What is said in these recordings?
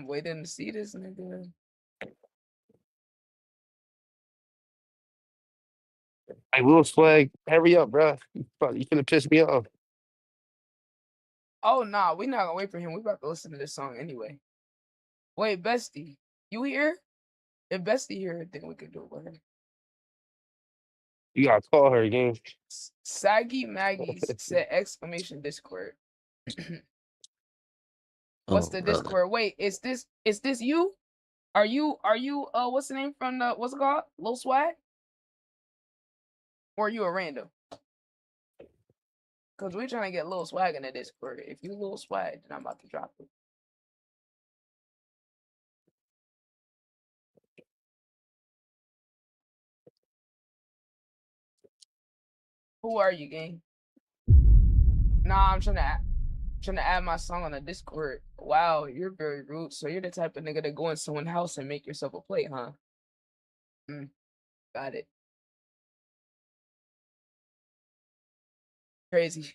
I'm waiting to see this nigga. Hey, Will Swag, hurry up, bro. You finna piss me off. Oh, nah, we not gonna wait for him. We about to listen to this song anyway. Wait, Bestie, you here? If Bestie here, then we could do it with her. You gotta call her again. Saggy Maggie's said exclamation Discord. What's the brother. Discord? Wait, is this you? Are you what's the name from the what's it called? Lil Swag? Or are you a random? Cause we're trying to get Lil Swag in the Discord. If you Lil Swag, then I'm about to drop it. Who are you, gang? Nah, I'm trying to add my song on the Discord. Wow, you're very rude. So you're the type of nigga that go in someone's house and make yourself a plate, huh? Got it. Crazy.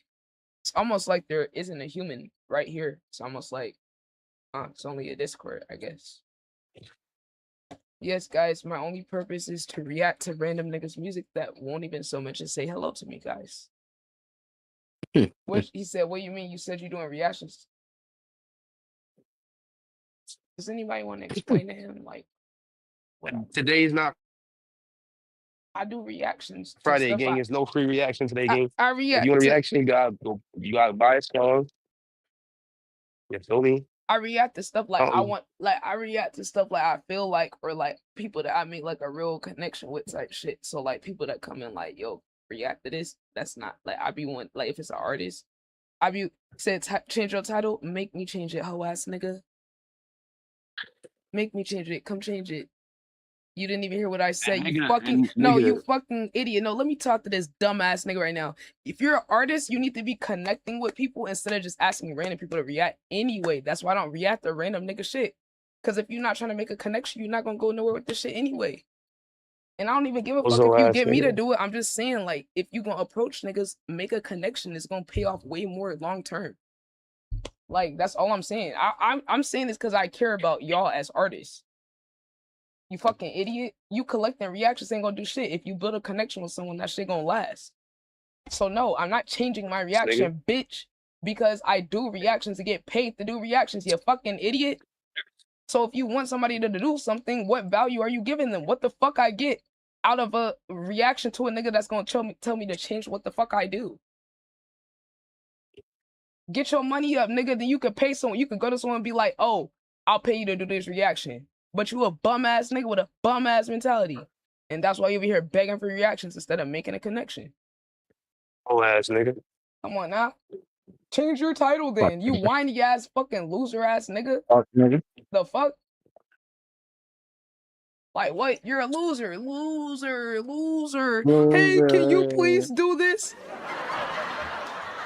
It's almost like there isn't a human right here. It's almost like, it's only a Discord, I guess. Yes, guys, my only purpose is to react to random niggas' music that won't even so much as say hello to me, guys. What he said, what do you mean? You said you're doing reactions. Does anybody want to explain to him, like, what Today's not I do reactions. Friday, gang. There's no free reaction today, gang. I If react you want a to, reaction, you gotta buy a song. You feel me? I react to stuff like I react to stuff like I feel like, or like people that I make like a real connection with type shit. So like people that come in like, yo, react to this. That's not like I be one, like if it's an artist, I be said change your title, make me change it, hoe ass nigga. Make me change it. Come change it. You didn't even hear what I said. You fucking no, you fucking idiot. No, let me talk to this dumbass nigga right now. If you're an artist, you need to be connecting with people instead of just asking random people to react anyway. That's why I don't react to random nigga shit. Cause if you're not trying to make a connection, you're not gonna go nowhere with this shit anyway. And I don't even give a fuck if you get me to do it. I'm just saying, like, if you gonna approach niggas, make a connection. It's gonna pay off way more long term. Like, that's all I'm saying. I'm saying this because I care about y'all as artists. You fucking idiot. You collecting reactions ain't gonna do shit. If you build a connection with someone, that shit gonna last. So no, I'm not changing my reaction, bitch, because I do reactions to get paid to do reactions, you fucking idiot. So if you want somebody to do something, what value are you giving them? What the fuck I get out of a reaction to a nigga that's gonna tell me to change what the fuck I do? Get your money up, nigga, then you could pay someone. You could go to someone and be like, oh, I'll pay you to do this reaction. But you a bum-ass nigga with a bum-ass mentality. And that's why you over here begging for reactions instead of making a connection. Oh, ass nigga. Come on now. Change your title then. You whiny-ass fucking loser-ass nigga. Fuck, nigga. The fuck? Like, what? You're a loser. Loser. Hey, can you please do this?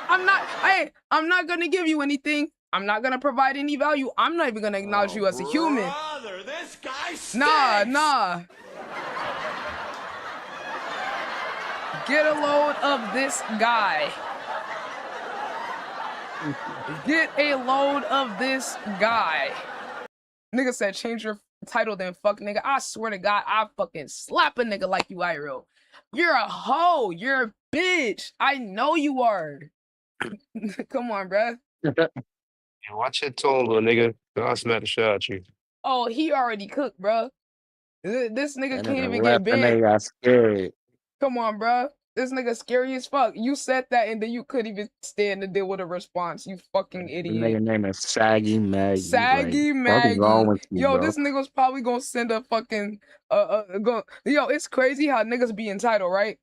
I'm not gonna give you anything. I'm not gonna provide any value. I'm not even gonna acknowledge you as a human. Brother, this guy stinks. Nah. Get a load of this guy. Get a load of this guy. Nigga said change your title then fuck nigga. I swear to God, I fucking slap a nigga like you, IRL. You're a hoe. You're a bitch. I know you are. Come on, bruh. Watch your tone, little nigga. I'll smack the shit out of you. Oh, he already cooked, bruh. This nigga can't even get banned. That nigga got scared. Come on, bruh. This nigga scary as fuck. You said that and then you couldn't even stand to deal with a response. You fucking idiot. The nigga name is Saggy Maggie. Saggy Maggie. Yo, this nigga was probably gonna send a fucking yo, it's crazy how niggas be entitled, right?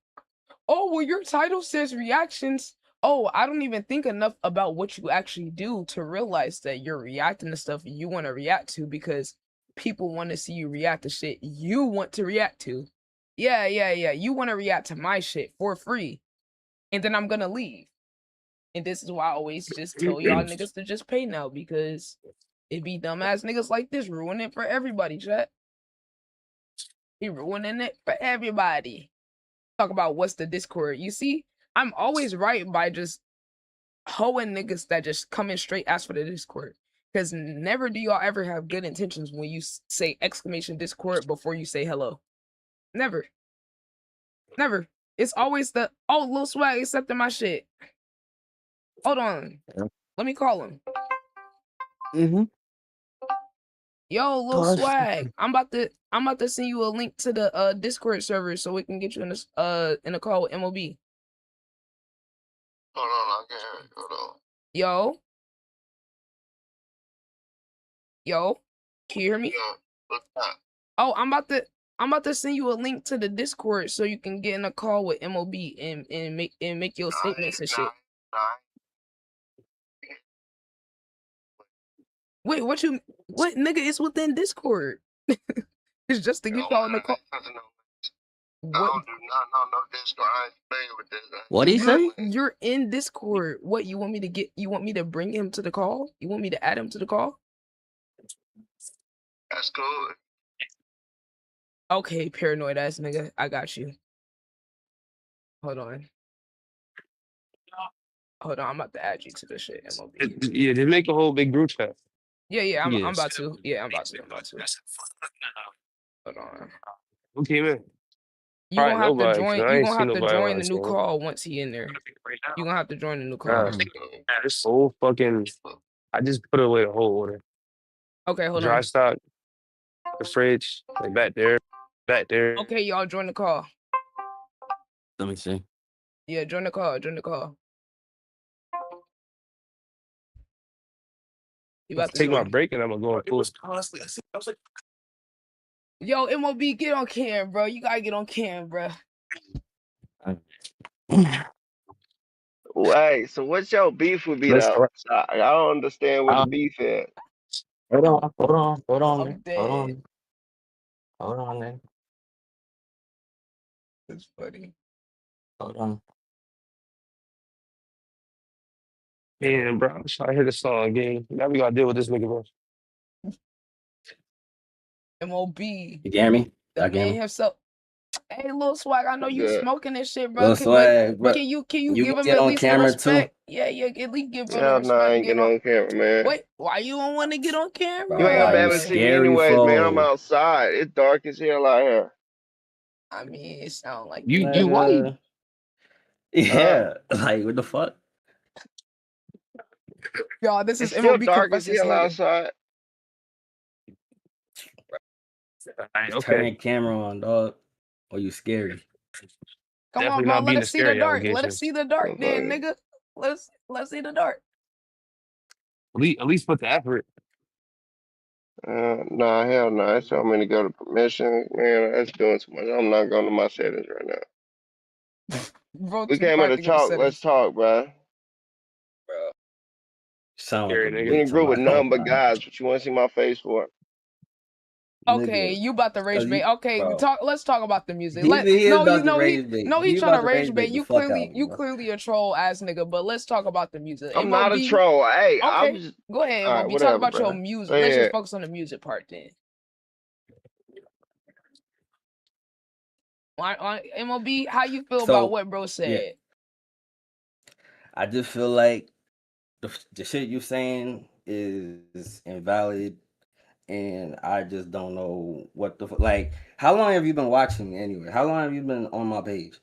Oh, well, your title says reactions. Oh, I don't even think enough about what you actually do to realize that you're reacting to stuff you want to react to because people want to see you react to shit you want to react to. Yeah. You want to react to my shit for free. And then I'm going to leave. And this is why I always just tell y'all niggas to just pay now because it be dumbass niggas like this ruining it for everybody, chat. He ruining it for everybody. Talk about what's the Discord. You see, I'm always right by just hoeing niggas that just come in straight ask for the Discord. Because never do y'all ever have good intentions when you say exclamation Discord before you say hello. Never. Never. It's always the, oh, Lil Swag accepted my shit. Hold on. Yeah. Let me call him. Mm-hmm. Yo, Lil Gosh. Swag. I'm about to send you a link to the Discord server so we can get you in a call with MOB. Hold on, I can't hear you. Hold on. Yo. Yo. Can you hear me? Yeah, what's that? Oh, I'm about to send you a link to the Discord so you can get in a call with MOB and make your statements and shit. Wait, what nigga is within Discord? It's just to get y'all in the call. I don't do no Discord. I ain't familiar with this. What do you say? You're in Discord. What, you want me to bring him to the call? You want me to add him to the call? That's cool. Okay, paranoid ass nigga. I got you. Hold on. Hold on, I'm about to add you to the shit, MOB. Yeah, just make a whole big group chat. Yeah, I'm Yes. about to. Yeah, I'm about to. Hold on. Who came in? You Probably gonna have to nobody, join. so I You ain't gonna seen have to nobody join on the new so. call once he in there. You gonna have to join the new call. This whole fucking. I just put away the whole order. Okay, hold Dry on. stock, the fridge, like back there. Okay, y'all join the call. Let me see. Yeah, join the call. Join the call. You about to Take my join. break and I'm gonna go and pull. Yo, MOB, get on cam, bro. You gotta get on cam, bro. Hey, so what's your beef with me Let's though? start. I don't understand what the beef is. Hold on, I'm man. dead. Hold on, man. It's funny. Hold on. Man, bro, I'm trying to hear the song again. Now we gotta deal with this nigga, bro. MOB, You hear me? the Y'all hear man me? himself. Hey, Lil Swag, I know you Good. smoking this shit, bro. Lil Swag, But bro. can you You give gonna him get at on least the camera too? respect? Yeah, at least give bro the Hell no, I respect. ain't getting on camera, man. Wait, why you don't want to get on camera? You ain't Why gonna be you able to see me scary anyways, man. I'm for? outside. It's dark as hell out here. I mean, it sound like You white. Yeah, like what the fuck? y'all. This is It's still MOB dark as confesses hell hating. outside. Just Okay. turn your camera on, dog. Or you scary? Come Definitely on, bro. not Let being us a see the scary dark. Let allegation. us see the dark, then, nigga. Let's see the dark. At least put the effort. Nah, hell no. It's telling me to go to permission. Man, that's doing too much. I'm not going to my settings right now. Bro, We too came here quiet to to go to talk. Let's settings. talk, bro. Sound like Scary a nigga. We in a bitch. I'm group with not gonna nothing but lie. guys. What you want to see my face for? Okay, Nigga. you about to rage bait. Okay, Bro. let's talk about the music. He is No, about to rage bait. he He trying about to to rage rage bait. bait the fuck out of me, You bro. clearly a troll ass nigga, but let's talk about the music. I'm not a troll. Hey, I Okay, was. go ahead, All right, MOB. Talk whatever, about your bro. music. Go Let's just ahead. focus on the music part then. On MOB, how you feel about what bro said? Yeah. I just feel like the shit you saying is invalid, and I just don't know what the like. How long have you been watching me anyway? How long have you been on my page?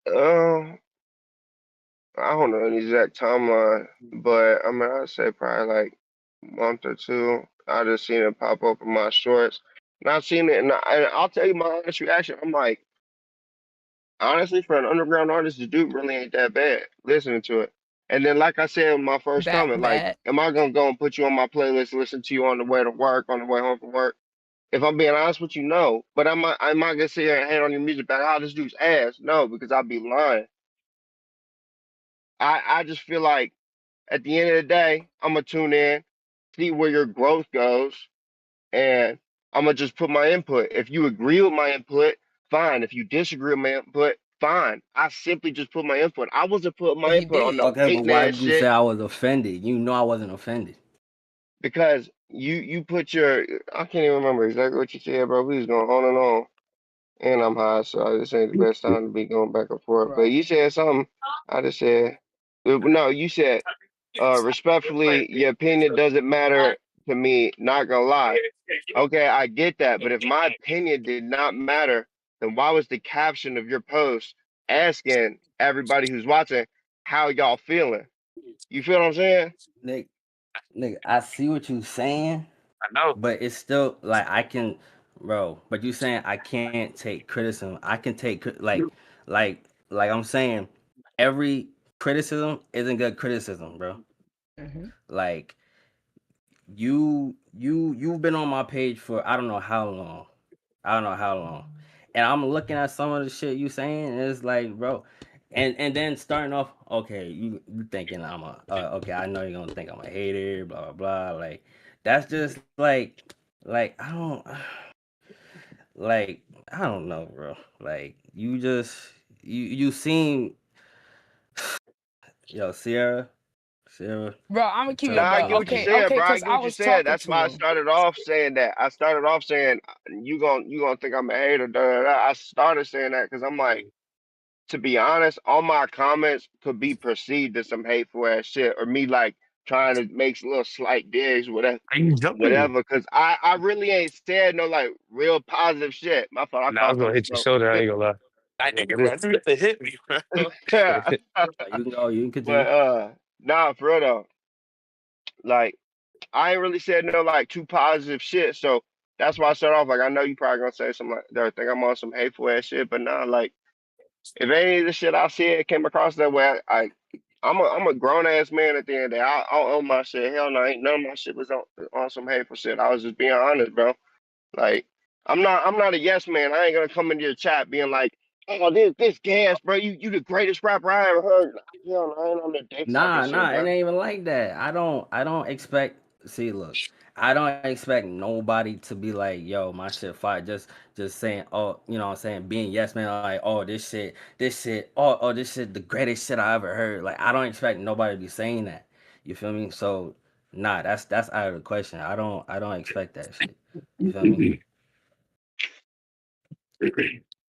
I don't know the exact timeline, but I mean, I'd say probably like a month or two. I just seen it pop up in my shorts, and I've seen it, and I'll tell you my honest reaction. I'm like, honestly, for an underground artist, the dude really ain't that bad. Listening to it, and then like I said in my first That comment, like, bad. am I gonna go and put you on my playlist, listen to you on the way to work, on the way home from work? If I'm being honest with you, no. But am I gonna sit here and hate on your music back? Oh, this dude's ass. No, because I'd be lying. I just feel like at the end of the day, I'm gonna tune in, see where your growth goes, and I'm gonna just put my input. If you agree with my input, fine. If you disagree with my input, fine. I simply just put my input. I wasn't putting my He input on did. no Okay, hate but why man did you say shit I was offended? You know I wasn't offended. because you put your I can't even remember exactly what you said, bro. We was going on and on. And I'm high, so this ain't the best time to be going back and forth. But Bro. you said something. I just said, no, you said respectfully, your opinion doesn't matter to me. Not gonna lie. Okay, I get that, but if my opinion did not matter, then why was the caption of your post asking everybody who's watching how y'all feeling? You feel what I'm saying? Nigga, I see what you saying, I know. but it's still like I can, bro. But you saying I can't take criticism. I can take like I'm saying, every criticism isn't good criticism, bro. Mm-hmm. Like you've been on my page for I don't know how long. I don't know how long. And I'm looking at some of the shit you saying, and it's like, bro, and then starting off, okay, you thinking I'm a okay, I know you're gonna think I'm a hater, blah blah blah. Like that's just like like I don't know, bro. Like you just you seem yo Ciara, Bro, I'm gonna keep tell it the Nah, I bro. get people what you're again. Okay, saying, okay, bro. I because get I what you're was saying. talking That's to why I him. started off saying that. I started off saying you gonna think I'm a hater. Da, da, da. I started saying that because I'm like, to be honest, all my comments could be perceived as some hateful ass shit or me like trying to make little slight digs, whatever. Are you jumping? Whatever, because I really ain't said no like real positive shit. My fault, I Nah, I caught was gonna some hit your smoke. shoulder. I ain't gonna lie. That nigga, bro. You have to hit me, bro. You can go, you can But continue. nah, for real though, like I ain't really said no like too positive shit. So that's why I started off like I know you probably gonna say something like that. Think I'm on some hateful ass shit, but nah, like if any of the shit I said came across that way, I'm a grown ass man at the end of the day. I'll own my shit. Hell no, ain't none of my shit was on some hateful shit. I was just being honest, bro. Like I'm not a yes man. I ain't gonna come into your chat being like, oh this gas, bro. You the greatest rapper I ever heard. Hell no, I ain't on the dick sucking shit, Nah, it bro. ain't even like that. I don't expect. See, look, I don't expect nobody to be like, "Yo, my shit fire." Just saying, oh, you know, what I'm saying, being yes man, like, oh, this shit, the greatest shit I ever heard. Like, I don't expect nobody to be saying that. You feel me? So, nah, that's out of the question. I don't expect that shit. You feel me?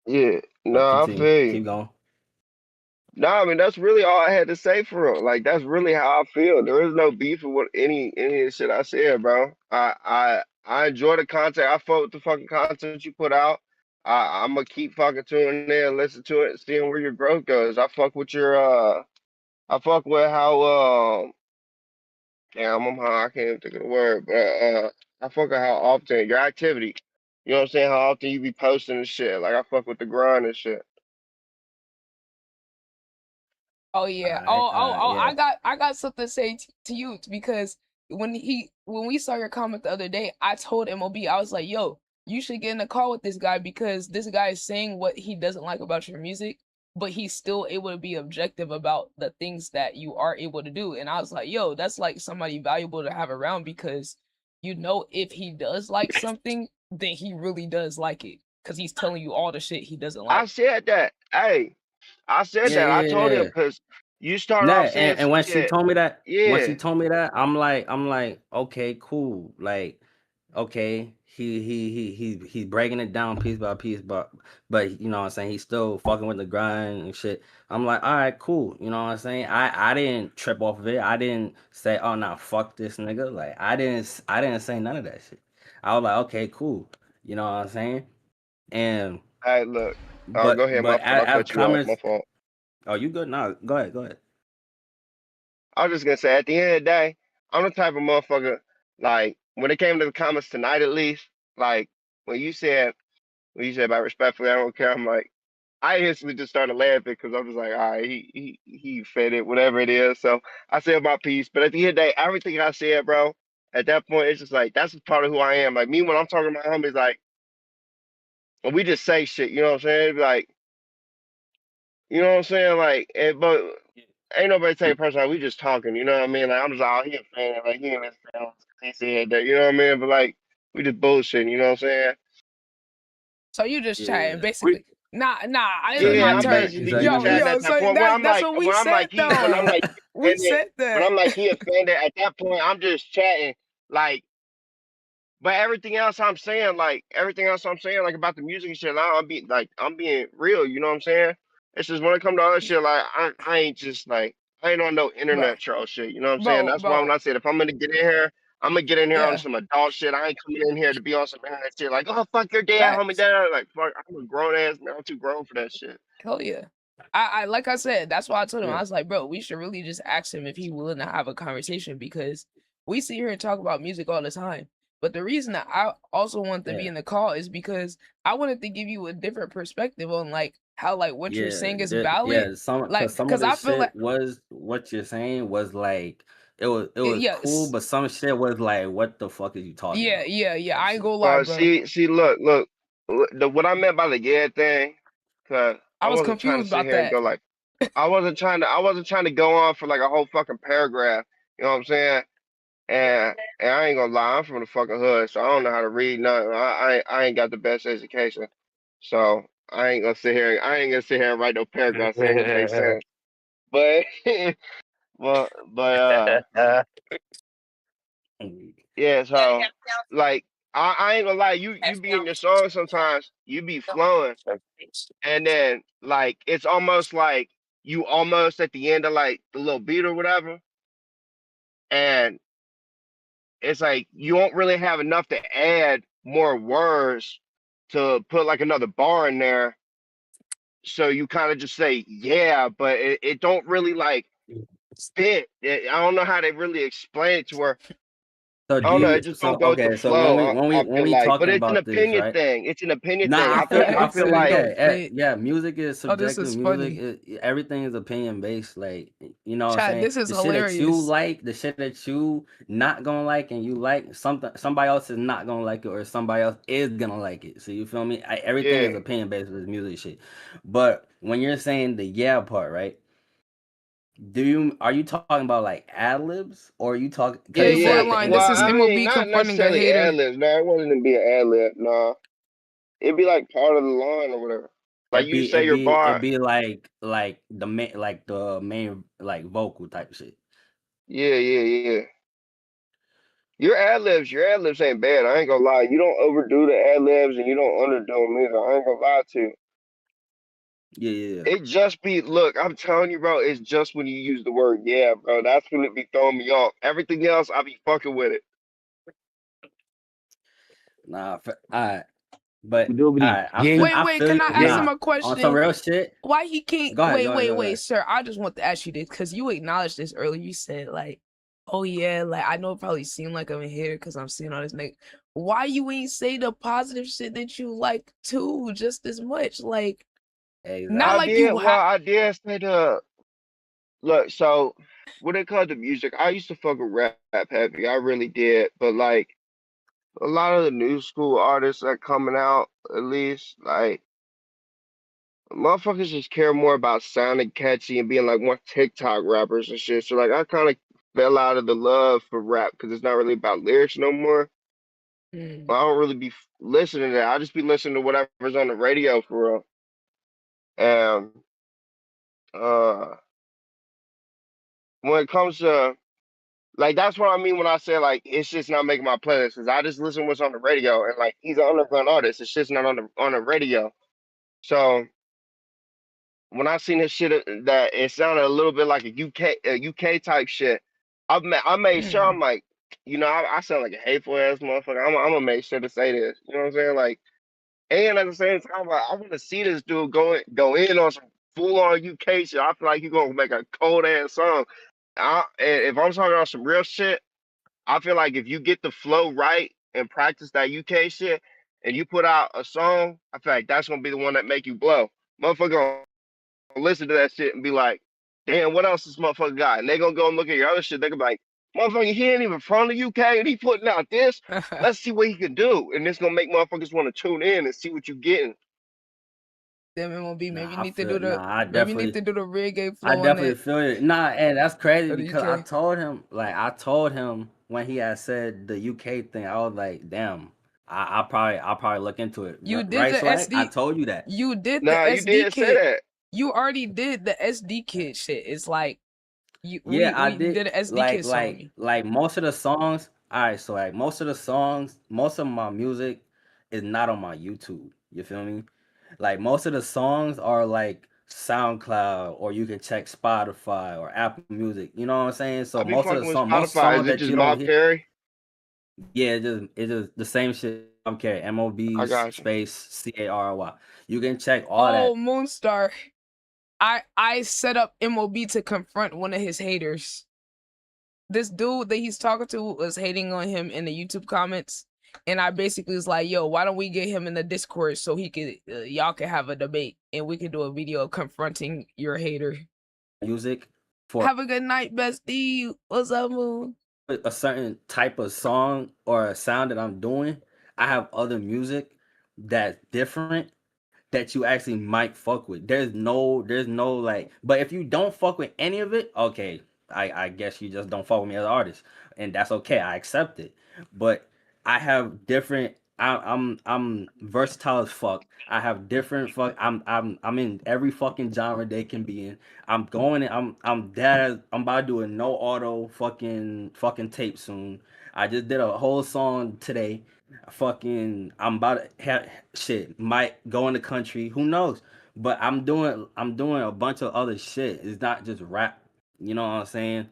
Yeah, no, But I continue, feel you. keep going. No, I mean that's really all I had to say for real. Like that's really how I feel. There is no beef with what any of the shit I said, bro. I enjoy the content. I fuck with the fucking content you put out. I'm gonna keep fucking tuning in, listen to it, seeing where your growth goes. I fuck with your I fuck with how damn I'm high, I can't even think of the word, but I fuck with how often your activity. You know what I'm saying? How often you be posting and shit. Like I fuck with the grind and shit. Oh yeah. Yeah. I got something to say to you because when we saw your comment the other day, I told MOB I was like, "Yo, you should get in a call with this guy because this guy is saying what he doesn't like about your music, but he's still able to be objective about the things that you are able to do." And I was like, "Yo, that's like somebody valuable to have around because you know if he does like something, then he really does like it because he's telling you all the shit he doesn't I like." said that. Hey, I said Yeah, that. I yeah, told him yeah. because you started Nah, off saying and some shit. when Yeah, she told me that, I'm like, okay, cool. Like, okay, he's breaking it down piece by piece, but you know what I'm saying, he's still fucking with the grind and shit. I'm like, all right, cool. You know what I'm saying? I didn't trip off of it. I didn't say, oh nah, fuck this nigga. Like, I didn't say none of that shit. I was like, okay, cool. You know what I'm saying? And hey, look. but Go ahead. My but fault. I as cut you off. My comments, fault. oh, you good? Nah, go ahead. I was just gonna say, at the end of the day, I'm the type of motherfucker. Like when it came to the comments tonight, at least, like when you said about respectfully, I don't care. I'm like, I instantly just started laughing because I'm just like, all right, he fed it, whatever it is. So I said my piece. But at the end of the day, everything I said, bro, at that point, it's just like that's just part of who I am. Like me when I'm talking to my homies, like when we just say shit, you know what I'm saying? Like, you know what I'm saying? Like, but ain't nobody take it personal. We just talking, you know what I mean? Like I'm just out here fan, like he ain't listening. He said that, you know what I mean? But like we just bullshitting, you know what I'm saying? So you just chatting, Yeah. basically. Nah. This So is my Yeah, I'm turn. basically just exactly. chatting Yo. at that So point. that's what we said When I'm though. like We offended, said when that. I'm like he offended, at that point I'm just chatting. Like, but everything else I'm saying, like about the music and shit, I'm being real, you know what I'm saying? It's just when it comes to other shit, like I ain't just like I ain't on no bro, internet troll shit. You know what I'm saying? That's why when bro. I said if I'm gonna get in here, I'm gonna get in here on Yeah, some adult shit. I ain't coming in here to be on some internet shit like, oh fuck your dad, homie facts. dad. Like fuck, I'm a grown ass man. I'm too grown for that shit. Hell yeah. I like I said, that's why I told him, I Yeah. was like, bro, we should really just ask him if he willing to have a conversation because we sit here and talk about music all the time. But the reason that I also want to be Yeah. in the call is because I wanted to give you a different perspective on like how like what you're saying is valid. Yeah, some Like, some of cause I the feel like shit was what you're saying was like it was cool, yes, but some shit was like, what the fuck is you talking about? yeah. Type I ain't shit. gonna lie, bro. See, look. What I meant by the yeah thing, cause I I was wasn't trying to confused sit about here and that. go like, I wasn't trying to go on for like a whole fucking paragraph. You know what I'm saying? And I ain't gonna lie, I'm from the fucking hood, so I don't know how to read nothing. I ain't got the best education, so I ain't gonna sit here and write no paragraphs that ain't gonna make sense. But but Mm. yeah, so like I ain't gonna lie, you be in your song sometimes, you be flowing, and then like it's almost like you almost at the end of like the little beat or whatever, and it's like you won't really have enough to add more words to put like another bar in there. So you kind of just say yeah, but it don't really like fit. I don't know how they really explain it to her. So I do don't know. It you just so don't go with the okay, so when flow. we when we I when feel we like, but talking it's an about this, opinion right? thing. It's an opinion thing. Nah, I It feel said like don't that. fit. Yeah, music is Oh, this subjective. is Music, funny. everything is opinion based. Like, you know what I'm Chat, saying? this is The shit that you hilarious. like, the shit that you not gonna like, and you like something, somebody else is not gonna like it, or somebody else is gonna like it. So you feel me? Everything is Yeah, opinion based with music shit. But when you're saying the yeah part, right? Are you talking about like ad libs, or are you talking? Because Hey, you said yeah. at the borderline, end Well, of this the is I beat. mean, MOB not confronting a necessarily ad hater. libs. No, it wasn't to be an ad lib. No, it'd be like part of the line or whatever. Like It you be say it your be it bar. be like the main like vocal type shit. Yeah. Your ad libs ain't bad. I ain't gonna lie. You don't overdo the ad libs and you don't underdo them either. I ain't gonna lie to you. Yeah. It just be look. I'm telling you, bro. It's just when you use the word yeah, bro. That's when it be throwing me off. Everything else, I be fucking with it. Nah, alright. But Doobity alright, gang, Wait, feel can you. I ask him Nah, a on some question? real shit. Why he can't Go ahead, wait, sir. I just want to ask you this because you acknowledged this earlier. You said like, oh yeah, like I know it probably seemed like I'm in here because I'm seeing all this nigga. Why you ain't say the positive shit that you like too just as much? Like not Exactly. like you I did say the look. So when it comes to music, I used to fuck with rap heavy. I really did. But like a lot of the new school artists that coming out, at least like motherfuckers just care more about sounding catchy and being like more TikTok rappers and shit. So like I kind of fell out of the love for rap because it's not really about lyrics no more. mm, I don't really be listening to that. I just be listening to whatever's on the radio for real. And uh, when it comes to like that's what I mean when I say like it's just not making my playlist because I just listen to what's on the radio and like he's an underground artist. It's just not on the radio. So when I seen this shit that it sounded a little bit like a UK type shit, I made sure mm. I'm like, you know, I sound like a hateful ass motherfucker. I'm gonna make sure to say this. You know what I'm saying? Like, and at the same time, like, I want to see this dude go in on some full on UK shit. I feel like he's gonna make a cold ass song. And if I'm talking about some real shit, I feel like if you get the flow right and practice that UK shit, and you put out a song, I feel like that's gonna be the one that make you blow. Motherfucker listen to that shit and be like, damn, what else this motherfucker got? And they gonna go and look at your other shit. They gonna be like, motherfucker, he ain't even from the UK and he putting out this. Let's see what he can do. And this gonna make motherfuckers want to tune in and see what you getting. Damn MLB, maybe you Nah, I need to feel do the nah. maybe you need to do the reggae I flow on definitely that feel it. Nah, and that's crazy of the because UK. I told him when he had said the UK thing, I was like, damn, I'll probably look into it. You did Right, the Swag? I SD. told you that. You did the Nah, you SD did say kit. that. You already did the SD kit shit. It's like Yeah, I we did. did an SD kit song. Like most of the songs. All right, so like most of the songs, most of my music is not on my YouTube. You feel me? Like most of the songs are like SoundCloud, or you can check Spotify or Apple Music. You know what I'm saying? So I be most of the fucking with most Spotify. Is songs it that just you don't Mob hear, Carey? yeah, it's just the same shit. I'm carrying I MOB got you. space CARY. You can check all Oh, that. Moonstar. I set up MOB to confront one of his haters. This dude that he's talking to was hating on him in the YouTube comments, and I basically was like, "Yo, why don't we get him in the Discord so he could y'all can have a debate and we could do a video confronting your hater." Music for Have a good night, bestie. What's up, Moon? a certain type of song or a sound that I'm doing, I have other music that's different that you actually might fuck with. There's no like, but if you don't fuck with any of it, okay, I guess you just don't fuck with me as an artist, and that's okay. I accept it. But I have different. I'm versatile as fuck. I have different fuck. I'm in every fucking genre they can be in. I'm going. I'm that. I'm about to do a no auto fucking tape soon. I just did a whole song today. I'm about to have shit. Might go in the country. Who knows? But I'm doing a bunch of other shit. It's not just rap. You know what I'm saying?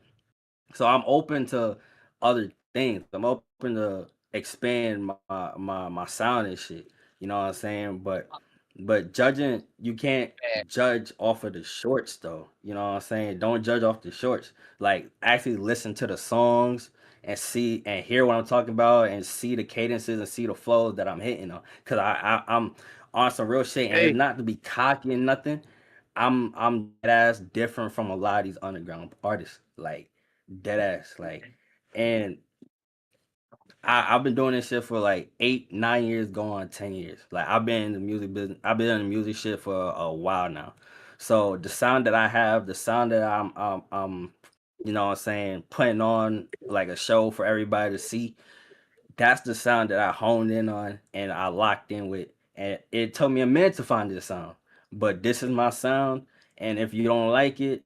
So I'm open to other things. I'm open to expand my sound and shit. You know what I'm saying? But judging, you can't judge off of the shorts though. You know what I'm saying? Don't judge off the shorts. Like actually listen to the songs and see and hear what I'm talking about and see the cadences and see the flows that I'm hitting on. Cause I'm on some real shit, and it's Hey, not to be cocky and nothing. I'm dead ass different from a lot of these underground artists. Like dead ass. Like, and I've been doing this shit for like 8, 9 years, going on 10 years. Like I've been in the music business. I've been in the music shit for a while now. So the sound that I have, the sound that you know what I'm saying, putting on like a show for everybody to see, that's the sound that I honed in on and I locked in with. And it took me a minute to find this sound. But this is my sound. And if you don't like it,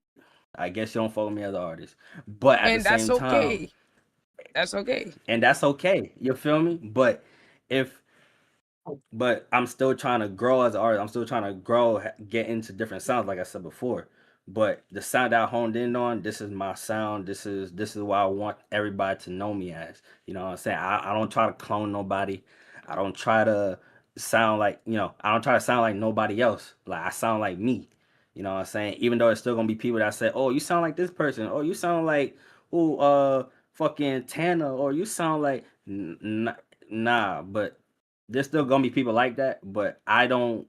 I guess you don't follow me as an artist. But at the And same that's time, okay. That's okay. and that's okay. You feel me? If but I'm still trying to grow as an artist. I'm still trying to grow, get into different sounds, like I said before. But the sound that I honed in on, this is my sound. This is what I want everybody to know me as. You know what I'm saying? I don't try to clone nobody. I don't try to sound like, I don't try to sound like nobody else. Like I sound like me. You know what I'm saying? Even though it's still gonna be people that say, "Oh, you sound like this person," "Oh, you sound like who, fucking Tana," or "You sound like," nah. But there's still gonna be people like that, but I don't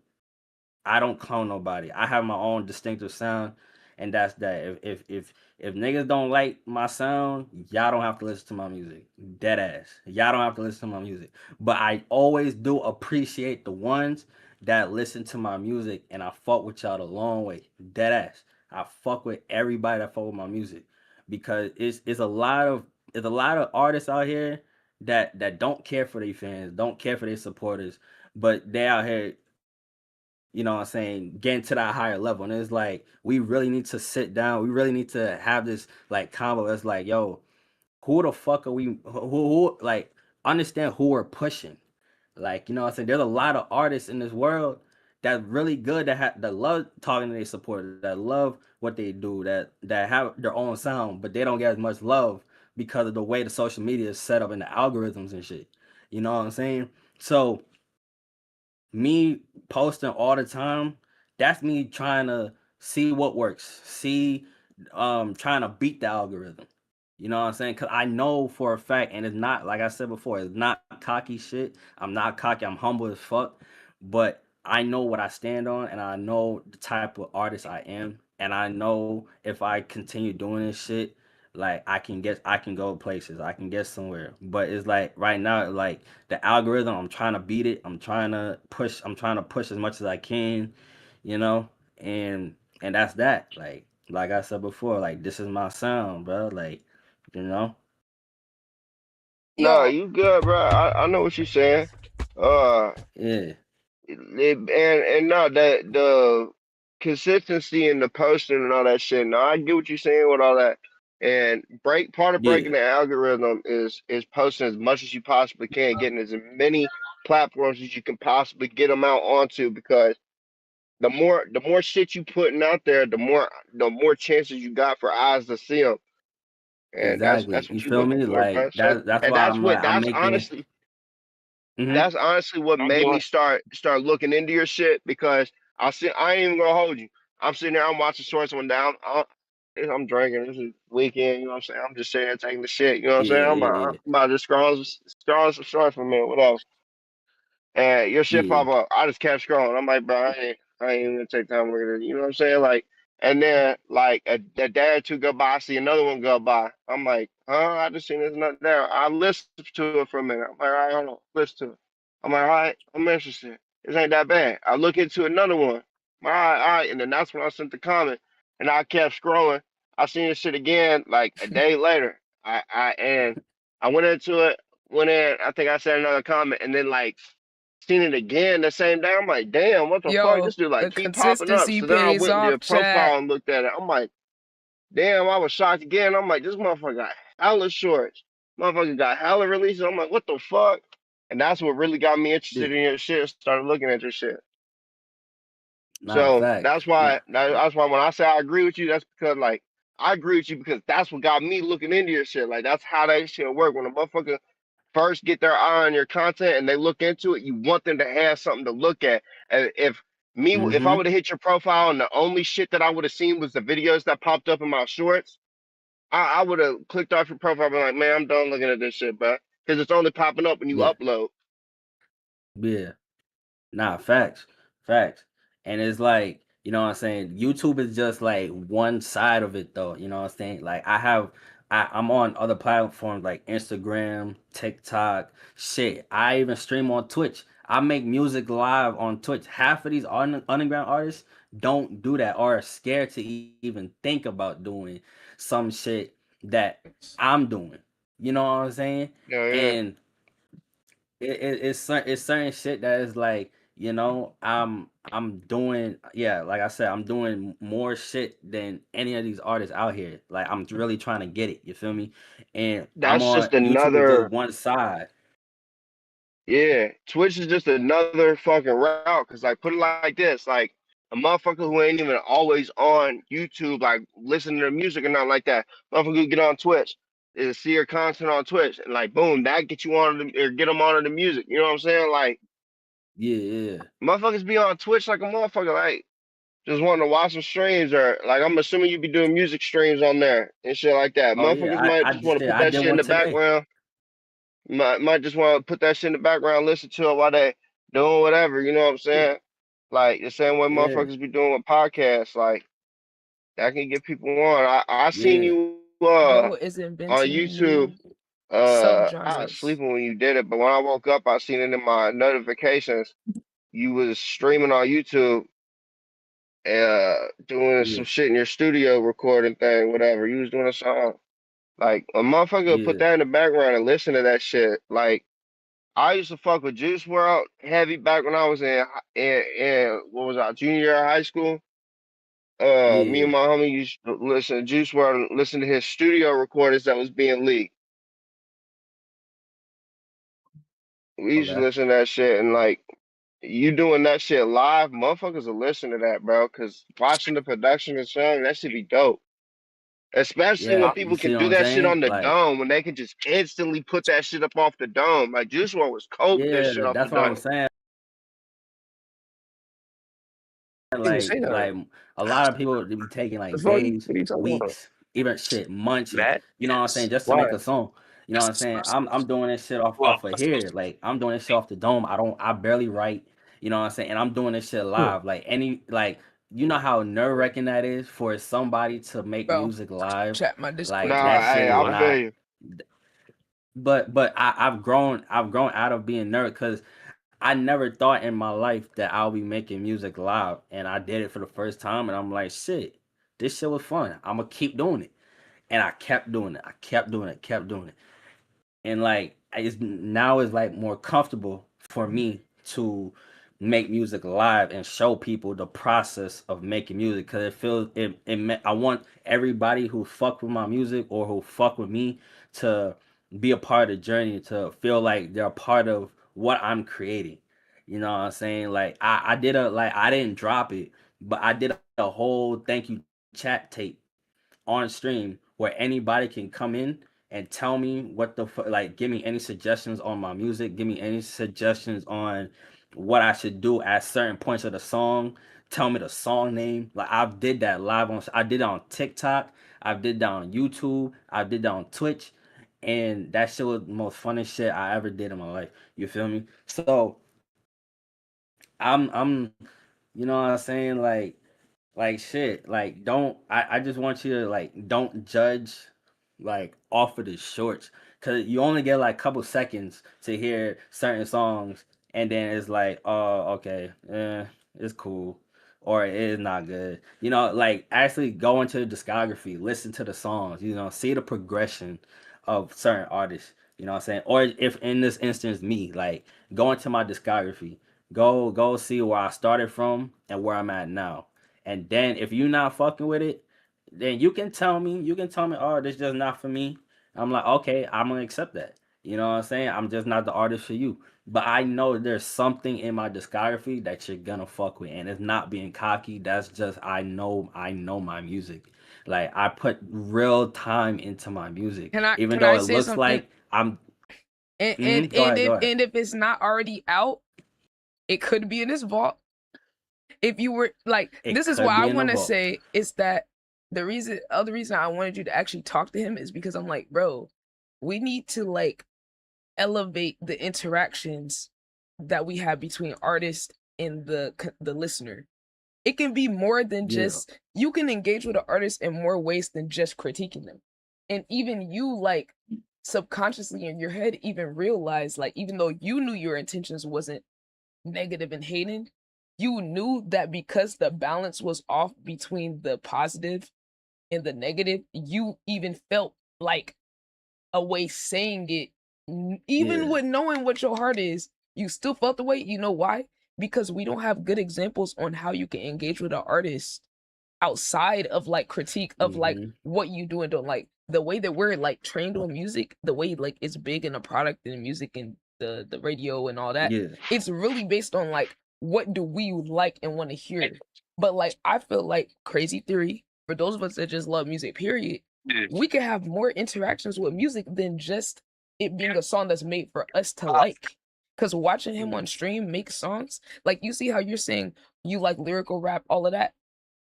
clone nobody. I have my own distinctive sound, and that's that. If niggas don't like my sound, y'all don't have to listen to my music. Dead ass. Y'all don't have to listen to my music. But I always do appreciate the ones that listen to my music, and I fuck with y'all the long way. Dead ass. I fuck with everybody that fuck with my music because it's a lot of artists out here that don't care for their fans, don't care for their supporters, but they out here, getting to that higher level. And it's like, we really need to sit down. We really need to have this like combo. It's like, yo, who the fuck are we? Who like understand who we're pushing? Like, there's a lot of artists in this world that really good that love talking to their supporters, that love what they do, that have their own sound, but they don't get as much love because of the way the social media is set up and the algorithms and shit. You know what I'm saying? So me posting all the time, that's me trying to see what works. Trying to beat the algorithm. You know what I'm saying? Cause I know for a fact, and it's not like I said before, it's not cocky shit. I'm not cocky. I'm humble as fuck. But I know what I stand on, and I know the type of artist I am, and I know if I continue doing this shit, like I can go places, I can get somewhere. But it's like right now, like the algorithm, I'm trying to beat it. I'm trying to push as much as I can, you know, and that's that. Like I said before, like this is my sound, bro. Like, you know, no, Yo, you good, bro. I know what you're saying. Uh, yeah, and no, that the consistency and the posting and all that shit. No, I get what you're saying with all that. And part of yeah, breaking the algorithm is posting as much as you possibly can, getting as many platforms as you can possibly get them out onto because the more shit you putting out there, the more chances you got for eyes to see them, and Exactly. that's You what you're feel looking me? for, Like bro. So, that's and why I'm like I'm that's making. honestly Hmm. that's honestly what I'm made doing. me start looking into your shit because I ain't even gonna hold you. I'm sitting there, I'm watching shorts one down. I'm drinking. This is weekend, you know what I'm saying? I'm just sitting there taking the shit, you know what I'm Yeah, saying? yeah, yeah, I'm about to scroll some shorts for a minute, whatever. And your shit yeah. pop up. I just kept scrolling. I'm like, bro, I ain't even gonna take time to look at it. You know what I'm saying? Like, and then like a day or two go by, I see another one go by. I'm like, huh? I just seen there's nothing there. I listened to it for a minute. I'm like, all right, hold on, listen to it. I'm like, all right, I'm interested. This ain't that bad. I look into another one. All right, and then that's when I sent the comment, and I kept scrolling. I seen this shit again like a day later. I went into it. Went in. I think I said another comment, and then like seen it again the same day. I'm like, damn, what the fuck? Yo, This dude the like keep popping up. consistency So then I pays went and did a off, chat. profile and looked at it. I'm like, damn, I was shocked again. I'm like, this motherfucker got hella shorts. Motherfucker got hella releases. I'm like, what the fuck? And that's what really got me Yeah. interested in your shit. Started looking at your shit. Nah, So facts. Nah. that's why when I say I agree with you, that's because like I agree with you because that's what got me looking into your shit. Like that's how that shit work. When a motherfucker first get their eye on your content and they look into it, you want them to have something to look at. And if I Mm-hmm. would have hit your profile and the only shit that I would have seen was the videos that popped up in my shorts, I would have clicked off your profile and been like, man, I'm done looking at this shit, bro. Because it's only popping up when you Yeah. upload. Yeah. Nah, facts, facts. And it's like, you know what I'm saying? YouTube is just like one side of it though, you know what I'm saying? Like I'm on other platforms like Instagram, TikTok, shit. I even stream on Twitch. I make music live on Twitch. Half of these underground artists don't do that or are scared to even think about doing some shit that I'm doing. You know what I'm saying? Yeah, yeah. And it's certain shit that is like, you know, I'm doing, yeah, like I said, I'm doing more shit than any of these artists out here. Like I'm really trying to get it, you feel me? And I'm That's on just YouTube is just another, one side. yeah. Twitch is just another fucking route. Cause like, put it like this, like a motherfucker who ain't even always on YouTube, like listening to music or nothing like that. Motherfucker who get on Twitch is see your content on Twitch and like, boom, that get you on the, or get them on the music. You know what I'm saying? Like, Yeah, yeah. motherfuckers be on Twitch like a motherfucker, like just wanting to watch some streams or like I'm assuming you be doing music streams on there and shit like that. Oh yeah, Motherfuckers might just want to put I that did shit in one the today. background. Might just want to put that shit in the background, listen to it while they doing whatever. You know what I'm saying? Like the same way Yeah, motherfuckers be doing with podcasts. Like that can get people on. I seen yeah, you Go is on inventing YouTube. new I was subgenres. sleeping when you did it, but when I woke up, I seen it in my notifications. You was streaming on YouTube, doing some yeah, shit in your studio, recording thing, whatever. You was doing a song. Like a motherfucker would put yeah, that in the background and listen to that shit. Like I used to fuck with Juice World heavy back when I was in what was I, junior year of high school. Me yeah. and my homie used to listen to Juice World and listen to his studio recordings that was being leaked. We used to Okay. listen to that shit and like you doing that shit live, motherfuckers will listen to that, bro. Cause watching the production and song, that should be dope. Especially when Yeah, you people see can what do I'm that shit saying? on the Like, dome, when they can just instantly put that shit up off the dome. Like Juice WRLD was cold with this yeah, shit off the that's what I'm dome. saying. I didn't say that. Like a lot of people they be taking The like fuck? days, What are you talking about? weeks, even shit, months, That? you know what I'm saying, Yes. just to Why? make a song. You know what I'm saying? I'm doing this shit Well, off of here. Like I'm doing this shit off the dome. I barely write, you know what I'm saying? And I'm doing this shit hmm. live. Like you know how nerve wracking that is for somebody to make Bro, music live. chat my Like Discord to Nah, that that. shit hey, is I What? feel not. you. But I've grown out of being nerd because I never thought in my life that I'll be making music live, and I did it for the first time, and I'm like, shit, this shit was fun. I'm gonna keep doing it, and I kept doing it. I kept doing it. Kept doing it, and like it's now is like more comfortable for me to make music live and show people the process of making music because it feels I want everybody who fuck with my music or who fuck with me to be a part of the journey, to feel like they're a part of what I'm creating. You know what I'm saying? Like I did I didn't drop it, but I did a whole thank you chat tape on stream where anybody can come in and tell me what the like, give me any suggestions on my music, give me any suggestions on what I should do at certain points of the song, tell me the song name. Like I did that live on, I did it on TikTok, I did that on YouTube, I did that on Twitch, and that shit was the most funnest shit I ever did in my life. You feel me? So I'm you know what I'm saying? Like shit, like don't I just want you to like don't judge like off of the shorts, cause you only get like a couple seconds to hear certain songs, and then it's like, oh okay, it's cool, or it is not good. You know, like actually go into the discography, listen to the songs, you know, see the progression of certain artists. You know what I'm saying? Or if in this instance me, like go into my discography, go see where I started from and where I'm at now. And then if you're not fucking with it, then you can tell me, oh, this just not for me. I'm like, okay, I'm gonna accept that. You know what I'm saying? I'm just not the artist for you. But I know there's something in my discography that you're gonna fuck with. And it's not being cocky. That's just I know my music. Like I put real time into my music. Even Can though I it say looks something? like I'm go And ahead, go ahead. if it's not already out, it could be in his vault. If you were like, It this is what could I be in the want to vault. say is that other reason I wanted you to actually talk to him is because I'm like, bro, we need to like elevate the interactions that we have between artist and the listener. It can be more than Yeah. just, you can engage with an artist in more ways than just critiquing them. And even you like subconsciously in your head even realize, like, even though you knew your intentions wasn't negative and hating, you knew that because the balance was off between the positive and the negative, you even felt like a way saying it, even Yeah. with knowing what your heart is, you still felt the way. You know why? Because we don't have good examples on how you can engage with an artist outside of like critique of like Hmm. what you do and don't like. The way that we're like trained on music, the way like it's big in the product and music and the radio and all that, Yeah. it's really based on like what do we like and want to hear. But like I feel like crazy theory for those of us that just love music, period, Yeah. we can have more interactions with music than just it being a song that's made for us to like. Because watching him on stream make songs, like you see how you're saying you like lyrical rap, all of that.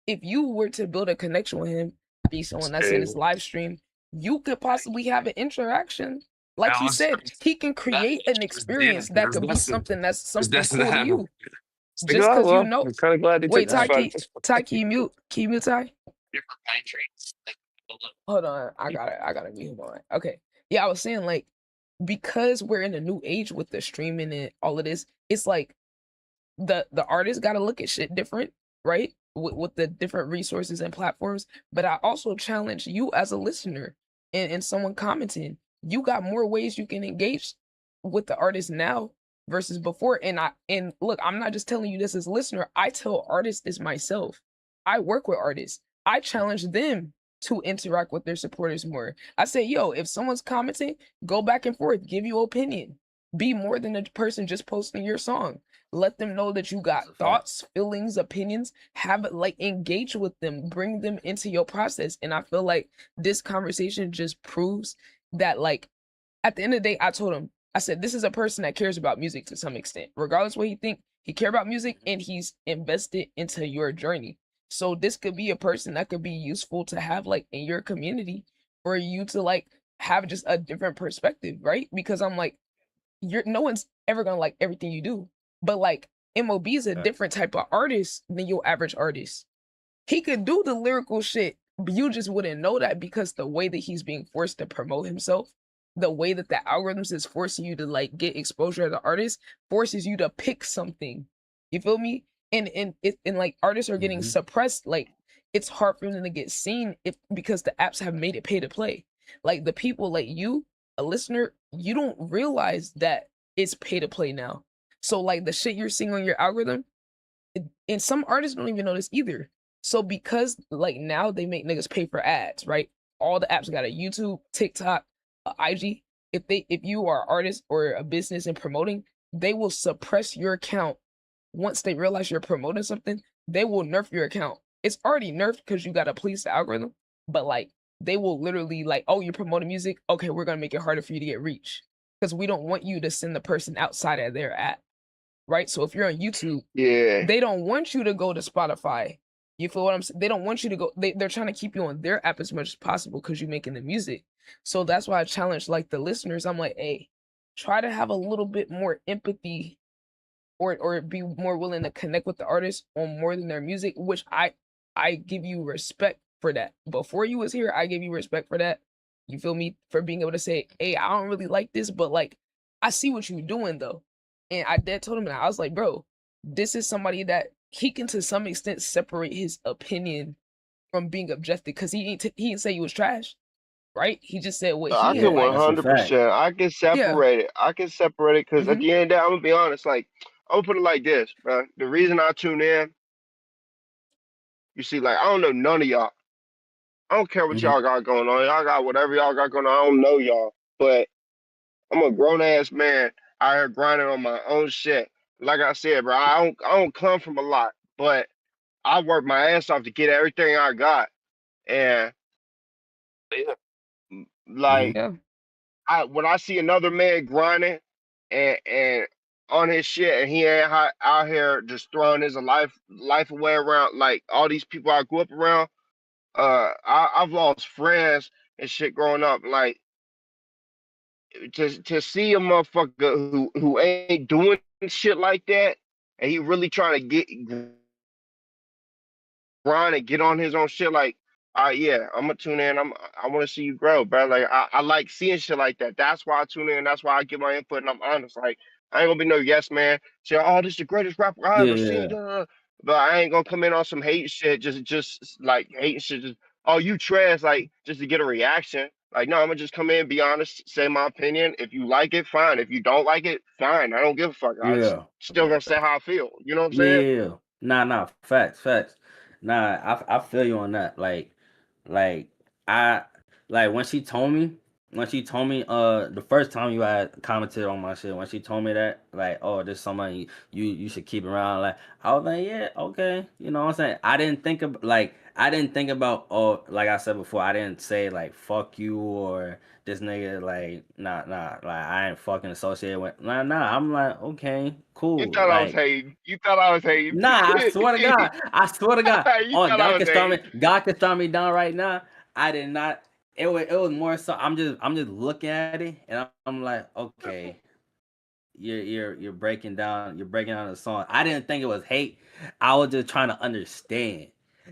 If you were to build a connection with him, be someone that's in Crazy. his live stream, you could possibly have an interaction. Like That he was said, he can that create an was damn. experience that That's could be destined. something that's It's something destined to cool to happen. you. It's like, Just oh because you well, know. I'm kind of glad they took Wait, this Ty, fight. can you mute? Can you mute Ty? Hold on, I gotta mute him on. Okay. Yeah, I was saying like because we're in a new age with the streaming and all of this, it's like the artist got to look at shit different, right? With the different resources and platforms. But I also challenge you as a listener and someone commenting. You got more ways you can engage with the artist now versus before. And look, I'm not just telling you this as a listener. I tell artists this myself. I work with artists. I challenge them to interact with their supporters more. I say, yo, if someone's commenting, go back and forth, give your opinion. Be more than a person just posting your song. Let them know that you got That's a fact. thoughts, feelings, opinions. Have it like engage with them, bring them into your process. And I feel like this conversation just proves that, like, at the end of the day, I told him, I said, this is a person that cares about music to some extent. Regardless what he think, he care about music and he's invested into your journey. So this could be a person that could be useful to have like in your community for you to like have just a different perspective, right? Because I'm like, no one's ever gonna like everything you do. But like MOB is a different type of artist than your average artist. He could do the lyrical shit, but you just wouldn't know that because the way that he's being forced to promote himself, the way that the algorithms is forcing you to like get exposure as an artist, forces you to pick something. You feel me? And like artists are getting Hmm. suppressed. Like it's hard for them to get seen if because the apps have made it pay to play. Like the people like you, a listener, you don't realize that it's pay to play now. So like the shit you're seeing on your algorithm, and some artists don't even know this either. So because like now they make niggas pay for ads, right? All the apps got a YouTube, TikTok, IG. If you are an artist or a business and promoting, they will suppress your account once they realize you're promoting something. They will nerf your account. It's already nerfed because you gotta please the algorithm, but like they will literally like, oh, you're promoting music, okay, we're gonna make it harder for you to get reach because we don't want you to send the person outside of their app, right? So if you're on YouTube, they don't want you to go to Spotify. You feel what I'm saying? They don't want you to go. They're trying to keep you on their app as much as possible because you're making the music. So that's why I challenge like the listeners. I'm like, hey, try to have a little bit more empathy or be more willing to connect with the artist on more than their music, which I give you respect for that. Before you was here, I gave you respect for that. You feel me? For being able to say, hey, I don't really like this, but like I see what you're doing though. And I did told him that. I was like, bro, this is somebody that he can to some extent separate his opinion from being objective because he didn't say you was trash, right? He just said what I he can had like. 100%. I can separate it. I can separate it because at the end of the day, I'm gonna be honest. Like, I'm gonna put it like this, bro. The reason I tune in, you see, like I don't know none of y'all. I don't care what y'all got going on. Y'all got whatever y'all got going on. I don't know y'all, but I'm a grown ass man out here grinding on my own shit. Like I said, bro, I don't come from a lot, but I work my ass off to get everything I got. And like Yeah. when I see another man grinding and on his shit and he ain't out here just throwing his life away around like all these people I grew up around, I've lost friends and shit growing up. Like to see a motherfucker who ain't doing shit like that and he really trying to grind and get on his own shit, like, yeah, I'm gonna tune in. I want to see you grow, bro. Like, I like seeing shit like that. That's why I tune in. That's why I give my input, and I'm honest. Like, I ain't gonna be no yes man. Say, oh, this is the greatest rapper I ever seen. But I ain't gonna come in on some hate shit. Just like hate shit. Just oh, you trash. Like just to get a reaction. Like, no, I'm gonna just come in, be honest, say my opinion. If you like it, fine. If you don't like it, fine. I don't give a fuck. I still gonna say how I feel. You know what I'm saying? Yeah. Nah. Facts. Nah, I feel you on that. Like I like when she told me the first time you had commented on my shit, when she told me that, like, oh, this somebody you should keep around, like I was like, yeah, okay. You know what I'm saying? I didn't think about, oh, like I said before, I didn't say like fuck you or this nigga, like nah, like I ain't fucking associated with nah. I'm like, okay, You cool. thought I was Like hating. You thought I was hating. nah, I swear to God. You Oh, thought I was hating. God can start me down right now. I did not. It was more so. I'm just looking at it and I'm like, okay, you're breaking down the song. I didn't think it was hate. I was just trying to understand.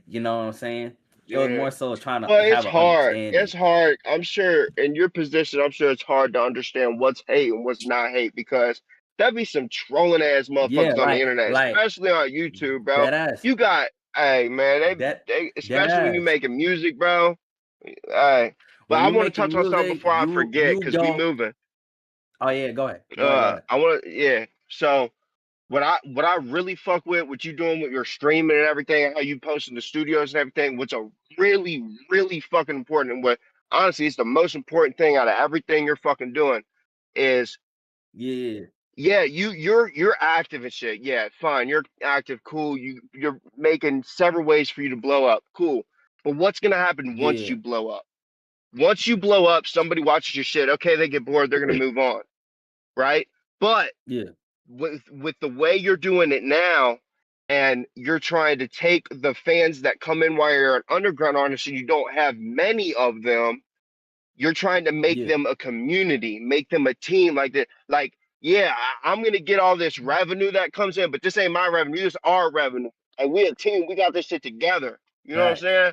You know what I'm saying? It was Yeah. more so trying to Well, it's have an hard. understanding. It's hard. I'm sure in your position, I'm sure it's hard to understand what's hate and what's not hate because there be some trolling ass Yeah, motherfuckers on the internet, like especially on YouTube, bro. dead ass. You got, hey man, Dead they dead especially when you ass. making music, bro. Hey, but When I you want to making touch on something music, before I forget you because we go. moving. Oh yeah, go ahead. Go ahead. I want to, yeah. So what I really fuck with what you doing with your streaming and everything, how you posting the studios and everything, what's a really fucking important and what honestly is the most important thing out of everything you're fucking doing is Yeah. yeah, you're active and shit. Yeah, fine. You're active, cool. You're making several ways for you to blow up. Cool. But what's gonna happen once Yeah. you blow up? Once you blow up, somebody watches your shit. Okay, they get bored, they're gonna move on, right? But Yeah. with the way you're doing it now and you're trying to take the fans that come in while you're an underground artist and you don't have many of them, you're trying to make Yeah. them a community, make them a team like that. Like, yeah, I'm gonna get all this revenue that comes in, but this ain't my revenue, this is our revenue. And we a team, we got this shit together. You know what I'm Facts. saying?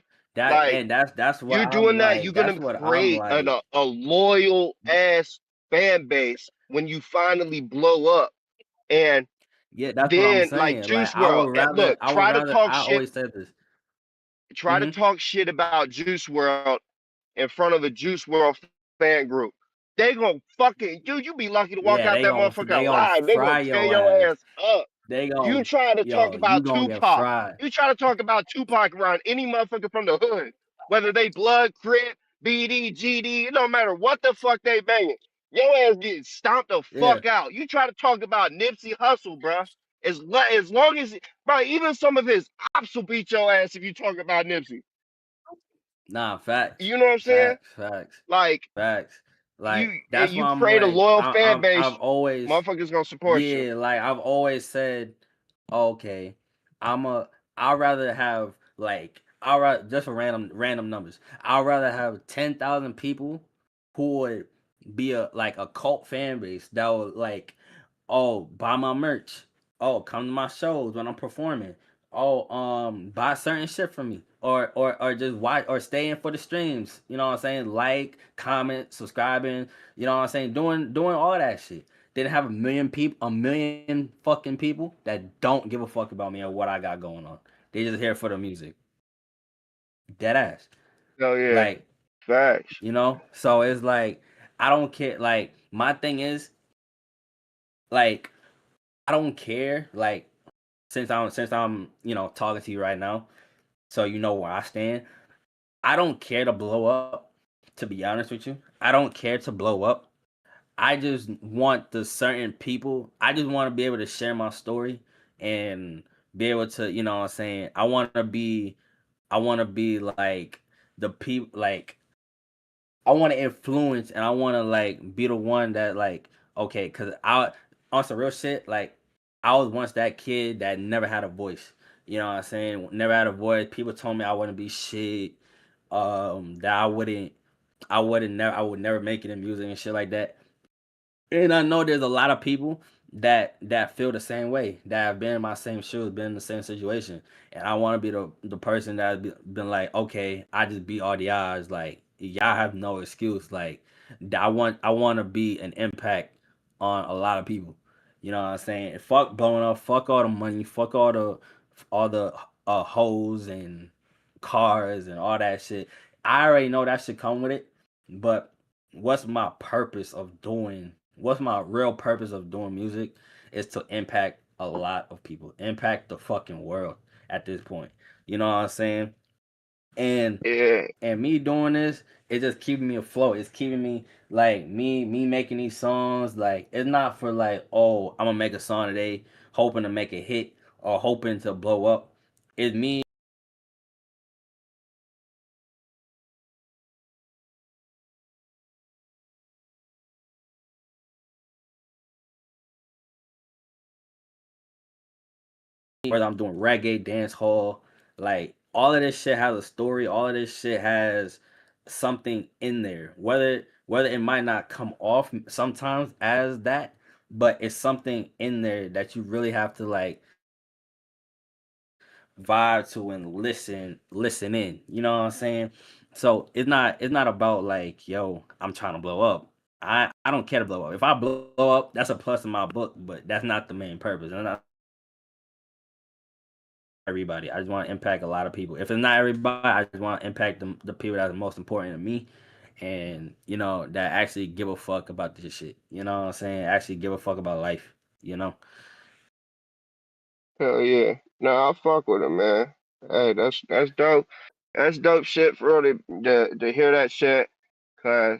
Like That's what you I'm doing that, you're like. That's gonna what I'm create like. a loyal ass fan base when you finally blow up. And Yeah, that's what I'm then like saying. Like Juice World, look, I always said this. try to talk shit about Juice World in front of a Juice World fan group. They gonna fucking dude, you be lucky to walk Yeah, out that motherfucker they gonna alive. They gonna fry tear your your ass. ass up. They You gonna try to talk yo, you about gonna get Tupac. fried. You try to talk about Tupac around any motherfucker from the hood, whether they blood, Crip, BD, GD, it don't matter what the fuck they banging. Your ass getting stomped the fuck out. You try to talk about Nipsey Hussle, bruh. As long as, bro, even some of his ops will beat your ass if you talk about Nipsey. Nah, facts, You know what I'm saying? facts. Like Like that's why you I'm create a like loyal fan I've base, always motherfuckers gonna support you. like I've always said, okay, I'm a I'd rather have like I'd rather just for random numbers. I'd rather have 10,000 people who would be a cult fan base that would like, oh, buy my merch. Oh, come to my shows when I'm performing. Oh, buy certain shit from me. Or just watch or stay in for the streams. You know what I'm saying? Like, comment, subscribing, you know what I'm saying? Doing all that shit. Then have a million fucking people that don't give a fuck about me or what I got going on. They just here for the music. Dead ass. Oh yeah, Like, facts. you know? So it's like I don't care. Like, my thing is, like, I don't care. Like, since I'm talking to you right now, so you know where I stand. I don't care to blow up. To be honest with you, I don't care to blow up. I just want the certain people. I just want to be able to share my story and be able to, you know what I'm saying. I want to be like the people like I want to influence and I want to like be the one that like okay, cuz I on some real shit like I was once that kid that never had a voice. You know what I'm saying? Never had a voice. People told me I wouldn't be shit. That I would never make it in music and shit like that. And I know there's a lot of people that feel the same way, that have been in my same shoes, been in the same situation. And I want to be the person that been like, okay, I just beat all the odds. Like y'all have no excuse. Like I want to be an impact on a lot of people. You know what I'm saying? Fuck blowing up. Fuck all the money. Fuck all the hoes and cars and all that shit. I already know that should come with it, but what's my purpose of doing what's my real purpose of doing music is to impact a lot of people, impact the fucking world at this point. You know what I'm saying? And Yeah, me doing this, it's just keeping me afloat. It's keeping me like me making these songs. Like it's not for like, oh, I'm gonna make a song today, hoping to make a hit or hoping to blow up. It's me whether I'm doing reggae, dance hall, like all of this shit has a story. All of this shit has something in there. Whether it might not come off sometimes as that, but it's something in there that you really have to like vibe to and listen in. You know what I'm saying? So it's not about like, yo, I'm trying to blow up. I don't care to blow up. If I blow up, that's a plus in my book, but that's not the main purpose. And everybody. I just want to impact a lot of people. If it's not everybody, I just want to impact the people that are most important to me, and that actually give a fuck about this shit. You know what I'm saying? Actually give a fuck about life. You know? hell yeah. Nah, I fuck with him, man. Hey, that's dope. That's dope shit for real to hear that shit. Cause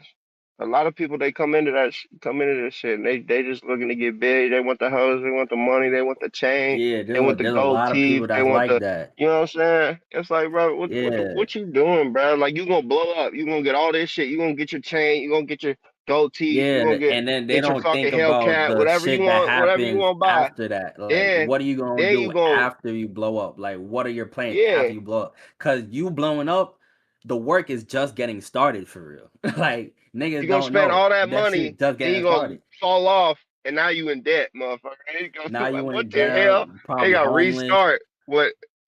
a lot of people they come into this shit and they just looking to get big. They want the hoes, they want the money, they want the chain, Yeah, they want the there's a gold lot of teeth, people they that's want like the that. you know what I'm saying? It's like, bro, Yeah, what you doing, bro? Like you gonna blow up, you gonna get all this shit, you gonna get your chain, you gonna get your gold teeth, you yeah, gonna and then they get your don't think fucking about Hellcat, the shit that whatever you happens want to buy. after that. Like, Then what are you gonna then do you gonna after you blow up? Like, what are your plans after yeah, you blow up? Cause you blowing up, the work is just getting started for real. Like, you niggas gonna don't spend know all that that shit money, just then getting you gonna started. fall off, and now you in debt, motherfucker. You gonna Now like, you what in the debt, hell? They probably got homeless. restart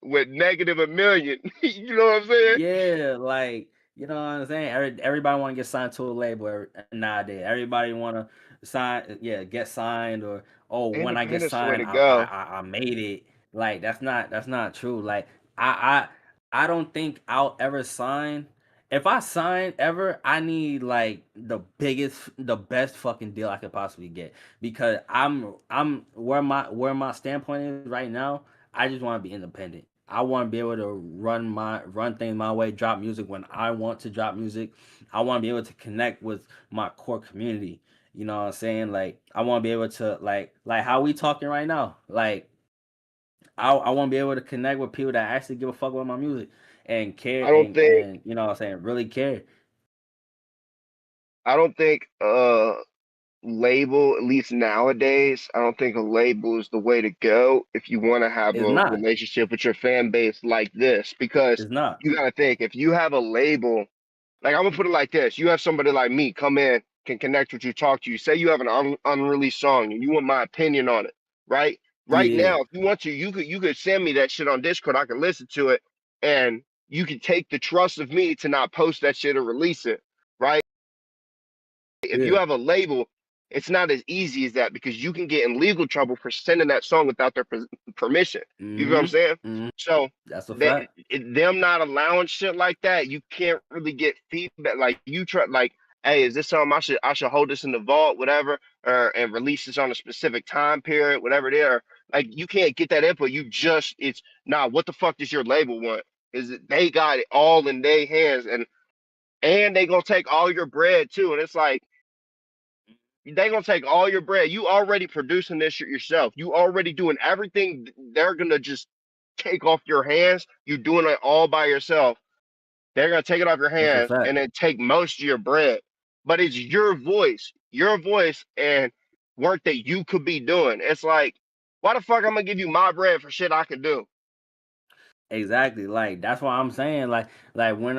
with negative a million. You know what I'm saying? Yeah, like you know what I'm saying. Everybody want to get signed to a label nowadays. Everybody want to sign, yeah, get signed or oh, when I get Independence the way signed, to I I go. I I made it. Like that's not true. Like I I don't think I'll ever sign. If I sign ever, I need like the best fucking deal I could possibly get because I'm where my standpoint is right now. I just want to be independent. I want to be able to run things my way, drop music when I want to drop music. I want to be able to connect with my core community You know what I'm saying? Like I want to be able to like how we talking right now. Like I want to be able to connect with people that actually give a fuck about my music and care I don't think and you know what I'm saying, really care. I don't think label, at least nowadays, I don't think a label is the way to go if you want to have It's a not. relationship with your fan base like this. Because It's not. you got to think, if you have a label, like I'm gonna put it like this: you have somebody like me come in, can connect with you, talk to you. Say you have an unreleased song and you want my opinion on it, right? Right Yeah. now, if you want to, you could send me that shit on Discord. I can listen to it, and you can take the trust of me to not post that shit or release it, right? If you Yeah. have a label, it's not as easy as that because you can get in legal trouble for sending that song without their permission. You know what I'm Mhm. saying? Mhm. So That's a that fact. them not allowing shit like that, you can't really get feedback. Like you try, like, hey, is this something I should hold this in the vault, whatever, or and release this on a specific time period, whatever it is. Like you can't get that input. You just it's nah. What the fuck does your label want? Is it they got it all in their hands and they gonna take all your bread too, and it's like they gonna take all your bread. You already producing this shit yourself. You already doing everything. They're gonna just take off your hands. You doing it all by yourself. They're gonna take it off your That's a hands and fact. then take most of your bread. But it's your voice and work that you could be doing. It's like, why the fuck I'm gonna give you my bread for shit I could do? Exactly. Like that's what I'm saying. Like when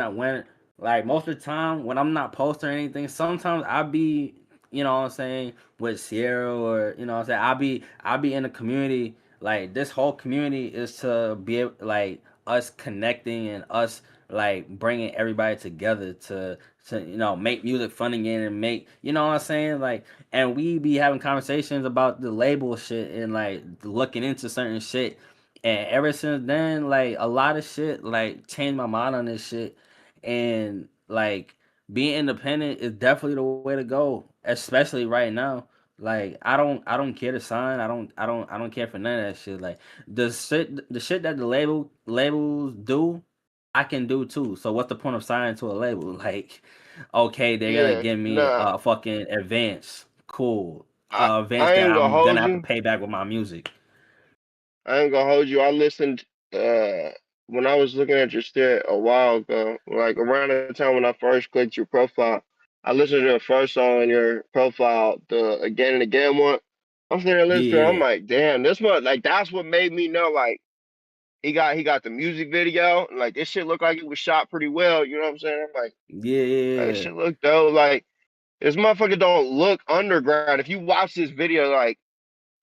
like most of the time when I'm not posting or anything, sometimes I be you know what I'm saying with Sierra or you know what I'm saying I be in the community. Like this whole community is to be like us connecting and us like bringing everybody together to you know make music fun again and make you know what I'm saying like and we be having conversations about the label shit and like looking into certain shit and ever since then, like a lot of shit like changed my mind on this shit. And like being independent is definitely the way to go, especially right now. Like I don't care to sign. I don't care for none of that shit. Like the shit that the labels do, I can do too. So what's the point of signing to a label? Like, okay, they're gonna Yeah, give me nah. a fucking advance. Cool. I Advance I that ain't gonna I'm hold gonna have to you. pay back with my music. I ain't gonna hold you. I listened when I was looking at your shit a while ago, like around the time when I first clicked your profile. I listened to the first song on your profile, the Again and Again one. I'm sitting there listening to it, I'm Yeah. like, damn, this one like that's what made me know like he got the music video, and, like this shit looked like it was shot pretty well, you know what I'm saying? I'm like this Yeah, shit look dope. Like this motherfucker don't look underground. If you watch this video, like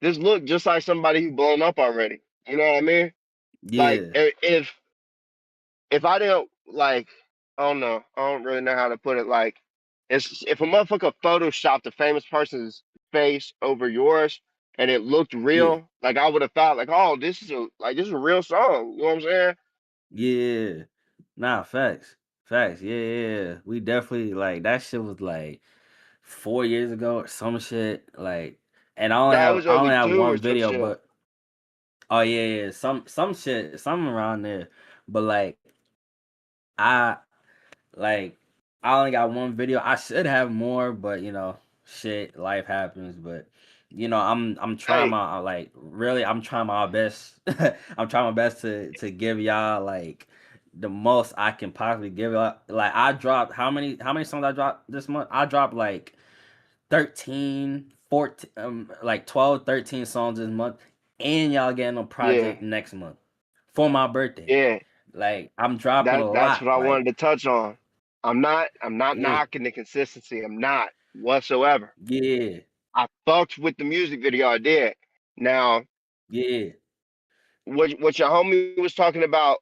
this look just like somebody who blown up already. You know what I mean? Like yeah, if I didn't like, I don't know, I don't really know how to put it. Like, it's if a motherfucker photoshopped a famous person's face over yours and it looked yeah, real, like I would have thought, like, oh, this is a real song. You know what I'm saying? yeah. Nah, facts, facts. Yeah, yeah, yeah. We definitely like that shit was like 4 years ago or some shit. Like, and Nah, it was I only only have two one or some video, shit. but oh yeah, yeah, some shit, something around there. But like, I like I only got one video. I should have more, but you know, shit, life happens. But you know, I'm trying Hey, my like really I'm trying my best. I'm trying my best to give y'all like the most I can possibly give y'all. Like I dropped how many songs I dropped this month? I dropped like 13, 14, like 12, 13 songs this month, and y'all getting a yeah, project next month for my birthday. yeah. Like I'm dropping a That's lot. what I wanted Like to touch on. I'm not yeah, knocking the consistency. I'm not whatsoever. yeah. I fucked with the music video. I did. Now, Yeah, what your homie was talking about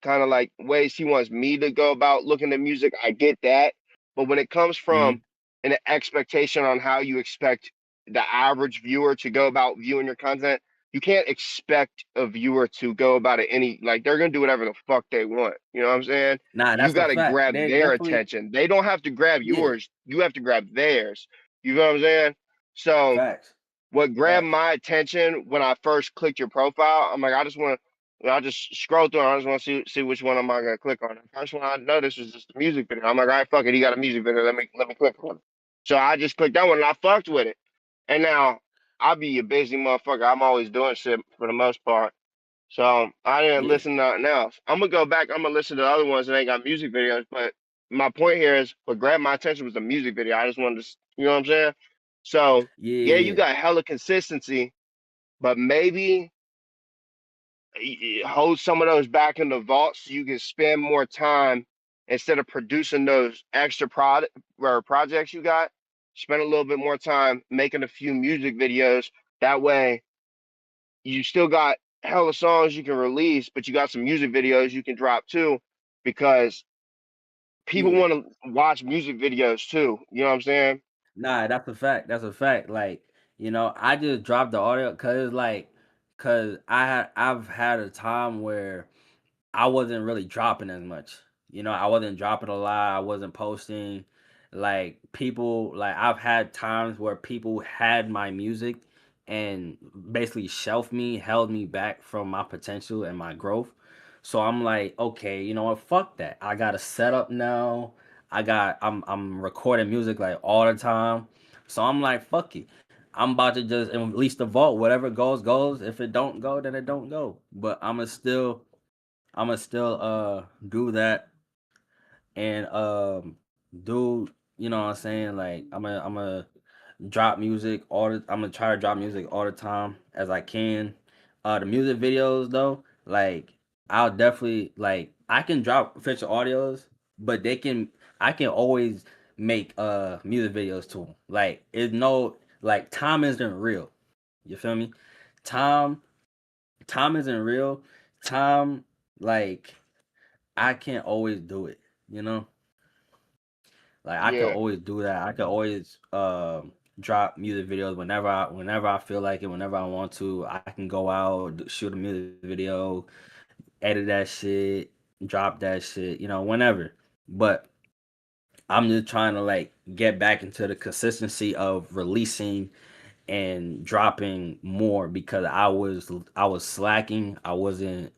kind of like ways he wants me to go about looking at music, I get that. But when it comes from mhm. an expectation on how you expect the average viewer to go about viewing your content, you can't expect a viewer to go about it any like they're gonna do whatever the fuck they want. You know what I'm saying? Nah, You that's a gotta fact. grab They their definitely attention. They don't have to grab yeah, yours, you have to grab theirs. You know what I'm saying? So facts, what grabbed facts. my attention when I first clicked your profile, I'm like, I just scroll through. I just want to see which one am I gonna click on. The first one I noticed was just the music video. I'm like, all right, fuck it, he got a music video. Let me click on it. So I just clicked that one and I fucked with it. And now I be a busy motherfucker. I'm always doing shit for the most part. So I didn't Yeah. listen to nothing else. I'm gonna go back. I'm gonna listen to the other ones that ain't got music videos. But my point here is what grabbed my attention was the music video. I just wanted to, you know what I'm saying? So yeah, you Yeah. got hella consistency, but maybe hold some of those back in the vault so you can spend more time instead of producing those extra product or projects you got. Spend a little bit more time making a few music videos. That way, you still got hella songs you can release, but you got some music videos you can drop too, because people Yeah. want to watch music videos too. You know what I'm saying? Nah, that's a fact. That's a fact. Like, I just dropped the audio cause I've had a time where I wasn't really dropping as much. I wasn't dropping a lot. I wasn't posting. Like I've had times where people had my music and basically shelved me, held me back from my potential and my growth. So I'm like, okay, you know what? Fuck that. I got a setup now. I'm recording music like all the time. So I'm like, fuck it. I'm about to just release the vault. Whatever goes, goes. If it don't go, then it don't go. But I'ma still do that and do what I'm saying, like I'm gonna drop music I'm gonna try to drop music all the time as I can. The music videos though, like I'll definitely like I can drop official audios, but I can always make music videos too. Like it's no like time isn't real. You feel me? Time time isn't real. Time like I can't always do it, you know? Like I can Yeah, always do that. I can always drop music videos whenever I feel like it, whenever I want to. I can go out, shoot a music video, edit that shit, drop that shit, whenever. But I'm just trying to like get back into the consistency of releasing and dropping more because I was slacking. I wasn't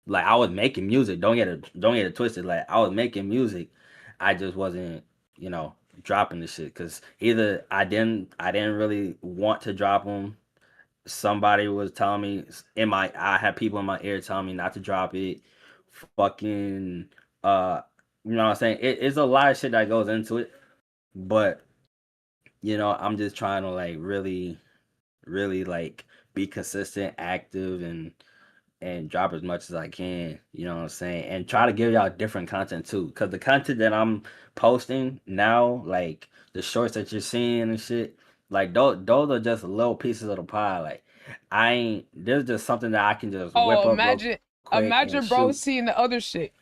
like I was making music. Don't get it twisted. Like I was making music. I just wasn't, you know, dropping the shit cuz either I didn't really want to drop them. Somebody was telling me I had people in my ear telling me not to drop it. Fucking uh you know what I'm saying? It's a lot of shit that goes into it, but I'm just trying to like really like be consistent, active and drop as much as I can, you know what I'm saying? And try to give y'all different content too. Cause the content that I'm posting now, like the shorts that you're seeing and shit, like those are just little pieces of the pie. Like there's just something that I can just whip Oh, up real quick and imagine bro shoot. seeing the other shit.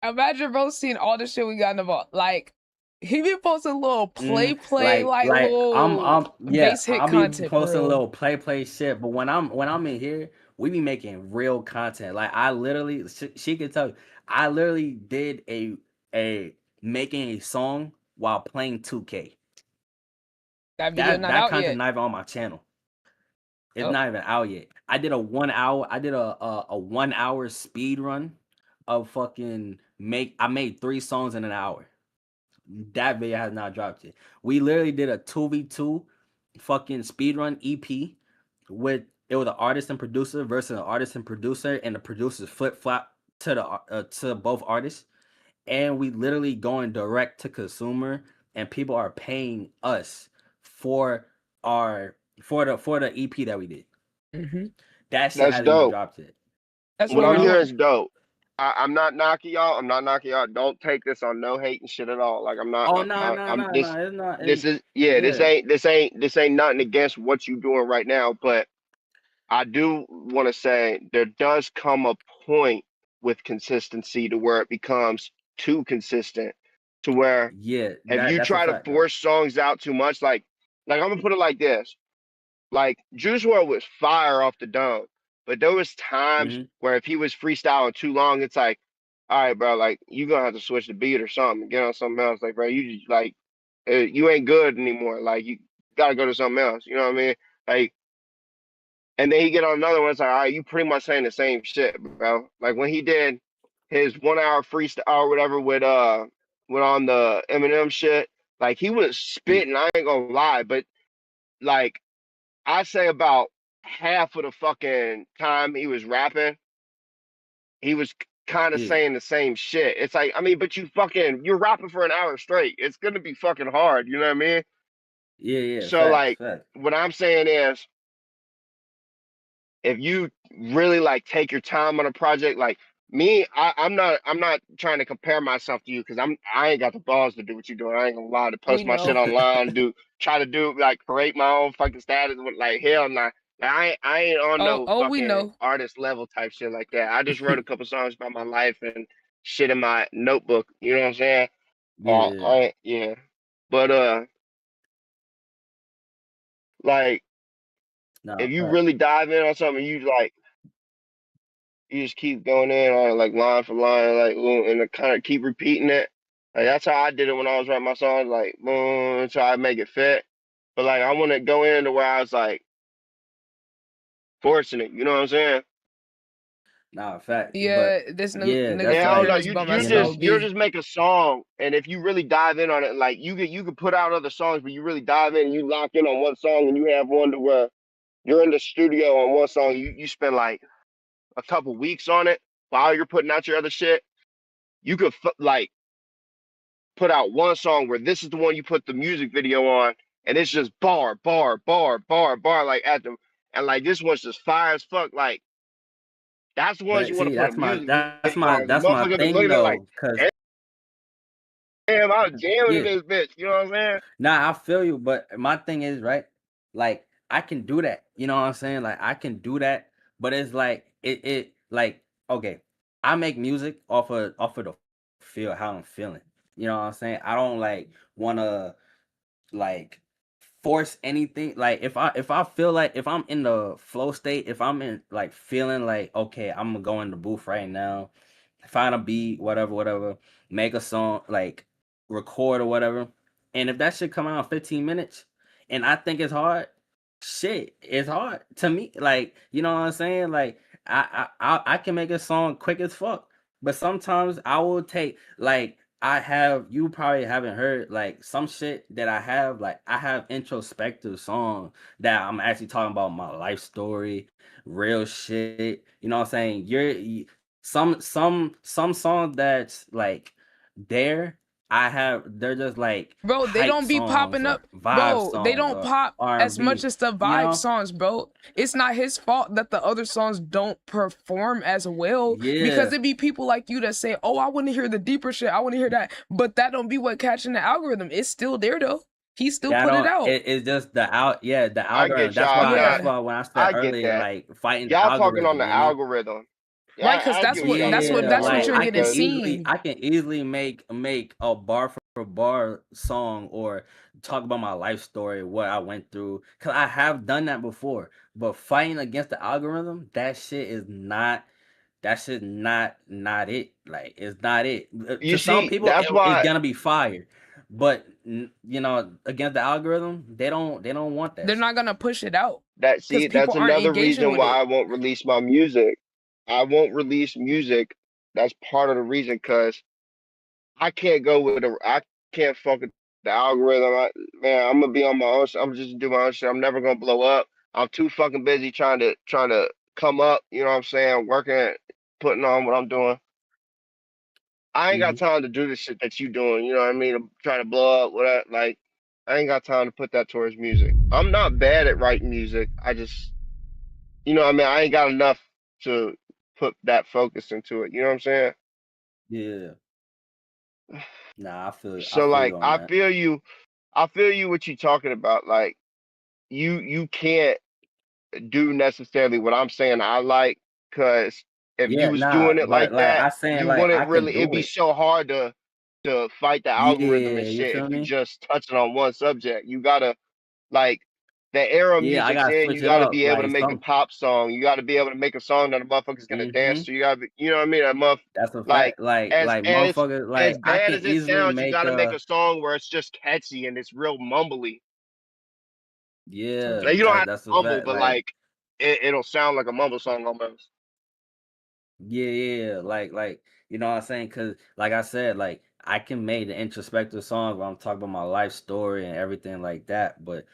Imagine bro seeing all the shit we got in the vault. Like he be posting little play like I'm little yeah, base hit I'll be content for posting a real. little play shit, but when I'm in here, we be making real content. Like I literally, she can tell you, I literally did a making a song while playing 2K. That video That not that out content yet. not even on my channel. It's Oh, not even out yet. I did a 1 hour. I did a 1 hour speed run of fucking make. I made 3 songs in an hour. That video has not dropped yet. We literally did a 2v2 fucking speedrun EP with it was an artist and producer versus an artist and producer, and the producers flip flop to both artists, and we literally going direct to consumer, and people are paying us for our for the EP that we did. mm-hmm. That shit that's hasn't even dope. dropped yet. That's What what You we're I'm know? hearing doing. is dope. I'm not knocking y'all. I'm not knocking y'all. Don't take this on no hate and shit at all. Like I'm not. Oh no no I'm no this. no! It's not. This is yeah. Yeah. This ain't nothing against what you doing right now. But I do want to say there does come a point with consistency to where it becomes too consistent, to where Yeah, if you that's a try to fact though. force songs out too much, like I'm gonna put it like this. Like Juice WRLD was fire off the dome, but there was times Hmm. where if he was freestyling too long, it's like, all right, bro, like you gonna have to switch the beat or something, get on something else. Like, bro, you just like you ain't good anymore. Like you gotta go to something else. You know what I mean? Like, and then he get on another one. It's like, all right, you pretty much saying the same shit, bro. Like when he did his 1 hour freestyle or whatever went on the Eminem shit. Like he was spitting. I ain't gonna lie, but like I say about half of the fucking time he was rapping, he was kind of Yeah. saying the same shit. It's like, I mean, but you're rapping for an hour straight. It's gonna be fucking hard. You know what I mean? Yeah. So Facts. like, what I'm saying is, if you really like take your time on a project, like me, I'm not trying to compare myself to you because I ain't got the balls to do what you're doing. I ain't gonna lie to We post my shit know. online, try to do like create my own fucking status with like hell nah. Like, I ain't on no We fucking know. artist level type shit like that. I just wrote a couple songs about my life and shit in my notebook. You know what I'm saying? Yeah. Yeah. But like Nah, if you facts. really dive in on something, you just keep going in on like line for line, like and kind of keep repeating it. Like that's how I did it when I was writing my songs, like boom, try to make it fit. But like I want to go into where I was like forcing it. You know what I'm saying? Nah, facts. Yeah, But this yeah, nigga that's Yeah, I finna don't hear know. like, this bum you ass know, You'll LB. just make a song, and if you really dive in on it, like you could put out other songs, but you really dive in and you lock in on one song, and you have one to where you're in the studio on one song. You spend like a couple weeks on it while you're putting out your other shit. You could like put out one song where this is the one you put the music video on, and it's just bar, bar, bar, bar, bar, like at the and like this one's just fire as fuck. Like that's the ones but you want to see, put a that's my music that's video my on. The that's my motherfucker be thing looking at it like, though, cause damn, I was jamming in yeah. this bitch. You know what I'm saying? Nah, I feel you, but my thing is, right, like I can do that. You know what I'm saying? Like I can do that, but it's like it like okay, I make music off of the feel how I'm feeling. You know what I'm saying? I don't like wanna like force anything. Like if I feel like if I'm in the flow state, if I'm in like feeling like okay, I'm gonna go in the booth right now, find a beat, whatever, make a song, like record or whatever. And if that shit come out in 15 minutes and I think it's hard, shit, it's hard to me. Like, you know what I'm saying? Like I can make a song quick as fuck. But sometimes I will take like I have you probably haven't heard like some shit that I have like I have introspective song that I'm actually talking about my life story, real shit. You know what I'm saying? Some songs that's like there I have they're just like Bro, they hype don't be songs popping or up. vibe Bro, they songs don't or pop as much R&B, as the you vibe know? songs, bro. It's not his fault that the other songs don't perform as well. Because Yeah. it be people like you that say, oh, I want to hear the deeper shit. I want to hear that. But that don't be what catching the algorithm. It's still there, though. He still That put it don't out. it's just the out yeah, the I algorithm. get That's y'all. why that's Yeah. why when I said I get earlier, that. like fighting the Y'all talking on algorithm, the you know? algorithm. Right, Yeah, because I get what y'all mean with Yeah, the that's what like you're algorithm getting because seen. I can easily make a bar for bar song or talk about my life story, what I went through. Cause I have done that before. But fighting against the algorithm, that shit not it. Like it's not it. you To some see, people that's it's why gonna be fire. But you know, against the algorithm, they don't want that They're shit. not going to push it out because that's people aren't another engaging reason with why I it. won't release my music. I won't release music. That's part of the reason because I can't go with I can't fuck with the algorithm. Man, I'm gonna be on my own. I'm just do my own shit. I'm never gonna blow up. I'm too fucking busy trying to come up. You know what I'm saying? Working, putting on what I'm doing. I ain't got Hmm. time to do the shit that you doing. You know what I mean? To try to blow up. What like? I ain't got time to put that towards music. I'm not bad at writing music. I just, you know what I mean? I ain't got enough to put that focus into it. You know what I'm saying? Yeah. Nah, I So feel like you on that. I feel you what you talking about. Like you can't do necessarily what I'm saying I like because if you Yeah, was nah, doing it but like like that, I saying you like wouldn't I can really it'd do be it. so hard to fight the algorithm and Yeah, you shit if feel you me? just touching on one subject. You gotta like the era Yeah, I music's gotta in, switch you it gotta up. be able to Like make a some pop song. You gotta be able to make a song that a motherfucker's gonna dance hmm to. You gotta be, you know what I mean? that's a Like fact. Like as like as motherfuckers as like I bad can as it easily sounds, you make gotta make a a song where it's just catchy and it's real mumbly. yeah, Like you don't have to that's a mumble, fact. but Like like it'll sound like a mumble song almost. yeah, like you know what I'm saying? Cause like I said, like I can make the introspective song where I'm talking about my life story and everything like that. But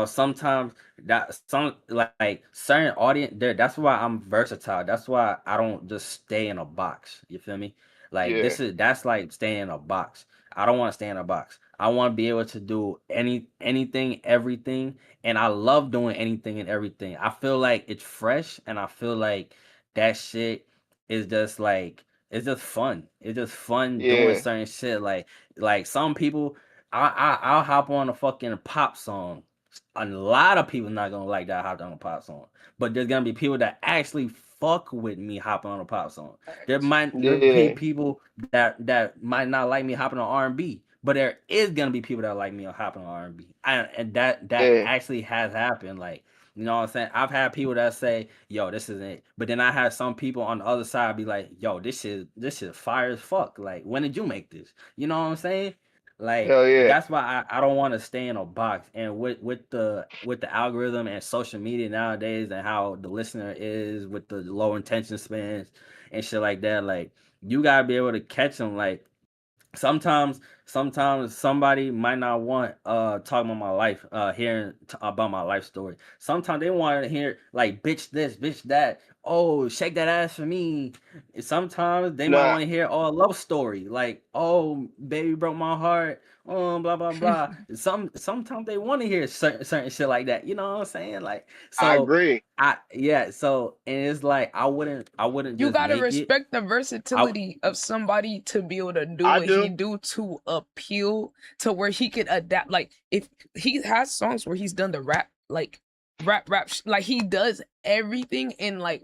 sometimes that some like certain audience there. That's why I'm versatile. That's why I don't just stay in a box. You feel me? Like Yeah, that's like staying in a box. I don't want to stay in a box. I want to be able to do anything, everything, and I love doing anything and everything. I feel like it's fresh, and I feel like that shit is just like it's just fun. It's just fun doing yeah, certain shit. Like some people, I'll hop on a fucking pop song. A lot of people not gonna like that hop on a pop song, but there's gonna be people that actually fuck with me hopping on a pop song. There be yeah. people that might not like me hopping on R&B, but there is gonna be people that like me on hopping on R&B, and that Yeah. actually has happened. Like you know what I'm saying? I've had people that say, "Yo, this isn't it," but then I had some people on the other side be like, "Yo, this shit fire as fuck. Like, when did you make this?" You know what I'm saying? Like Hell yeah. that's why I don't want to stay in a box. And with the algorithm and social media nowadays and how the listener is with the low intention spans and shit like that, like you gotta be able to catch them. Like sometimes somebody might not want talking about my life, hearing about my life story. Sometimes they want to hear like bitch this, bitch that. Oh, shake that ass for me. Sometimes they might Nah, want to hear a love story, like oh baby broke my heart, blah blah blah. Sometimes they want to hear certain shit like that. You know what I'm saying? Like I so agree. so and it's like I wouldn't You just gotta make it. respect the I versatility of somebody to be able to do I what he do. do to appeal to where he could adapt. Like if he has songs where he's done the rap, like like he does everything in like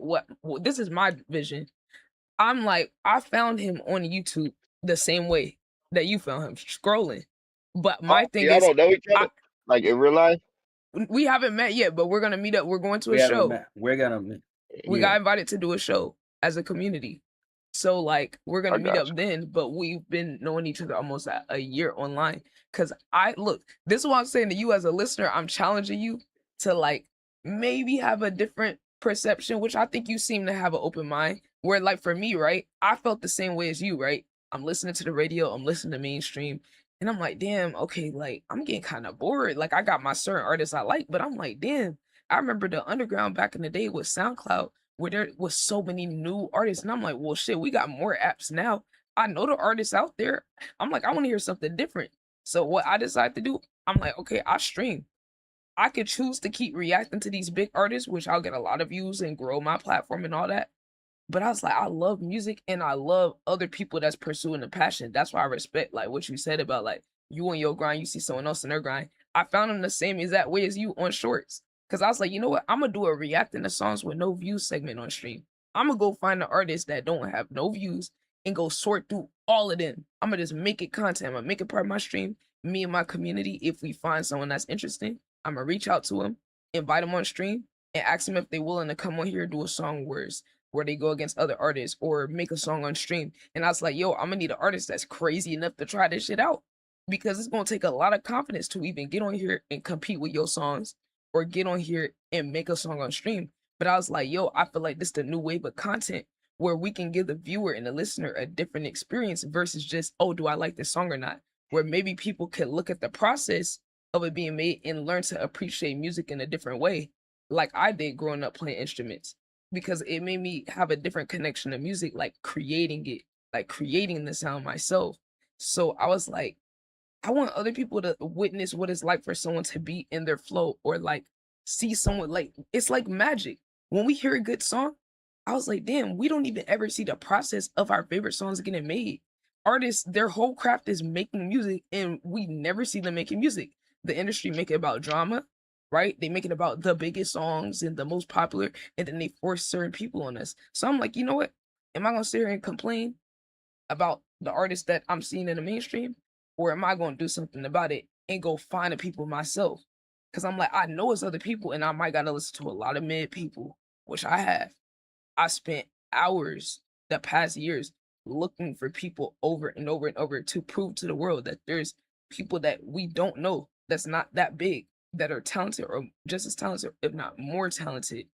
this is my vision. I'm like I found him on YouTube the same way that you found him scrolling. But Oh, my thing y'all is, don't know each I other? Like in real life? we haven't met yet, but we're gonna meet up. We're going to we a haven't show. met. We're gonna meet. We Yeah. got invited to do a show as a community. So like we're I gonna meet got up then, but we've been knowing each other almost a year online. Cause I look, this is what I'm saying to you as a listener. I'm challenging you to like maybe have a different perception, which I think you seem to have an open mind. Where like for me, right? I felt the same way as you, right? I'm listening to the radio, I'm listening to mainstream, and I'm like, damn, okay, like I'm getting kind of bored. Like I got my certain artists I like, but I'm like, damn, I remember the underground back in the day with SoundCloud where there was so many new artists. And I'm like, well, shit, we got more apps now. I know the artists out there. I'm like, I want to hear something different. So what I decided to do, I'm like, okay, I stream. I could choose to keep reacting to these big artists, which I'll get a lot of views and grow my platform and all that. But I was like, I love music and I love other people that's pursuing the passion. That's why I respect like what you said about like you and your grind, you see someone else in their grind. I found them the same exact way as you on shorts. Cause I was like, you know what? I'm gonna do a reacting to songs with no views segment on stream. I'm gonna go find the artists that don't have no views and go sort through all of them. I'm gonna just make it content. I'm gonna make it part of my stream. Me and my community, if we find someone that's interesting, I'm gonna reach out to them, invite them on stream, and ask them if they're willing to come on here and do a song where they go against other artists or make a song on stream. And I was like, yo, I'm gonna need an artist that's crazy enough to try this shit out because it's gonna take a lot of confidence to even get on here and compete with your songs or get on here and make a song on stream. But I was like, yo, I feel like this is the new wave of content where we can give the viewer and the listener a different experience versus just, oh, do I like this song or not? Where maybe people could look at the process of it being made and learn to appreciate music in a different way, like I did growing up playing instruments because it made me have a different connection to music, like creating it, like creating the sound myself. So I was like, I want other people to witness what it's like for someone to be in their flow or like see someone like it's like magic. When we hear a good song, I was like, damn, we don't even ever see the process of our favorite songs getting made. Artists, their whole craft is making music, and we never see them making music. The industry make it about drama, right? They make it about the biggest songs and the most popular, and then they force certain people on us. So I'm like, you know what? Am I gonna sit here and complain about the artists that I'm seeing in the mainstream? Or am I going to do something about it and go find the people myself? Because I'm like, I know it's other people and I might got to listen to a lot of mid people, which I have. I spent hours the past years looking for people over and over and over to prove to the world that there's people that we don't know that's not that big that are talented or just as talented, if not more talented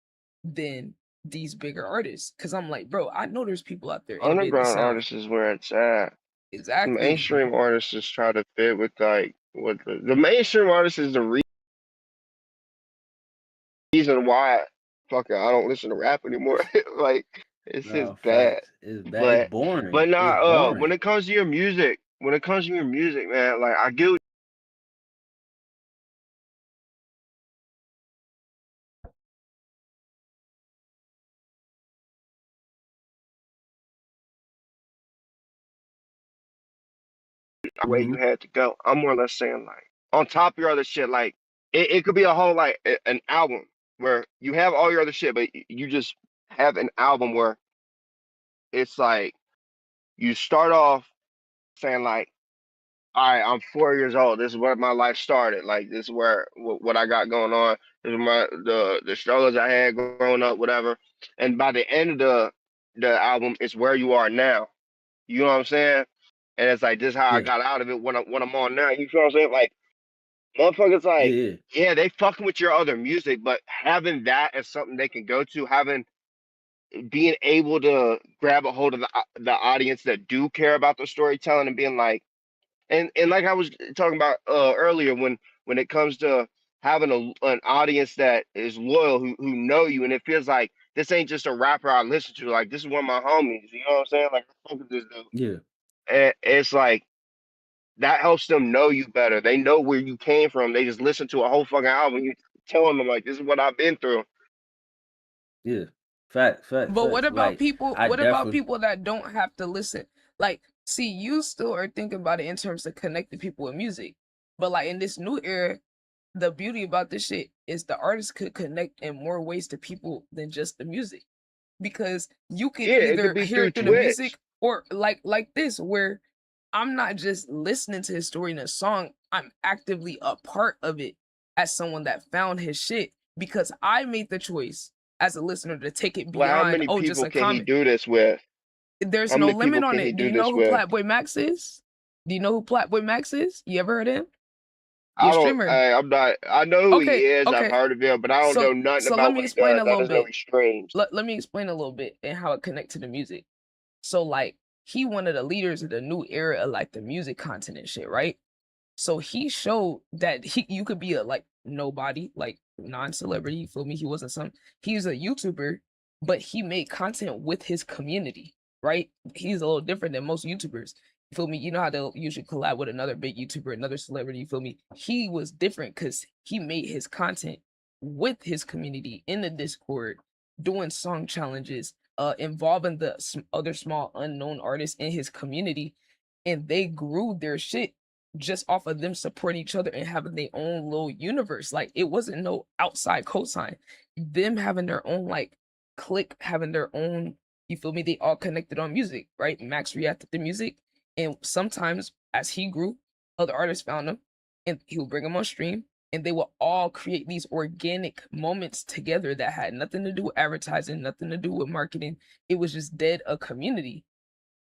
than these bigger artists. Cause I'm like, bro, I know there's people out there innovating the Underground sound. artists is where it's at. Exactly. Mainstream artists just try to fit with like what the mainstream artist is the reason why fuck it, I don't listen to rap anymore. Like it's just No, bad. facts. It's bad. It's boring. But It's nah, boring. when it comes to your music, man, like I get where you had to go. I'm more or less saying like on top of your other shit, like it could be a whole like an album where you have all your other shit, but you just have an album where it's like you start off saying like, all right, I'm 4 years old. This is where my life started. Like this is where what I got going on. This is my the struggles I had growing up, whatever. And by the end of the album, it's where you are now. You know what I'm saying? And it's like this is how I Yeah. got out of it when I'm on now. You feel what I'm saying? Like motherfuckers like, Yeah. yeah, they fucking with your other music, but having that as something they can go to, being able to grab a hold of the audience that do care about the storytelling and being like, and like I was talking about earlier, when it comes to having an audience that is loyal, who know you, and it feels like this ain't just a rapper I listen to, like this is one of my homies. You know what I'm saying? Like I fuck with this dude, Yeah. and it's like that helps them know you better. They know where you came from. They just listen to a whole fucking album. You telling them like, this is what I've been through. Yeah. Facts. But what about Like people? I What about definitely. people that don't have to listen? Like, see, you still are thinking about it in terms of connecting people with music. But like in this new era, the beauty about this shit is the artist could connect in more ways to people than just the music, because you could Yeah, it could either be hear through it through the Twitch. music or like this, where I'm not just listening to his story in a song, I'm actively a part of it as someone that found his shit because I made the choice as a listener to take it Well, how beyond, many oh, just people a can he comment. do this with? There's How no many limit people on can he it. Do do you know this who with? Plaqueboymax is? Do you know who Plaqueboymax is? You ever heard of him? He I a don't. streamer. I'm not. I know who he Okay, is. I've okay. heard of him, but I don't So know nothing so let about me what he explain does. a I little just know bit. he streams. Let me explain a little bit and how it connects to the music. So like he one of the leaders of the new era of like the music content and shit, right? So he showed that you could be a like nobody, like non-celebrity, you feel me? He wasn't he's a YouTuber, but he made content with his community, right? He's a little different than most YouTubers. You feel me? You know how they'll usually collab with another big YouTuber, another celebrity, you feel me? He was different because he made his content with his community in the Discord, doing song challenges, involving the other small unknown artists in his community, and they grew their shit just off of them supporting each other and having their own little universe. Like it wasn't no outside cosign. Them having their own like clique, having their own, you feel me? They all connected on music, right? Max reacted to music. And sometimes as he grew, other artists found him and he would bring them on stream. And they will all create these organic moments together that had nothing to do with advertising, nothing to do with marketing. It was just dead a community.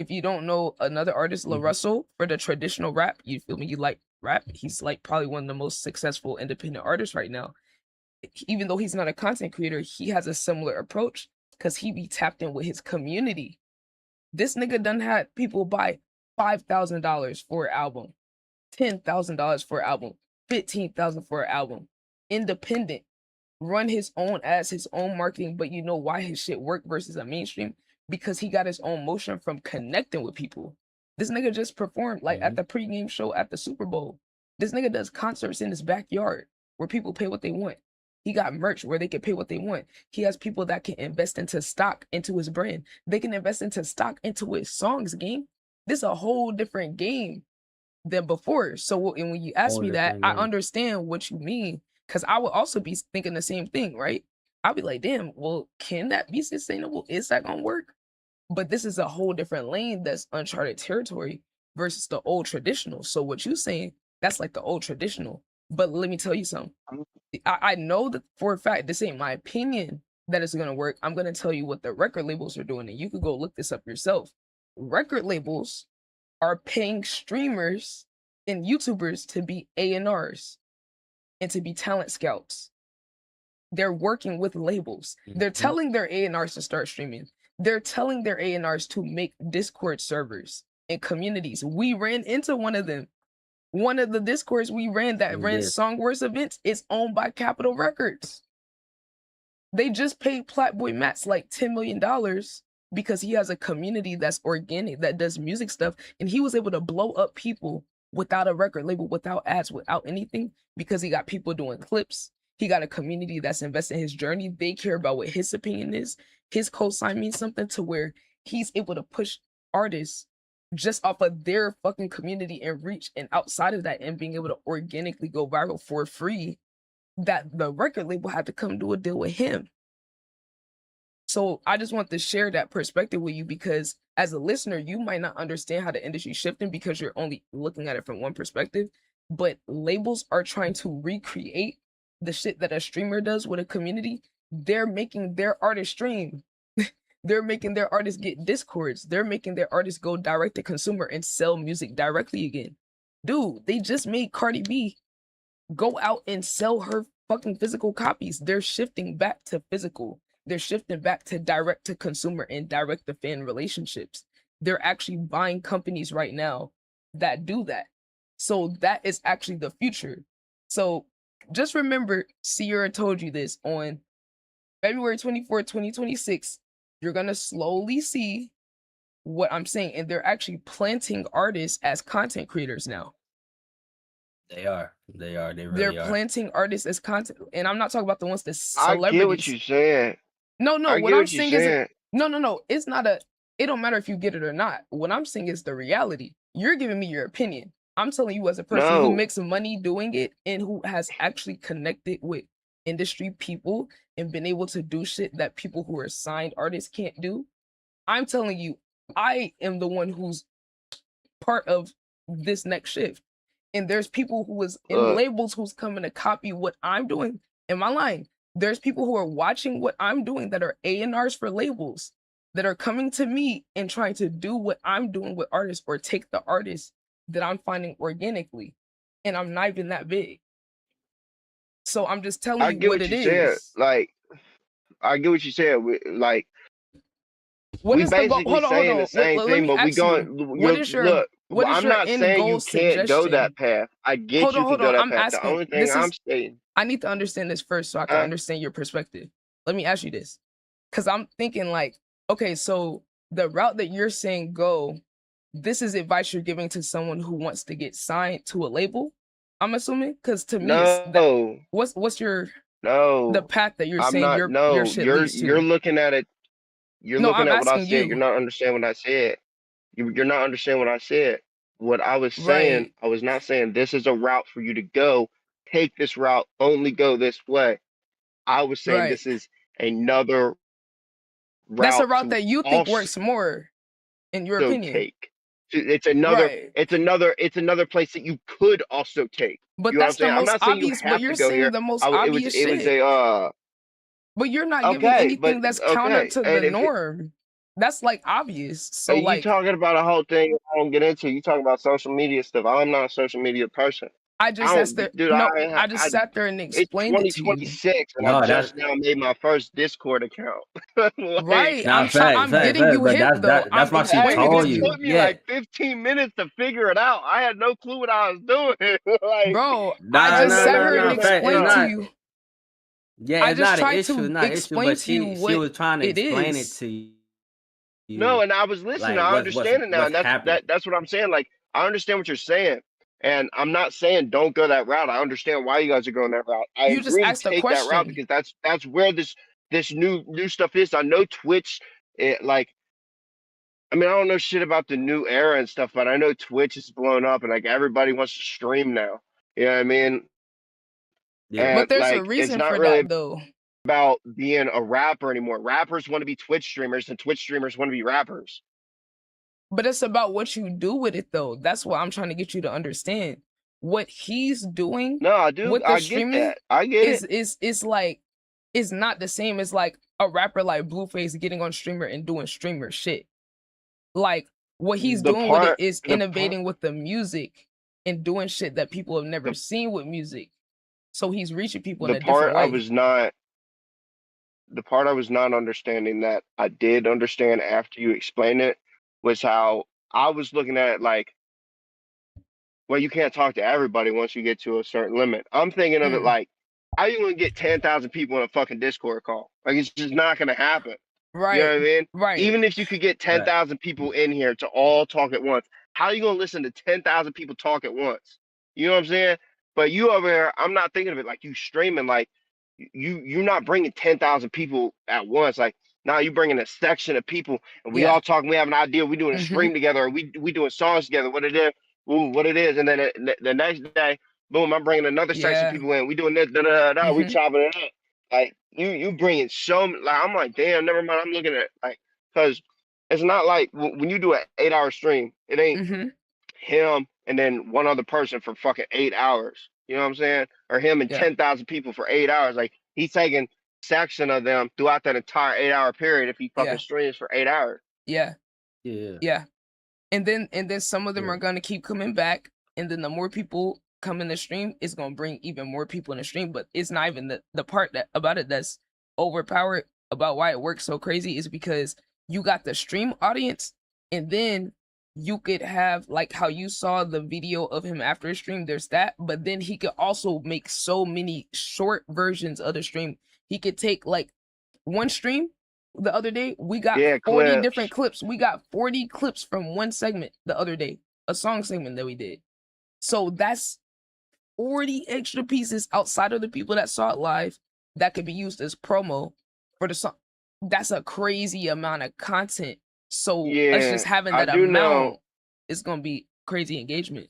If you don't know another artist, La Russell, for the traditional rap, you feel me? You like rap? He's like probably one of the most successful independent artists right now. Even though he's not a content creator, he has a similar approach because he be tapped in with his community. This nigga done had people buy $5,000 for an album, $10,000 for an album, 15,000 for an album. Independent, run his own ads, his own marketing, but you know why his shit worked versus a mainstream? Because he got his own motion from connecting with people. This nigga just performed like at the pregame show at the Super Bowl. This nigga does concerts in his backyard where people pay what they want. He got merch where they can pay what they want. He has people that can invest into stock into his brand. They can invest into stock into his songs game. This is a whole different game than before. So and when you ask me that, I understand what you mean because I would also be thinking the same thing, right? I'll be like, damn, well, can that be sustainable? Is that gonna work? But this is a whole different lane that's uncharted territory versus the old traditional. So what you saying, that's like the old traditional. But let me tell you something. I know that for a fact, this ain't my opinion that it's gonna work. I'm gonna tell you what the record labels are doing, and you could go look this up yourself. Record labels are paying streamers and YouTubers to be A&Rs and to be talent scouts. They're working with labels. They're telling their A&Rs to start streaming. They're telling their A&Rs to make Discord servers. and communities. We ran into one of them. One of the Discords we ran that ran Song Wars events is owned by Capitol Records. They just paid plaqueboymax like $10 million because he has a community that's organic, that does music stuff, and he was able to blow up people without a record label, without ads, without anything, because he got people doing clips. He got a community that's invested in his journey. They care about what his opinion is. His cosign means something to where he's able to push artists just off of their fucking community and reach, and outside of that, and being able to organically go viral for free, that the record label had to come do a deal with him. So I just want to share that perspective with you, because as a listener, you might not understand how the industry's shifting because you're only looking at it from one perspective, but labels are trying to recreate the shit that a streamer does with a community. They're making their artists stream. They're making their artists get Discords. They're making their artists go direct to consumer and sell music directly again. Dude, they just made Cardi B go out and sell her fucking physical copies. They're shifting back to physical. They're shifting back to direct to consumer and direct to fan relationships. They're actually buying companies right now that do that. So that is actually the future. So just remember, Ciara told you this, on February 24th, 2026, you're going to slowly see what I'm saying. And they're actually planting artists as content creators now. They are. They really They're are. planting artists as content. And I'm not talking about the ones that celebrities. I get what you're saying. No, I what get I'm what you're saying is, saying. no. It's not a, it don't matter if you get it or not. What I'm saying is the reality. You're giving me your opinion. I'm telling you as a person who No. makes money doing it and who has actually connected with industry people and been able to do shit that people who are signed artists can't do. I'm telling you, I am the one who's part of this next shift. And there's people who is in labels who's coming to copy what I'm doing. Am I lying? There's people who are watching what I'm doing that are A&Rs for labels that are coming to me and trying to do what I'm doing with artists, or take the artists that I'm finding organically. And I'm not even that big. So I'm just telling you what it is. Like, I get what you said. Like, what we is basically hold on. saying the same thing, but we going. What is your Look, what is I'm your not end saying goal you can't go that suggestion? path. I get Hold you on, can go that I'm path. The asking. only thing I'm saying, I need to understand this first so I can understand your perspective. Let me ask you this, because I'm thinking like, okay, so the route that you're saying go, this is advice you're giving to someone who wants to get signed to a label, I'm assuming, because to me, no. What's your No. the path that you're I'm saying not. your No. shit leads to? You're looking at it. You're No, looking I'm at what I asking said. you. You're not understanding what I said. You're not understanding what I said. What I was saying, Right. I was not saying this is a route for you to go. Take this route. Only go this way. I was saying Right. this is another route. That's a route to that you think works more, in your opinion. Take. It's another. Right. It's another place that you could also take. But You know that's what I'm saying? the most I'm not saying obvious. you have But you're to go saying here. the most obvious It was shit. a But you're not giving okay, anything but that's counter okay. to the norm. That's like obvious. So You like, talking about a whole thing I don't get into. You talking about social media stuff. I'm not a social media person. I just I just sat there and It's explained it to you. 2026, and I just now made my first Discord account. Like, Right. Nah, I'm getting you but hip though. that's why she hey, told it you. took me like 15 minutes to figure it out. I had no clue what I was doing. Like, bro, I just sat here and explained to you. Yeah, it's not an issue. It's not an issue, but she was trying to explain it to you. No, and I was listening. Like, I understand it now, and that's what I'm saying. Like, I understand what you're saying, and I'm not saying don't go that route. I understand why you guys are going that route. I You just agree to asked a take that route question. because that's where this new stuff is. I know Twitch, like, I mean, I don't know shit about the new era and stuff, but I know Twitch is blown up, and like everybody wants to stream now. You know what I mean? Yeah. And But there's like, a reason it's not for really that though. about being a rapper anymore. Rappers want to be Twitch streamers, and Twitch streamers want to be rappers. But it's about what you do with it though. That's what I'm trying to get you to understand. What he's doing with the streaming I get it. Is like, it's not the same as like a rapper like Blueface getting on streamer and doing streamer shit. Like what he's doing with it is innovating with the music and doing shit that people have never seen with music. So he's reaching people in a different way. The part I was not understanding that I did understand after you explained it was how I was looking at it like, well, you can't talk to everybody once you get to a certain limit. I'm thinking of it like, how you gonna get 10,000 people in a fucking Discord call? Like, it's just not gonna happen. You know Right. what I mean? Right. Even if you could get 10,000 people in here to all talk at once, how are you gonna listen to 10,000 people talk at once? You know what I'm saying? But you over here, I'm not thinking of it like you streaming. Like, you're not bringing 10,000 people at once. Like, now you bringing a section of people, and we all talking. We have an idea. We doing a stream together, or we doing songs together. What it is, what it is, and then the next day, boom, I'm bringing another section of people in. We doing this, we chopping it up. Like, you bringing so like, I'm like, damn, never mind. I'm looking at like, because it's not like when you do an 8-hour stream, it ain't him and then one other person for fucking 8 hours. You know what I'm saying? Or him and 10,000 people for 8 hours. Like, he's taking section of them throughout that entire 8-hour period if he fucking streams for 8 hours. Yeah. Yeah. Yeah. And then some of them are gonna keep coming back, and then the more people come in the stream, it's gonna bring even more people in the stream. But it's not even the part that about it that's overpowered about why it works so crazy is because you got the stream audience, and then you could have like how you saw the video of him after a stream, there's that, but then he could also make so many short versions of the stream. He could take like one stream. The other day, we got 40 different clips. We got 40 clips from one segment the other day, a song segment that we did. So that's 40 extra pieces outside of the people that saw it live that could be used as promo for the song. That's a crazy amount of content. So us just having that amount is going to be crazy engagement.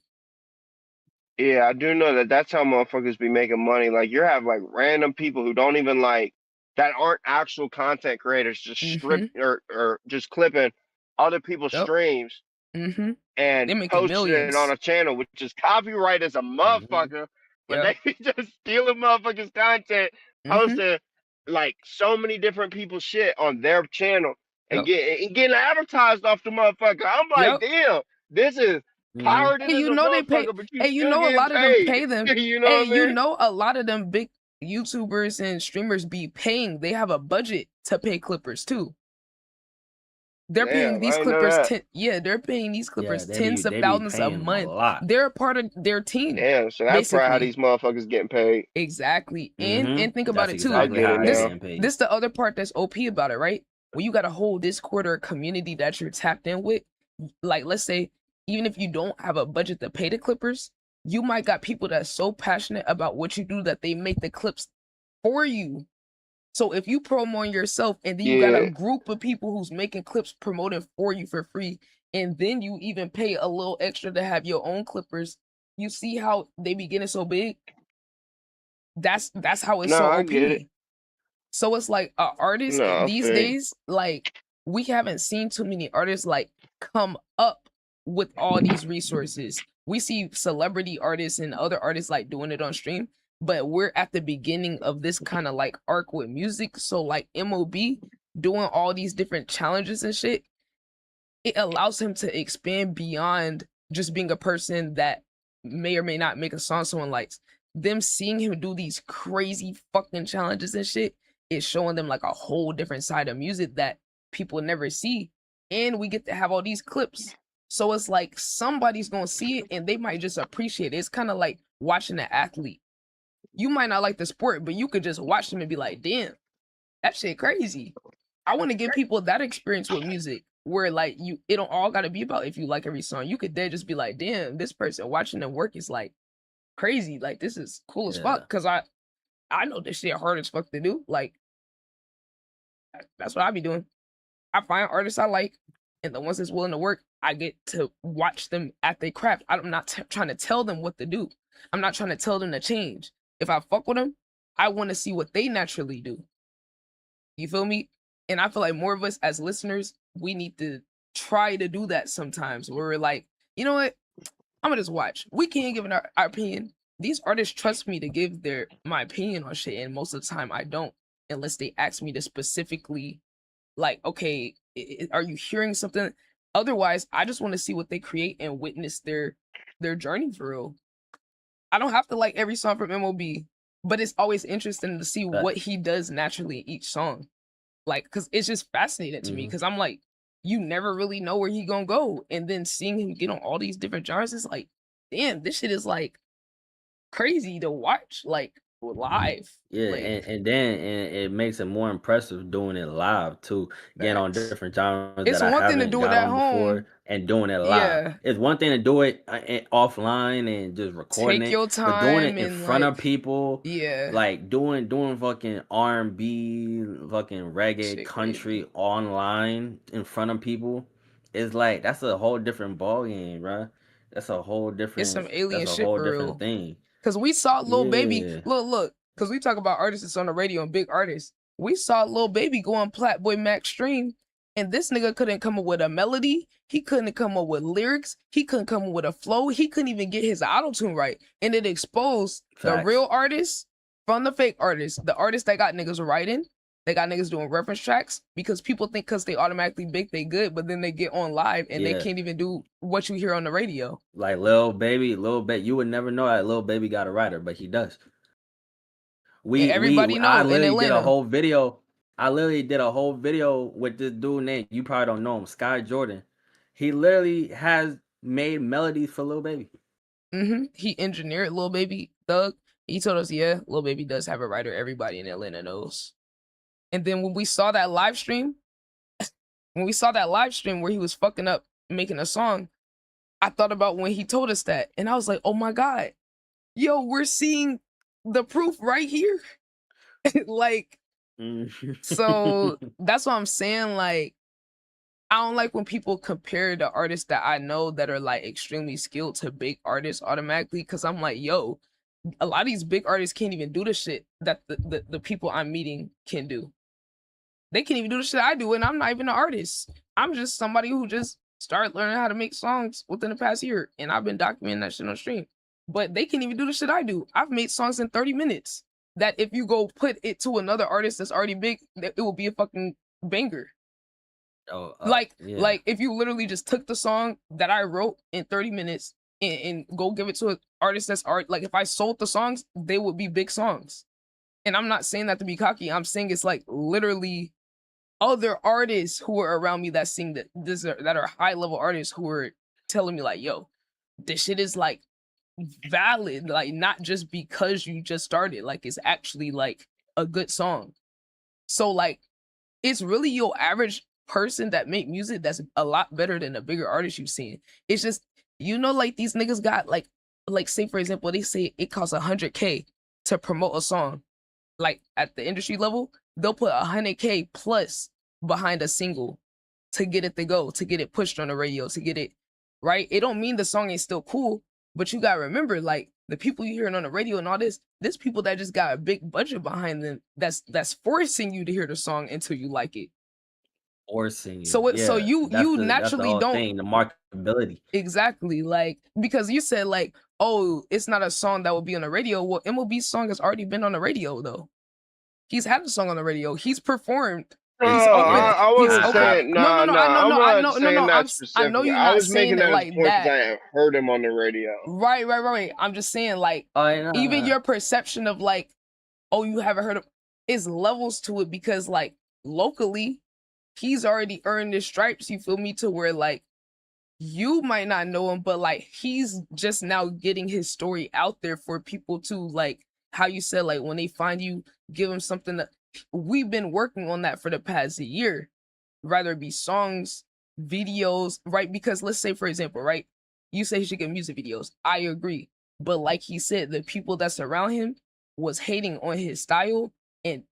Yeah, I do know that that's how motherfuckers be making money. Like, you have like random people who don't even like, that aren't actual content creators, just strip or just clipping other people's streams and posting it on a channel, which is copyright as a motherfucker. But they be just stealing motherfuckers' content, posting like so many different people's shit on their channel and getting advertised off the motherfucker. I'm like, damn, this is pirated as a motherfucker, but you still a lot getting of them pay them. You know what I mean? You know, a lot of them big YouTubers and streamers be paying. They have a budget to pay clippers too. They're paying these clippers they're paying these clippers tens of thousands a month. They're a part of their team. Damn, so that's probably how these motherfuckers getting paid. Exactly. And think about it too. This the other part that's OP about it, right? When you got a whole Discord or community that you're tapped in with, like let's say, even if you don't have a budget to pay the clippers, you might got people that's so passionate about what you do that they make the clips for you. So if you promote yourself and then you got a group of people who's making clips promoting for you for free, and then you even pay a little extra to have your own clippers, you see how they be getting so big? That's how it's so OP. So it's like artists these days, like we haven't seen too many artists like come up with all these resources. We see celebrity artists and other artists like doing it on stream, but we're at the beginning of this kind of like arc with music. So like MOB doing all these different challenges and shit, it allows him to expand beyond just being a person that may or may not make a song someone likes. Them seeing him do these crazy fucking challenges and shit is showing them like a whole different side of music that people never see. And we get to have all these clips. So it's like somebody's gonna see it and they might just appreciate it. It's kind of like watching an athlete. You might not like the sport, but you could just watch them and be like, damn, that shit crazy. I want to give people that experience with music where like it don't all gotta be about if you like every song. You could then just be like, damn, this person watching them work is like crazy. Like this is cool as fuck. Cause I know this shit hard as fuck to do. Like that's what I be doing. I find artists I like, and the ones that's willing to work, I get to watch them at their craft. I'm not trying to tell them what to do. I'm not trying to tell them to change. If I fuck with them, I want to see what they naturally do. You feel me? And I feel like more of us as listeners, we need to try to do that sometimes where we're like, you know what? I'm gonna just watch. We can't give our opinion. These artists trust me to give my opinion on shit, and most of the time I don't, unless they ask me to specifically, like, okay, are you hearing something? Otherwise, I just want to see what they create and witness their journey for real. I don't have to like every song from MOB, but it's always interesting to see what he does naturally in each song. Like, cause it's just fascinating to me. Cause I'm like, you never really know where he gonna go. And then seeing him get on all these different genres, it's like, damn, this shit is like crazy to watch, like live. Yeah, Like, and then it makes it more impressive doing it live too, getting on facts. different genres It's that I one thing to haven't do it got at on home. before and doing it live. Yeah. It's one thing to do it offline and just recording Take it, your but doing it time in and front of like, people, yeah, like doing fucking R&B, fucking reggae, shit country crazy. online in front of people, is like that's a whole different ball game, bruh. That's a whole It's some different alien shit for real. thing. Cause we saw Lil Baby. Yeah. Look. Cause we talk about artists that's on the radio and big artists. We saw Lil Baby go on plaqueboymax stream, and this nigga couldn't come up with a melody. He couldn't come up with lyrics. He couldn't come up with a flow. He couldn't even get his auto-tune right. And it exposed the Facts. real artists from the fake artists. The artists that got niggas writing. They got niggas doing reference tracks because people think because they automatically big they good, but then they get on live and they can't even do what you hear on the radio. Like Lil Baby, you would never know that Lil Baby got a writer, but he does. Everybody know I in literally did a Atlanta. whole video. I literally did a whole video with this dude named, you probably don't know him, Sky Jordan. He literally has made melodies for Lil Baby. He engineered Lil Baby Thug. He told us, yeah, Lil Baby does have a writer. Everybody in Atlanta knows. And then when we saw that live stream, where he was fucking up making a song, I thought about when he told us that, and I was like, oh my god, yo, we're seeing the proof right here. Like, so that's what I'm saying. Like, I don't like when people compare the artists that I know that are like extremely skilled to big artists automatically, because I'm like, yo, a lot of these big artists can't even do the shit that the people I'm meeting can do. They can't even do the shit I do, and I'm not even an artist. I'm just somebody who just started learning how to make songs within the past year, and I've been documenting that shit on stream. But they can't even do the shit I do. I've made songs in 30 minutes that if you go put it to another artist that's already big, it will be a fucking banger. Like if you literally just took the song that I wrote in 30 minutes and go give it to an artist that's like, if I sold the songs, they would be big songs. And I'm not saying that to be cocky. I'm saying it's like literally other artists who are around me that sing that are high level artists who are telling me like, yo, this shit is like valid, like not just because you just started, like it's actually like a good song. So like it's really your average person that make music that's a lot better than the bigger artists you've seen. It's just, you know, like these niggas got like say for example, they say it costs $100K to promote a song. Like at the industry level, they'll put $100K plus behind a single to get it to go, to get it pushed on the radio, to get it right. It don't mean the song ain't still cool, but you gotta remember, like the people you hearing on the radio and all this people that just got a big budget behind them that's forcing you to hear the song until you like it. Forcing you. So you naturally don't thing, the marketability. Exactly, like because you said like, oh, it's not a song that will be on the radio. Well, MLB's song has already been on the radio though. He's had a song on the radio. He's performed. I wasn't saying no. I'm not saying that specifically. I know you're not was saying making it like point that. I have heard him on the radio. Right. I'm just saying like even your perception of like, oh, you haven't heard of, is levels to it, because like locally, he's already earned his stripes. You feel me? To where like you might not know him, but like he's just now getting his story out there for people to, like how you said, like when they find you, give them something that we've been working on that for the past year, rather it be songs, videos, right? Because let's say, for example, right, you say he should get music videos. I agree. But like he said, the people that's around him was hating on his style and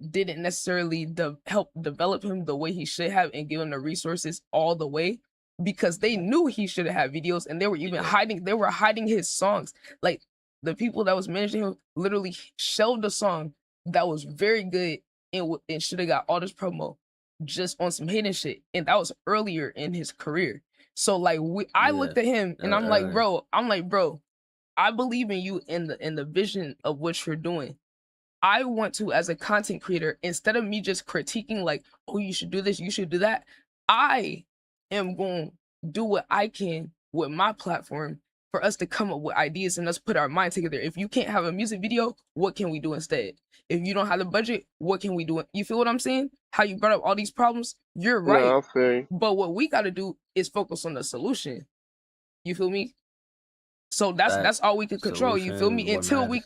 didn't necessarily help develop him the way he should have and give him the resources all the way, because they knew he should have videos, and they were even hiding his songs. Like the people that was managing him literally shelved a song that was very good and should have got all this promo just on some hidden shit, and that was earlier in his career. So like I looked at him and I'm like, bro, I believe in you in the vision of what you're doing. I want to, as a content creator, instead of me just critiquing like, oh, you should do this, you should do that, I am going to do what I can with my platform for us to come up with ideas and us put our mind together. If you can't have a music video, what can we do instead? If you don't have the budget, what can we do? You feel what I'm saying? how you brought up all these problems, you're right. No, I feel you. But what we got to do is focus on the solution. You feel me? So that's all we can control. You feel me? Until we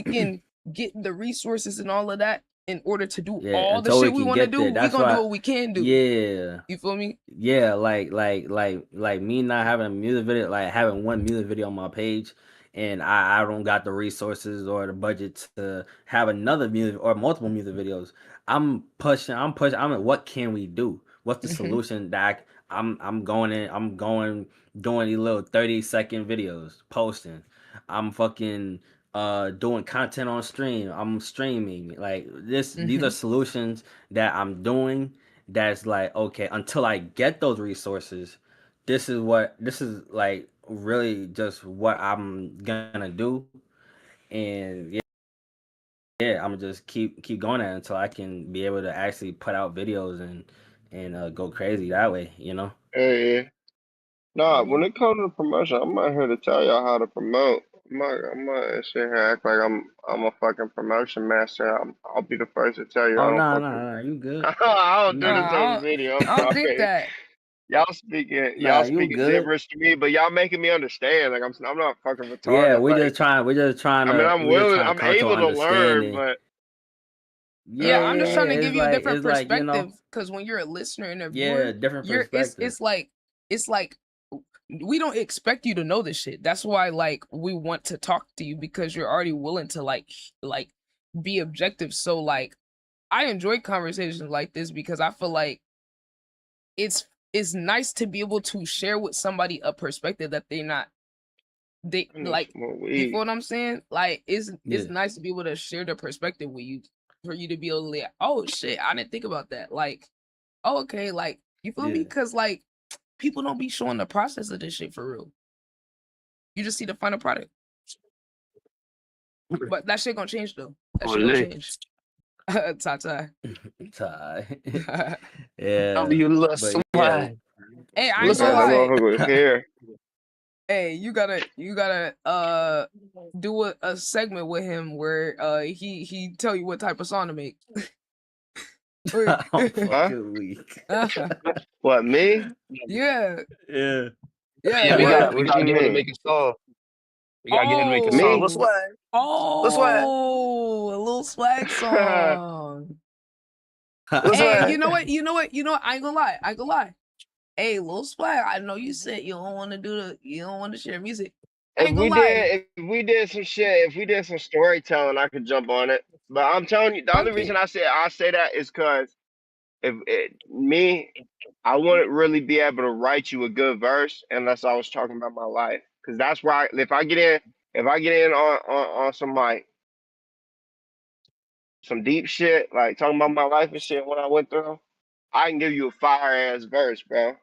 can get the resources and all of that in order to do all the shit we want to do, we gonna do what we can do. Yeah. You feel me? Yeah, like me not having a music video, like having one music video on my page, and I don't got the resources or the budget to have another music or multiple music videos. I'm pushing. I'm like, what can we do? What's the solution that I'm going doing these little 30-second videos, posting. I'm fucking doing content on stream. I'm streaming. Like these are solutions that I'm doing. That's like, okay, until I get those resources, this is like really just what I'm gonna do. And yeah, I'm gonna just keep going at it until I can be able to actually put out videos and go crazy that way, you know? Yeah. Nah, when it comes to promotion, I'm not here to tell y'all how to promote. I'm not sit here act like I'm a fucking promotion master. I'll be the first to tell you I Oh, don't no, fucking you good. I don't do You this good. on the video. I'm I don't think sorry. that. Y'all speaking Nah, you good. gibberish to me, but y'all making me understand. Like I'm not fucking retarded. Yeah, we're like, just trying I mean, to I'm willing, I'm come to able to learn, understanding. but Yeah, I'm just trying to give you a different it's like, perspective, you know, because when you're a listener and a viewer, different you're perspective. it's like we don't expect you to know this shit. That's why like we want to talk to you, because you're already willing to like be objective. So like I enjoy conversations like this because I feel like it's nice to be able to share with somebody a perspective that they like, you feel what I'm saying? Like it's nice to be able to share the perspective with you, for you to be able to like, oh shit, I didn't think about that. Like, oh, okay, like, you feel me? Because like people don't be showing the process of this shit for real. You just see the final product. But that shit gonna change though. That shit gonna change. Ty. Yeah. You look but yeah. Hey, I ain't gonna that lie. motherfucker was here. Hey, you gotta do a segment with him where he tell you what type of song to make. I'm fucking weak. What, me? Yeah. Yeah. Yeah, we gotta get him to make a song. We gotta get him to make a song. Let's swag. Let's swag. Oh, a little swag song. Let's Hey, swag. you know what? I ain't gonna lie. Hey, Lil Swag, I know you said you don't want to share music. If we did some shit, if we did some storytelling, I could jump on it. But I'm telling you, the only reason I say that is because I wouldn't really be able to write you a good verse unless I was talking about my life. Because that's where if I get in on some like some deep shit, like talking about my life and shit, what I went through, I can give you a fire ass verse, bro.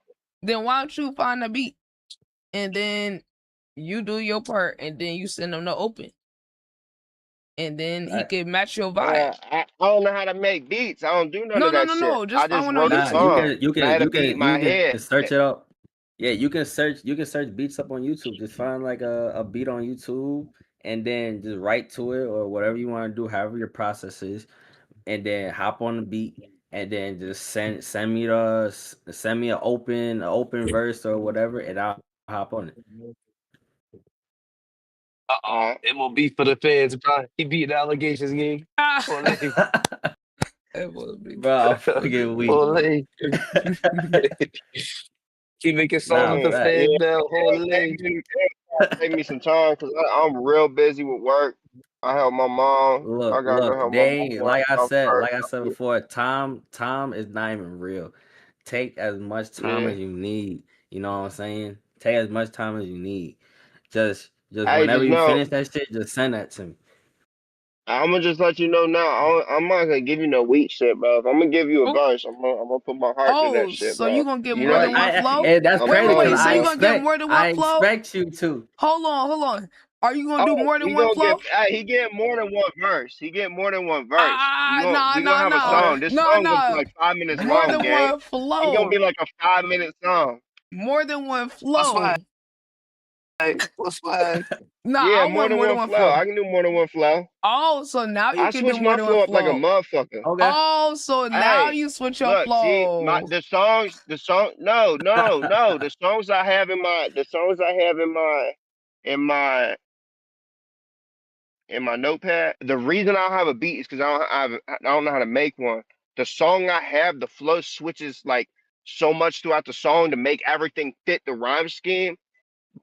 Then why don't you find a beat and then you do your part and then you send him to open. And then he can match your vibe. I don't know how to make beats. I don't do none of that shit. No. Just I just find one wrote on a YouTube. song. You can search head. it up. Yeah, you can search beats up on YouTube. Just find like a beat on YouTube and then just write to it or whatever you want to do, however your process is, and then hop on the beat and then just send me an open verse or whatever, and I'll hop on it. It will be for the fans, bro. He beat the allegations game. Bro, I'm fucking weak. Keep making songs with the fans now. Take me some time because I'm real busy with work. I help my mom. Look, I gotta go help my mom. like I said before, time is not even real. Take as much time as you need. You know what I'm saying? Take as much time as you need. Just whenever you finish that shit, just send that to me. I'm gonna just let you know now. I'm not gonna give you no weak shit, bro. If I'm gonna give you a verse, I'm gonna put my heart to that shit, so bro. you gonna get more than one flow? Hey, that's crazy. Wait, so you gonna get more than one flow? I expect you to. Hold on. Are you gonna do more than one flow? He get more than one verse. We gonna have No. a song. This song was like 5 minutes more long, than gang. one flow. It's gonna be like a 5-minute song. More than one flow. No, Yeah, I more want than more than one one flow. flow. I can do more than one flow. Oh, so now you I can do switch more my than flow one up like a flow. motherfucker. Okay. Oh, so now Hey, you switch your look, see, flow. the songs the songs I have in my notepad. The reason I don't have a beat is because I don't know how to make one. The song I have, the flow switches like so much throughout the song to make everything fit the rhyme scheme.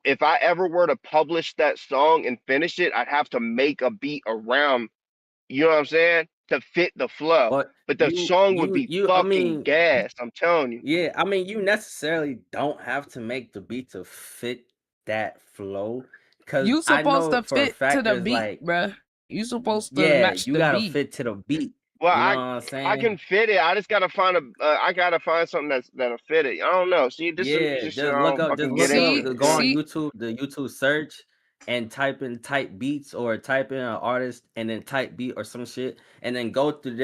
If I ever were to publish that song and finish it, I'd have to make a beat around, you know what I'm saying, to fit the flow. But the song would be fucking gas, I'm telling you. Yeah, I mean, you necessarily don't have to make the beat to fit that flow. Cause You I supposed know to for a fit to fact the there's beat, like, bruh. You supposed to yeah, match you the gotta beat. fit to the beat. Well, You know what I'm I saying? can fit it. I just gotta find something that'll fit it. I don't know. See, this is music shit I don't fucking get into. Go on YouTube, the YouTube search, and type beats or type in an artist and then type beat or some shit, and then go through.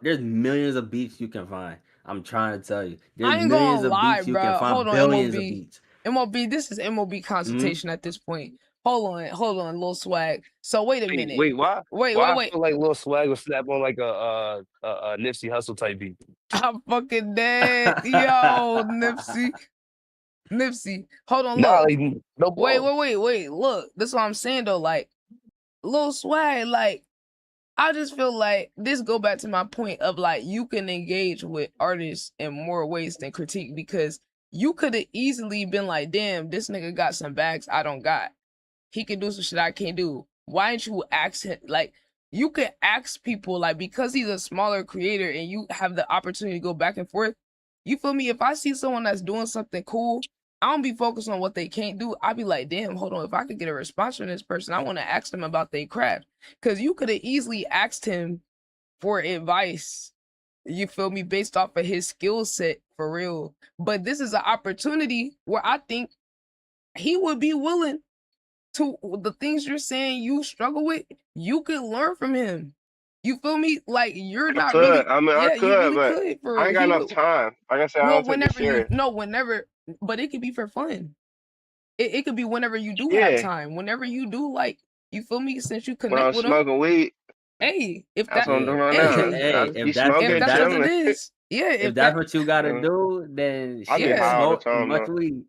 There's millions of beats you can find. I'm trying to tell you, there's I ain't millions gonna of lie, beats you bro. can find. Hold on, Billions of beats. MOB, this is MOB consultation at this point. Hold on, Lil Swag. So wait a minute. Wait, why? Wait. I feel like Lil Swag would snap on like a Nipsey Hussle type beat. I'm fucking dead. Yo, Nipsey. Hold on, Nah, look. like, no Wait. Look, this is what I'm saying though. Like, Lil Swag, like, I just feel like this go back to my point of like you can engage with artists in more ways than critique, because you could have easily been like, damn, this nigga got some bags I don't got. He can do some shit I can't do. Why didn't you ask him? Like, you could ask people, like, because he's a smaller creator and you have the opportunity to go back and forth. You feel me? If I see someone that's doing something cool, I don't be focused on what they can't do. I'll be like, damn, hold on. If I could get a response from this person, I want to ask them about their craft. Because you could have easily asked him for advice, you feel me, based off of his skill set for real. But this is an opportunity where I think he would be willing to, the things you're saying you struggle with, you could learn from him. You feel me? Like, you're not really, I you really but could for I real. ain't got enough time. Like I said, I Well, don't take it serious. whenever, but it could be for fun. It could be whenever you do have time. Whenever you do, like, you feel me? Since you connect when I'm with them. smoking weed. Hey, if that's that, what I'm doing right now. Hey, if that's what it is, yeah. If that's what you gotta do, then I be high all the time, much weed.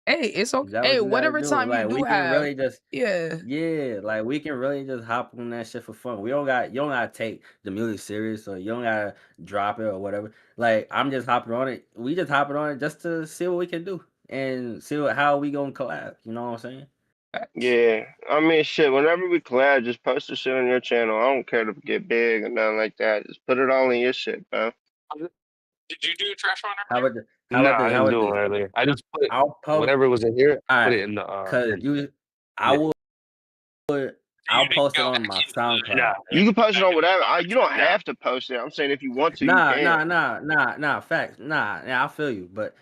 Hey, it's okay. Hey, whatever time like, you do we have, can really just yeah, like we can really just hop on that shit for fun. You don't gotta take the music serious, or you don't gotta drop it or whatever. Like, I'm just hopping on it. We just hopping on it just to see what we can do and see how we gonna collab. You know what I'm saying? Yeah, I mean, shit. Whenever we collab, just post the shit on your channel. I don't care to get big or nothing like that. Just put it all in your shit, bro. Did you do Trash Runner? How about I didn't do it earlier. I just put whatever was in here. Put it in the. I'll post it on my SoundCloud. Nah, you can post it on whatever. You don't have to post it. I'm saying if you want to, you can. Nah. Facts. I feel you, but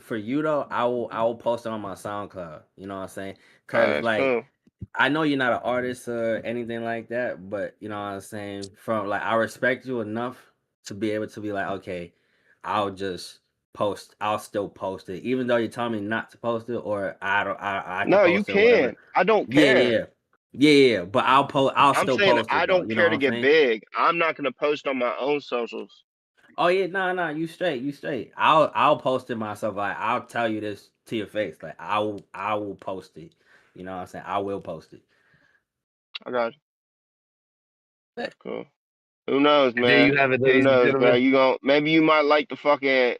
for you though, I will post it on my SoundCloud. You know what I'm saying? Cause like, cool. I know you're not an artist or anything like that, but you know what I'm saying. From like, I respect you enough to be able to be like, okay, I'll still post it, even though you tell me not to post it, or I can no, post you it. can. Whatever. I don't care. Yeah, but I'll still saying post it. I don't though, care to get big. I'm not gonna post on my own socials. Oh yeah, nah, you straight. I'll post it myself. Like, I'll tell you this to your face. Like, I will post it. You know what I'm saying? I will post it. I got you. That's cool. Who knows, man? There you have it, ladies and gentlemen. Maybe you might like the fucking.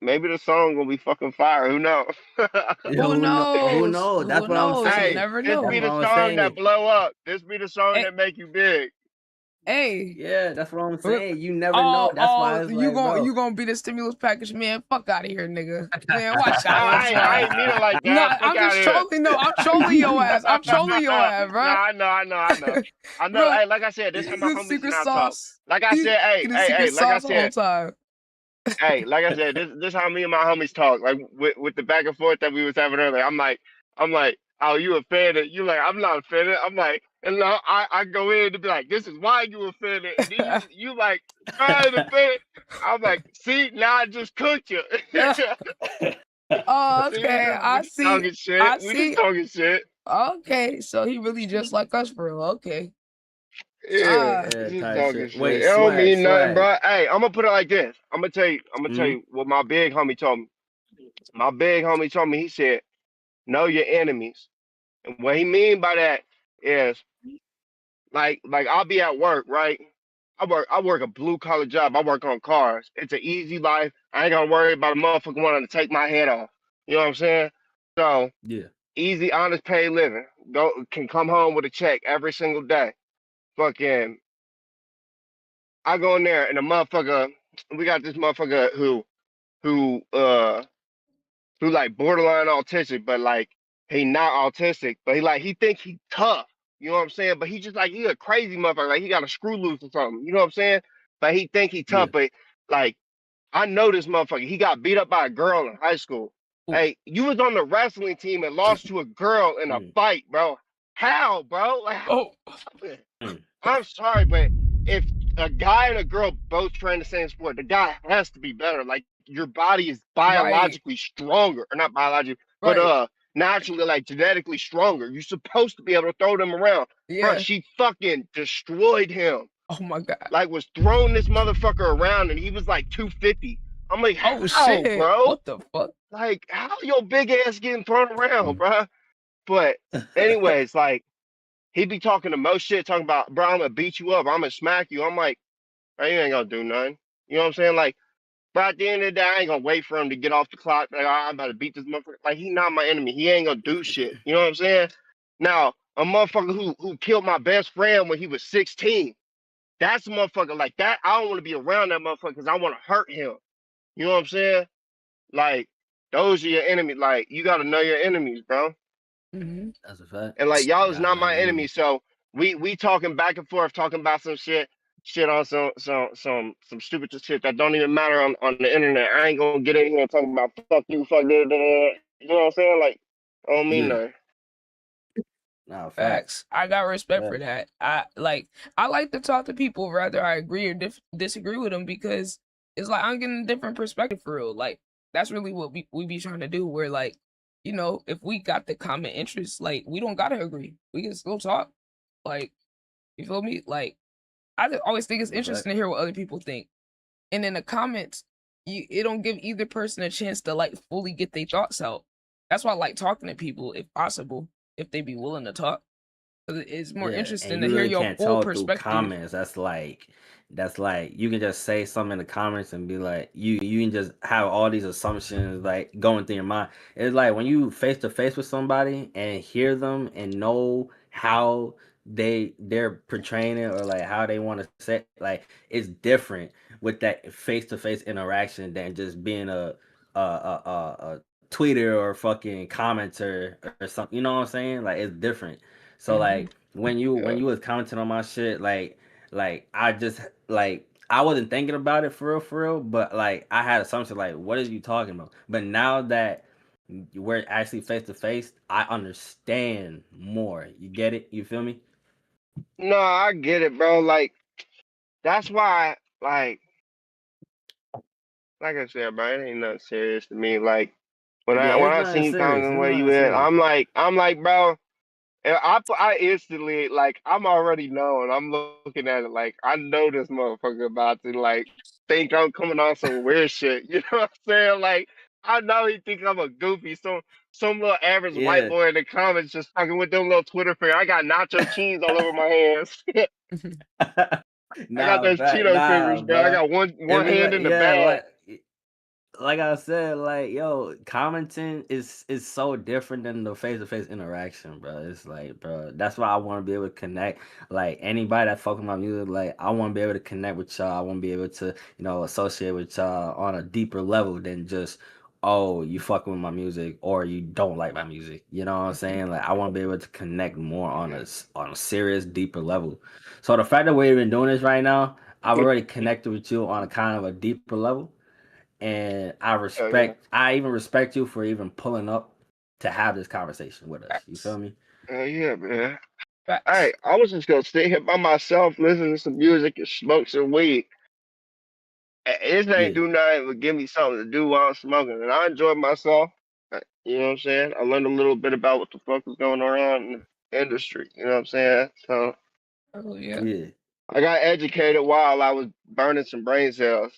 Maybe the song gonna be fucking fire. Who knows? Who knows? That's what I'm saying. Never know. This be the song that blow up. This be the song that make you big. Hey, yeah, that's what I'm saying. You never know. That's why it's you gonna be the stimulus package, man. Fuck out of here, nigga. Man, watch out. I ain't mean it like that. Nah, I'm just trolling. No, I'm trolling your ass. I'm trolling your ass, bro. I know. Bro, hey, like I said, this is how my homies secret not sauce. talk. Like I said, hey, like I said, hey, like I said, this how me and my homies talk. Like with the back and forth that we was having earlier. I'm like, oh, you offended? You like, I'm not offended. I'm like, and I go in to be like, this is why you offended. And then you like, trying to offend. I'm like, see, now I just cooked you. Oh, okay. I see. Talking shit. I We see. just talking shit. Okay, so he really just like us for real. Okay. Yeah, Yeah, just type talking shit. shit. Wait, It don't mean nothing, swag. bro. Hey, I'm gonna put it like this. I'm gonna tell you what my big homie told me. My big homie told me, he said, know your enemies. And what he mean by that is like I'll be at work, right? I work a blue collar job. I work on cars. It's an easy life. I ain't gonna worry about a motherfucker wanting to take my head off. You know what I'm saying? So Yeah. easy, honest, paid living. Go can come home with a check every single day. Fucking I go in there and the motherfucker, we got this motherfucker who uh who like borderline autistic, but like he not autistic, but he think he tough. You know what I'm saying? But he just like he a crazy motherfucker, like he got a screw loose or something. You know what I'm saying? But he think he Yeah. tough, but like I know this motherfucker. He got beat up by a girl in high school. Ooh. Hey, you was on the wrestling team and lost to a girl in a fight, bro. How, bro? Like, how? I'm sorry, but if a guy and a girl both train the same sport, the guy has to be better. Like your body is biologically stronger, or not biologically, but naturally, like genetically stronger. You're supposed to be able to throw them around. Yeah. Bro, she fucking destroyed him. Oh my god. Like was throwing this motherfucker around, and he was like 250. I'm like, Oh how, shit, bro? what the fuck? Like, how your big ass getting thrown around, bro? But anyways, like he be talking the most shit, talking about, bro, I'm gonna beat you up, I'm gonna smack you. I'm like, bro, you ain't gonna do nothing. You know what I'm saying? Like, but at the end of the day, I ain't gonna wait for him to get off the clock. Like, I'm about to beat this motherfucker. Like, he not my enemy. He ain't gonna do shit. You know what I'm saying? Now, a motherfucker who killed my best friend when he was 16. That's a motherfucker like that. I don't want to be around that motherfucker because I want to hurt him. You know what I'm saying? Like, those are your enemies. Like, you gotta know your enemies, bro. That's a fact. And like, y'all is not my enemy. So we talking back and forth, talking about some shit on some stupid shit that don't even matter on the internet. I ain't gonna get in here and talk about fuck you, fuck da, da, da. You know what I'm saying? Like, I don't mean nothing. No, Facts. I got respect for that. I like to talk to people whether I agree or disagree with them because it's like I'm getting a different perspective for real. Like that's really what we be trying to do. Where like, you know, if we got the common interest, like we don't gotta agree. We can still talk. Like, you feel me? Like I just always think it's interesting to hear what other people think. And in the comments, it don't give either person a chance to like fully get their thoughts out. That's why I like talking to people if possible, if they be willing to talk. It's more interesting to hear your full perspective. Comments. That's like you can just say something in the comments and be like you can just have all these assumptions like going through your mind. It's like when you face to face with somebody and hear them and know how they're portraying it or like how they want to say like it's different with that face to face interaction than just being a tweeter or fucking commenter or something. You know what I'm saying? Like it's different. So like when you was commenting on my shit, like I just like I wasn't thinking about it for real, but like I had assumption like what are you talking about? But now that we're actually face to face, I understand more. You get it? You feel me? No, I get it, bro. Like that's why, like I said, bro, it ain't nothing serious to me. Like when I seen you commenting where you at, I'm like, bro. And I instantly like I'm already knowing. I'm looking at it like I know this motherfucker about to like think I'm coming on some weird shit. You know what I'm saying? Like I know he think I'm a goofy, some little average white boy in the comments just talking with them little Twitter fingers. I got nacho cheese all over my hands. I got those Cheeto fingers, bro. I got one hand in the bag. Like I said, like yo, commenting is so different than the face to face interaction, bro. It's like, bro, that's why I want to be able to connect. Like anybody that fuck with my music, like I want to be able to connect with y'all. I want to be able to, associate with y'all on a deeper level than just, oh, you fucking with my music or you don't like my music. You know what I'm saying? Like I want to be able to connect more on a serious, deeper level. So the fact that we're even doing this right now, I've already connected with you on a kind of a deeper level. And I even respect you for even pulling up to have this conversation with us. You feel me? Yeah, man. Hey, I was just gonna stay here by myself, listen to some music and smoke some weed. This ain't do nothing but give me something to do while I'm smoking, and I enjoy myself. You know what I'm saying? I learned a little bit about what the fuck was going on in the industry. You know what I'm saying? So Oh yeah. Yeah. I got educated while I was burning some brain cells.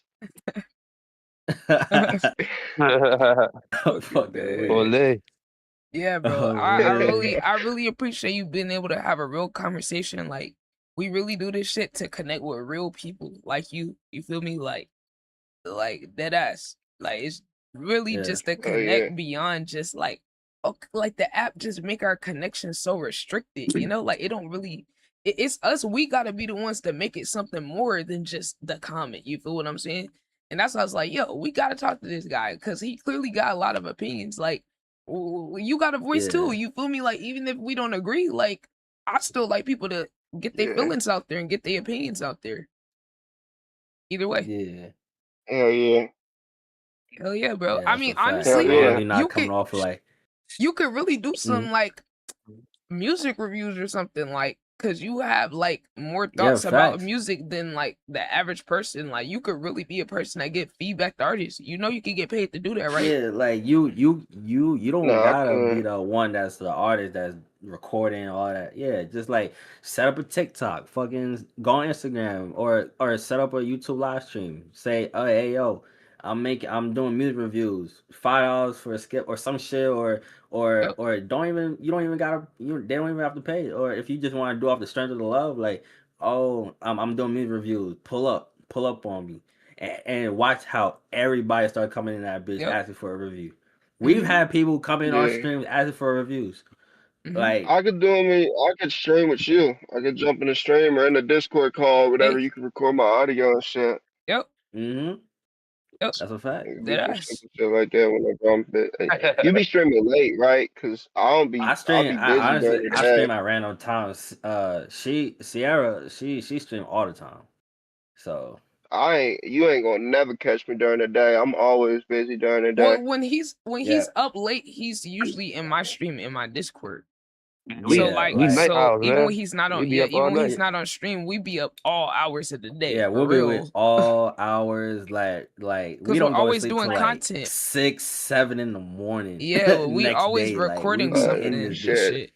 Fucking weird. Ole. Yeah, bro. Oh man. I really appreciate you being able to have a real conversation. Like, we really do this shit to connect with real people like you. You feel me? Like dead ass. Like, it's really Yeah. just to Oh yeah. connect beyond just like, okay, like the app just make our connection so restricted. You know, like it don't really. It's us. We gotta be the ones to make it something more than just the comment. You feel what I'm saying? And that's why I was like, yo, we gotta talk to this guy because he clearly got a lot of opinions. Like, you got a voice too. Yeah. You feel me? Like, even if we don't agree, like, I still like people to get their Yeah. feelings out there and get their opinions out there. Either way. Yeah. Hell yeah. Hell yeah, bro. Yeah, I that's mean, a fact. honestly, Hell I'm yeah. really not you coming could off of like you could really do some like music reviews or something, like, because you have like more yeah, thoughts about facts. music than like the average person. Like, you could really be a person that get feedback to artists. You know, you can get paid to do that, right? Yeah, like you don't No, I gotta be could. the one that's the artist that's recording all that. Yeah, just like set up a TikTok, fucking go on Instagram or set up a YouTube live stream. Say, oh hey yo, I'm doing music reviews, $5 for a skip or some shit Yep. or don't even you don't even gotta they don't even have to pay. Or if you just want to do off the strength of the love, like, oh I'm doing music reviews, pull up on me. And watch how everybody started coming in that bitch Yep. asking for a review. We've had people come in our Yeah. streams asking for reviews. Mhm. Like, I could I could stream with you. I could jump in the stream or in the Discord call, whatever. Hey. You can record my audio and shit. Yep. mm-hmm, Yep. that's a fact. It could be Dead some ass. simple shit like that whenever I'm bit. You be streaming late, right? Cause I'll be busy during the I day. stream at random times. Ciara, she stream all the time. So You ain't gonna never catch me during the day. I'm always busy during the day. Well, when he's yeah, up late, he's usually in my stream in my Discord. We So yeah, like, we like night so owls, even man. when he's not We on, be yeah, up even all when he's night. not on stream, we be up all hours of the day. yeah, For we'll be with real. all hours. Like we Because we're don't go to always sleep doing till like content. 6, 7 in the morning. Yeah, we Next always day, like we recording be something in and this bitch. Shit. shit.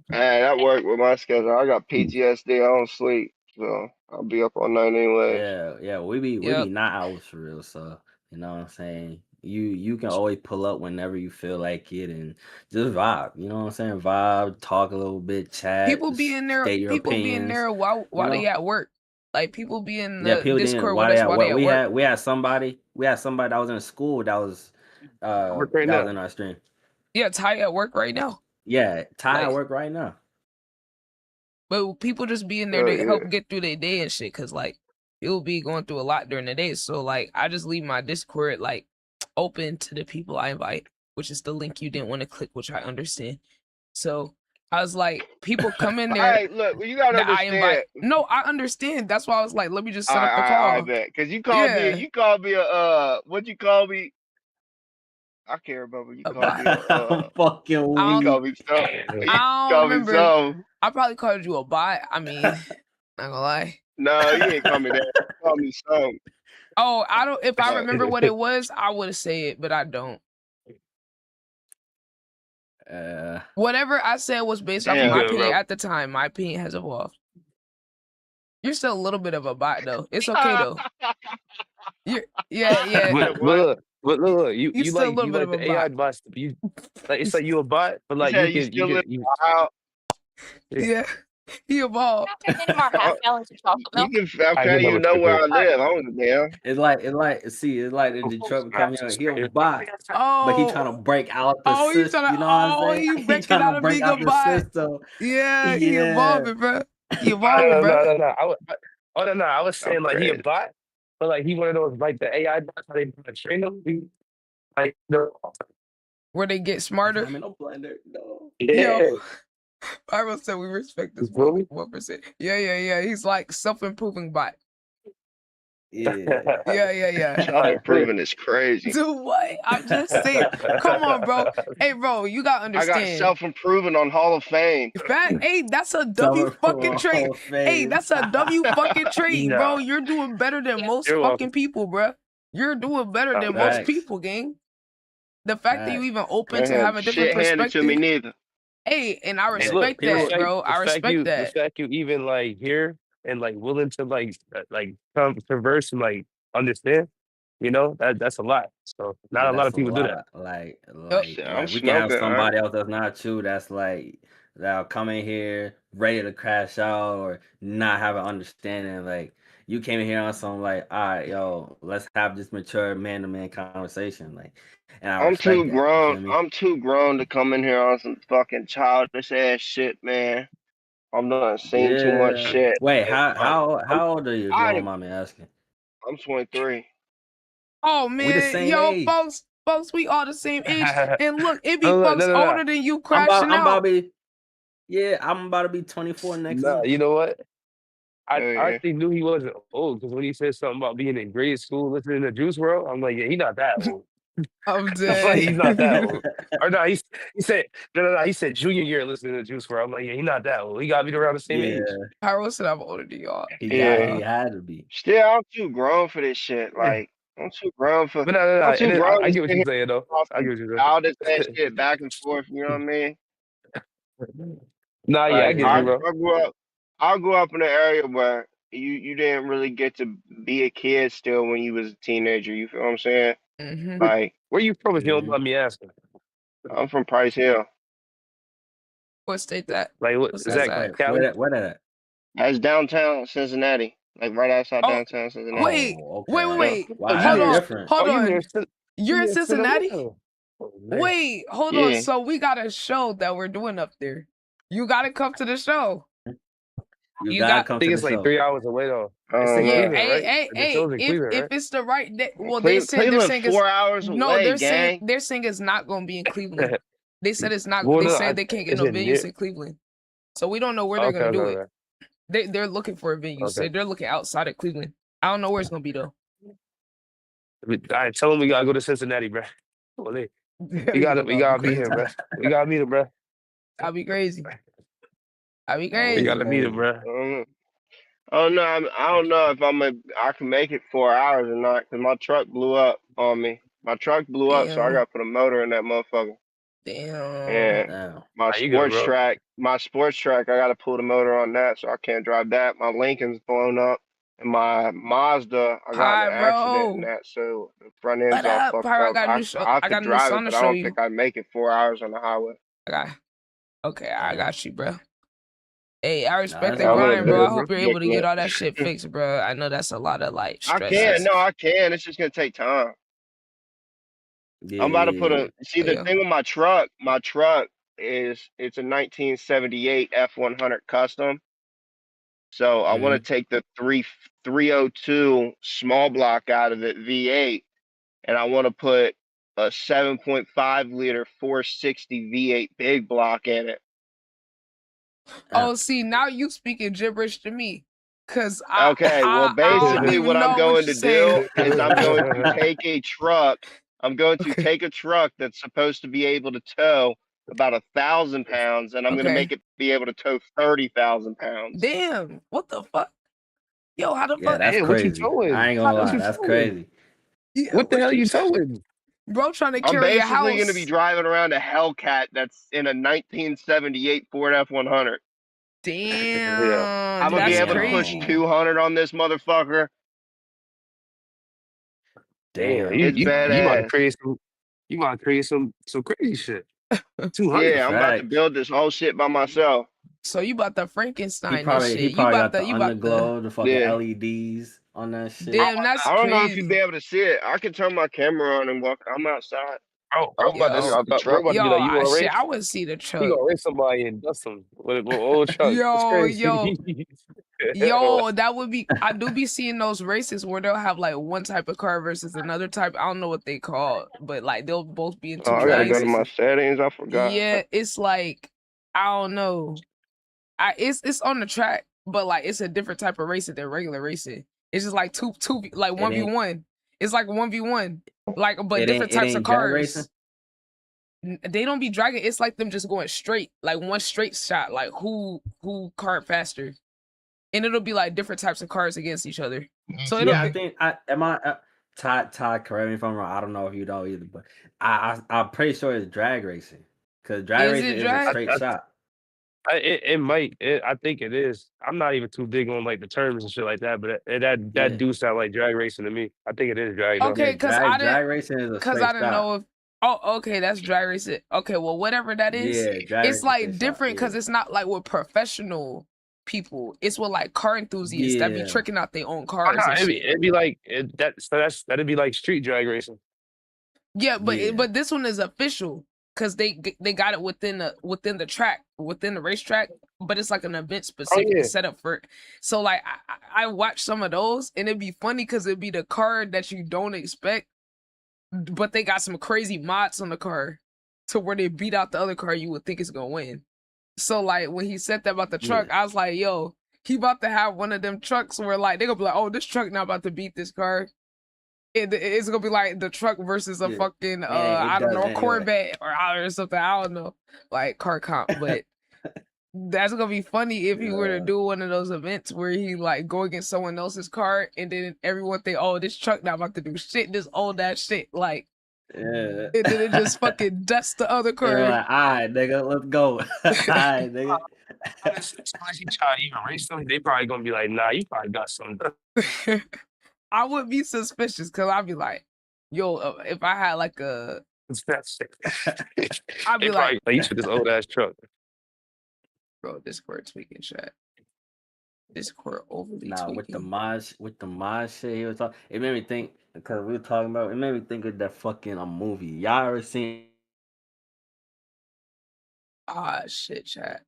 Man, that work with my schedule. I got PTSD. I don't sleep, so I'll be up all night anyways. Yeah, we be Yep. not hours for real. So you know what I'm saying. You can always pull up whenever you feel like it and just vibe. You know what I'm saying. Vibe, talk a little bit, chat, People be in there. state your People be in opinions. there while You they know. at work. Like, people be in Yeah, the people didn't. Discord Why with they us at while they work? at work. We had somebody that was in school that was Work right that now. was in our stream. Yeah, Ty at work right now. Yeah, Ty at Like, work right now. but people just be in there Oh to yeah. help get through their day and shit. Cause like, you'll be going through a lot during the day. So like, I just leave my Discord like open to the people I invite, which is the link you didn't want to click, which I understand. So I was like, people come in there Hey, look, you gotta that I invite. understand. No, I understand. That's why I was like, let me just set up the I call. bet. Cause you Yeah, called me a what you call me? I can't remember. You a called bot. me a I'm fucking I you don't, called me something. You I don't called me remember. something. I probably called you a bot. I mean, not gonna lie. No, you ain't call me that. You called me something. Oh, I don't. If I But remember what it was, I would say it, but I don't. Whatever I said was based off of damn. my Good, opinion bro. at the time. My opinion has evolved. You're still a little bit of a bot though. It's okay though. Yeah. But What? look, You still a little you bit of like a the AI bot. bots. You like it's like you a bot, but You like said you still live out. Yeah. He evolved. You can. I Okay, get you number know where I 2. live. I don't damn. It's like in Detroit becoming he a bot, but he trying to Oh. break out the Oh, he's system. trying to. You know what I'm Oh, saying? he He breaking trying out to of break being a out the bot. system. Yeah, he Yeah. evolving, bro. He evolving, bro. No. I was saying I'm like he a crazy. bot, but like he one of those like the AI bots how they train them. Like the Where they get smarter. I'm in a blender. No. yeah. Yo, Pyro said we respect this You feel me? 1%. Yeah. He's like self-improving bot. Yeah. Yeah. Self-improving is crazy. Dude, what? I'm just saying. Come on, bro. Hey, bro, you gotta I got understand. self-improving on Hall of Fame. Hey, that's a W fucking trait. Hey, that's a W fucking trait, Nah. bro. You're doing better than most You're fucking welcome. people, bro. You're doing better than most Facts. people, gang. The fact that you even open to have a different shit handed to me perspective. neither. Hey, and I Hey, look, respect that, bro. I respect the that. fact you even like here and like willing to like converse and like understand, you know, that's a lot. So not Yeah, a lot that's of a people do that. lot. Yep. Shit, I'm We can have smoking. somebody else that's not you. That's like that'll come in here ready to crash out or not have an understanding. Like you came in here on some like, all right, yo, let's have this mature man to man conversation. Like, and I I'm respect too that. You grown. feel me? I'm too grown to come in here on some fucking childish ass shit, man. I'm done seeing too much Yeah. shit. Wait, Hey, how old are you? If you don't I mind me asking. I'm 23. Oh We the man, same yo, age. folks, we all the same age. And look, it be no, no, folks no, no, older than you I'm crashing about out. to be. Yeah, I'm about to be 24 next no. month. You know what? I Oh yeah. actually knew he wasn't old because when he said something about being in grade school listening to Juice World, I'm like, yeah, he's not that old. I'm I'm like, he's not that dead. old. Or no, he said no. He said junior year listening to Juice World. I'm like, yeah, he's not that old. He got to be around the same Yeah, age. Pyro said I'm older than y'all. Yeah. he had to be. Still, I'm too grown for this shit. Like, I'm too grown for. But no. I'm And too then grown I to get what sit you're here saying though. off I some get what you're childish ass saying. shit back and forth. You know what I mean? Nah, yeah, I Like, get Yeah. you, bro. I grew up in an area where you didn't really get to be a kid still when you was a teenager. You feel what I'm saying? Mm-hmm. Like, Where you from if you don't Mhm. mind me asking? I'm from Price Hill. What state that? Like, what What's is that that at? Cali? Where that at? That's downtown Cincinnati. Like right outside Oh, downtown Cincinnati. wait, Oh, wait, okay. So, wait. Oh, Wow, you Hold that's near? on, different. hold Oh, you near? on. You're in Cincinnati? Cincinnati? Oh, man. Wait, hold on. yeah. So we got a show that we're doing up there. You gotta come to the show. You You gotta got. I come to think the it's like show. 3 hours away though. I It's don't in Yeah, know. Cleveland, right? hey, The show's in if Cleveland, right? it's the right day, well, they're Cleveland saying it's 4 hours no, away, gang. they're saying it's not gonna be in Cleveland. They said it's not. Well, They no, said they can't get is no it near? venues in Cleveland, so we don't know where they're Okay, gonna okay, do it. okay. They're looking for a venue, so Okay. they're looking outside of Cleveland. I don't know where it's gonna be though. All right, tell them we gotta go to Cincinnati, bro. Well, we Yo, we that'd be gotta meet crazy. him, bro. We gotta meet him, bro. That'd be crazy. That'd be That would We be crazy. gotta meet him, crazy. bro. I don't know. I don't know if I can make it 4 hours or not because my truck blew up on me. My truck blew up, so I got Damn. to put a motor in that motherfucker. Damn. And Damn. my You good, bro? sports track, I got to pull the motor on that, so I can't drive that. My Lincoln's blown up, and my Mazda, I got in an accident in Pyro. that, so the front end's What all up, fucked Pyro? up. I I could got a new drive it, song to but I show don't you. think I'd make it 4 hours on the highway. Okay, I Damn. got you, bro. Hey, I Nah, respect that's the I want to grind, do bro. I it hope you're able to get ridiculous. all that shit fixed, bro. I know that's a lot of like I stress. can, no, I can. It's just gonna take time. I'm about to put Yeah. the Yeah. thing with my truck is it's a 1978 F100 custom. So I want to take the 302 small block out of it V8 and I want to put a 7.5 liter 460 V8 big block in it. Oh, see, now you speaking gibberish to me, cause Okay, well I don't basically what even I'm know what going you're to saying. do is I'm going to take a truck. I'm going to Okay. take a truck that's supposed to be able to tow about 1,000 pounds, and I'm going to Okay. make it be able to tow 30,000 pounds. Damn. What the fuck? Yo, how the Yeah, fuck? that's Hey, what you crazy. I towing? ain't How gonna the What lie, you that's towing? crazy. yeah, What the hell you towing? bro trying to I'm carry a basically going to be house? driving around a Hellcat that's in a 1978 Ford F100. Yeah. Damn, I'm dude, going to be that's able to push crazy. Damn. 200 on this motherfucker. Damn, Damn. It's you about to badass. create some crazy shit. 200. Yeah, I'm about to Facts. build this whole shit by myself. So you about to He Frankenstein this probably shit. got the You about to underglow, the fucking Yeah. LEDs on that shit. damn, that's I don't know if you'd be crazy. able to see it. I can turn my camera on and walk. I'm outside. Bro, Oh, there you go. I thought bro truck. about to be like, you want to Shit, race? I would see the He truck. gonna race somebody and dust him with an old truck. It's Yo, crazy. that would be. I do be seeing those races where they'll have like one type of car versus another type. I don't know what they call, but like they'll both be in Oh, two I gotta Drag go to lanes. my racing. settings. I forgot. Yeah, it's like I don't know. It's on the track, but like it's a different type of racing than regular racing. It's just like two like It ain't 1v1. It's like 1v1, like but it different types of ain't drag racing. cars. They don't be dragging. It's like them just going straight, like one straight shot, like who cart faster, and it'll be like different types of cars against each other. So it'll Yeah, I be think Todd, correct me if I'm wrong. I don't know if you know either, but I'm pretty sure it's drag racing because drag Is racing it is a drag? straight shot. It might. I think it is. I'm not even too big on like the terms and shit like that, but that Yeah, do sound like drag racing to me. I think it is drag though. Okay, yeah. because I didn't, Drag racing is a because I straight didn't shot. know if. Oh, okay, that's drag racing. Okay, well, whatever that is, Yeah, drag it's racing like straight shot. different Yeah, because it's not like with professional people. It's with like car enthusiasts that be yeah, tricking out their own Oh cars no, and shit. it'd be like that'd be like street drag racing. Yeah, but yeah. but this one is official because they got it within the track, within the racetrack, but it's like an event Oh specifically yeah. set up for it. So like I watch some of those and it'd be funny because it'd be the car that you don't expect, but they got some crazy mods on the car to where they beat out the other car you would think is gonna win. So like when he said that about the truck, Yeah. I was like, yo, he about to have one of them trucks where like they gonna be like, oh, this truck not about to beat this car. It's gonna be like the truck versus a Yeah. fucking And I it don't does know, a anyway. Corvette or something. I don't know, like car comp, but that's gonna be funny if he were to do one of those events where he like go against someone else's car and then everyone think, oh, this truck not about to do shit, this old ass shit, like, Yeah. and then it just fucking dust the other They were car. like, all right, nigga, let's go. All right, nigga. Unless you try to even race them, they probably gonna be like, nah, you probably got something. I would be suspicious because I'd be like, yo, if I had like a, I'd They be probably like, you took this old ass truck. bro, Discord tweaking chat. Discord overly Nah, tweaking. with the mod shit he was talking, it made me think because we were talking about it made me think of that fucking movie. Y'all ever seen? Ah, shit, chat.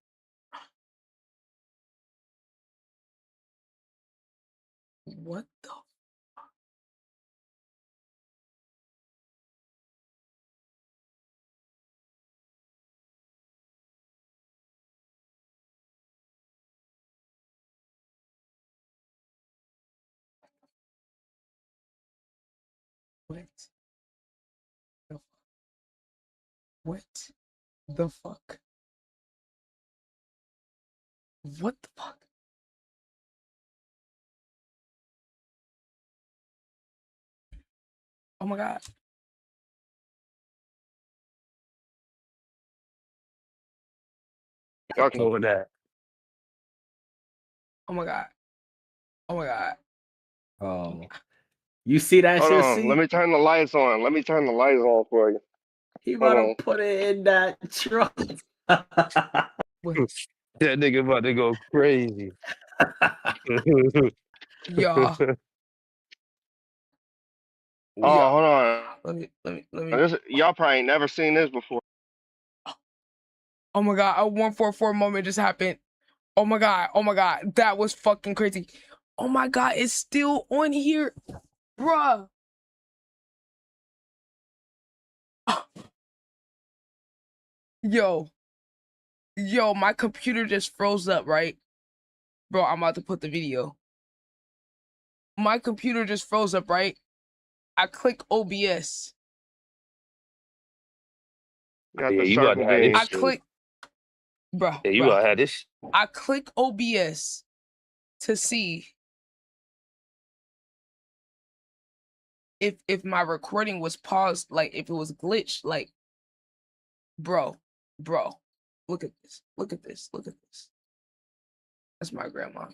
What the? What the fuck? What the fuck? Oh my god. Okay. Over that. Oh my god. Oh my god. Oh, you see that Hold shit? on. See, Let me turn the lights on. Let me turn the lights on for you. he Hold about on. to put it in that truck. What? That nigga about to go crazy. Y'all. Oh, Yeah. hold on. Let me. Y'all probably ain't never seen this before. Oh my god, a 144 moment just happened. Oh my god. Oh my god. That was fucking crazy. Oh my god, it's still on here. Bruh. Yo. Yo, my computer just froze up, right? Bro, I'm about to put the video. My computer just froze up, right? I click OBS. Got Yeah, the you about to circle have beam. this I shit. click, bro. Yeah, you about to have this. I click OBS to see if my recording was paused, like if it was glitched, like, bro, look at this, look at this, look at this. That's my grandma.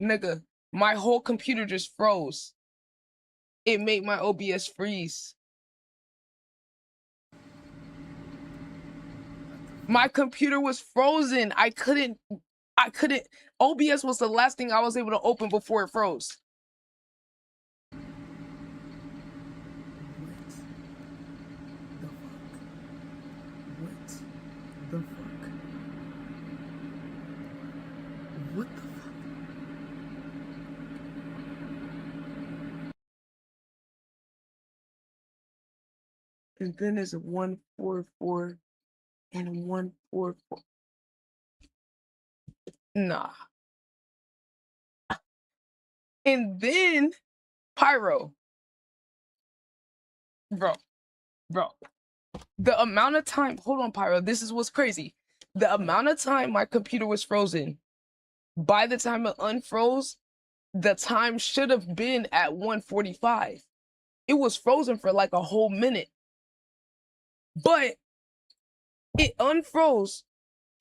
Nigga, my whole computer just froze. It made my OBS freeze. My computer was frozen. I couldn't, OBS was the last thing I was able to open before it froze. What the fuck? What the fuck? And then there's a 144 and 144. Nah. And then Pyro. Bro. The amount of time, hold on, Pyro, this is what's crazy. The amount of time my computer was frozen, by the time it unfroze, the time should have been at 1:45. It was frozen for like a whole minute. But it unfroze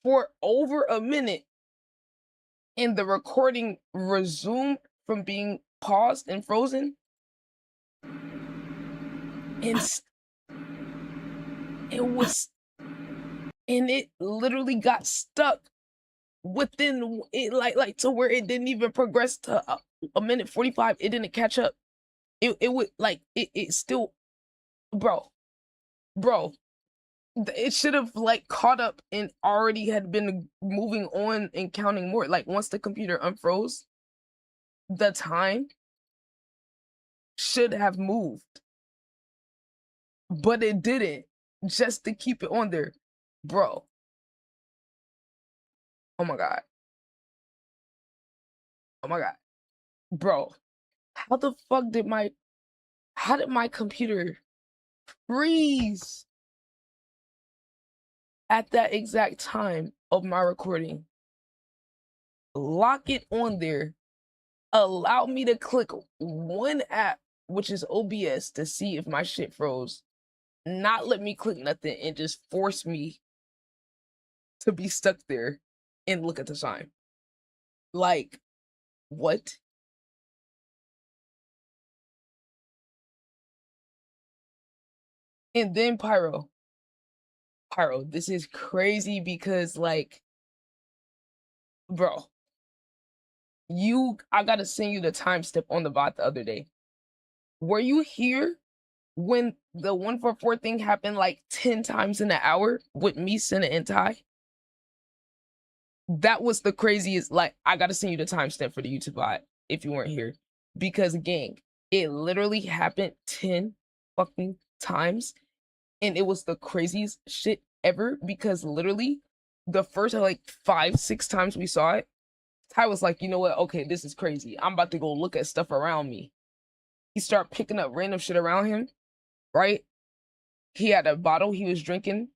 for over a minute, and the recording resumed from being paused and frozen. And it literally got stuck within it, like to where it didn't even progress to a minute 45. It didn't catch up. It would like it still, bro, it should have like caught up and already had been moving on and counting more. Like once the computer unfroze, the time should have moved, but it didn't, just to keep it on there, bro. Oh my god. Oh my god. Bro, how the fuck did my computer freeze at that exact time of my recording? Lock it on there, allow me to click one app, which is OBS, to see if my shit froze, not let me click nothing, and just force me to be stuck there and look at the time. Like, what? And then Pyro, this is crazy because, like, bro, I gotta send you the timestamp on the bot the other day. Were you here when the 144 thing happened like 10 times in an hour with me, Cenat, and Ty? That was the craziest. Like, I gotta send you the timestamp for the YouTube bot if you weren't here. Because, gang, it literally happened 10 fucking times. And it was the craziest shit ever, because literally the first like 5-6 times we saw it, Ty was like, you know what? Okay, this is crazy. I'm about to go look at stuff around me. He started picking up random shit around him, right? He had a bottle he was drinking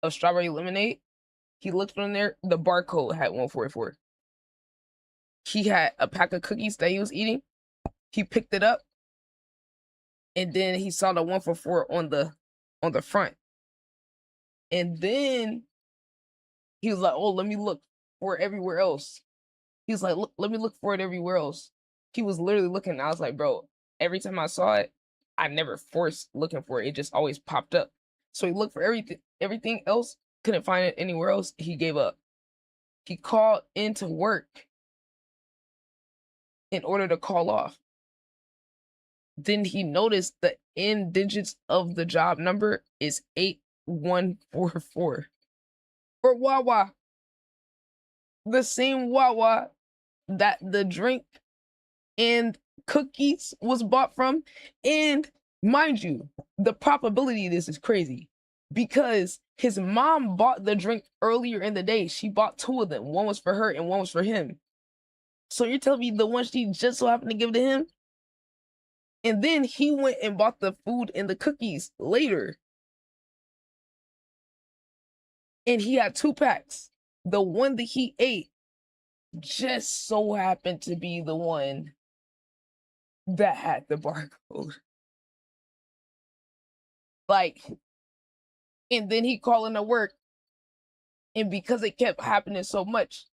of strawberry lemonade. He looked on there, the barcode had 144. He had a pack of cookies that he was eating. He picked it up, and then he saw the 144 on the front. And then he was like, oh, let me look for it everywhere else. He was like, look, let me look for it everywhere else. He was literally looking. I was like, bro, every time I saw it, I never forced looking for it. It just always popped up. So he looked for everything else, couldn't find it anywhere else. He gave up. He called into work in order to call off. Then he noticed the end digits of the job number is 8144. For Wawa. The same Wawa that the drink and cookies was bought from. And mind you, the probability of this is crazy, because his mom bought the drink earlier in the day. She bought 2 of them. One was for her and one was for him. So you're telling me the one she just so happened to give to him? And then he went and bought the food and the cookies later. And he had 2 packs. The one that he ate just so happened to be the one that had the barcode. Like, and then he calling to work, and because it kept happening so much,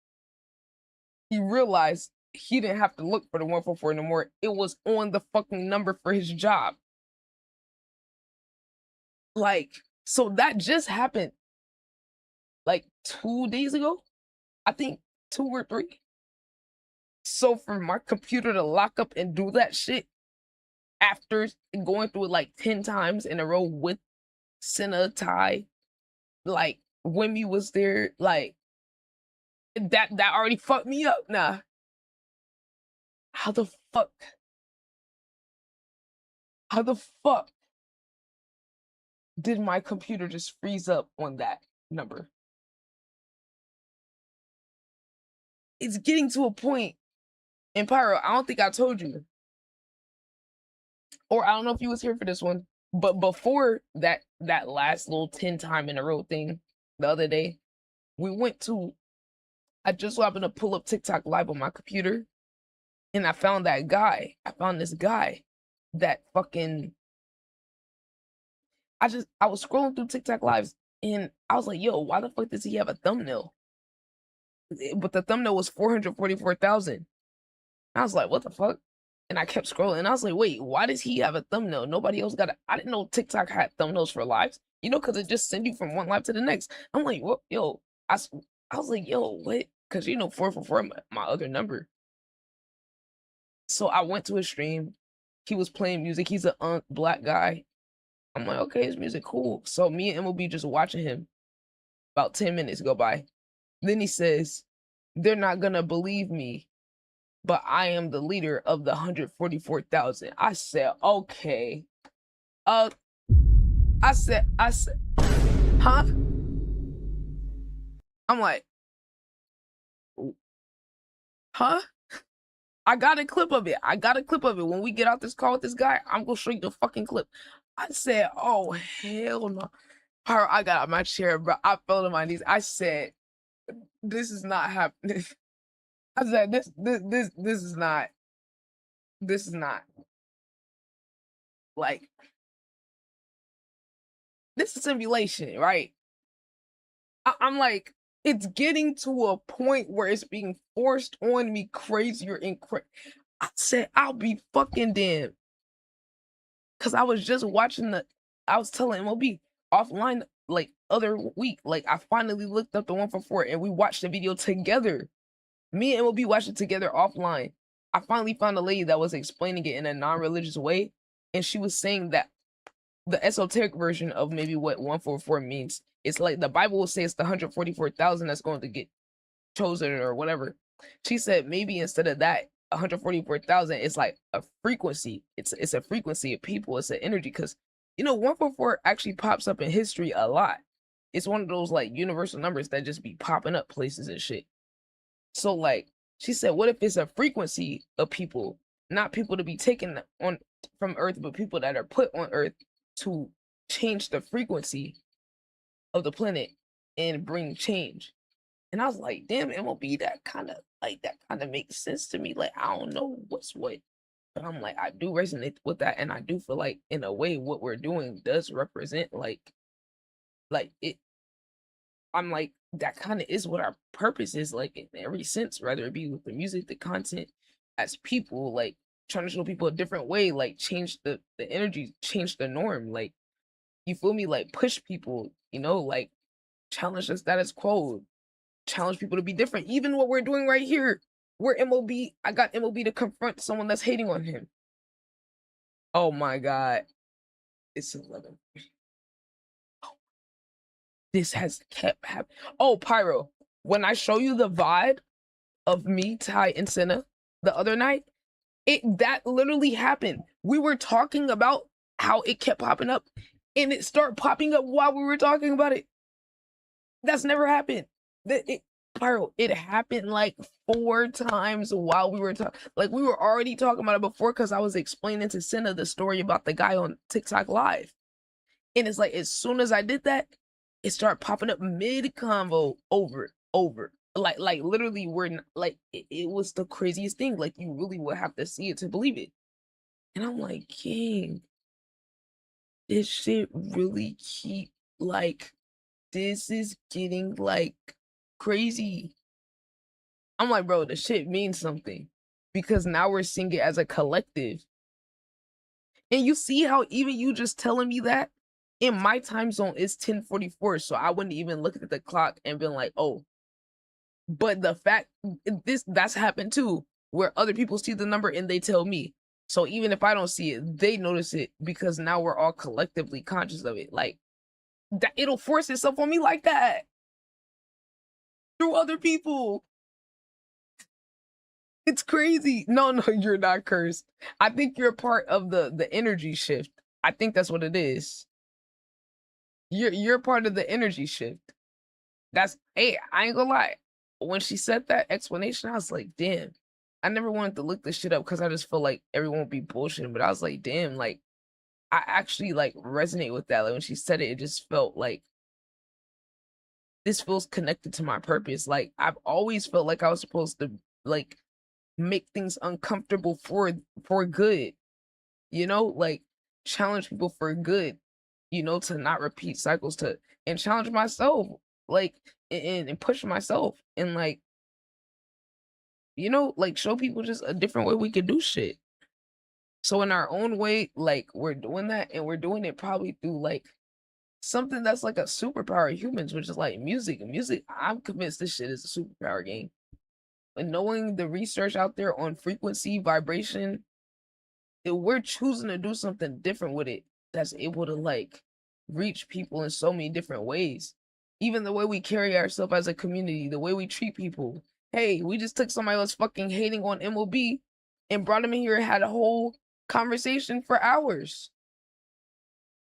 he realized he didn't have to look for the 144 no more. It was on the fucking number for his job. Like, so that just happened like 2 days ago, I think 2 or 3. So for my computer to lock up and do that shit after going through it like 10 times in a row with Senna, Ty, like Wimmy was there, like that already fucked me up. Nah. How the fuck did my computer just freeze up on that number? It's getting to a point, and Pyro, I don't think I told you, or I don't know if you was here for this one, But before that last little 10 time in a row thing the other day, I just so happened to pull up TikTok live on my computer, and I found that guy. I found this guy that fucking I was scrolling through TikTok lives, and I was like, yo, why the fuck does he have a thumbnail? But the thumbnail was 444,000. I was like, what the fuck? And I kept scrolling, and I was like, wait, why does he have a thumbnail? Nobody else got it. I didn't know TikTok had thumbnails for lives, because it just send you from one live to the next. I'm like, what? Yo, I was like, yo, what? Because 444 my other number. So I went to his stream. He was playing music. He's a black guy. I'm like, okay, his music cool. So me and MLB just watching him. About 10 minutes go by. Then he says, they're not gonna believe me, but I am the leader of the 144,000. I said, okay. I said, huh? I'm like, huh? I got a clip of it. When we get out this call with this guy, I'm gonna show you the fucking clip. I said, oh, hell no. I got out my chair, bro. I fell to my knees. I said, this is not happening. I said, this is not. Like, this is simulation, right? I'm like, it's getting to a point where it's being forced on me crazier and I said, I'll be fucking damned. Cause I was just watching I was telling MLB offline like other week, like I finally looked up the 144 and we watched the video together. Me and MLB watched it together offline. I finally found a lady that was explaining it in a non-religious way, and she was saying that the esoteric version of maybe what 144 means. It's like the Bible will say it's the 144,000 that's going to get chosen or whatever. She said maybe instead of that 144,000 is like a frequency. It's a frequency of people. It's an energy, because 144 actually pops up in history a lot. It's one of those like universal numbers that just be popping up places and shit. So like she said, what if it's a frequency of people, not people to be taken on from Earth, but people that are put on Earth to change the frequency of the planet and bring change. And I was like, damn, MLB, that kind of makes sense to me. Like, I don't know what's what, but I'm like, I do resonate with that, and I do feel like in a way what we're doing does represent like it. I'm like, that kind of is what our purpose is, like in every sense, whether it be with the music, the content, as people, like trying to show people a different way, like change the energy, change the norm, like, you feel me, like push people, like challenge the status quo, challenge people to be different. Even what we're doing right here, I got MLB to confront someone that's hating on him. Oh my God. It's 11. This has kept happening. Oh, Pyro, when I show you the VOD of me, Ty, and Senna the other night, that literally happened. We were talking about how it kept popping up, and it started popping up while we were talking about it. That's never happened. Pyro, it happened like 4 times while we were talking. Like, we were already talking about it before, because I was explaining to Senna the story about the guy on TikTok live. And it's like, as soon as I did that, it started popping up mid-convo over. Like literally, it was the craziest thing. Like, you really would have to see it to believe it. And I'm like, King, this shit really keep, like, this is getting, like, crazy. I'm like, bro, the shit means something, because now we're seeing it as a collective. And you see how even you just telling me that in my time zone is 10:44, so I wouldn't even look at the clock and been like, oh. But the fact that's happened too, where other people see the number and they tell me. So even if I don't see it, they notice it, because now we're all collectively conscious of it. Like, that it'll force itself on me like that through other people. It's crazy. No, you're not cursed. I think you're part of the energy shift. I think that's what it is. You're part of the energy shift. Hey, I ain't gonna lie. When she said that explanation, I was like, damn. I never wanted to look this shit up because I just feel like everyone would be bullshitting, but I was like, damn, like, I actually like resonate with that. Like when she said it, it just felt like this feels connected to my purpose. Like I've always felt like I was supposed to like make things uncomfortable for good, you know, like challenge people for good, you know, to not repeat cycles, to and challenge myself, like and push myself and like, you know, like show people just a different way we could do shit. So in our own way, like we're doing that, and we're doing it probably through like something that's like a superpower of humans, which is like music. And music, I'm convinced this shit is a superpower game. And knowing the research out there on frequency, vibration, we're choosing to do something different with it that's able to like reach people in so many different ways. Even the way we carry ourselves as a community, the way we treat people. Hey, we just took somebody that's fucking hating on MLB and brought him in here and had a whole conversation for hours.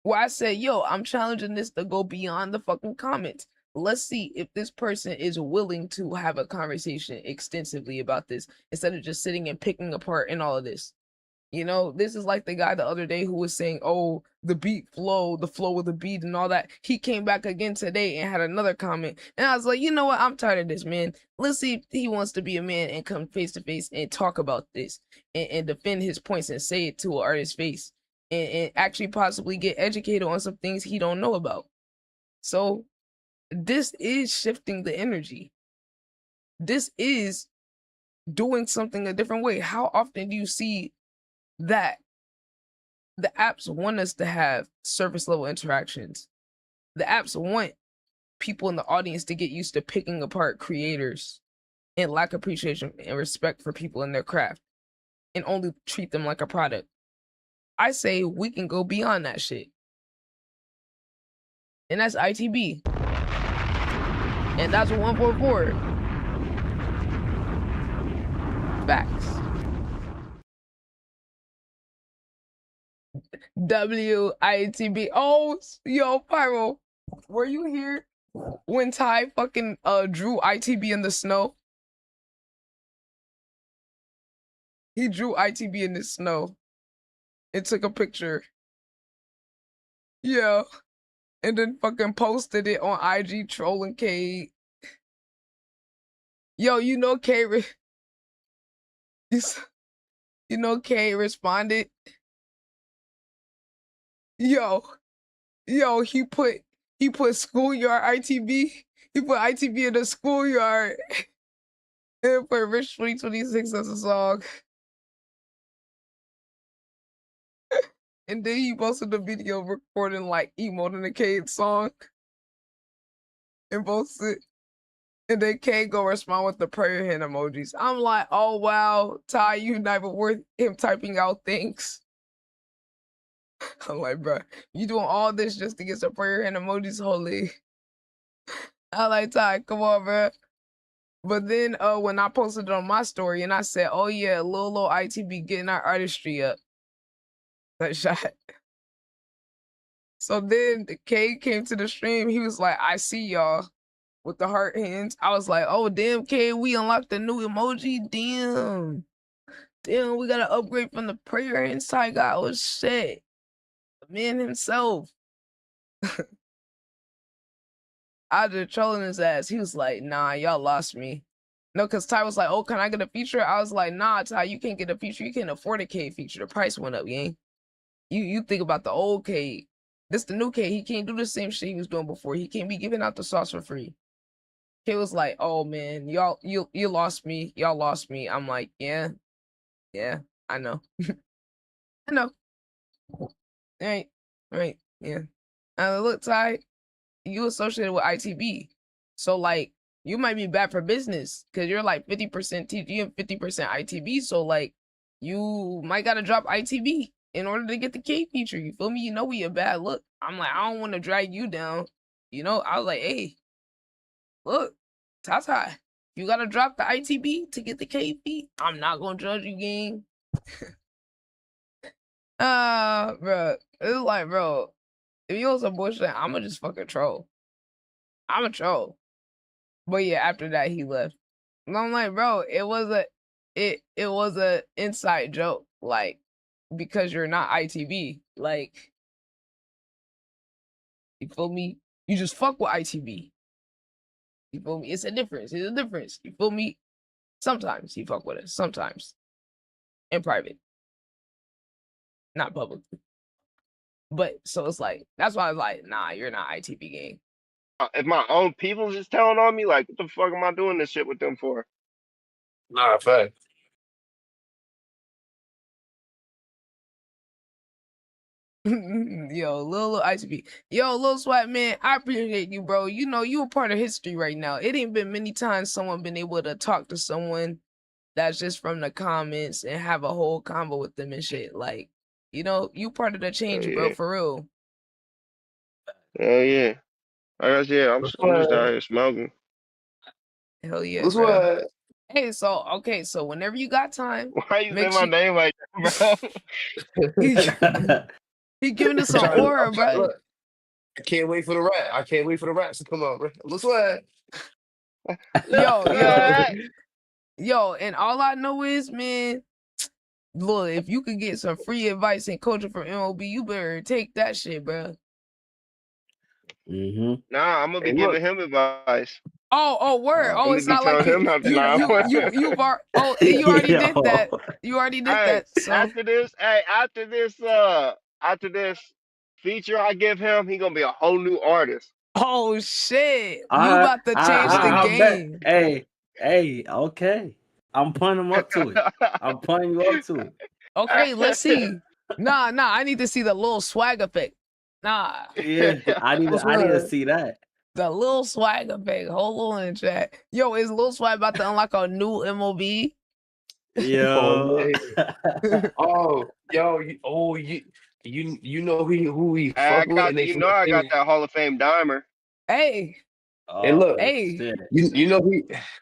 Where I said, yo, I'm challenging this to go beyond the fucking comments. Let's see if this person is willing to have a conversation extensively about this instead of just sitting and picking apart and all of this. You know, this is like the guy the other day who was saying, oh, the flow of the beat and all that. He came back again today and had another comment. And I was like, you know what? I'm tired of this, man. Let's see if he wants to be a man and come face to face and talk about this and defend his points and say it to an artist's face and actually possibly get educated on some things he don't know about. So this is shifting the energy. This is doing something a different way. How often do you see that the apps want us to have surface level interactions? The apps want people in the audience to get used to picking apart creators and lack appreciation and respect for people in their craft and only treat them like a product. I say we can go beyond that shit. And that's ITB. And that's 144. Facts. WITB. Oh, yo, Pyro, were you here when Ty fucking drew ITB in the snow? He drew ITB in the snow and took a picture. Yeah. And then fucking posted it on IG trolling K. Yo, you know K you know K responded. Yo, he put schoolyard ITB. He put ITB in the schoolyard. And put Rich 2026 as a song. And then he posted the video recording like emoting the Cade song. And posted. And then K go respond with the prayer hand emojis. I'm like, oh wow, Ty, you not even worth him typing out things. I'm like, bro, you doing all this just to get some prayer hand emojis? Holy. I like, Ty, come on, bro. But then when I posted it on my story and I said, oh yeah, Lil ITB getting our artistry up. That shot. So then the K came to the stream. He was like, I see y'all with the heart hands. I was like, oh damn, K, we unlocked the new emoji. Damn. Damn, we gotta upgrade from the prayer inside guy. Oh shit. The man himself. I just trolling his ass. He was like, nah, y'all lost me. No, because Ty was like, oh, can I get a feature? I was like, nah, Ty, you can't get a feature. You can't afford a K feature. The price went up, gang. You think about the old K. This the new K. He can't do the same shit he was doing before. He can't be giving out the sauce for free. K was like, oh man, y'all, you lost me. Y'all lost me. I'm like, yeah, I know. I know. Right, yeah. Look, Ty, you associated with ITB. So like, you might be bad for business because you're like 50% TG and 50% ITB. So like, you might gotta drop ITB in order to get the K feature. You feel me? You know we a bad look. I'm like, I don't want to drag you down. You know, I was like, hey, look, Tata, you gotta drop the ITB to get the K fee. I'm not gonna judge you, gang. Bro, it's like, bro, if you on some bullshit, I'ma just fucking troll. I'm a troll. But yeah, after that he left. And I'm like, bro, it was a inside joke. Like, because you're not ITB. Like, you feel me? You just fuck with ITB. You feel me? It's a difference. It's a difference. You feel me? Sometimes you fuck with us. Sometimes. In private. Not public. But so it's like, that's why I was like, nah, you're not ITB gang. If my own people's just telling on me, like, what the fuck am I doing this shit with them for? Nah, fact. Yo, little ITB. Yo, Lil Swag, man, I appreciate you, bro. You know, you a part of history right now. It ain't been many times someone been able to talk to someone that's just from the comments and have a whole convo with them and shit. Like, you know, you part of the change, bro, for real. Hell yeah. I guess, yeah, I'm just out here smoking. Hell yeah, What's bro. what? Hey, so, okay, so whenever you got time, Why you say my name like that, bro? he giving us some aura, bro. Look, I can't wait for the rap. I can't wait for the raps to come out, bro. What's what? Yo, and all I know is, man, look, if you could get some free advice and coaching from MOB, you better take that shit, bro. Nah, I'm gonna be giving him advice. Oh, word. Oh, it's not like you already did that. You already did that. So after this feature I give him, he gonna be a whole new artist. Oh shit! You about to change the game. Hey, okay. I'm putting him up to it. I'm putting you up to it. Okay, let's see. Nah, I need to see the little swag effect. Nah. Yeah, I need to see that. The little swag effect. Hold on in chat. Yo, is Lil Swag about to unlock a new MOB? Yo. You know who he fuck with, and you know I got that Hall of Fame dimer. Hey. And look, hey, you know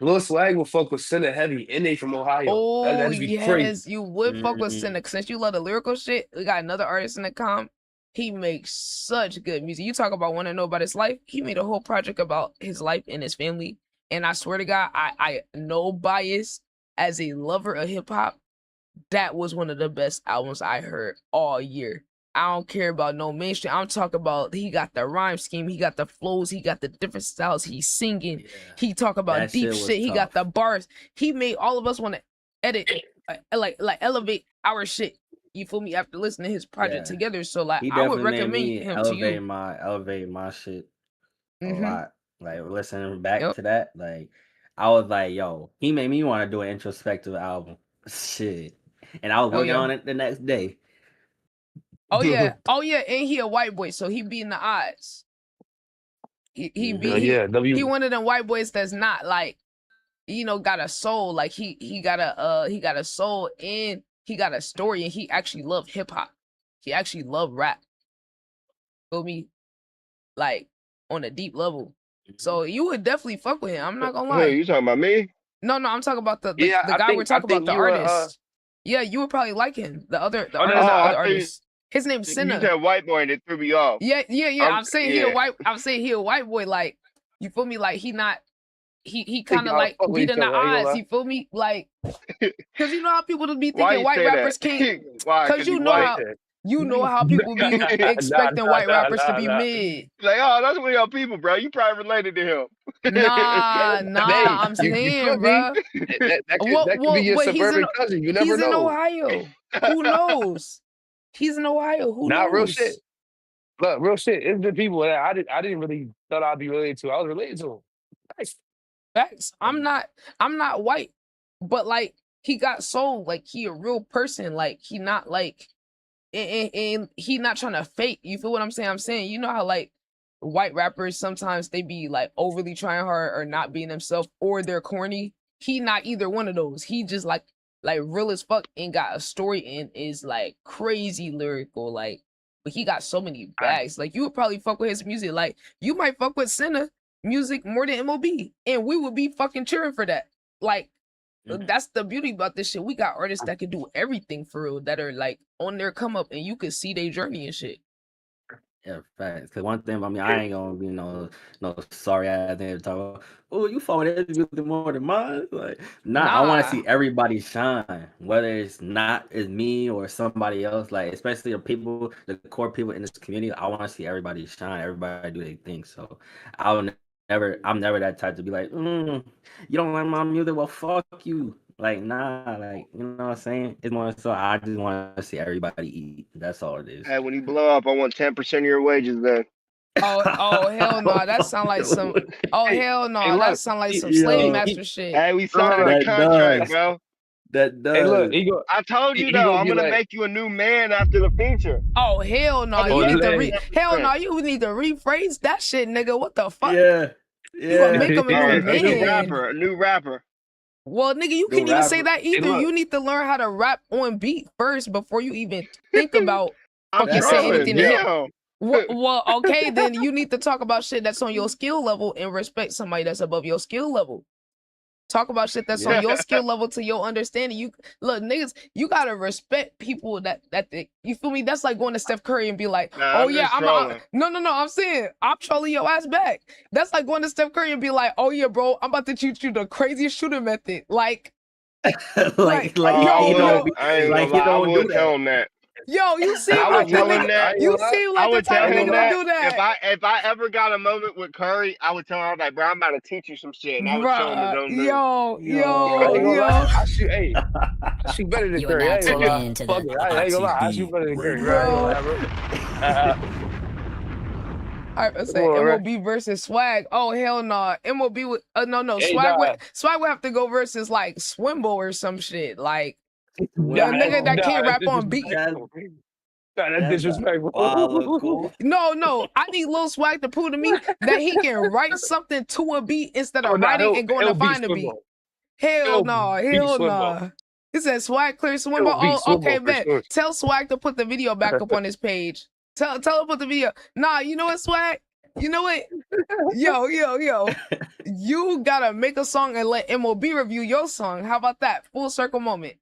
Lil Swag will fuck with Cenat heavy, and they from Ohio. Oh That'd be yes, crazy. you would fuck with Cenat. Since you love the lyrical shit, we got another artist in the comp. He makes such good music. You talk about want to know about his life. He made a whole project about his life and his family. And I swear to God, I no bias as a lover of hip hop. That was one of the best albums I heard all year. I don't care about no mainstream. I'm talking about he got the rhyme scheme, he got the flows, he got the different styles, he's singing. Yeah. He talk about that deep shit. He got the bars. He made all of us want to edit, like elevate our shit. You feel me? After listening to his project together, so like I would recommend him to you. Elevate my shit a lot. Like listening back to that, like I was like, yo, he made me want to do an introspective album. Shit, and I was working on it the next day. Oh yeah, and he a white boy, so he beating the odds. He one of them white boys that's not like, you know, got a soul. Like he got a soul and he got a story, and he actually love hip hop. He actually love rap. Feel me? Like on a deep level. So you would definitely fuck with him. I'm not gonna lie. Hey, you talking about me? No, I'm talking about the guy we're talking about, the artist. Yeah, you would probably like him. The other artist. His name's Senna. You said white boy and it threw me off. Yeah. I'm saying he a white boy. Like, you feel me? Like he kind of like beating the odds. You feel me? Like, because you know how people just be thinking white rappers can't. Because you know how people be expecting white rappers to be mid. Like, oh, that's one of your people, bro. You probably related to him. Nah, I'm saying, bro. That could be your suburban cousin. You never know. He's in Ohio. Who knows? He's in Ohio. Who knows? Not real shit. Look, real shit. It's the people that I didn't really thought I'd be related to. I was related to him. Nice. Facts. I'm not white, but like he got soul. Like he a real person. Like he not like, and he not trying to fake. You feel what I'm saying? I'm saying, you know how like white rappers sometimes they be like overly trying hard or not being themselves, or they're corny. He not either one of those. He just like real as fuck and got a story and is like crazy lyrical. Like, but he got so many bags. Like you would probably fuck with his music. Like you might fuck with Senna music more than MOB, and we would be fucking cheering for that. Like that's the beauty about this shit. We got artists that can do everything for real, that are like on their come up, and you could see their journey and shit. Yeah, facts. Because one thing about me, I ain't gonna be no sorry ass nigga talk about. Oh, you follow this music more than mine. Like, nah, I want to see everybody shine, whether it's me or somebody else. Like, especially the core people in this community. I want to see everybody shine, everybody do their thing. So I'm never that type to be like, you don't like my music, well, fuck you. Like, nah, like, you know what I'm saying? It's more so I just want to see everybody eat. That's all it is. Hey, when you blow up, I want 10% of your wages then. Oh hell no, that sound like some. Oh hell no, that sound like some slave master shit. Hey, we signed a contract, bro. That does. Hey, look, I told you though, I'm gonna make you a new man after the feature. Oh hell no, you need to hell no, you need to rephrase that shit, nigga. What the fuck? Yeah. You gonna make him a new man. A new rapper. Well, nigga, you can't even say that either. You need to learn how to rap on beat first before you even think about fucking saying anything to him. Well, okay, then you need to talk about shit that's on your skill level and respect somebody that's above your skill level. Talk about shit that's on your skill level to your understanding. You look, niggas, you gotta respect people that you feel me? That's like going to Steph Curry and be like, oh yeah, no, I'm saying I'm trolling your ass back. That's like going to Steph Curry and be like, oh yeah, bro, I'm about to teach you the craziest shooter method. Like, I would tell him that. Yo, you seem like the nigga. You seem like the type of nigga gonna do that. If I ever got a moment with Curry, I would tell him like, bro, I'm about to teach you some shit, and I would show him his own move. Yo. I shoot better than Curry. I ain't gonna lie. Fuck it. I ain't gonna lie. I shoot better than Curry. All right, let's say MOB versus Swag. Oh hell no, MOB would Swag would have to go versus like Swimbo or some shit like. The nigga that can't rap on beat. That's disrespectful. No. I need Lil Swag to prove to me that he can write something to a beat instead of writing and going to find a beat. Hell no. He said Swag clear Swimbo. Oh, okay, bet. Tell Swag to put the video back up on his page. Tell him to put the video. Nah, you know what, Swag? You know what? Yo. You gotta make a song and let MOB review your song. How about that? Full circle moment.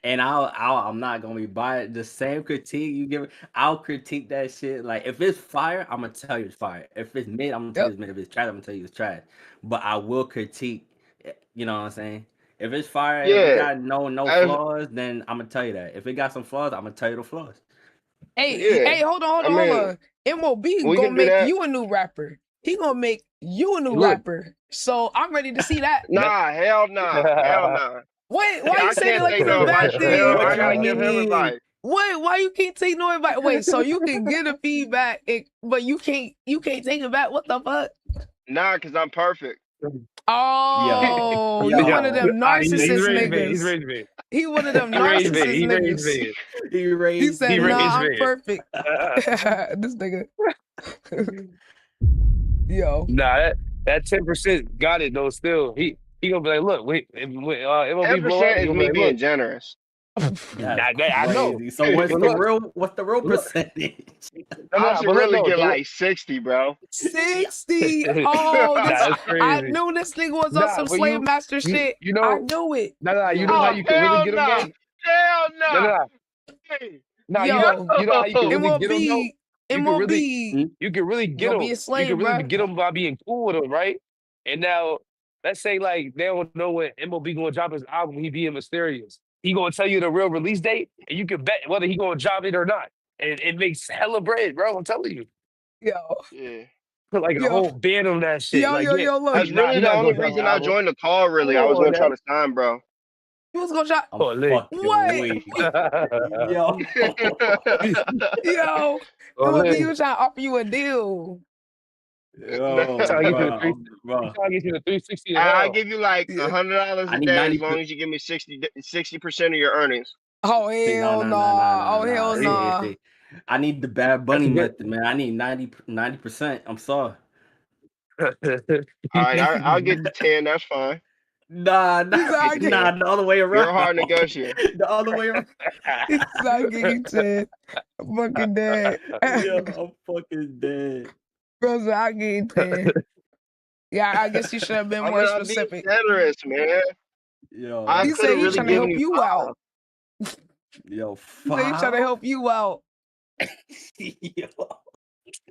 And I'm not gonna be buying the same critique you give. I'll critique that shit. Like if it's fire, I'm gonna tell you it's fire. If it's mid, I'm gonna tell you it's mid. If it's trash, I'm gonna tell you it's trash. But I will critique. You know what I'm saying? If it's fire, if it got no flaws, then I'm gonna tell you that. If it got some flaws, I'm gonna tell you the flaws. Hey, hold on. MOB gonna make you a new rapper. He gonna make you a new rapper. So I'm ready to see that. Nah, hell nah. Wait, why you saying it like it's a bad thing? I gotta give him advice. Wait, why you can't take no advice? Wait, so you can get a feedback, but you can't take it back? What the fuck? Nah, cause I'm perfect. Oh, you one of them narcissist niggas. He one of them narcissist niggas. He said, nah, I'm perfect. This nigga. Yo. Nah, that 10% got it though. Still, he gonna be like, look, wait, 10% is me being generous. I know. So what's the real percentage? I should really get like 60, bro. 60. Oh, that's crazy. I knew this nigga was on some slave master shit. You know, I knew it. You know how you can really get him though? Hell no. You know how you can really get him though? You can really get him. You can really get him by being cool with him, right? And now, let's say like they don't know when MOB gonna drop his album, he being mysterious. He gonna tell you the real release date, and you can bet whether he gonna drop it or not. And it makes hella bread, bro. I'm telling you. Yo. Yeah. Put like a whole band on that shit. Yo, look. That's really the only reason I joined the call, really. I was gonna try to sign, bro. You was gonna try. Wait. Yo. You was trying to offer you a deal. Trying to get you the 360. I'll give you like $100 a day as long as you give me 60% of your earnings. Oh hell no! Oh hell no! I need the Bad Bunny method, man. I need 90%. I'm sorry. All right, I'll get the 10. That's fine. Nah, the other way around. You're a hard negotiator. The other way around. He's not getting 10. I'm fucking dead. Yo, I'm fucking dead. Bro, I get 10. Yeah, I guess you should have been more specific. Be generous, man. Yo, he said he's trying to help you out. Yo, he said he's trying to help you out. Yo.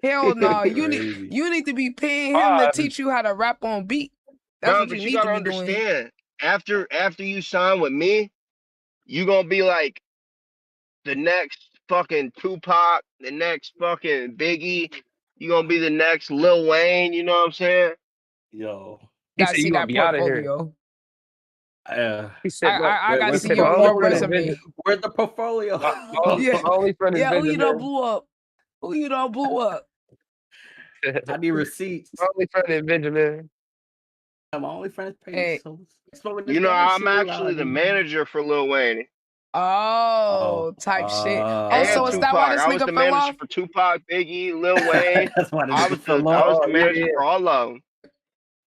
Hell no. You Crazy. need to be paying him to teach you how to rap on beat. That's Bro, what but you you need to gotta be doing. understand. After you sign with me, you gonna be like the next fucking Tupac, the next fucking Biggie. You gonna be the next Lil Wayne. You know what I'm saying? Yo. He Gotta said see you gonna that be out of here. portfolio. He said, look, I gotta Where's see the your portfolio? resume. Where's the portfolio? my Yeah. only friend is Yeah, who you done Benjamin. blew up? Who you done blew up? I need receipts. My only friend is Benjamin. My only friend is paid. Hey. So You know, I'm actually the manager for Lil Wayne. Oh, type shit. Oh, And so is that why Tupac. this I was nigga the fell manager off? for Tupac, Biggie, Lil Wayne. That's why I was the manager for all of them.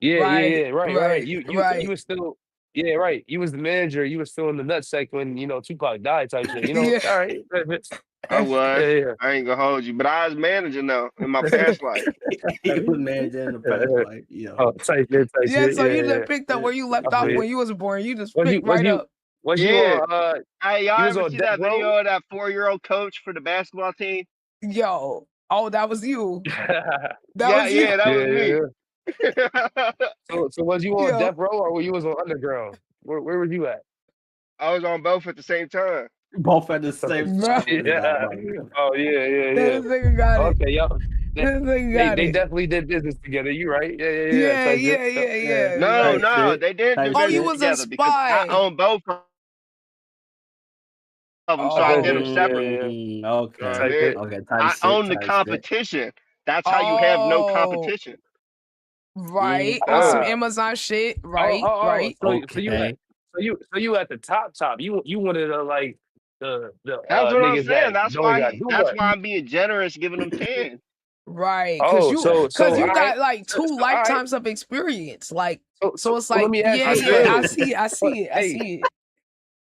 Right. Right. You was still, right. You was the manager. You was still in the nutsack when Tupac died, type shit. Yeah. All right. I was. Yeah. I ain't gonna hold you, but I was managing though in my past life. He was managing in the past life. Oh, type shit. Yeah, so you Yeah. just picked up where you left I off feel when you. you was born. You just Was picked right up. you Yeah. on? Hey, y'all You was ever on see death that row? video of that 4-year-old coach for the basketball team? Yo. Oh, that was you. That was you. that was me. So was you on death row or were you was on underground? Where was you at? I was on both at the same time. Both at the same time. Oh yeah. This nigga got it. Okay, y'all. This nigga got They it. definitely did business together. You right? Yeah. No, they didn't do Oh, you business was a together because I spy. own both of them, so I did them separately. Okay. I own the competition. That's how you have no competition. Right. On some Amazon shit. Right. So you at the top. You wanted to like the That's what I'm niggas saying. that don't got do much. I'm being generous, giving them 10. Right. Oh, Cause you all got right. like two lifetimes of experience. Like so it's like let me ask you I see it.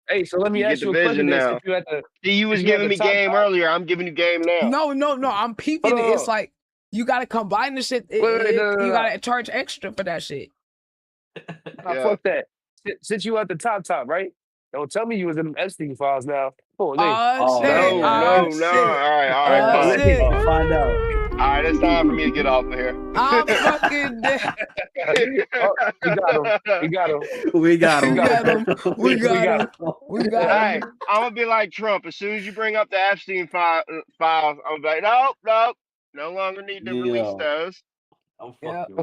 Hey, so let me ask you a question now. If you at the you was giving me game earlier, I'm giving you game now. No, I'm peeping it. It's like you gotta combine the shit. You gotta charge extra for that shit. Fuck that. Since you at the top, right? Don't tell me you was in them Epstein files now. No. All right, shit. Find out. All right, it's time for me to get off of here. I'm fucking dead. We got him. Hey, I'm gonna be like Trump. As soon as you bring up the Epstein files, I'm gonna be like, nope, no longer need to release those. I'm fucking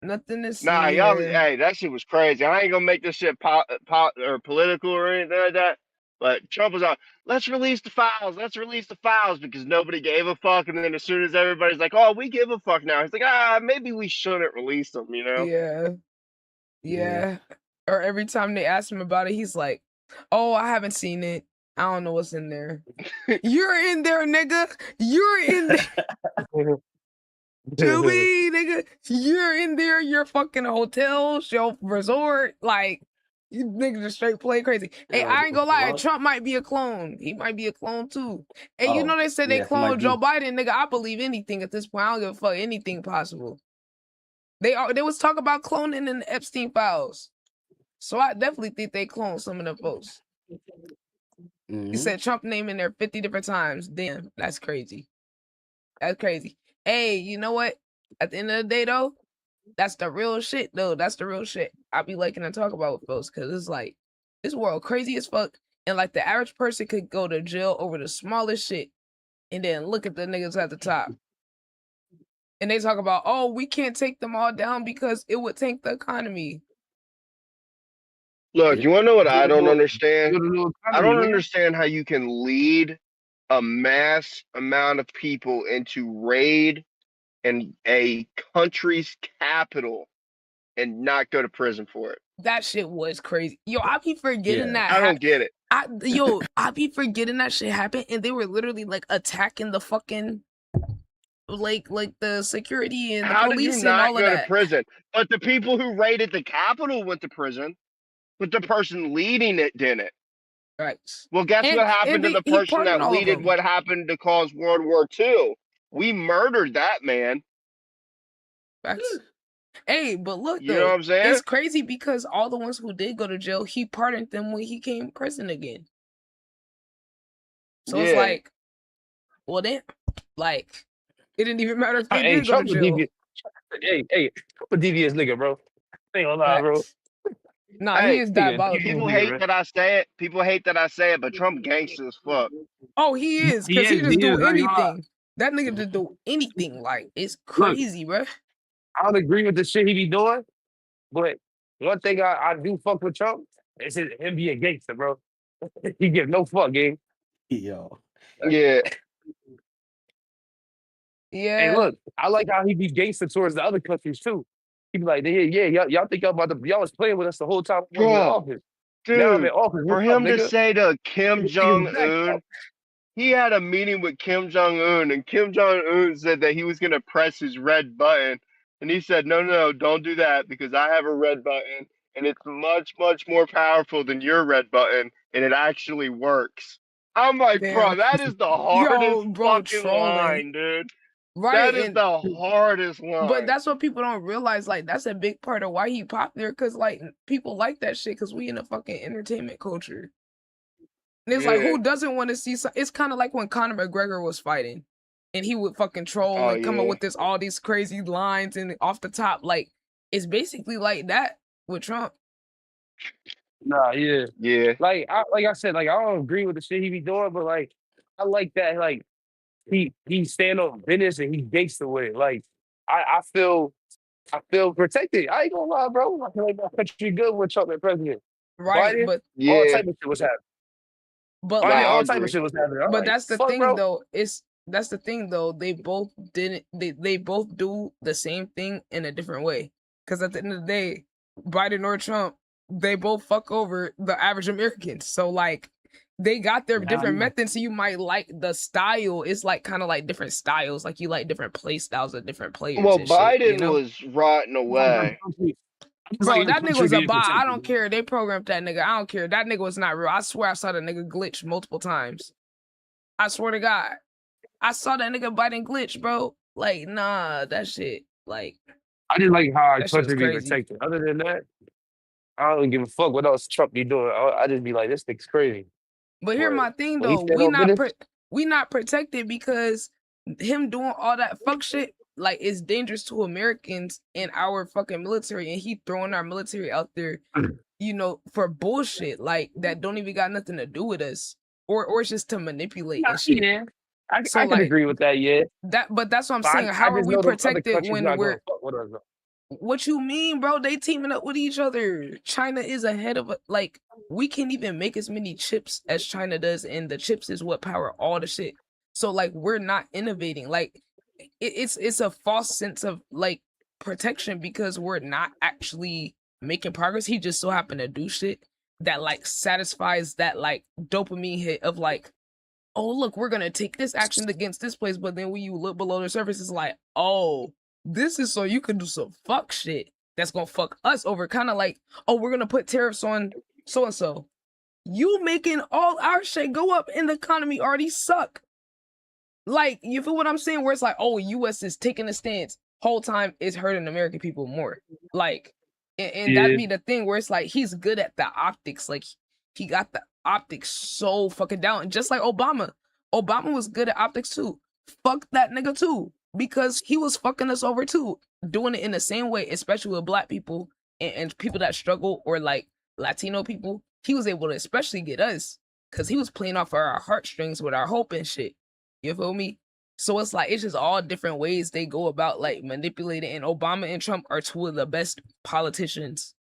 Nothing to see. Nah, y'all. Hey, that shit was crazy. I ain't gonna make this shit or political or anything like that. But Trump was like, let's release the files because nobody gave a fuck. And then as soon as everybody's like, oh, we give a fuck now, he's like, maybe we shouldn't release them, you know? Yeah. Or every time they ask him about it, he's like, oh, I haven't seen it. I don't know what's in there. You're in there, nigga. You're in there. Julie, nigga, you're in there. Your fucking hotel, your resort, like you niggas just straight play crazy. Hey, I ain't gonna lie, Trump might be a clone. He might be a clone too. Hey, you know they said they cloned Joe Biden, nigga. I believe anything at this point. I don't give a fuck. Anything possible. They was talking about cloning in the Epstein files, so I definitely think they cloned some of the folks. He said Trump name in there 50 different times. Damn, that's crazy. That's crazy. Hey, you know what? At the end of the day, though, that's the real shit, though. That's the real shit I be liking to talk about with folks, because it's like, this world crazy as fuck, and like the average person could go to jail over the smallest shit, and then look at the niggas at the top. And they talk about, oh, we can't take them all down because it would tank the economy. Look, you want to know what I don't understand? I don't understand how you can lead a mass amount of people into raid in a country's capital and not go to prison for it. That shit was crazy. Yo, I be forgetting that. I don't get it. I be forgetting that shit happened, and they were literally like attacking the fucking like the security and the police and all of that. How did you not go to prison? But the people who raided the Capitol went to prison, but the person leading it didn't. Right. Well, guess what happened to the person that leaded what happened to cause World War II? We murdered that man. Facts. Hey, but look, you know what I'm saying? It's crazy because all the ones who did go to jail, he pardoned them when he came to prison again. So it's like, well then, like, It didn't even matter if they Hey, did go to Trump a jail. devious. Hey, Trump a devious nigga, bro. I ain't gonna lie, bro. Facts. Nah, he Hey, is Nigga, diabolical. people nigga, hate bro. that I say it. People hate that I say it, but Trump gangster as fuck. Oh, he is, He because he is. just He do is. I ain't gonna lie. anything. That nigga just do anything. Like, it's Look, crazy, bro. I don't agree with the shit he be doing, but one thing I do fuck with Trump is him being gangster, bro. He give no fuck, gang. Yo. Yeah, Hey, Yeah. look, I like how he be gangster towards the other countries too. He be like, yeah, y'all think y'all about to, y'all was playing with us the whole time I was in bro, office. Now I'm in dude. office. For What's up, him to nigga? say to Kim Niggas Jong back Un, up. he had a meeting with Kim Jong Un, and Kim Jong Un said that he was gonna press his red button, and he said, no, don't do that because I have a red button, and it's much, much more powerful than your red button, and it actually works. I'm like, bro, Damn. that is the Yo, hardest bro, fucking trolling. line, dude. Right. That is And the hardest but line. that's what people don't realize. Like, that's a big part of why he popular. Because, like, people like that shit because we in a fucking entertainment culture. And it's like, Yeah. who doesn't want to see it's kind of like when Conor McGregor was fighting. And he would fucking troll Oh and come up yeah. with all these crazy lines and off the top. Like, it's basically like that with Trump. Nah, yeah. Yeah. Like I said, like I don't agree with the shit he be doing, but like I like that. Like he stand on business and he gangster with it. Like I feel protected. I ain't gonna lie, bro. I feel like my country good with Trump as president. Right. Biden, all Yeah. type of shit was happening. But Nah, Biden, I like, all type of agree. shit was happening. I'm but like, that's the fuck, thing bro. though. That's the thing though. They both didn't. They both do the same thing in a different way. Because at the end of the day, Biden or Trump, they both fuck over the average American. So like, they got their Nah, different yeah. methods. So you might like the style. It's like kind of like different styles. Like you like different play styles of different players Well, and shit. You Biden know. was rotting away. I just like Bro, your that nigga country was a being bot. I protected. don't care. They programmed that nigga. I don't care. That nigga was not real. I swear I saw that nigga glitch multiple times. I swear to God. I saw that nigga biting glitch, bro. Like, nah, that shit. Like, I just like how our that shit was country be crazy. protected. Other than that, I don't give a fuck what else Trump be doing. I just be like, this nigga's crazy. But here's But my thing when he though. stand on business, We not protected because him doing all that fuck shit like is dangerous to Americans and our fucking military, and he throwing our military out there, you know, for bullshit like that don't even got nothing to do with us, or it's just to manipulate and shit. yeah, So I can like agree with that. Yeah, but that's what I'm but saying. I How are just we know them other protected countries when not we're gonna fuck with us. Though. What you mean, bro? They teaming up with each other. China is ahead of like we can't even make as many chips as China does, and the chips is what power all the shit. So like we're not innovating. Like it's a false sense of like protection because we're not actually making progress. He just so happened to do shit that like satisfies that like dopamine hit of like, oh look, we're gonna take this action against this place, but then when you look below the surface, it's like, oh, this is so you can do some fuck shit that's gonna fuck us over. Kind of like, oh, we're gonna put tariffs on so and so. You making all our shit go up and the economy already suck. Like, you feel what I'm saying? Where it's like, oh, US is taking a stance. Whole time it's hurting American people more. Like, and that Yeah, be the thing where it's like he's good at the optics. Like he got the optics so fucking down. Just like Obama. Obama was good at optics too. Fuck that nigga too. Because he was fucking us over too. Doing it in the same way, especially with black people and people that struggle or like Latino people. He was able to especially get us because he was playing off our heartstrings with our hope and shit. You feel me? So it's like it's just all different ways they go about like manipulating. And Obama and Trump are two of the best politicians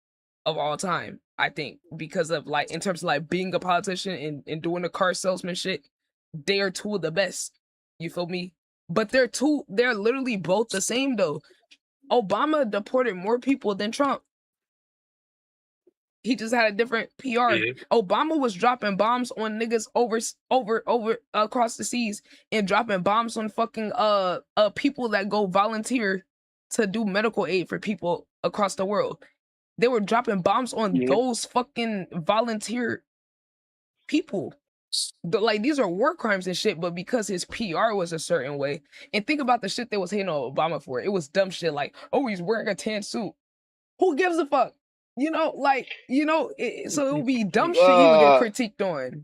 of all time, I think, because of like in terms of like being a politician and doing the car salesman shit, they are two of the best. You feel me? But they're literally both the same though. Obama deported more people than Trump. He just had a different PR. yeah. Obama was dropping bombs on niggas over across the seas and dropping bombs on fucking people that go volunteer to do medical aid for people across the world. They were dropping bombs on Yeah. those fucking volunteer people. Like these are war crimes and shit, but because his PR was a certain way, and think about the shit they was hating on Obama for. It was dumb shit like, oh, he's wearing a tan suit. Who gives a fuck? You know, like, you know, so it would be dumb shit he would get critiqued on.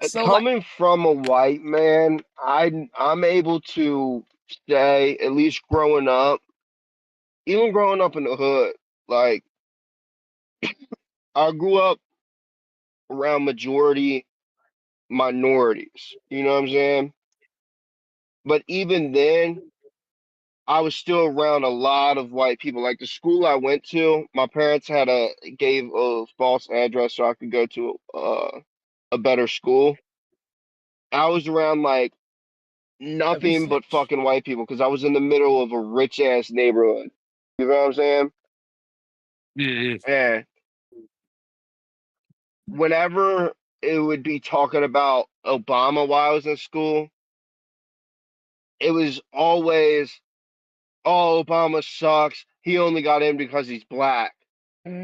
So like, Coming from a white man, I'm able to say, at least growing up, even growing up in the hood, like I grew up around majority minorities. You know what I'm saying? But even then, I was still around a lot of white people. Like the school I went to, my parents gave a false address so I could go to a better school. I was around like let me nothing but snitch. fucking white people because I was in the middle of a rich ass neighborhood. You know what I'm saying? Yeah, And whenever it would be talking about Obama while I was in school, it was always, oh, Obama sucks. He only got in because he's black.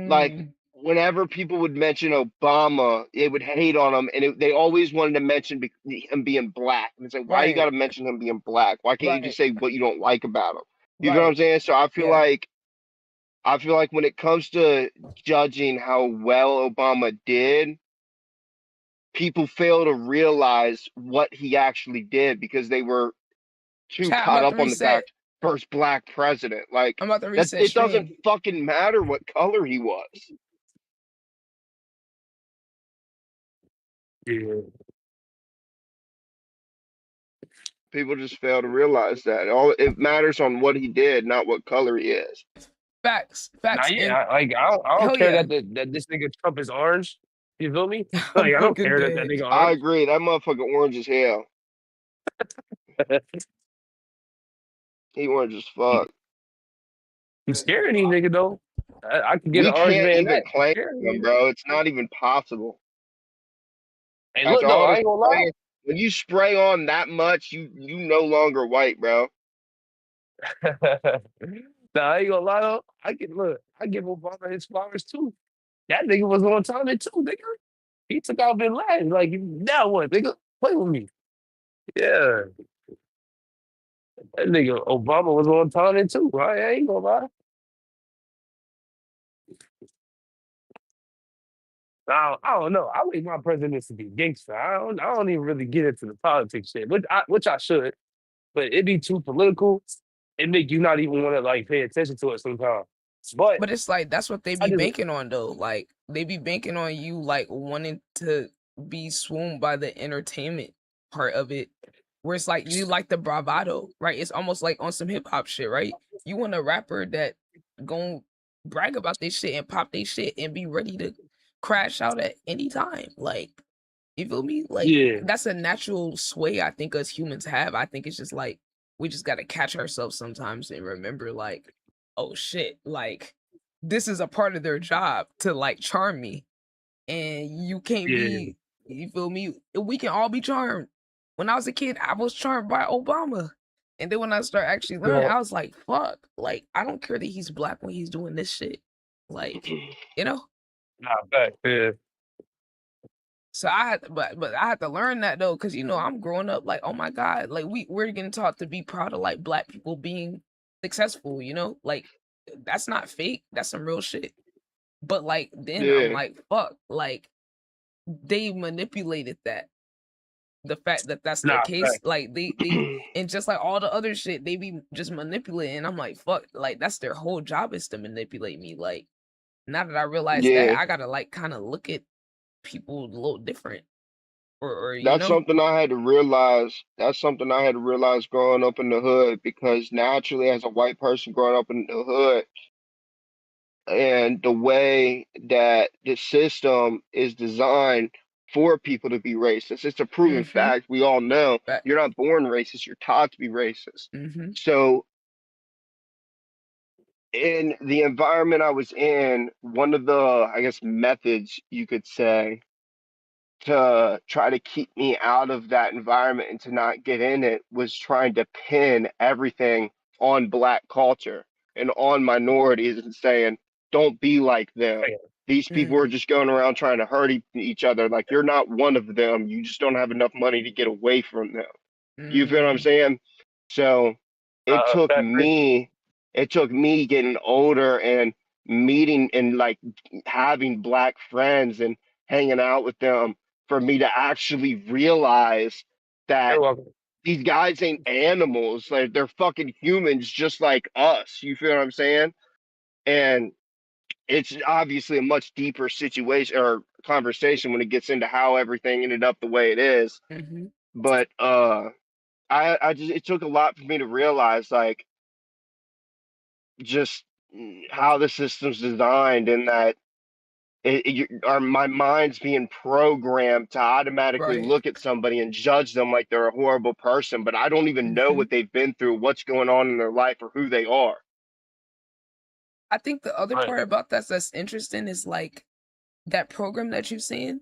Like, Mm, whenever people would mention Obama, they would hate on him, and they always wanted to mention him being black. And it's like, why you got right, to mention him being black? Why can't you just right, say what you don't like about him? You know what I'm right. saying? So Yeah. I feel like when it comes to judging how well Obama did, people fail to realize what he actually did because they were too Chat, I'm caught about to up on the reset. fact first black president. Like I'm about to that, reset it doesn't stream. fucking matter what color he was. yeah. People just fail to realize that all it matters on what he did, not what color he is. Facts, Nah, facts, yeah. and I don't hell care yeah. that this nigga Trump is orange. You feel me? I'm Like I don't fucking care that dead. nigga I orange. agree. That motherfucker orange as hell. He orange as fuck. He's scaring these nigga though. I could get an We orange can't man, even but claim scaring him, nigga. bro. It's not even possible. Hey, look After though, all I this ain't gonna lie. spraying, when you spray on that much, you no longer white, bro. Nah, I ain't gonna lie though. I give Obama his flowers too. That nigga was on time too, nigga. He took out Bin Laden. Like now what, nigga? Play with me. Yeah. That nigga Obama was on time too. I ain't gonna lie. I don't know. I like my presidents to be gangster. I don't even really get into the politics shit, which I should, but it be too political. It make you not even want to like pay attention to it sometimes. But But it's like that's what they I be just banking on though. Like they be banking on you like wanting to be swooned by the entertainment part of it. Where it's like you like the bravado, right? It's almost like on some hip hop shit, right? You want a rapper that gon' brag about this shit and pop they shit and be ready to crash out at any time. Like, you feel me? Like yeah, that's a natural sway I think us humans have. I think it's just like we just gotta catch ourselves sometimes and remember like, oh shit, like this is a part of their job to like charm me. And you can't yeah. be, you feel me? We can all be charmed. When I was a kid, I was charmed by Obama. And then when I start actually learning, No, I was like, fuck, like I don't care that he's black when he's doing this shit. Like, you know? nah, back. Yeah, So I had, but I had to learn that though, because you know I'm growing up like, oh my god, like we're getting taught to be proud of like black people being successful, you know, like that's not fake, that's some real shit. But like then I'm Yeah, like, fuck, like they manipulated that. The fact that that's the nah, case, back. like they and just like all the other shit, they be just manipulating. And I'm like, fuck, like that's their whole job is to manipulate me. Like now that I realize that, yeah. I gotta like kind of look at people a little different, or you That's know. something I had to realize. That's something I had to realize growing up in the hood because naturally, as a white person growing up in the hood, and the way that the system is designed for people to be racist. It's a proven Mm-hmm. fact. We all know But you're not born racist, you're taught to be racist. mm-hmm. So, in the environment I was in, one of the, I guess, methods you could say to try to keep me out of that environment and to not get in it was trying to pin everything on black culture and on minorities and saying, don't be like them. These people Mm, are just going around trying to hurt each other. Like you're not one of them. You just don't have enough money to get away from them. You feel what I'm mm, saying? So it took Back Chris. me, it took me getting older and meeting and like having black friends and hanging out with them for me to actually realize that You're welcome. these guys ain't animals. Like they're fucking humans just like us. You feel what I'm saying? And it's obviously a much deeper situation or conversation when it gets into how everything ended up the way it is. Mm-hmm. But I just it took a lot for me to realize like just how the system's designed and that my mind's being programmed to automatically Right. look at somebody and judge them like they're a horrible person, but I don't even know what they've been through, what's going on in their life, or who they are. I think the other Right. part about that's interesting is like that program that you're saying.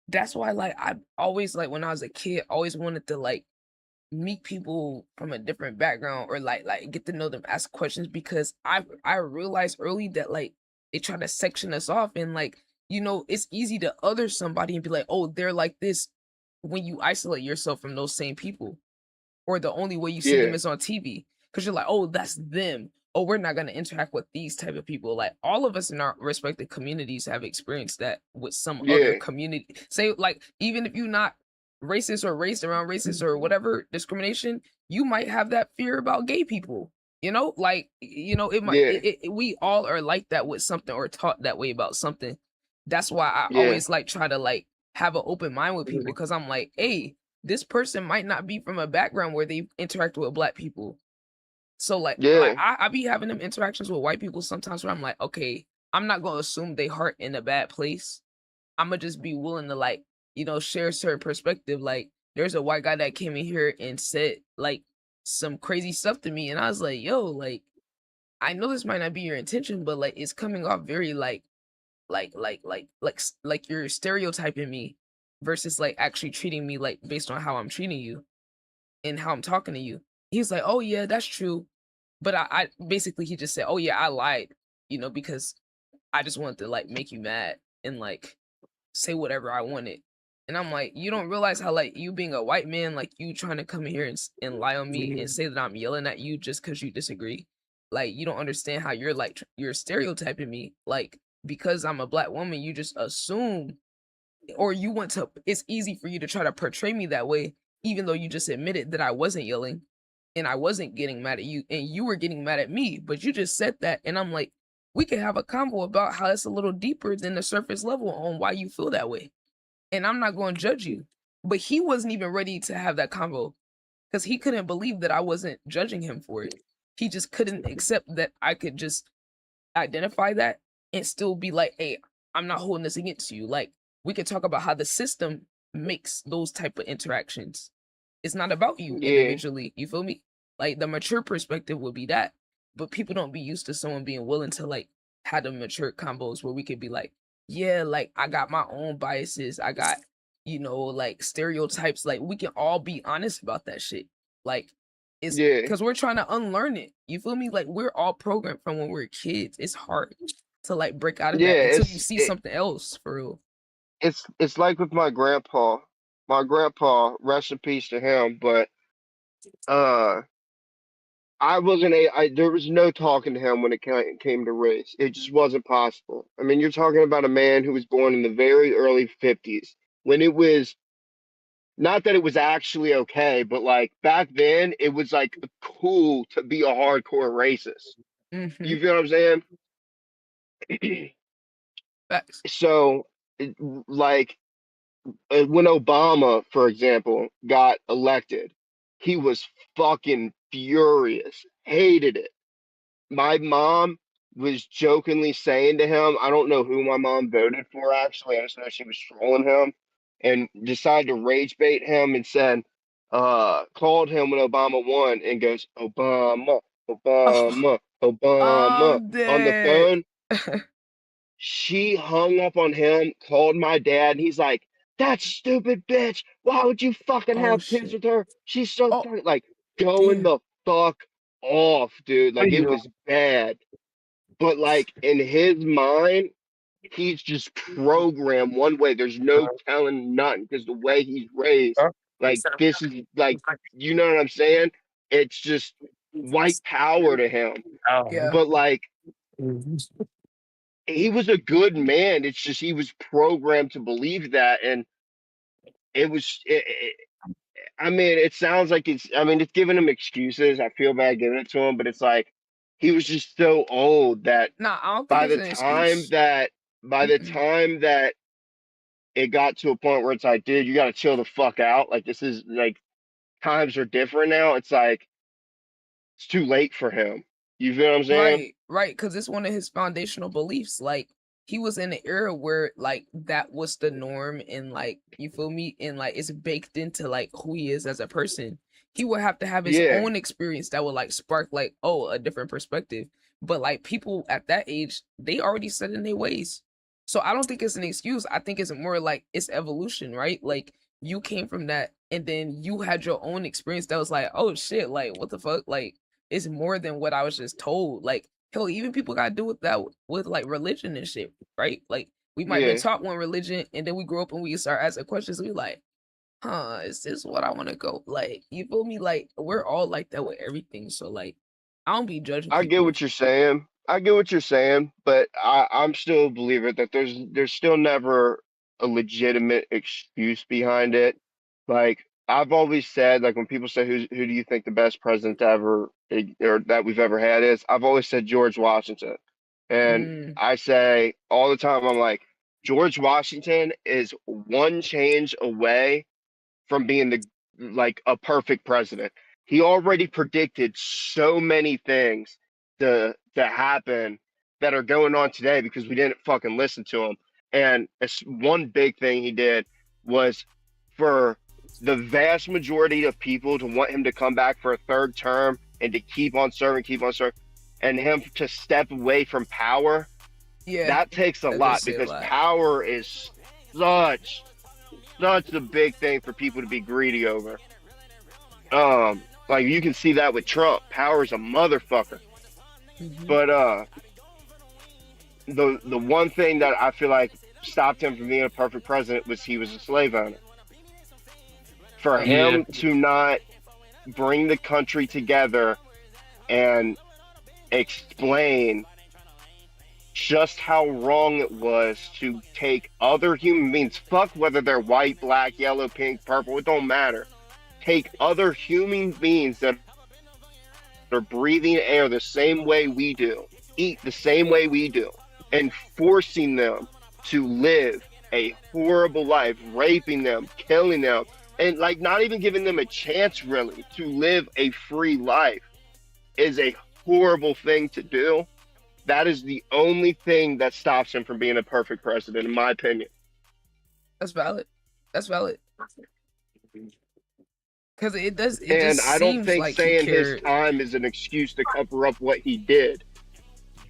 That's why like I always like when I was a kid, always wanted to like meet people from a different background or like get to know them, ask questions because I realized early that like they try to section us off and like it's easy to other somebody and be like, oh, they're like this when you isolate yourself from those same people, or the only way you see them Yeah, is on TV because you're like, oh, that's them. Oh, we're not gonna interact with these type of people. Like all of us in our respective communities have experienced that with some other yeah, community. Say like even if you're not racist or raised around racist or whatever discrimination, you might have that fear about gay people. Like it might yeah, we all are like that with something or taught that way about something. That's why I yeah, always like try to like have an open mind with people because I'm like, hey, this person might not be from a background where they interact with black people. So like yeah, I be having them interactions with white people sometimes where I'm like, okay, I'm not gonna assume they heart in a bad place. I'm gonna just be willing to like, share certain perspective. Like there's a white guy that came in here and said like some crazy stuff to me, and I was like, yo, like I know this might not be your intention, but like it's coming off very like you're stereotyping me versus like actually treating me like based on how I'm treating you and how I'm talking to you. He's like, oh yeah, that's true. But I basically he just said, oh yeah, I lied, because I just wanted to like make you mad and like say whatever I wanted. And I'm like, you don't realize how like you being a white man, like you trying to come in here and lie on me and say that I'm yelling at you just because you disagree. Like you don't understand how you're like you're stereotyping me. Like because I'm a black woman, you just assume or you want to it's easy for you to try to portray me that way even though you just admitted that I wasn't yelling and I wasn't getting mad at you and you were getting mad at me, but you just said that and I'm like, we could have a convo about how it's a little deeper than the surface level on why you feel that way. And I'm not going to judge you. But he wasn't even ready to have that convo because he couldn't believe that I wasn't judging him for it. He just couldn't accept that I could just identify that and still be like, hey, I'm not holding this against you. Like we could talk about how the system makes those type of interactions. It's not about you yeah, individually. You feel me? Like the mature perspective would be that. But people don't be used to someone being willing to like have the mature combos where we could be like, yeah, like I got my own biases. I got, like stereotypes. Like we can all be honest about that shit. Like it's yeah, because we're trying to unlearn it. You feel me? Like we're all programmed from when we're kids. It's hard to like break out of yeah. that until you see something else for real. It's like with my grandpa. My grandpa, rest in peace to him, but uh I wasn't there was no talking to him when it came to race. It just wasn't possible. I mean, you're talking about a man who was born in the very early 50s when it was not that it was actually okay, but like back then it was like cool to be a hardcore racist. Mm-hmm. You feel what I'm saying? Facts. So, like when Obama, for example, got elected, he was fucking furious, hated it. My mom was jokingly saying to him, I don't know who my mom voted for actually. I just know she was trolling him and decided to rage bait him and said, called him when Obama won and goes, Obama, Oh, Obama, Obama I'm on the dead. phone. She hung up on him, called my dad, and he's like, that stupid bitch. Why would you fucking Oh have kids shit. with her? She's so Oh fucking like going damn. the fuck off, dude. What are Like you it doing? was bad. But like in his mind, he's just programmed one way. There's no telling nothing because the way he's raised, Huh? like this is like you know what I'm saying? It's just white power to him. Yeah. But like he was a good man. It's just he was programmed to believe that. And it was. I mean, it sounds like it's. I mean, it's giving him excuses. I feel bad giving it to him, but it's like he was just so old that Nah, I don't think by it's the an time excuse. that by the Mm-mm. time that it got to a point where it's like, dude, you got to chill the fuck out. Like this is like times are different now. It's like it's too late for him. You feel what I'm saying? Right, because it's one of his foundational beliefs. Like he was in an era where like that was the norm, and like you feel me, and like it's baked into like who he is as a person. He would have to have his Yeah, own experience that would like spark like a different perspective. But like people at that age, they already set in their ways. So I don't think it's an excuse. I think it's more like it's evolution, right? Like you came from that, and then you had your own experience that was like, oh shit, like what the fuck, like it's more than what I was just told. Like, hell, even people gotta do with that with like religion and shit, right? Like, we might been yeah. taught one religion, and then we grow up and we start asking questions. We like, huh, is this what I want to go? Like, you feel me? Like, we're all like that with everything. So, like, I don't be judging I get people. what you're saying. I get what you're saying, but I'm still a believer that there's still never a legitimate excuse behind it. Like I've always said, like when people say who do you think the best president ever or that we've ever had is, I've always said George Washington. And Mm, I say all the time, I'm like, George Washington is one change away from being the like a perfect president. He already predicted so many things to happen that are going on today because we didn't fucking listen to him. And it's one big thing he did was for the vast majority of people to want him to come back for a third term and to keep on serving, and him to step away from power. yeah, That takes a that does lot say a because lot. power is such a big thing for people to be greedy over. Like you can see that with Trump. Power is a motherfucker. Hmm. But the one thing that I feel like stopped him from being a perfect president was he was a slave owner. For Right. Yeah. him to not bring the country together and explain just how wrong it was to take other human beings, fuck whether they're white, black, yellow, pink, purple, it don't matter. Take other human beings that are breathing air the same way we do, eat the same way we do, and forcing them to live a horrible life, raping them, killing them, and like not even giving them a chance really to live a free life is a horrible thing to do. That is the only thing that stops him from being a perfect president, in my opinion. That's valid. That's valid. Because it does, it And just I don't seems think like he saying his cared. time is an excuse to cover up what he did.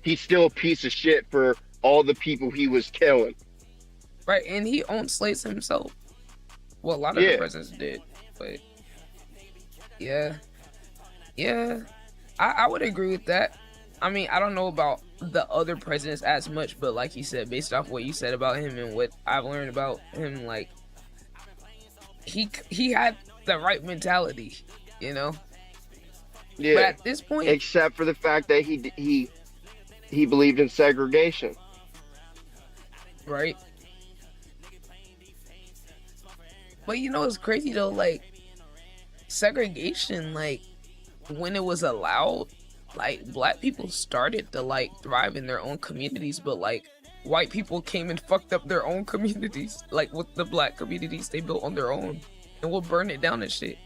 He's still a piece of shit for all the people he was killing. Right. And he owned slaves himself. Well, a lot of the Yeah. presidents did. But yeah. Yeah. I would agree with that. I mean, I don't know about the other presidents as much, but like you said, based off what you said about him and what I've learned about him, like he had the right mentality, you know. But Yeah. at this point, Except for the fact that he believed in segregation. right? But you know, it's crazy though. Like segregation, like when it was allowed, like black people started to like thrive in their own communities, but like white people came and fucked up their own communities, like with the black communities they built on their own, and will burn it down and shit.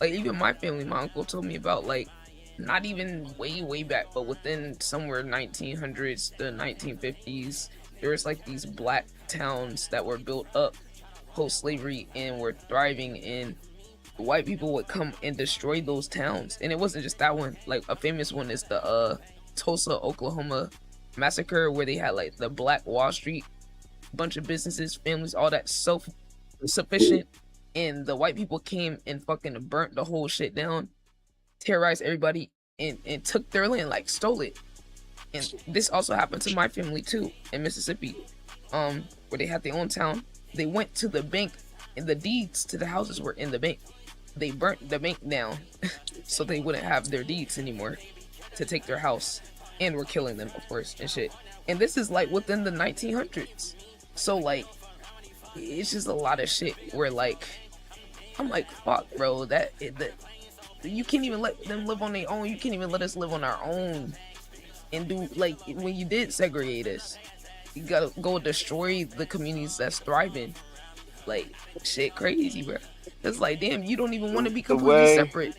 Like even my family, my uncle told me about like not even way back, but within somewhere 1900s to 1950s, there was like these black towns that were built up post slavery and were thriving, and white people would come and destroy those towns. And it wasn't just that one. Like a famous one is the Tulsa, Oklahoma massacre, where they had like the Black Wall Street, bunch of businesses, families, all that self-sufficient, and the white people came and fucking burnt the whole shit down, terrorized everybody, and took their land, like stole it. And this also happened to my family too in Mississippi, where they had their own town. They went to the bank, and the deeds to the houses were in the bank. They burnt the bank down so they wouldn't have their deeds anymore to take their house, and were killing them, of course, and shit. And this is like within the 1900s. So like it's just a lot of shit where like I'm like, fuck, bro, that you can't even let them live on their own. You can't even let us live on our own and do like when you did segregate us. You gotta go destroy the communities that's thriving. Like shit, crazy, bro. It's like, damn, you don't even want to be completely separate.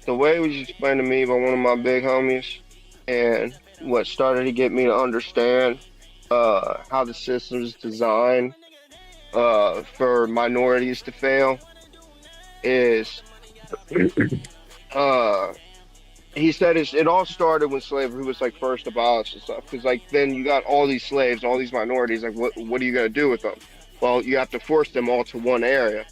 The way it was explained to me by one of my big homies, and what started to get me to understand how the system is designed for minorities to fail is he said it all started when slavery was like first abolished and stuff, because like then you got all these slaves, all these minorities, like what are you gonna do with them? Well, you have to force them all to one area.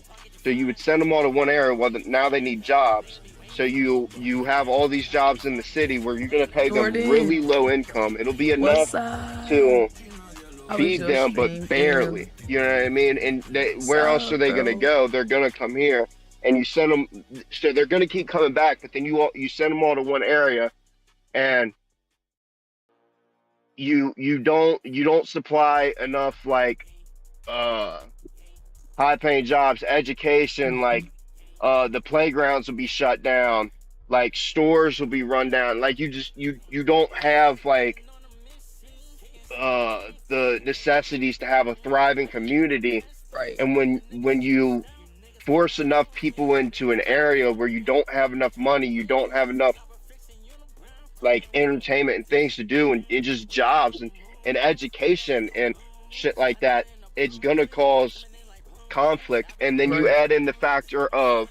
So you would send them all to one area. Well, now they need jobs. So you have all these jobs in the city where you're gonna pay them really low income. It'll be enough to feed them, but barely. You know what I mean? And where else are they gonna go? They're gonna come here, and you send them. So they're gonna keep coming back. But then you send them all to one area, and you don't supply enough like high paying jobs, education, like the playgrounds will be shut down, like stores will be run down, like you don't have like the necessities to have a thriving community. Right. And when you force enough people into an area where you don't have enough money, you don't have enough like entertainment and things to do, and just jobs and education and shit like that, it's gonna cause conflict. And then you add in the factor of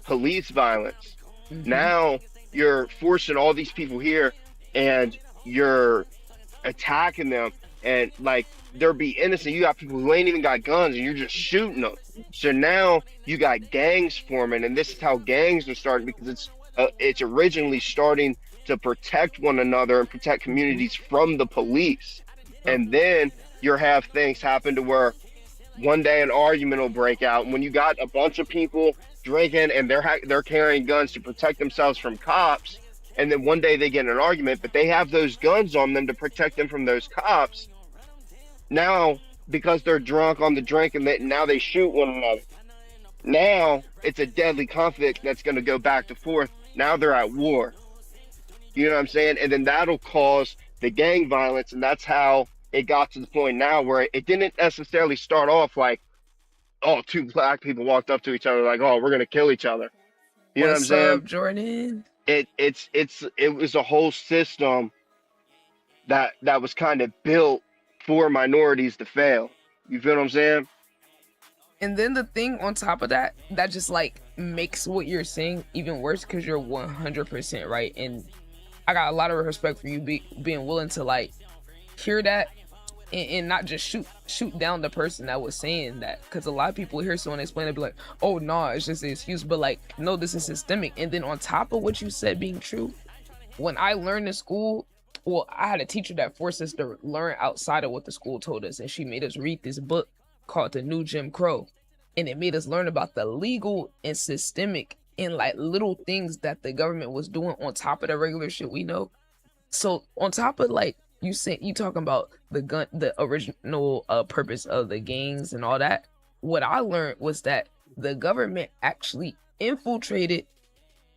police violence. Now you're forcing all these people here, and you're attacking them, and like they'll be innocent. You got people who ain't even got guns, and you're just shooting them. So now you got gangs forming, and this is how gangs are starting, because it's originally starting to protect one another and protect communities from the police. And then you'll have things happen to where one day an argument will break out. When you got a bunch of people drinking and they're carrying guns to protect themselves from cops, and then one day they get in an argument, but they have those guns on them to protect them from those cops. Now, because they're drunk on the drink, and now they shoot one another. Now it's a deadly conflict that's going to go back and forth. Now they're at war. You know what I'm saying? And then that'll cause the gang violence, and that's how it got to the point now where it didn't necessarily start off like, oh, two black people walked up to each other like, oh, we're gonna kill each other. You know what I'm saying? What's up, Jordan? It was a whole system that was kind of built for minorities to fail. You feel what I'm saying? And then the thing on top of that just like makes what you're saying even worse, because you're 100% right. And I got a lot of respect for you being willing to like hear that and not just shoot down the person that was saying that, because a lot of people hear someone explain it, be like, oh no, it's just an excuse. But like, no, this is systemic. And then on top of what you said being true, when I learned in school, well, I had a teacher that forced us to learn outside of what the school told us, and she made us read this book called The New Jim Crow, and it made us learn about the legal and systemic and like little things that the government was doing on top of the regular shit we know. So on top of like you talking about the original purpose of the gangs and all that, what I learned was that the government actually infiltrated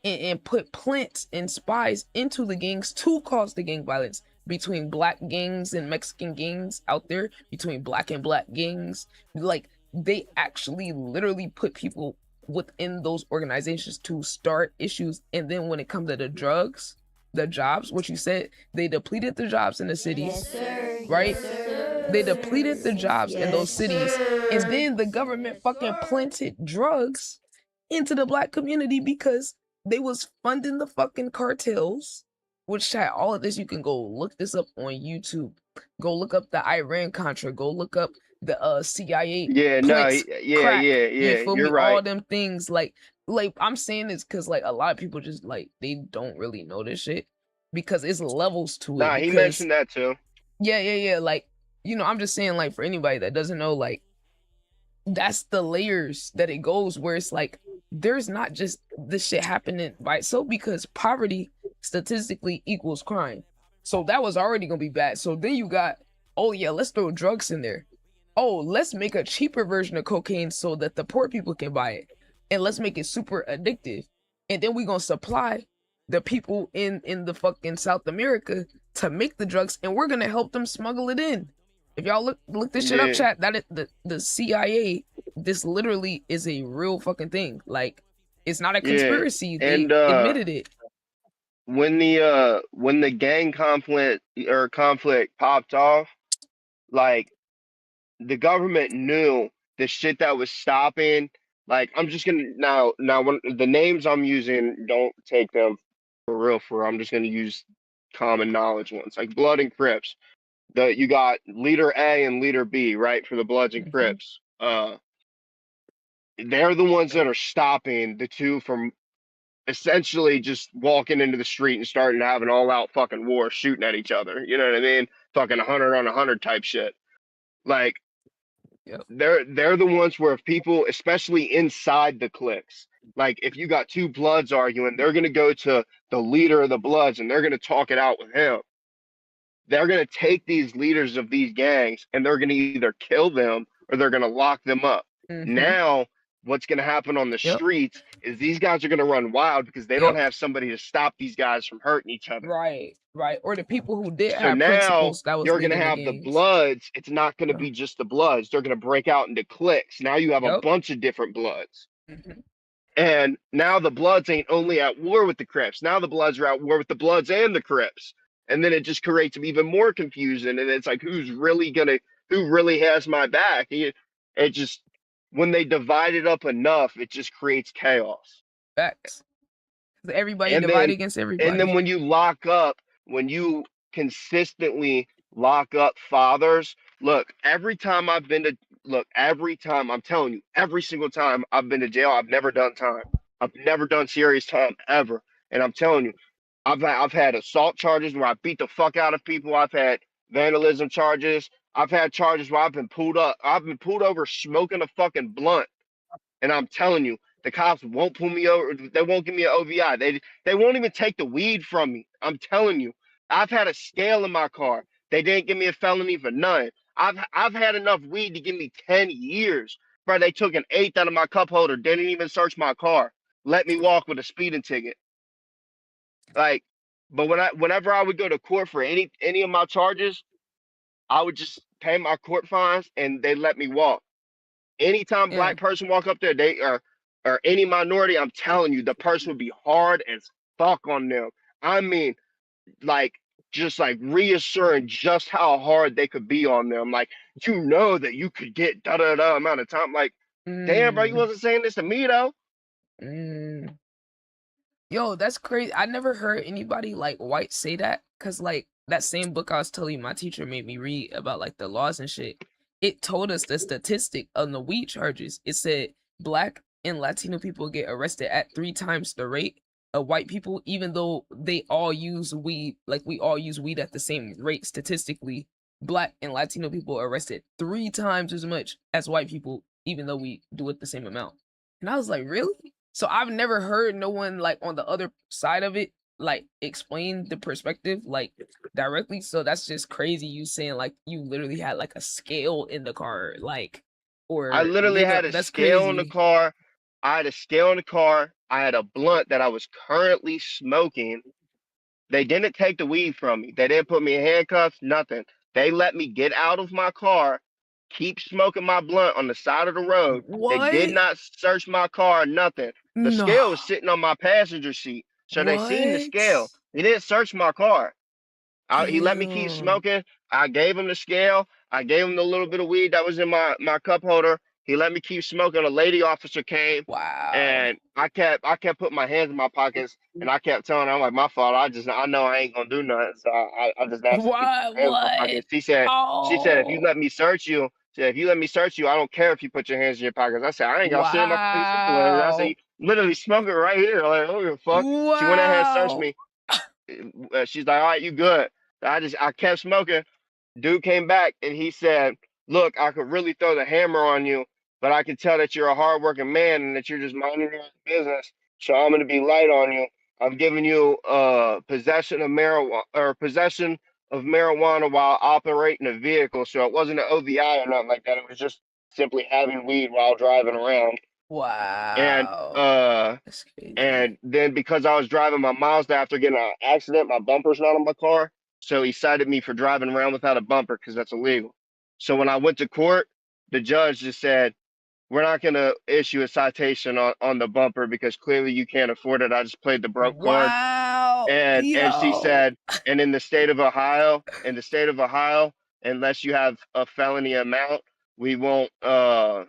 and put plants and spies into the gangs to cause the gang violence between black gangs and Mexican gangs out there, between black and black gangs. Like they actually literally put people within those organizations to start issues. And then when it comes to the drugs, the jobs, what you said, they depleted the jobs in the cities, right? They depleted the jobs in those cities, and then the government fucking planted drugs into the black community because they was funding the fucking cartels. Which, chat, all of this, you can go look this up on YouTube. Go look up the Iran-Contra. Go look up the CIA. Yeah, plants, crack, you feel me? Right. All them things, like I'm saying this because like a lot of people just like they don't really know this shit because it's levels to it. Nah, he mentioned that too. Yeah. Like, you know, I'm just saying, like, for anybody that doesn't know, like, that's the layers that it goes, where it's like there's not just this shit happening by itself, because poverty statistically equals crime. So that was already gonna be bad. So then you got, oh yeah, let's throw drugs in there. oh, let's make a cheaper version of cocaine so that the poor people can buy it, and let's make it super addictive, and then we're gonna supply the people in the fucking South America to make the drugs, and we're gonna help them smuggle it in. If y'all look this shit up, chat, that is the CIA. This literally is a real fucking thing. Like, it's not a conspiracy. And they admitted it. When the gang conflict popped off, like, the government knew the shit that was stopping. Like, I'm just gonna now when the names I'm using, don't take them for real. I'm just gonna use common knowledge ones, like Blood and Crips. You got leader A and leader B, right, for the Bloods and Crips. They're the ones that are stopping the two from essentially just walking into the street and starting to have an all-out fucking war, shooting at each other. You know what I mean? Fucking 100 on 100 type shit. Like, Yep. they're the ones where if people, especially inside the cliques, like if you got two Bloods arguing, they're gonna go to the leader of the Bloods and they're gonna talk it out with him. They're gonna take these leaders of these gangs and they're gonna either kill them or they're gonna lock them up. Now, what's gonna happen on the streets is these guys are gonna run wild because they don't have somebody to stop these guys from hurting each other. Right. Or the people who did So have now principles that was you're gonna leading have the gangs. Bloods. It's not gonna be just the Bloods. They're gonna break out into cliques. Now you have a bunch of different Bloods. And now the Bloods ain't only at war with the Crips. Now the Bloods are at war with the Bloods and the Crips. And then it just creates even more confusion. And it's like, who really has my back? It just, when they divide it up enough, it just creates chaos. Facts. Everybody divided against everybody. And then when you consistently lock up fathers, every time I'm telling you, every single time I've been to jail, I've never done time. I've never done serious time ever. And I'm telling you, I've had assault charges where I beat the fuck out of people. I've had vandalism charges. I've had charges where I've been pulled over smoking a fucking blunt. And I'm telling you, the cops won't pull me over. They won't give me an OVI. They won't even take the weed from me. I'm telling you, I've had a scale in my car. They didn't give me a felony for none. I've had enough weed to give me 10 years. Bro, they took an eighth out of my cup holder. Didn't even search my car. Let me walk with a speeding ticket. Like, but whenever I would go to court for any of my charges, I would just pay my court fines and they let me walk. Anytime black person walk up there, they or any minority, I'm telling you, the person would be hard as fuck on them. I mean, like, just like reassuring just how hard they could be on them. Like, you know that you could get da amount of time. Like, damn, bro, you wasn't saying this to me though. Yo, that's crazy. I never heard anybody like white say that, because like that same book I was telling you my teacher made me read about like the laws and shit, it told us the statistic on the weed charges. It said black and Latino people get arrested at 3 times the rate of white people, even though they all use weed. Like, we all use weed at the same rate statistically. Black and Latino people are arrested 3 times as much as white people, even though we do it the same amount. And I was like, really? So I've never heard no one like on the other side of it like explain the perspective like directly. So that's just crazy. You saying like you literally had like a scale in the car, like, or I literally had a scale in the car. I had a scale in the car. I had a blunt that I was currently smoking. They didn't take the weed from me. They didn't put me in handcuffs, nothing. They let me get out of my car, keep smoking my blunt on the side of the road. What? They did not search my car, nothing. The scale was sitting on my passenger seat. So they seen the scale. They didn't search my car. He let me keep smoking. I gave him the scale. I gave him the little bit of weed that was in my cup holder. He let me keep smoking. A lady officer came. Wow. And I kept putting my hands in my pockets, and I kept telling her, I'm like, my fault. I know I ain't gonna do nothing. So I just asked her to keep my hands in my pockets. She said, if you let me search you, I don't care if you put your hands in your pockets. I said, I ain't got shit in my pockets anyway. I said, literally smoking right here. Like, oh, fuck. Wow. She went ahead and searched me. She's like, all right, you good. I kept smoking. Dude came back and he said, look, I could really throw the hammer on you, but I can tell that you're a hardworking man and that you're just minding your own business. So I'm going to be light on you. I'm giving you possession of marijuana or possession of marijuana while operating a vehicle. So it wasn't an OVI or nothing like that. It was just simply having weed while driving around. And Wow. That's crazy. and then because I was driving my Mazda after getting an accident, my bumper's not on my car. So he cited me for driving around without a bumper because that's illegal. So when I went to court, the judge just said, we're not going to issue a citation on the bumper because clearly you can't afford it. I just played the broke card. Wow. And she said, and in the state of Ohio, unless you have a felony amount, we won't what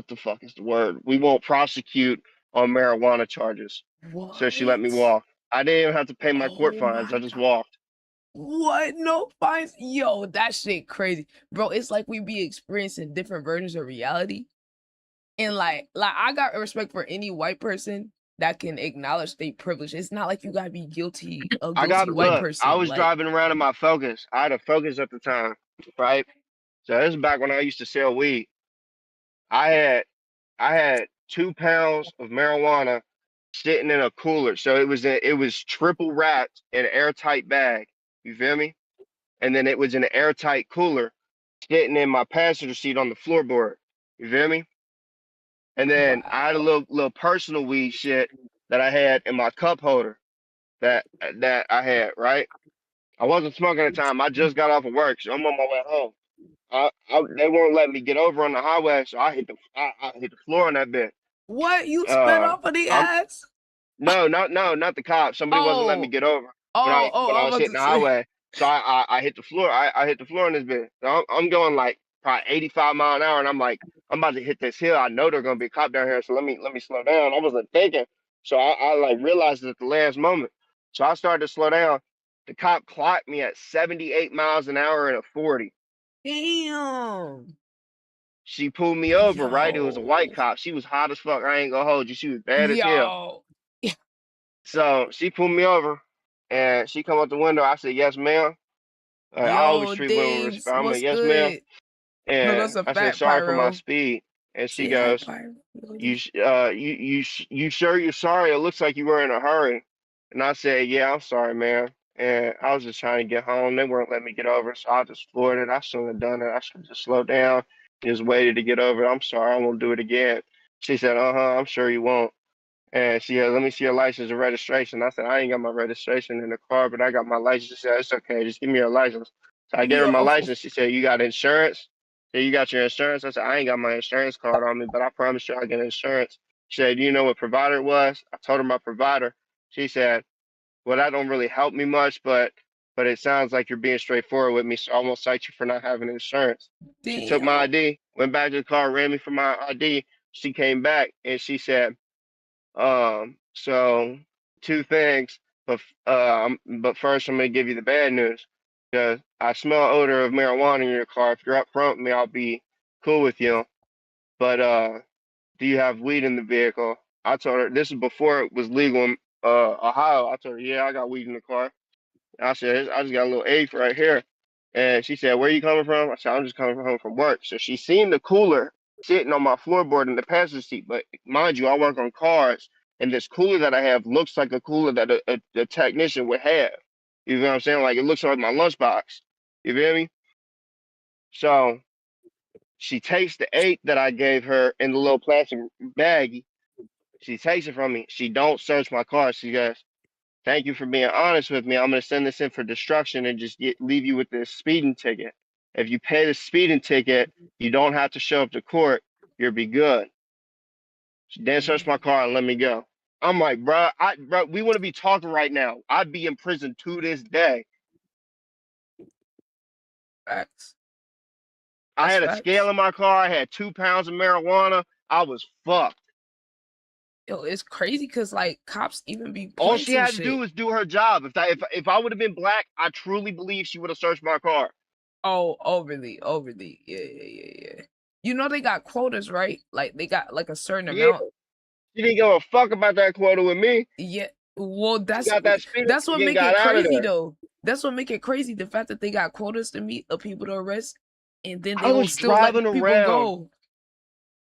the fuck is the word? We won't prosecute on marijuana charges. What? So she let me walk. I didn't even have to pay my court fines. I just walked. What? No fines? Yo, that shit crazy. Bro, it's like we be experiencing different versions of reality. And like I got respect for any white person that can acknowledge their privilege. It's not like you gotta be guilty, a guilty white person. I was like, driving around in my Focus. I had a Focus at the time, right? So this is back when I used to sell weed. I had 2 pounds of marijuana sitting in a cooler. So it was triple wrapped in an airtight bag. You feel me? And then it was in an airtight cooler sitting in my passenger seat on the floorboard. You feel me? And then I had a little personal weed shit that I had in my cup holder that I had, right? I wasn't smoking at the time. I just got off of work, so I'm on my way home. They won't let me get over on the highway, so I hit the floor on that bit. What? You spit off of the ass? No, not the cops. Somebody wasn't letting me get over when I was hitting the highway. So I hit the floor. I hit the floor on this bit. So I'm going like probably 85 mile an hour, and I'm like, I'm about to hit this hill. I know there's gonna be a cop down here, so let me slow down. I wasn't thinking, so I like realized it at the last moment. So I started to slow down. The cop clocked me at 78 miles an hour in a 40. Damn. She pulled me over, right? It was a white cop. She was hot as fuck. I ain't gonna hold you. She was bad as hell. So she pulled me over and she come out the window. I said, yes, ma'am. I always treat women with respect. I'm like, yes, ma'am. And I said, sorry for my speed. And she goes, you sure you're sorry? It looks like you were in a hurry. And I said, yeah, I'm sorry, man. And I was just trying to get home. They weren't letting me get over, so I just floored it. I shouldn't have done it. I should have just slowed down, just waited to get over it. I'm sorry, I won't do it again. She said, I'm sure you won't. And she said, let me see your license and registration. I said, I ain't got my registration in the car, but I got my license. She said, it's okay, just give me your license. So I gave her my license. She said, you got insurance? Said, you got your insurance? I said, I ain't got my insurance card on me, but I promise you I get insurance. She said, do you know what provider it was? I told her my provider. She said, well, that don't really help me much, but it sounds like you're being straightforward with me, so I won't cite you for not having insurance. Damn. She took my ID, went back to the car, ran me for my ID. She came back and she said, so 2 things, but first I'm gonna give you the bad news because I smell odor of marijuana in your car. If you're up front with me, I'll be cool with you. But do you have weed in the vehicle? I told her this is before it was legal in Ohio. I told her, yeah, I got weed in the car. I said, I just got a little eighth right here. And she said, where are you coming from? I said, I'm just coming home from work. So she seen the cooler sitting on my floorboard in the passenger seat. But mind you, I work on cars. And this cooler that I have looks like a cooler that a technician would have. You know what I'm saying? Like, it looks like my lunchbox. You feel me? So she takes the 8 that I gave her in the little plastic baggie. She takes it from me. She don't search my car. She goes, thank you for being honest with me. I'm going to send this in for destruction and just leave you with this speeding ticket. If you pay the speeding ticket, you don't have to show up to court. You'll be good. She then searched my car and let me go. I'm like, bro, we want to be talking right now. I'd be in prison to this day. Facts. I had a scale in my car. I had 2 pounds of marijuana. I was fucked. Yo, it's crazy because like cops even be all she had to do was do her job. If I would have been black, I truly believe she would have searched my car. Oh, overly. Yeah. You know they got quotas, right? Like they got like a certain amount. She didn't give a fuck about that quota with me. Yeah. Well, that's what make it crazy though. That's what make it crazy. The fact that they got quotas to meet of people to arrest, and then they will still let people go.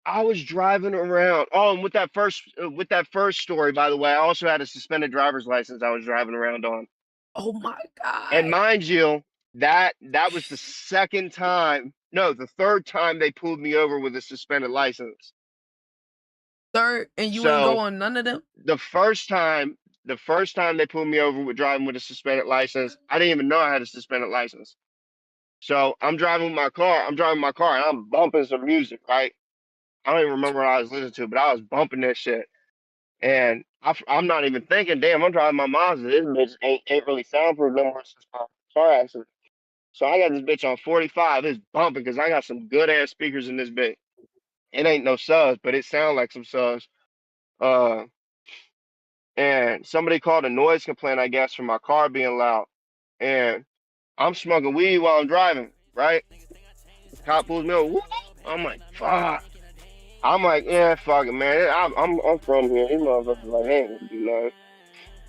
I was driving around. Oh, and with that first story, by the way, I also had a suspended driver's license I was driving around on. Oh my god! And mind you, that was the second time. No, the third time they pulled me over with a suspended license. Third, and you ain't go on none of them? The first time they pulled me over with driving with a suspended license, I didn't even know I had a suspended license. So I'm driving my car, and I'm bumping some music, right? I don't even remember what I was listening to, but I was bumping that shit. And I'm not even thinking, damn, I'm driving my Mazda. This bitch ain't really soundproof no more since my car accident. So I got this bitch on 45. It's bumping because I got some good ass speakers in this bitch. It ain't no subs, but it sounds like some subs. And somebody called a noise complaint, I guess, for my car being loud. And I'm smoking weed while I'm driving, right? The cop pulls me over. Whoop. I'm like, fuck. I'm like, yeah, fuck it, man. I'm from here. These motherfuckers like, hey, you know.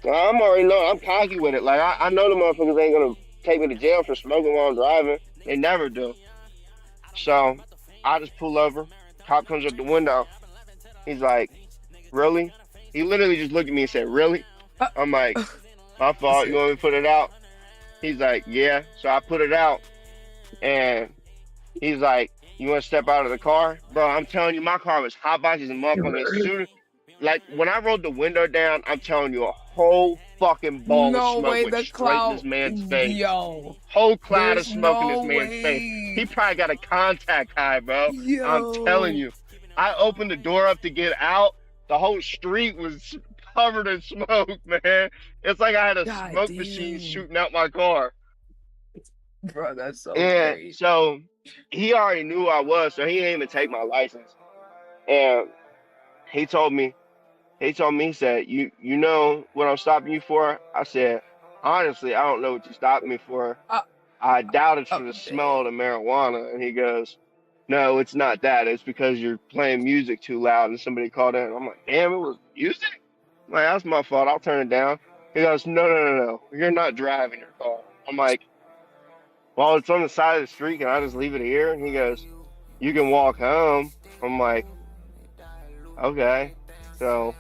I'm already know. I'm cocky with it. Like I know the motherfuckers ain't gonna take me to jail for smoking while I'm driving. They never do. So I just pull over. Cop comes up the window. He's like, really? He literally just looked at me and said, really? I'm like, my fault. You want me to put it out? He's like, yeah. So I put it out. And he's like, you want to step out of the car? Bro, I'm telling you, my car was hot boxes and motherfucking as soon as, like, when I rolled the window down, I'm telling you, a whole fucking ball of smoke went straight in this man's face. Yo. Whole cloud of smoke in this man's face. He probably got a contact high, bro. Yo. I'm telling you. I opened the door up to get out. The whole street was covered in smoke, man. It's like I had a smoke machine shooting out my car. Bro, that's so crazy. So he already knew who I was, so he didn't even take my license. And he told me, he said, you know what I'm stopping you for? I said, honestly, I don't know what you stopped me for. I doubt it's for the smell of the marijuana. And he goes, no, it's not that. It's because you're playing music too loud. And somebody called in. I'm like, damn, it was music? I'm like, that's my fault. I'll turn it down. He goes, no. You're not driving your car. I'm like, well, it's on the side of the street. Can I just leave it here? And he goes, you can walk home. I'm like, okay. So,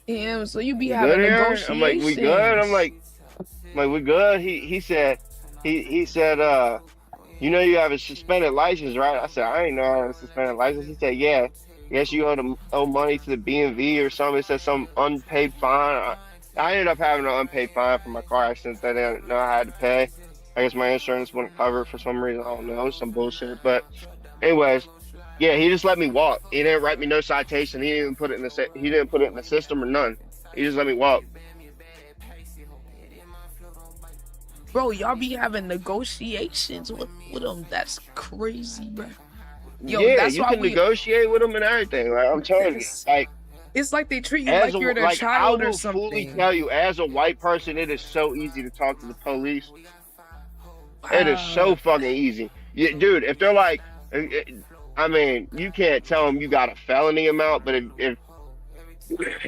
damn, so you be having negotiations. I'm like, we good? I'm like, we good? He said, you know you have a suspended license, right? I said, I ain't know I had a suspended license. He said, yeah. I guess you owe money to the BMV or something. It said some unpaid fine. I ended up having an unpaid fine for my car accident that I didn't know I had to pay. I guess my insurance wouldn't cover it for some reason. I don't know, some bullshit. But anyways, yeah, he just let me walk. He didn't write me no citation. He didn't even put it in the system or none. He just let me walk. Bro, y'all be having negotiations with them. That's crazy, bro. Yo, yeah, that's you can negotiate with them and everything. Like I'm telling you, like it's like they treat you like you're their child or something. I will fully tell you, as a white person, it is so easy to talk to the police. Wow. It is so fucking easy, dude. If they're like, I mean, you can't tell them you got a felony amount, but if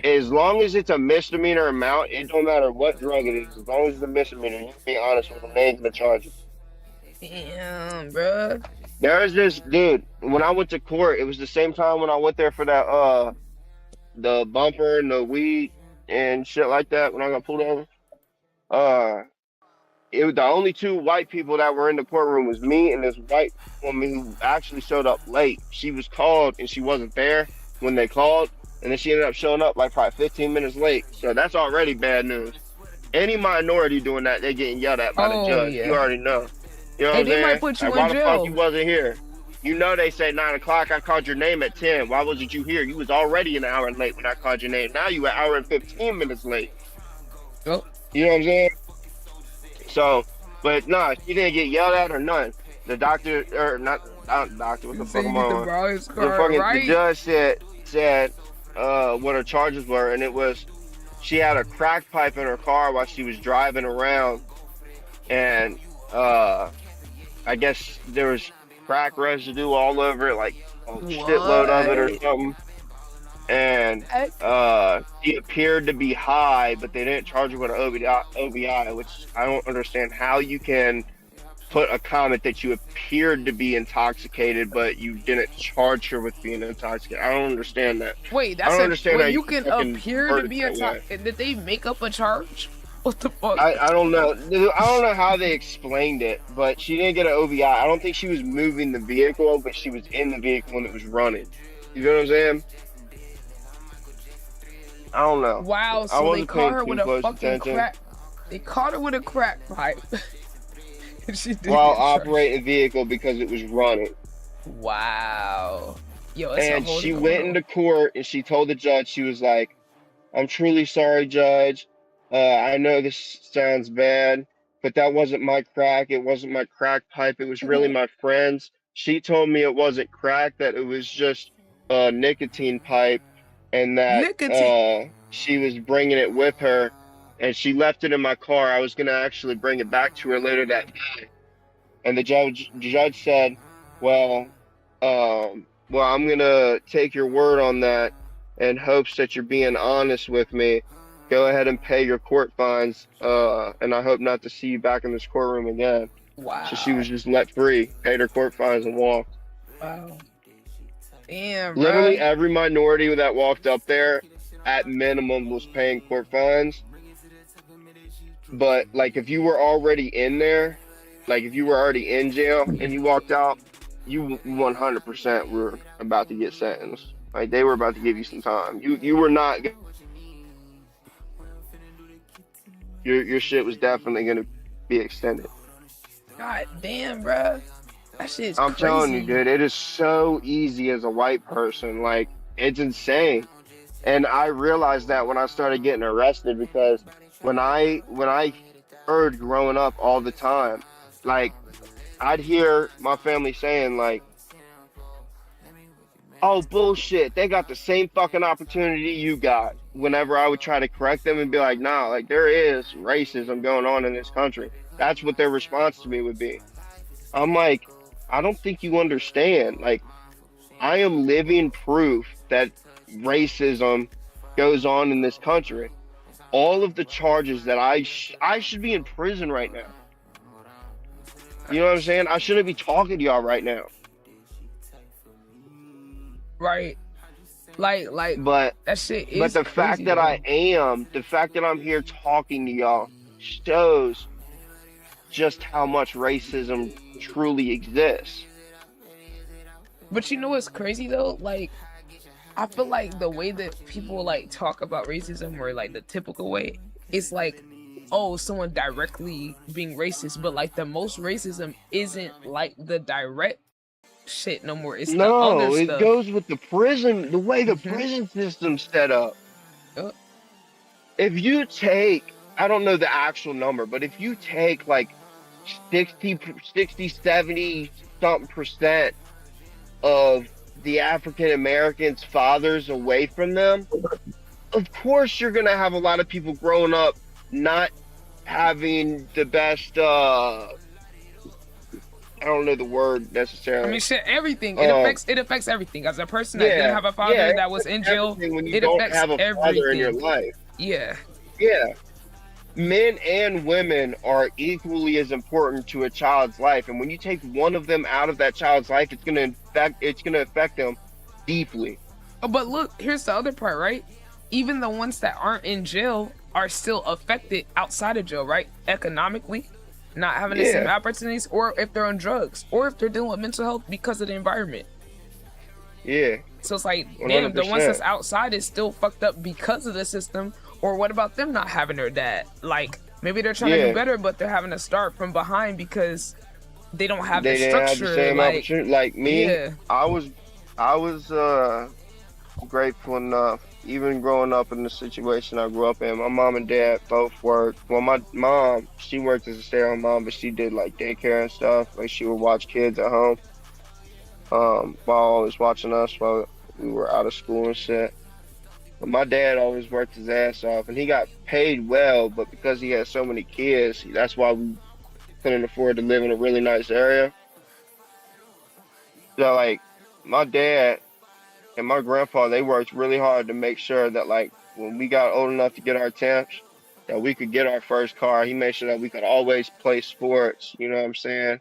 as long as it's a misdemeanor amount, it don't matter what drug it is. As long as it's a misdemeanor, you can be honest with them. They ain't gonna charge you. Damn, bro. There's this dude. When I went to court, it was the same time when I went there for that the bumper and the weed and shit like that. When I got pulled over, it was the only two white people that were in the courtroom was me and this white woman who actually showed up late. She was called and she wasn't there when they called, and then she ended up showing up like probably 15 minutes late. So that's already bad news. Any minority doing that, they getting yelled at by the judge. Yeah. You already know. You know what I'm saying? Might put you like, in why jail. the fuck you wasn't here? You know they say 9 o'clock. I called your name at 10. Why wasn't you here? You was already an hour late when I called your name. Now you an hour and 15 minutes late. Oh. You know what I'm saying? So, but nah, she didn't get yelled at or none. The doctor, or not doctor, what the fuck am I on? The judge said what her charges were, and it was she had a crack pipe in her car while she was driving around, and I guess there was crack residue all over it, like a shitload of it or something. And he appeared to be high, but they didn't charge her with an OBI, which I don't understand how you can put a comment that you appeared to be intoxicated, but you didn't charge her with being intoxicated. I don't understand that. Wait, that's I don't understand how you can appear to be intoxicated. Did they make up a charge? What the fuck? I don't know. I don't know how they explained it, but she didn't get an OBI. I don't think she was moving the vehicle, but she was in the vehicle when it was running. You know what I'm saying? I don't know. Wow, I so they wasn't caught paying her too with a close fucking attention. crack. They caught her with a crack pipe. She did While get charged. operating a vehicle because it was running. Wow. Yo, that's a And whole she nother went world. into court and she told the judge, she was like, I'm truly sorry, Judge. I know this sounds bad, but that wasn't my crack. It wasn't my crack pipe. It was really my friend's. She told me it wasn't crack, that it was just a nicotine pipe, and that Nicotine. she was bringing it with her, and she left it in my car. I was going to actually bring it back to her later that day. And the judge said, well, I'm going to take your word on that in hopes that you're being honest with me. Go ahead and pay your court fines, and I hope not to see you back in this courtroom again. Wow. So she was just let free, paid her court fines, and walked. Wow. Damn, Literally bro. every minority that walked up there, at minimum, was paying court fines. But like, if you were already in there, like if you were already in jail and you walked out, you 100% were about to get sentenced. Like, they were about to give you some time. You were not. Your shit was definitely gonna be extended. God damn, bro. That shit's I'm crazy. telling you, dude, it is so easy as a white person. Like, it's insane. And I realized that when I started getting arrested, because when I heard growing up all the time, like, I'd hear my family saying, like, oh, bullshit, they got the same fucking opportunity you got. Whenever I would try to correct them and be like, nah, like, there is racism going on in this country. That's what their response to me would be. I'm like, I don't think you understand. Like, I am living proof that racism goes on in this country. All of the charges that I should be in prison right now. You know what I'm saying? I shouldn't be talking to y'all right now. Right. Like But that shit is but the fact that the fact that I'm here talking to y'all shows just how much racism truly exists. But you know what's crazy though? Like, I feel like the way that people like talk about racism, or like the typical way, it's like, oh, someone directly being racist, but like the most racism isn't like the direct shit no more. It's the other No, it stuff. goes with the prison, the way the prison system's set up. If you take, I don't know the actual number, but if you take like 60, 70 something percent of the African Americans' fathers away from them, of course you're gonna have a lot of people growing up not having the best I don't know the word necessarily. I mean, shit, everything. It affects everything. As a person that didn't have a father that was in jail, when you it don't affects have a everything. father in your life. Yeah. Yeah. Men and women are equally as important to a child's life, and when you take one of them out of that child's life, it's gonna affect them deeply. Oh, but look, here's the other part, right? Even the ones that aren't in jail are still affected outside of jail, right? Economically, not having the same opportunities, or if they're on drugs, or if they're dealing with mental health because of the environment. Yeah. So it's like, 100%. damn, the ones that's outside is still fucked up because of the system. Or what about them not having their dad? Like, maybe they're trying to do better, but they're having to start from behind because they don't have the structure. Have the same opportunity. Like me, I was grateful enough, even growing up in the situation I grew up in. My mom and dad both worked. Well, my mom, she worked as a stay-at-home mom, but she did like daycare and stuff. Like, she would watch kids at home, while always watching us while we were out of school and shit. But my dad always worked his ass off, and he got paid well, but because he had so many kids, that's why we couldn't afford to live in a really nice area. So, like, my dad and my grandpa, they worked really hard to make sure that, like, when we got old enough to get our temps, that we could get our first car. He made sure that we could always play sports, you know what I'm saying?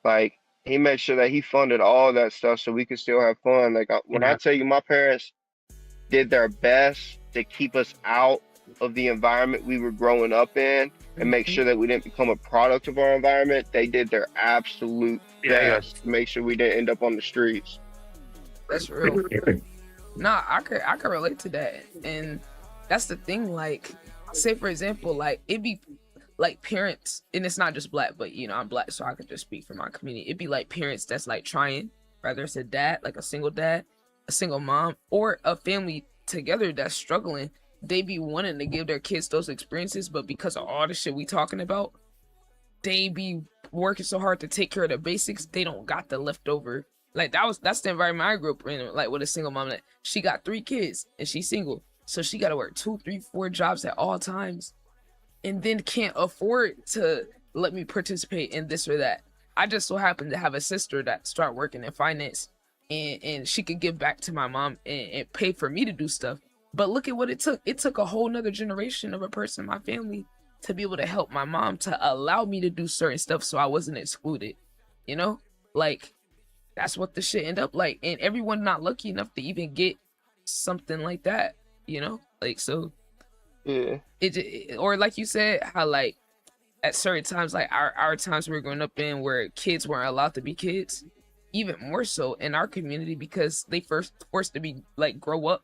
Like, he made sure that he funded all that stuff so we could still have fun. Like, when I tell you, my parents did their best to keep us out of the environment we were growing up in and make sure that we didn't become a product of our environment. They did their absolute best to make sure we didn't end up on the streets. That's real. Nah, I could relate to that. And that's the thing, like, say for example, like it'd be like parents, and it's not just black, but you know, I'm black, so I could just speak for my community. It'd be like parents that's like trying, whether it's a dad, like a single dad, a single mom, or a family together that's struggling. They be wanting to give their kids those experiences, but because of all the shit we talking about, they be working so hard to take care of the basics, they don't got the leftover. Like that's the environment I grew up in, like with a single mom. Like, she got 3 kids and she's single, so she got to work 2, 3, 4 jobs at all times, and then can't afford to let me participate in this or that. I just so happen to have a sister that started working in finance, and she could give back to my mom and pay for me to do stuff. But look at what it took. It took a whole nother generation of a person in my family to be able to help my mom to allow me to do certain stuff so I wasn't excluded. You know, like that's what the shit end up like. And everyone not lucky enough to even get something like that, you know? Like, so yeah. It or like you said, how like at certain times, like our times we were growing up in where kids weren't allowed to be kids, even more so in our community because they first forced to be like grow up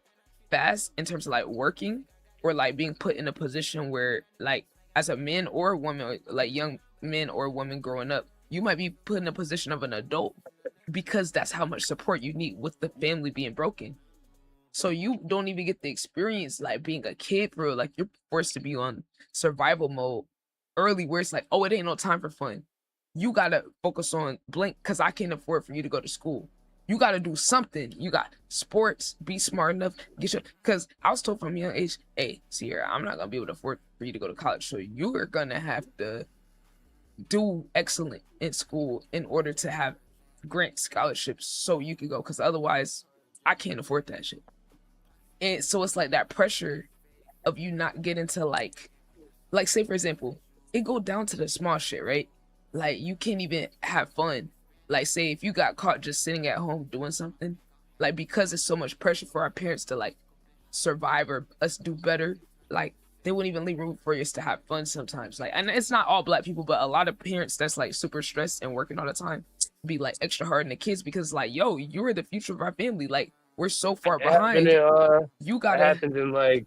fast in terms of like working or like being put in a position where like as a man or a woman, like young men or women growing up, you might be put in a position of an adult because that's how much support you need with the family being broken. So you don't even get the experience like being a kid, bro. Like you're forced to be on survival mode early where it's like, oh, it ain't no time for fun. You gotta focus on blank because I can't afford for you to go to school. You gotta do something. You got sports, be smart enough, get your, because I was told from a young age, hey, Ciara, I'm not gonna be able to afford for you to go to college. So you're gonna have to do excellent in school in order to have grant scholarships so you can go, because otherwise I can't afford that shit. And so it's like that pressure of you not getting to like say for example, it go down to the small shit, right? Like you can't even have fun. Like say if you got caught just sitting at home doing something, like because it's so much pressure for our parents to like survive or us do better, like they wouldn't even leave room for us to have fun sometimes. Like, and it's not all black people, but a lot of parents that's like super stressed and working all the time be like extra hard on the kids because like, yo, you're the future of our family. Like we're so far behind. You gotta. It happens in well,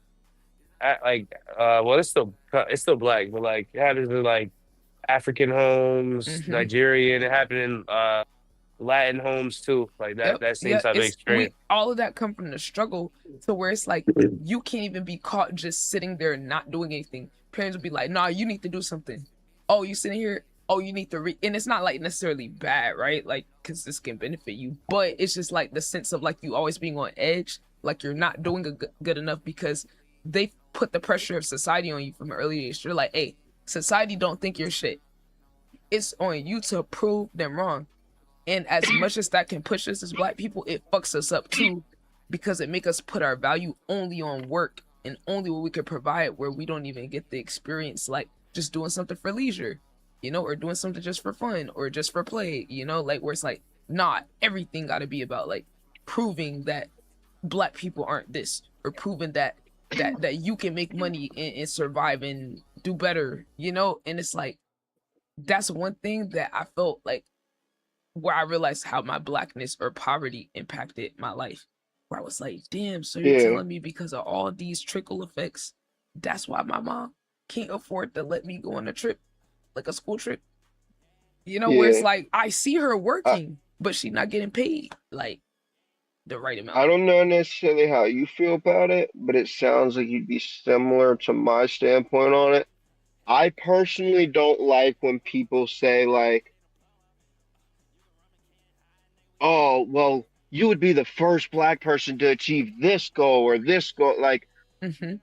it's still black, but like it happens in like African homes, Nigerian. It happened in Latin homes too, like that. That same type of experience. All of that come from the struggle to where it's like you can't even be caught just sitting there not doing anything. Parents would be like, "Nah, you need to do something." Oh, you sitting here? Oh, you need to read. And it's not like necessarily bad, right? Like, because this can benefit you, but it's just like the sense of like you always being on edge, like you're not doing good enough because they put the pressure of society on you from an early age. They're like, "Hey, society don't think you're shit. It's on you to prove them wrong." And as much as that can push us as black people, it fucks us up too, because it make us put our value only on work and only what we could provide, where we don't even get the experience, like just doing something for leisure, you know, or doing something just for fun or just for play, you know, like where it's like, nah, everything got to be about like proving that black people aren't this, or proving that you can make money and survive and do better, you know. And it's like, that's one thing that I felt like where I realized how my blackness or poverty impacted my life, where I was like, damn, so you're telling me because of all these trickle effects, that's why my mom can't afford to let me go on a trip, like a school trip, you know, where it's like, I see her working, but she's not getting paid like the right amount. I don't know necessarily how you feel about it, but it sounds like you'd be similar to my standpoint on it. I personally don't like when people say like, oh, well, you would be the first black person to achieve this goal or this goal. Like,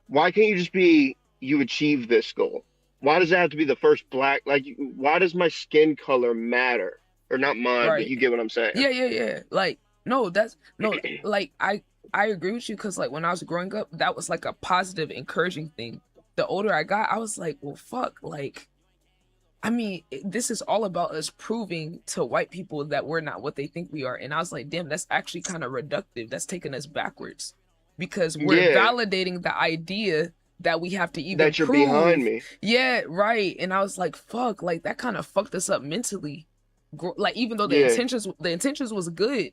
why can't you just be, you achieve this goal? Why does it have to be the first black? Like, why does my skin color matter? Or not mine, but you get what I'm saying. Yeah. Like, no, like, I agree with you, because like when I was growing up, that was like a positive, encouraging thing. The older I got, I was like, well, fuck, like, I mean, this is all about us proving to white people that we're not what they think we are. And I was like, damn, that's actually kind of reductive. That's taking us backwards, because we're validating the idea that we have to even that you're prove. behind me. Yeah, right. And I was like, fuck, like that kind of fucked us up mentally. Like even though the Yeah. intentions was good,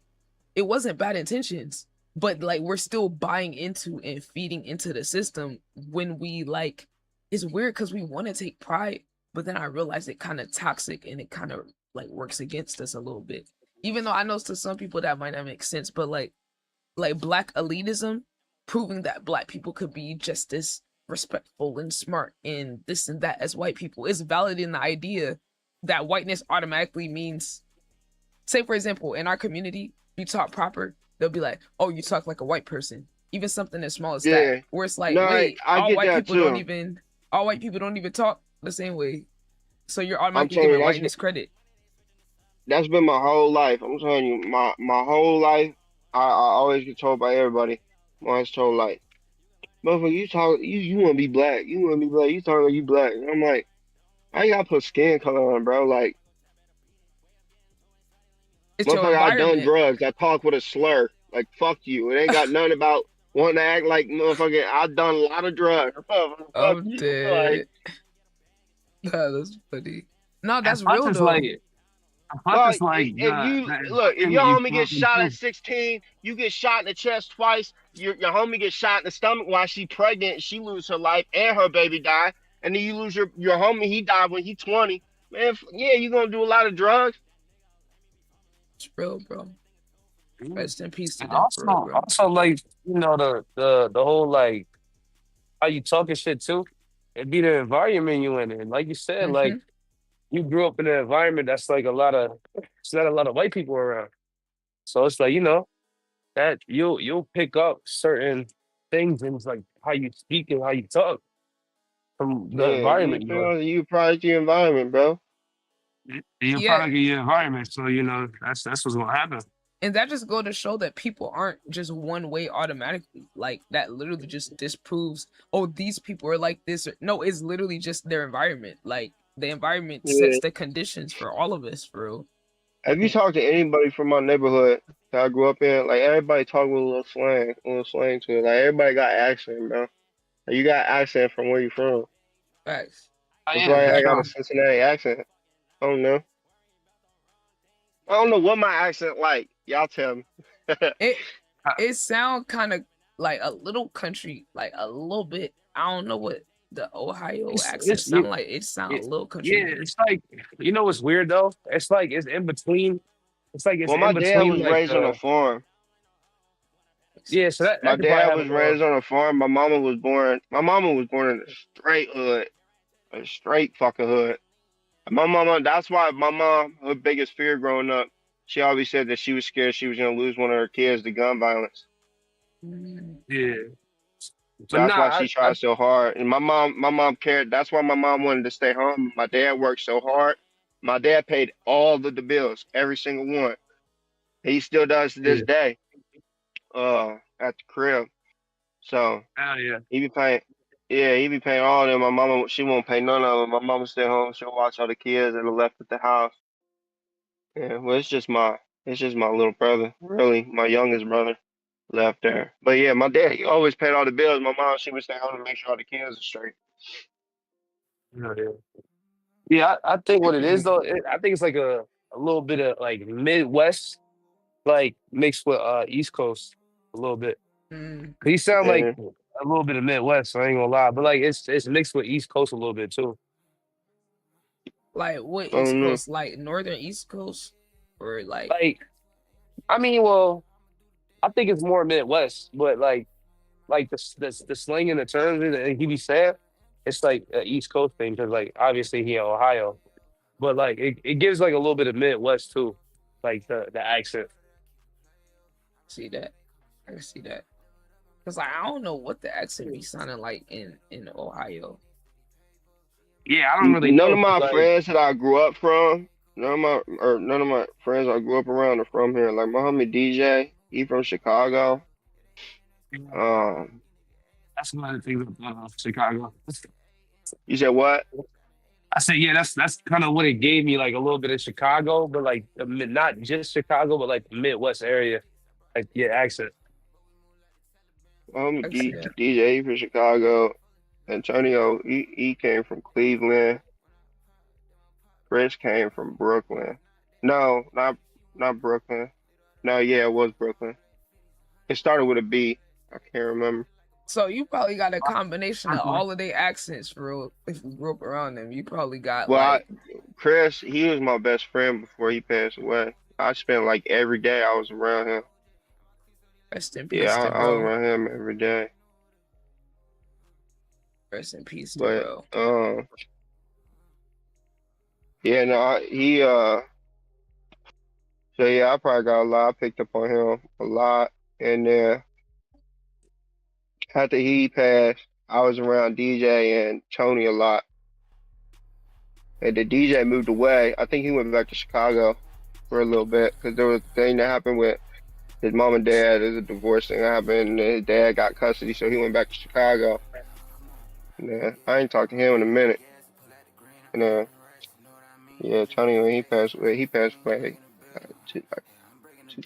it wasn't bad intentions. But like we're still buying into and feeding into the system when we like it's weird because we want to take pride, but then I realized it kind of toxic and it kind of like works against us a little bit. Even though I know to some people that might not make sense, but like black elitism, proving that black people could be just as respectful and smart and this and that as white people is validating the idea that whiteness automatically means, say for example, in our community, you talk proper, they'll be like, oh, you talk like a white person. Even something as small as that, where it's like, no, wait, I all get white that people too. all white people don't even talk the same way. So you're I'm automatically telling you, giving whiteness credit. That's been my whole life. I'm telling you, my whole life, I always get told by everybody. I'm always told like, motherfucker, you want to be black. You want to be black. You talk like you black. And I'm like, I gotta put skin color on, bro. Like, It's your motherfucker, I done environment. drugs. I talk with a slur. Like, fuck you. It ain't got nothing about wanting to act like motherfucker. I done a lot of drugs. I'm you. dead. Like, Nah, that's funny. No, that's plus real it's though. like, plus it's like, like if you the look, if environment your you homie grew up gets in shot too. at 16, you get shot in the chest twice. Your homie gets shot in the stomach while she pregnant. She lose her life and her baby die. And then you lose your homie. He died when he 20. Man, yeah, you gonna do a lot of drugs. It's real, bro. Rest in peace to And them, for real, bro. also like the whole like how you talking shit too. It be the environment you in, and like you said, like you grew up in an environment that's like it's not a lot of white people around. So it's like that you'll pick up certain things and it's like how you speak and how you talk from the Yeah, environment you're in. you product your environment, bro. You're Yeah. product of your environment, so that's what's gonna happen. And that just go to show that people aren't just one way automatically. Like that literally just disproves, oh, these people are like this. No, it's literally just their environment. Like the environment sets the conditions for all of us, for real. Have you talked to anybody from my neighborhood that I grew up in? Like everybody talk with a little slang to it. Like everybody got accent, bro. Like, you got accent from where you from. Facts. That's why I got a Cincinnati accent. I don't know. I don't know what my accent like. Y'all tell me. It sound kind of like a little country, like a little bit. I don't know what the Ohio accent sound like. It sound a little country. Yeah, it's like what's weird though? It's like it's in between. It's like it's Well, my in dad between was like raised on a farm. yeah, so that My could probably dad have was a little. raised on a farm. My mama was born in a straight hood, a straight fucking hood. My mama, that's why my mom, her biggest fear growing up, she always said that she was scared she was gonna lose one of her kids to gun violence. Yeah, So but that's why nah, she tried so hard. And my mom cared. That's why my mom wanted to stay home. My dad worked so hard. My dad paid all of the bills, every single one. He still does to this day. At the crib. So yeah. he be paying. Yeah, he be paying all of them. My mama, she won't pay none of them. My mama stay home. She'll watch all the kids that are left at the house. Yeah, well, it's just my little brother, really, my youngest brother, left there. But yeah, my dad, he always paid all the bills. My mom, she would stay home to make sure all the kids are straight. Yeah, I think what it is though, I think it's like a little bit of like Midwest, like mixed with East Coast a little bit. He sound like Yeah. a little bit of Midwest, so I ain't gonna lie, but like it's mixed with East Coast a little bit too. Like what I East don't know. Coast? Like northern East Coast, or like I mean, well, I think it's more Midwest, but like the slang and the terms that he be saying, it's like an East Coast thing because like obviously he in Ohio, but like it gives like a little bit of Midwest too, like the accent. see that? I can see that. Cause like, I don't know what the accent be sounding like in Ohio. Yeah, I don't really None know. of my Like, friends that I grew up from, none of my friends I grew up around are from here. Like my homie DJ, he from Chicago. that's one of the things about Chicago. You said what? I said, yeah, that's kind of what it gave me, like a little bit of Chicago, but like not just Chicago, but like the Midwest area, like accent. My homie DJ, he from Chicago. Antonio, he came from Cleveland. Chris came from Brooklyn. No, not Brooklyn. No, yeah, it was Brooklyn. It started with a B. I can't remember. So you probably got a combination of all of their accents for real. If you grew up around them, you probably got Well, Chris, he was my best friend before he passed away. I spent like every day I was around him. Rest in peace, Yeah, to I bro. was around him every day. Rest in peace, to But bro. yeah, no, so yeah, I probably got a lot. I picked up on him a lot, and then after he passed, I was around DJ and Tony a lot. And the DJ moved away. I think he went back to Chicago for a little bit because there was a thing that happened with his mom and dad. There's a divorce thing that happened, and his dad got custody, so he went back to Chicago. And I ain't talked to him in a minute. And yeah, Tony, when he passed away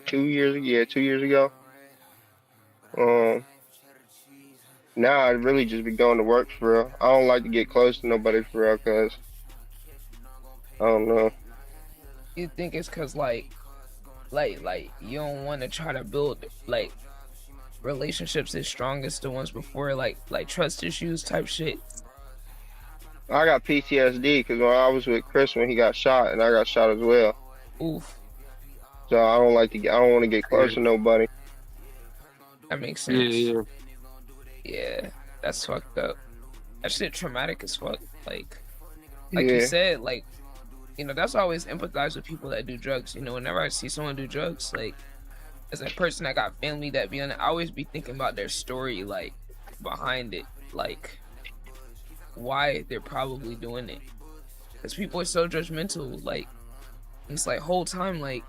two years ago. Now I really just be going to work for real. I don't like to get close to nobody for real, cause I don't know. You think it's cause like you don't want to try to build like relationships as strong as the ones before, like trust issues type shit? I got PTSD because when I was with Chris when he got shot, and I got shot as well. Oof. So I don't want to get close to nobody. That makes sense. Yeah, that's fucked up. That shit traumatic as fuck. Like you said, like, you know, that's why I always empathize with people that do drugs. You know, whenever I see someone do drugs, like, as a person that got family that be on it, I always be thinking about their story, like, behind it, like, why they're probably doing it. Because people are so judgmental, like, it's like whole time, like,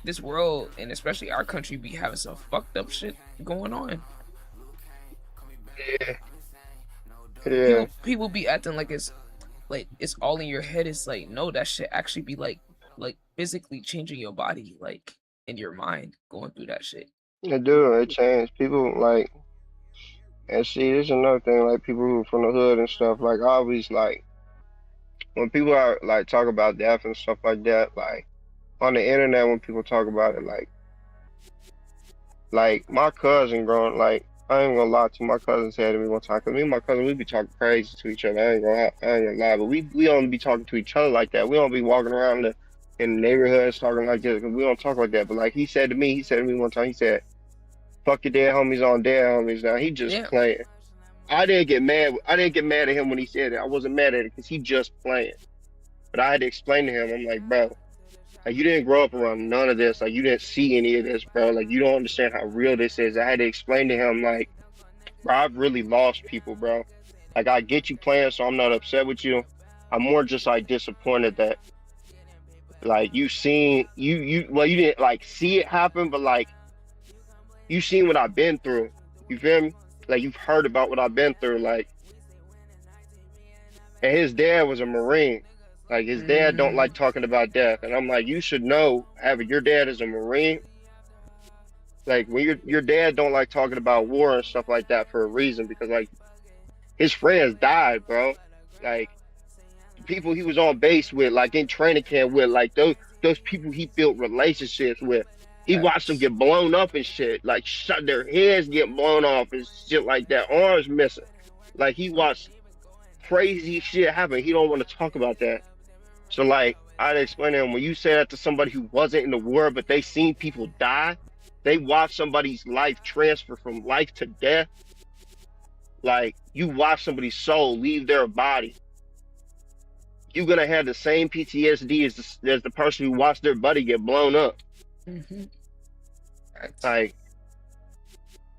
this world, and especially our country, be having some fucked up shit going on. Yeah. People be acting like it's all in your head. It's like, no, that shit actually be like physically changing your body, like in your mind, going through that shit. It changed. People like, and see, there's another thing, like people who are from the hood and stuff, like always like when people are like talk about death and stuff like that, like on the internet when people talk about it, like my cousin growing, like I ain't gonna lie to you, my cousin said to me one time, cause me and my cousin, we be talking crazy to each other. I ain't gonna lie, but we don't be talking to each other like that. We don't be walking around in the neighborhoods talking like this, cause we don't talk like that. But like he said to me one time, he said, "Fuck your dead homies on dead homies." Now he just playing. I didn't get mad at him when he said it. I wasn't mad at it because he just playing. But I had to explain to him, I'm like, bro, like you didn't grow up around none of this. Like you didn't see any of this, bro. Like you don't understand how real this is. I had to explain to him, like, bro, I've really lost people, bro. Like I get you playing, so I'm not upset with you. I'm more just like disappointed that like you didn't like see it happen, but like you seen what I've been through. You feel me? Like you've heard about what I've been through, like. And his dad was a Marine. Like his dad don't like talking about death, and I'm like, you should know, having your dad as a Marine. Like when your dad don't like talking about war and stuff like that for a reason, because like his friends died, bro. Like the people he was on base with, like in training camp with, like those people he built relationships with. He watched them get blown up and shit, like shut their heads get blown off and shit like that, arms missing. Like he watched crazy shit happen. He don't want to talk about that. So like I'd explain to him, when you say that to somebody who wasn't in the war, but they seen people die, they watched somebody's life transfer from life to death. Like you watch somebody's soul leave their body. You're gonna have the same PTSD as the person who watched their buddy get blown up. Like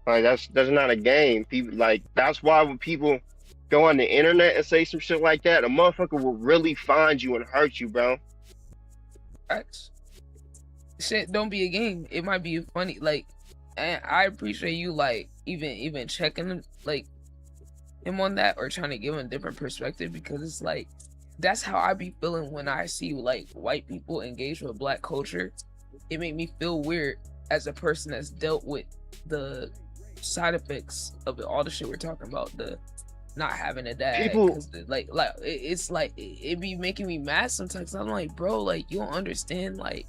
that's not a game. People, like, that's why when people go on the internet and say some shit like that, a motherfucker will really find you and hurt you, bro. Shit don't be a game. It might be funny, like, and I appreciate you like even checking like him on that, or trying to give him a different perspective, because it's like that's how I be feeling when I see like white people engage with black culture. It made me feel weird as a person that's dealt with the side effects of all the shit we're talking about, the not having a dad. People, It's like it be making me mad sometimes. I'm like, bro, like you don't understand, like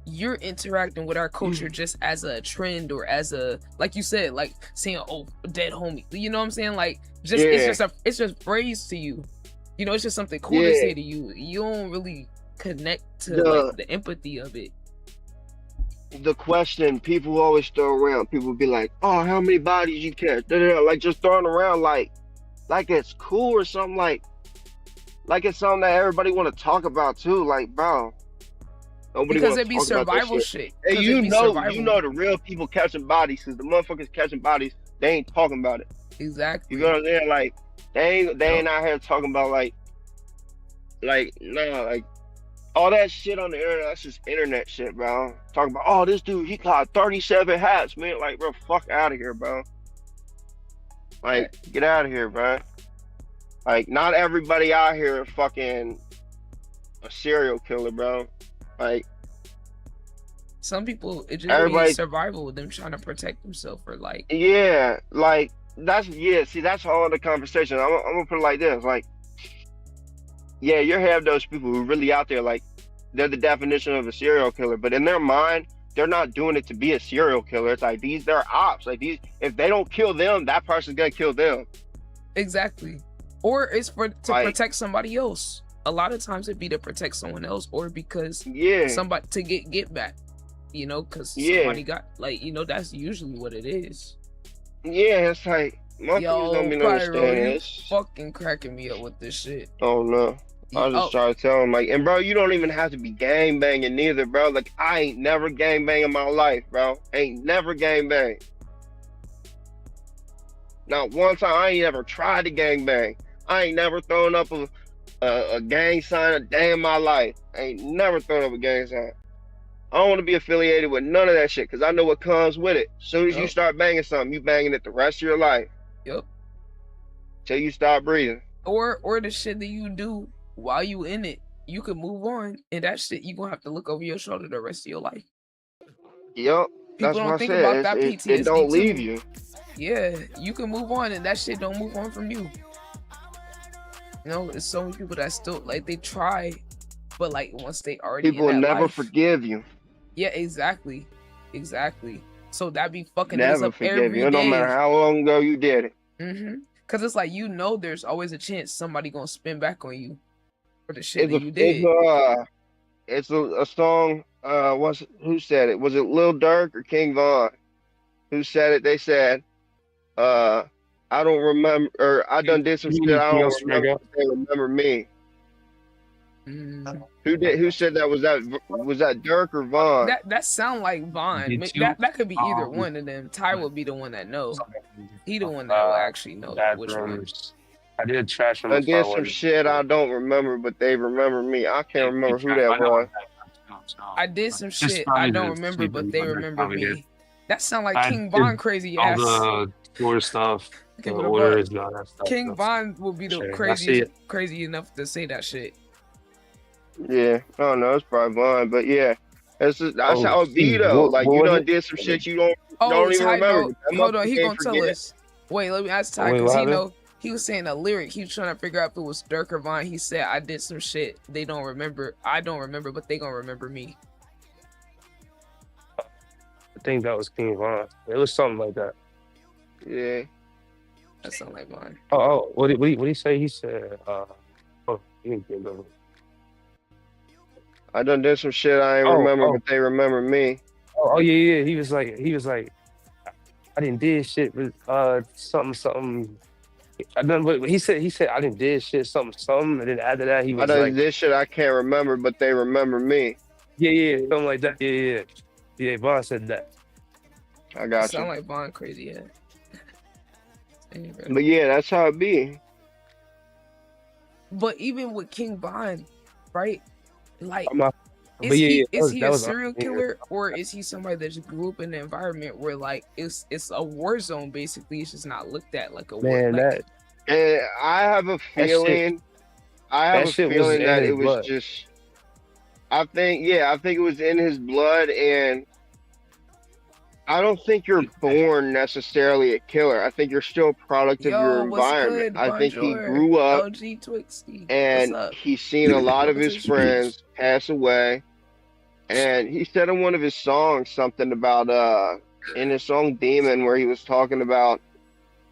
you're interacting with our culture just as a trend or as a, like you said, like saying, oh, dead homie, you know what I'm saying? Like just it's just phrase to you, you know, it's just something cool to say to you. You don't really connect to like the empathy of it. The question people always throw around, people be like, oh, how many bodies you catch? Like just throwing around like it's cool or something, like it's something that everybody want to talk about too. Like, bro, nobody because want it to be talk about survival that shit. Hey, you know the real people catching bodies, because the motherfuckers catching bodies, they ain't talking about it. Exactly. You know what I'm saying? Like they ain't out here talking about like all that shit on the internet. That's just internet shit, bro. Talking about, oh, this dude, he caught 37 hats, man. Like, bro, fuck out of here, bro. Like, get out of here, bro. Like, not everybody out here fucking a serial killer, bro. Like, some people, it just really survival with them trying to protect themselves, or like, yeah, like see, that's all in the conversation. I'm gonna put it like this, like, yeah, you have those people who really out there, like, they're the definition of a serial killer, but in their mind, they're not doing it to be a serial killer. It's like they're ops. Like these, if they don't kill them, that person's gonna kill them. Exactly. Or it's to protect somebody else. A lot of times it'd be to protect someone else, or because somebody to get back, you know, because somebody got, like, you know, that's usually what it is. Yeah, it's like, my don't be understanding this. Fucking cracking me up with this shit. Oh no. I was just trying to tell him, like, and bro, you don't even have to be gang banging neither, bro. Like, I ain't never gang bang in my life, bro. Ain't never gang bang. Not one time. I ain't ever tried to gang bang. I ain't never thrown up a gang sign a day in my life. I ain't never thrown up a gang sign. I don't want to be affiliated with none of that shit, because I know what comes with it. As soon as you start banging something, you banging it the rest of your life. Yep. Till you stop breathing. Or the shit that you do while you in it, you can move on, and that shit you gonna have to look over your shoulder the rest of your life. Yep. People don't think about that PTSD it don't leave too. you. Yeah, you can move on, and that shit don't move on from you. You know, it's so many people that still, like, they try, but like once they already people in that never life, forgive you. Yeah, exactly. So that be fucking never up forgive every you. It don't matter how long ago you did it. Because it's like, you know, there's always a chance somebody gonna spin back on you for the shit that you did. It's a song. Who said it? Was it Lil Durk or King Von? Who said it? They said, I don't remember, or I done did some shit I don't remember, but they remember me. Who said that? Was that Durk or Von? That sound like Von. That could be either one of them. Ty would be the one that knows. He the one that will actually know which one. I did trash from I did some shit I don't remember, but they remember me. I can't remember who that was. I did some shit I don't remember, but they remember me. That sound like King Von crazy ass. All the tour stuff, the orders, all that stuff. King Von will be the crazy enough to say that shit. Yeah, I don't know. It's probably Von, but yeah, that's how it be though. Like, you done did some shit you don't even remember. Hold on, he gonna tell us. Wait, let me ask Ty, because he was saying a lyric. He was trying to figure out if it was Durk or Von. He said, I did some shit they don't remember. I don't remember, but they gonna remember me. I think that was King Von. It was something like that. Yeah. That sound like Von. What did he say? He said, he didn't get over. I done did some shit I ain't remember, but they remember me. Yeah. He was like, I didn't did shit with something. I done, but he said I didn't did shit something, and then after that he was like, this shit I can't remember, but they remember me. Yeah, something like that. Yeah. Von said that. I got you. Sound like Von crazy, yeah. But yeah, that's how it be. But even with King Von, right? Like, is he a serial killer, or is he somebody that just grew up in an environment where, like, it's a war zone basically? It's just not looked at like a war. Like, and I have a feeling. That it was just. I think it was in his blood, and I don't think you're born necessarily a killer. I think you're still a product of your Yo, what's environment. good? I think he Bonjour. grew up LG Twixty. What's and up? he's seen a lot of What's his his friends pass away. And he said in one of his songs something about in his song Demon, where he was talking about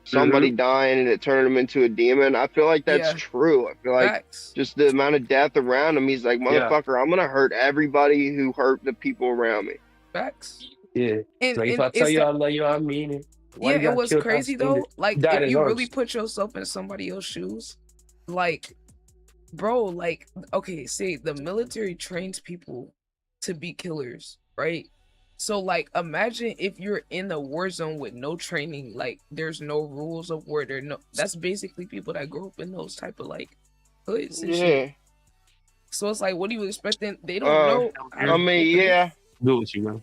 somebody dying and it turned him into a demon. I feel like that's Yeah. true. I feel like Facts. just the amount of death around him, he's like, motherfucker, I'm gonna hurt everybody who hurt the people around me. Facts. Yeah. And, So if and I tell it's you like, I love you, I mean it. Why yeah, you and got what's killed? crazy though, like died if in you arms. really put yourself in somebody else's shoes, like, bro, like, okay, say the military trains people to be killers, right? So like imagine if you're in a war zone with no training, like there's no rules of war, that's basically people that grew up in those type of like hoods and shit. So it's like, what are you expecting? They don't know. I mean, yeah. Go with you, bro.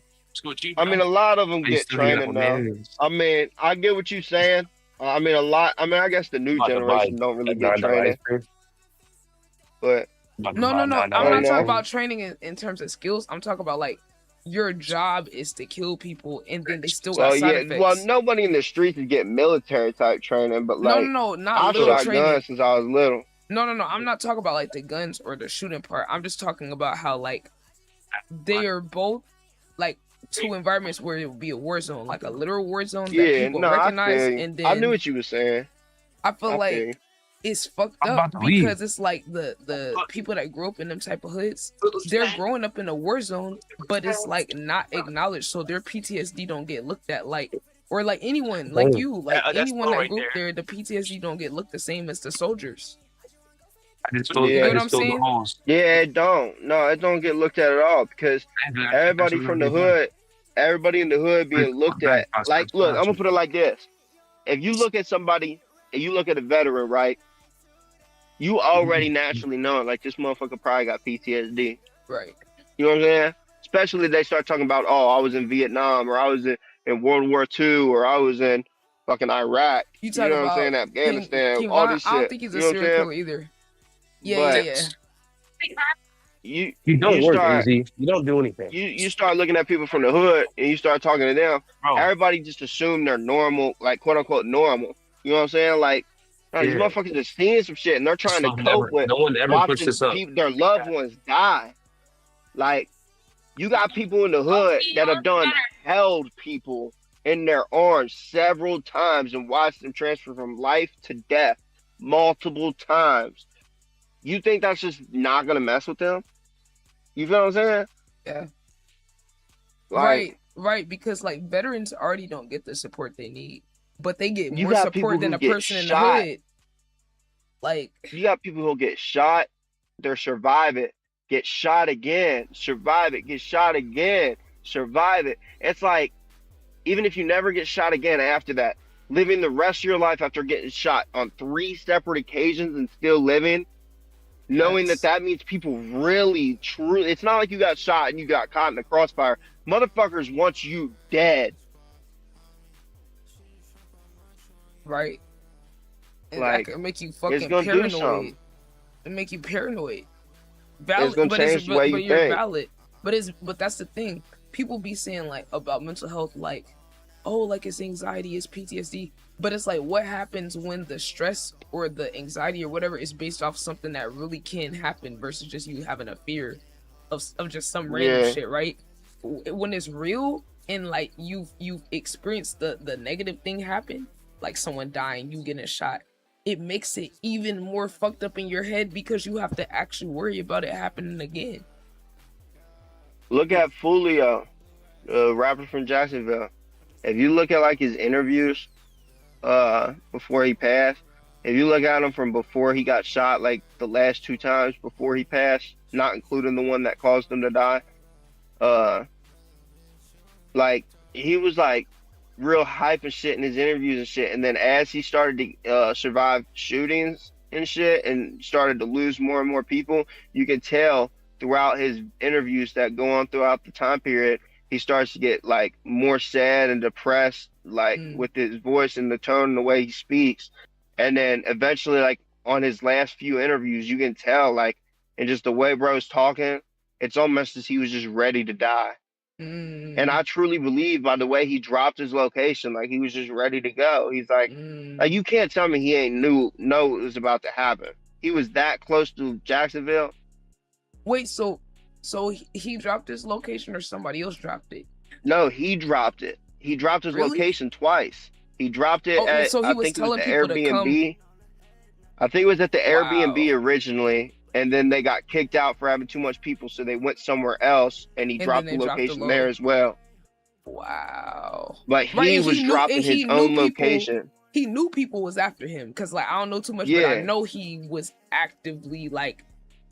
I mean, a lot of them get training though. I mean, I get what you're saying. I mean, I guess the new generation don't really get training. But no, I'm not talking about training in terms of skills. I'm talking about like your job is to kill people, and then they still got side effects. Well, nobody in the streets is getting military type training, but like not I've shot guns since I was little. No, I'm not talking about like the guns or the shooting part. I'm just talking about how like they are both like two environments where it would be a war zone, like a literal war zone that people recognize. And then I knew what you were saying. I feel like it's fucked up because it's like the people that grew up in them type of hoods, they're growing up in a war zone, but it's like not acknowledged, so their PTSD don't get looked at like, or like anyone like you, like anyone that grew up there, the PTSD don't get looked the same as the soldiers. You know what I'm saying? Yeah, it don't. No, it don't get looked at all because everybody from the hood, everybody in the hood being looked at. Like, look, I'm gonna put it like this: if you look at somebody and you look at a veteran, right? You already naturally know, like, this motherfucker probably got PTSD. Right. You know what I'm saying? Especially if they start talking about, oh, I was in Vietnam, or I was in World War II, or I was in fucking Iraq. You know what I'm saying? Afghanistan, all this shit. I don't think he's a serial killer either. Yeah. You don't work easy. You don't do anything. You start looking at people from the hood and you start talking to them. Bro. Everybody just assume they're normal, like quote unquote normal. You know what I'm saying? Like, these motherfuckers just seeing some shit and they're trying to cope with watching their loved ones die. Like, you got people in the hood that have held people in their arms several times and watched them transfer from life to death multiple times. You think that's just not gonna mess with them? You feel what I'm saying? Yeah. Like, right, because like veterans already don't get the support they need, but they get more support than a person in the hood. Like, you got people who get shot, they survive it, get shot again, survive it, get shot again, survive it. It's like, even if you never get shot again after that, living the rest of your life after getting shot on 3 separate occasions and still living, knowing that means people really, truly, it's not like you got shot and you got caught in the crossfire. Motherfuckers want you dead. Right. And like, that can make you fucking paranoid. It make you paranoid. Valid, it's gonna change the way you you're think. Valid. But that's the thing. People be saying like about mental health, like, oh, like it's anxiety, it's PTSD. But it's like, what happens when the stress or the anxiety or whatever is based off something that really can happen versus just you having a fear of just some random shit, right? When it's real and like you've experienced the negative thing happen, like someone dying, you getting shot, it makes it even more fucked up in your head because you have to actually worry about it happening again. Look at Fulio, a rapper from Jacksonville. If you look at like his interviews before he passed, if you look at him from before he got shot, like the last 2 times before he passed, not including the one that caused him to die, like he was like real hype and shit in his interviews and shit. And then as he started to survive shootings and shit and started to lose more and more people, you can tell throughout his interviews that go on throughout the time period, he starts to get like more sad and depressed, like with his voice and the tone and the way he speaks. And then eventually, like on his last few interviews, you can tell like, and just the way bro's talking, it's almost as he was just ready to die. And I truly believe by the way he dropped his location, like he was just ready to go. He's like you can't tell me he ain't know it was about to happen. He was that close to Jacksonville. Wait, so he dropped his location or somebody else dropped it? No, he dropped it. He dropped his Really? location twice. He dropped it at so he I was think it was telling the people to come. Airbnb. I think it was at the Airbnb Wow. originally, and then they got kicked out for having too much people, so they went somewhere else, and he And dropped then the they dropped the location there as well. Wow. But he was dropping his own location. He knew people was after him because, like, I don't know too much, but I know he was actively like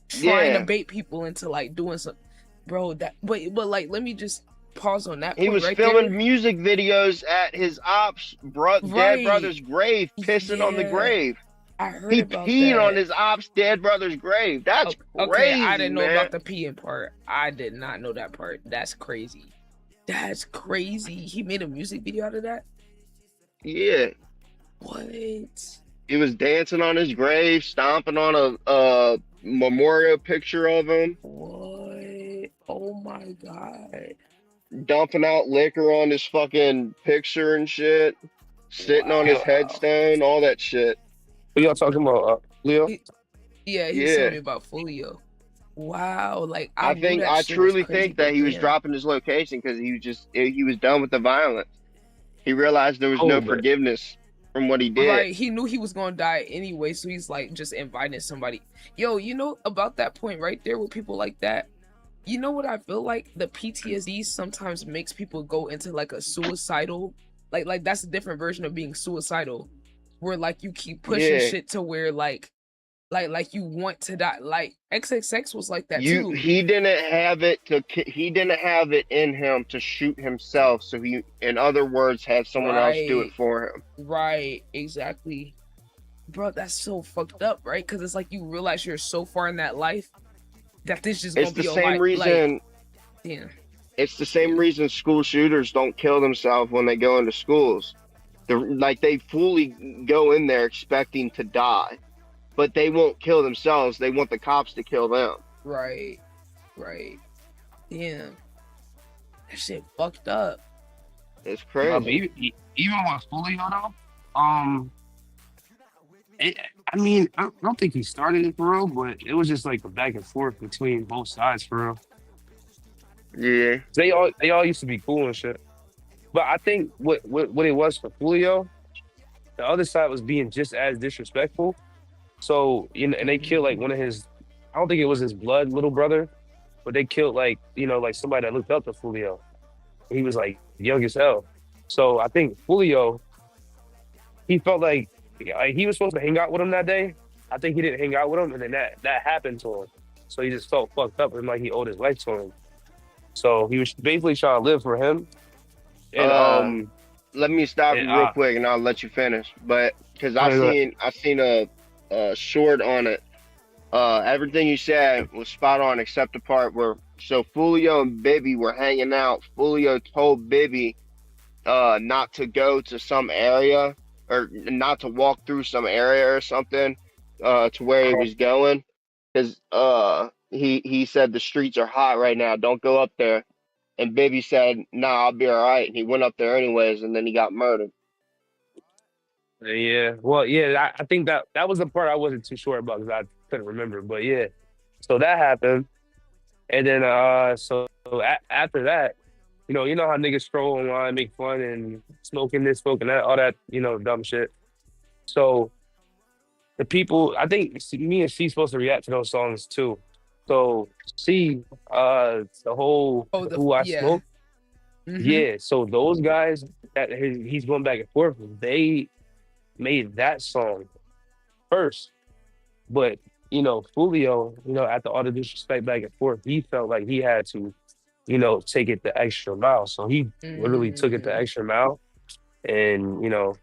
trying to bait people into like doing something, bro. That but like, let me just pause on that. He was filming music videos at his dead brother's grave, pissing on the grave. I heard he about peed that. on his dead brother's grave. That's crazy. Okay, I didn't know man. about the peeing part. I did not know that part. That's crazy. That's crazy. He made a music video out of that? Yeah. What? He was dancing on his grave, stomping on a memorial picture of him. What? Oh my god. Dumping out liquor on his fucking picture and shit. Sitting on his headstone, all that shit. What y'all talking about, Leo? Yeah, he was telling me about Folio. Wow, like I truly think that he was dropping his location because he was done with the violence. He realized there was no forgiveness from what he did. Right, he knew he was gonna die anyway, so he's like just inviting somebody. Yo, you know about that point right there with people like that? You know what I feel like? The PTSD sometimes makes people go into like a suicidal, like that's a different version of being suicidal, where like you keep pushing shit to where like you want to die. Like XXX was like that too. He didn't have it in him to shoot himself, so he, in other words, had someone else do it for him. Right, exactly. Bro, that's so fucked up, right? Because it's like you realize you're so far in that life that this just gonna be your life. It's the same reason. Yeah. It's the same reason school shooters don't kill themselves when they go into schools. They fully go in there expecting to die. But they won't kill themselves. They want the cops to kill them. Right. Damn. That shit fucked up. It's crazy. Even with Folio though, I mean, I don't think he started it for real, but it was just like a back and forth between both sides for real. Yeah. They all used to be cool and shit. But I think what it was for Folio, the other side was being just as disrespectful. So, you know, and they killed like one of his, I don't think it was his blood little brother, but they killed like, you know, like somebody that looked up to Folio. He was like young as hell. So I think Folio, he felt like he was supposed to hang out with him that day. I think he didn't hang out with him, and then that happened to him. So he just felt fucked up and like he owed his life to him. So he was basically trying to live for him. And let me stop you real quick and I'll let you finish. But because I seen a short on it. Everything you said was spot on except the part where Folio and Bibby were hanging out. Folio told Bibby not to go to some area or not to walk through some area or something to where he was going because he said the streets are hot right now, don't go up there. And Bibby said, nah, I'll be all right. And he went up there anyways, and then he got murdered. Yeah, well, yeah, I think that was the part I wasn't too sure about because I couldn't remember. But yeah, so that happened, and then after that, you know how niggas stroll online, make fun, and smoking this, smoking that, all that, you know, dumb shit. So the people, I think me and C supposed to react to those songs too. So C, the whole Who I Smoke, yeah. So those guys that he's going back and forth, they made that song first, but you know, Folio, you know, after all the disrespect back and forth, he felt like he had to, you know, take it the extra mile. So he literally took it the extra mile, and you know,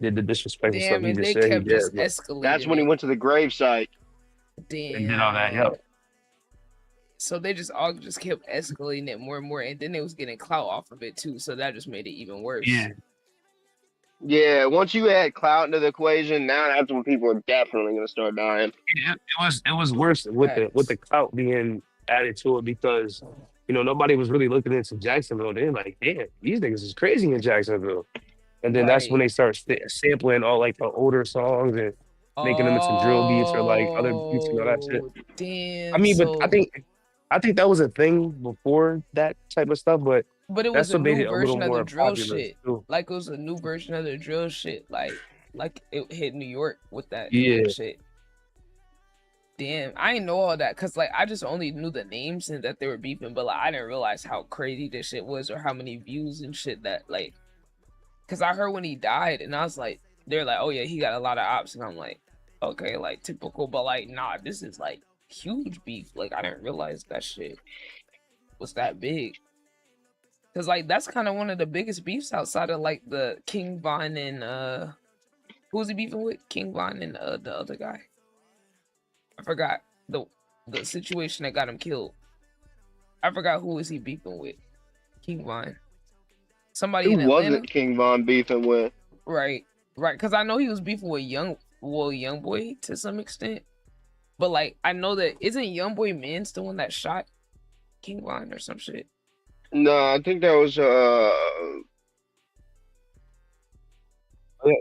did the disrespectful stuff he just said he did. That's when he went to the gravesite. Damn. And did all that. Yep. So they all kept escalating it more and more, and then they was getting clout off of it too. So that just made it even worse. Yeah. Yeah, once you add clout into the equation, now that's when people are definitely gonna start dying. It was worse with the clout being added to it because you know, nobody was really looking into Jacksonville. They're like, damn, these niggas is crazy in Jacksonville. And then that's when Right. they start sampling all like the older songs and making them into drill beats or like other beats and all that shit. Oh, I damn. mean, but So, I think that was a thing before that type of stuff, but but it was that's a what made new it a little version of the more drill popular shit. too. Like it was a new version of the drill shit. Like it hit New York with that Yeah. shit. Damn, I didn't know all that because like I just only knew the names and that they were beefing, but like I didn't realize how crazy this shit was or how many views and shit that like. Because I heard when he died and I was like, they're like, oh yeah, he got a lot of ops, and I'm like, okay, like typical, but like nah, this is like huge beef. Like I didn't realize that shit was that big. Cause like that's kind of one of the biggest beefs outside of like the King Von and who was he beefing with? King Von and the other guy. I forgot the situation that got him killed. I forgot who was he beefing with. King Von. Somebody in Who Atlanta. wasn't King Von beefing with? Right. Cause I know he was beefing with Young Boy to some extent. But like I know that isn't Young Boy Man's the one that shot King Von or some shit. No, I think that was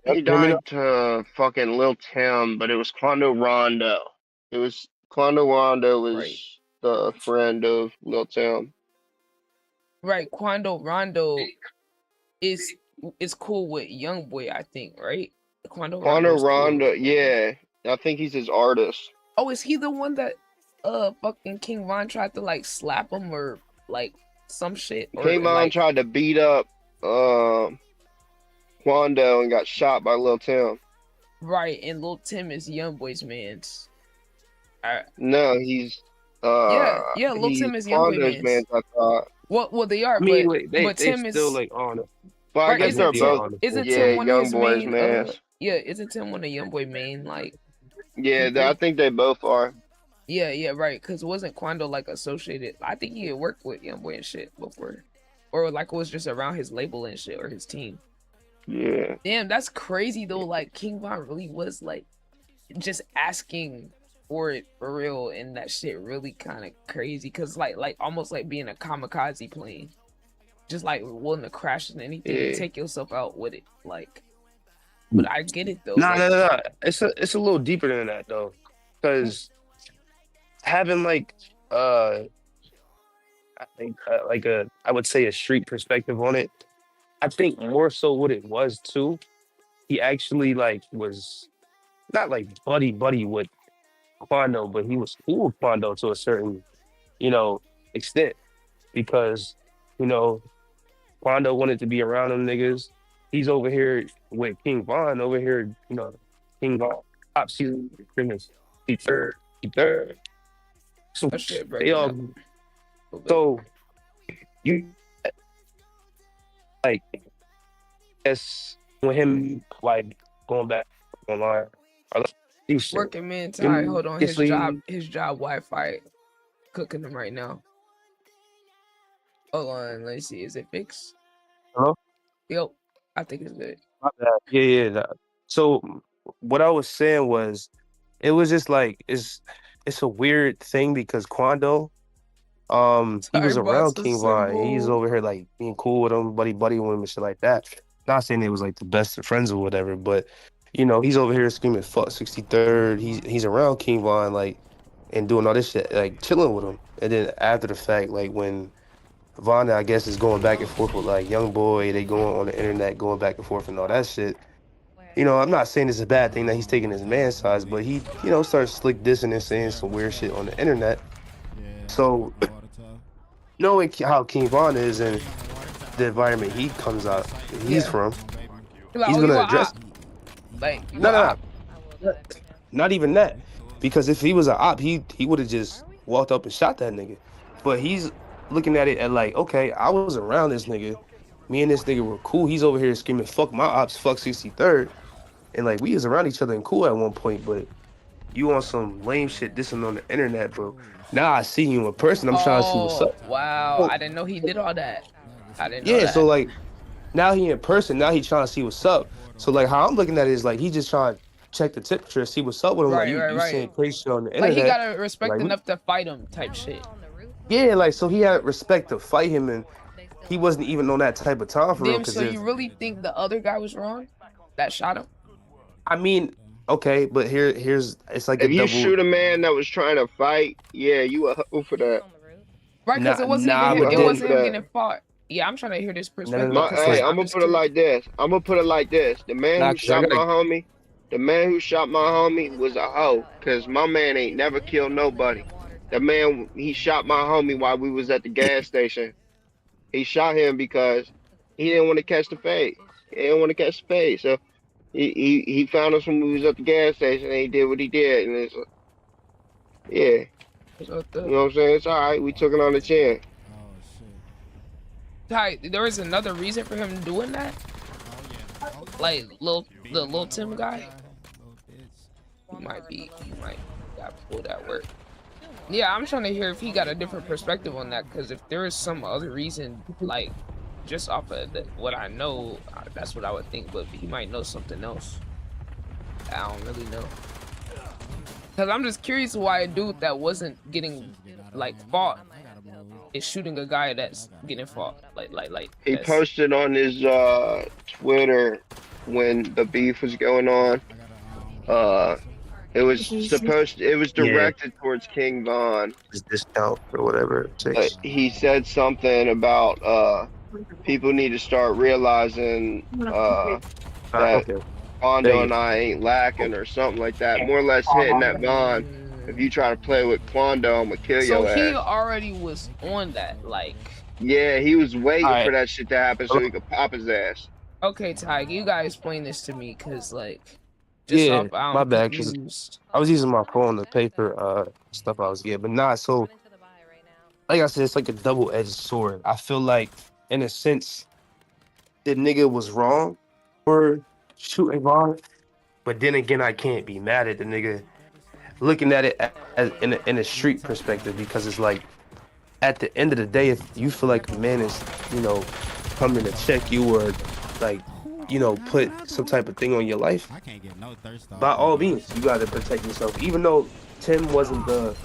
he died to fucking Lil Tim, but it was Quando Rondo. It was Quando Rondo was Right. the friend of Lil Tim. Right, Quando Rondo is cool with Young Boy, I think, right? Quando Rondo, yeah. I think he's his artist. Oh, is he the one that fucking King Von tried to like slap him or like some shit? Or, King Von like, tried to beat up Quando and got shot by Lil Tim. Right, and Lil Tim is Young Boy's man's. No, he's yeah, Lil Tim is Young Boy's man's, I thought. Well, they are, I mean, but Tim still is like on it. But I guess they're both. Isn't yeah, Tim one of Young his Boy's main? mans. Yeah, isn't Tim one of Young Boy main like? Yeah, I think they both are. Yeah, right. Cause wasn't Quando like associated? I think he had worked with Young Boy and shit before, or like was just around his label and shit or his team. Yeah. Damn, that's crazy though. Like King Von really was like just asking for it for real, and that shit really kind of crazy. Cause like almost like being a kamikaze plane, just like willing to crash into anything to take yourself out with it. Like, but I get it though. No. It's a little deeper than that though, because having like I think like I would say a street perspective on it. I think more so what it was too. He actually like was not like buddy with Quando, but he was cool with Quando to a certain, extent because, Quando wanted to be around them niggas. He's over here with King Von over here, King Von top season criminals. He third. So they all so you like as with him like going back online. Working man Ty, hold on, his job Wi-Fi cooking him right now. Hold on, let me see. Is it fixed? Hello? Yep, I think it's good. Yeah. So what I was saying was, it was just like it's a weird thing because Quando, he was around King Von. He's over here like being cool with him, buddy with him and shit like that. Not saying they was like the best of friends or whatever, but he's over here screaming fuck 63rd. He's around King Von like and doing all this shit, like chilling with him. And then after the fact, like when Vonda, I guess, is going back and forth with like Young Boy, they going on the internet, going back and forth and all that shit. I'm not saying it's a bad thing that he's taking his man size, but he, starts slick dissing and saying some weird shit on the internet. So, knowing how King Von is and the environment he comes out, he's from, he's gonna address. No, not even that. Because if he was an op, he would have just walked up and shot that nigga. But he's looking at it at like, okay, I was around this nigga. Me and this nigga were cool. He's over here screaming, fuck my ops, fuck 63rd. And like, we was around each other and cool at one point, but you on some lame shit dissing on the internet, bro. Now I see you in person, I'm trying to see what's up. Wow, I didn't know he did all that. I didn't know that. So like, now he in person, now he trying to see what's up. So like, how I'm looking at it is like, he just trying to check the temperature, see what's up with him. Right, like, you saying crazy shit on the like internet. he gotta respect enough to fight him type shit. Yeah, like so he had respect to fight him, and he wasn't even on that type of time for real. Damn, Because so you really think the other guy was wrong that shot him? I mean, okay, but here's it's like a If you double. shoot a man that was trying to fight, yeah, you a hoe for that. Right, because it wasn't even Nah, You but a it hoe then wasn't for him that. getting fought. Yeah, I'm trying to hear this perspective. no, Cause Hey, like like I'm I'm gonna just put it curious. like this. I'm gonna put it like this. The man nah, who because I shot my gotta. homie, the man who shot my homie was a hoe. Cause my man ain't never killed nobody. The man he shot my homie while we was at the gas station. He shot him because he didn't want to catch the fade. He didn't want to catch the fade. So he found us when we was at the gas station and he did what he did. And it's yeah, What you the? know what I'm saying? It's all right. We took it on the chin. Ty, there was another reason for him doing that. Like the little Tim guy. He might got pulled at work. Yeah, I'm trying to hear if he got a different perspective on that. Because if there is some other reason, like just off of what I know, that's what I would think. But he might know something else. I don't really know. Because I'm just curious why a dude that wasn't getting like fought is shooting a guy that's getting fought. Like He that's posted on his Twitter when the beef was going on. It was Yeah, directed towards King Von. this discount or whatever it But takes. he said something about people need to start realizing that Okay, Quando thank and you. I ain't lacking or something like that. More or less hitting that Von. If you try to play with Quando, I'm gonna kill so your he ass. already was on that. Like, Yeah, he was All waiting for right, that shit to happen so he could pop his ass. okay, Ty, you gotta explain this to me, cause like, just yeah, off, I'm my bad. Cause confused. I was using my phone to pay for stuff I was getting, but nah. So like I said, it's like a double-edged sword. I feel like, in a sense, the nigga was wrong for shooting Vaughn, but then again, I can't be mad at the nigga looking at it as in a street perspective because it's like at the end of the day, if you feel like a man is, coming to check you or like, put some type of thing on your life, by all means, you got to protect yourself. Even though Tim wasn't the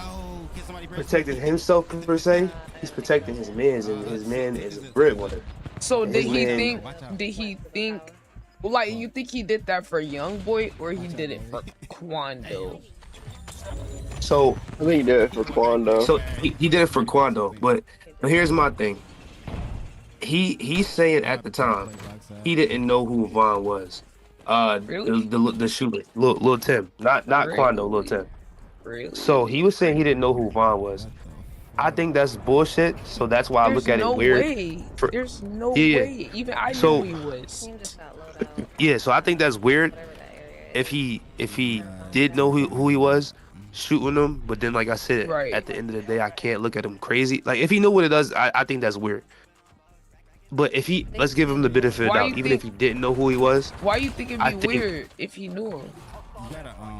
protecting himself per se, he's protecting his man's, and his man is a breadwinner. So And his man, did he think, like, you think he did that for Young Boy or he did it for Quando? so I think he did it for Quando. so he did it for Quando, but here's my thing. He's saying at the time he didn't know who Vaughn was. Really? The shooter, Lil Tim, not Quando, Lil Really? Tim. Really? So he was saying he didn't know who Vaughn was. I think that's bullshit. So that's why I There's look at it no weird. way. There's no Yeah, yeah. way. Even I knew So who he was. yeah, so I think that's weird. If he did know who he was, shooting him, but then like I said, Right. at the end of the day, I can't look at him crazy. Like if he knew what it does, I think that's weird. But if let's give him the benefit of the Why doubt. you Even think? if he didn't know who he was, Why you think it'd I be think weird if he knew him?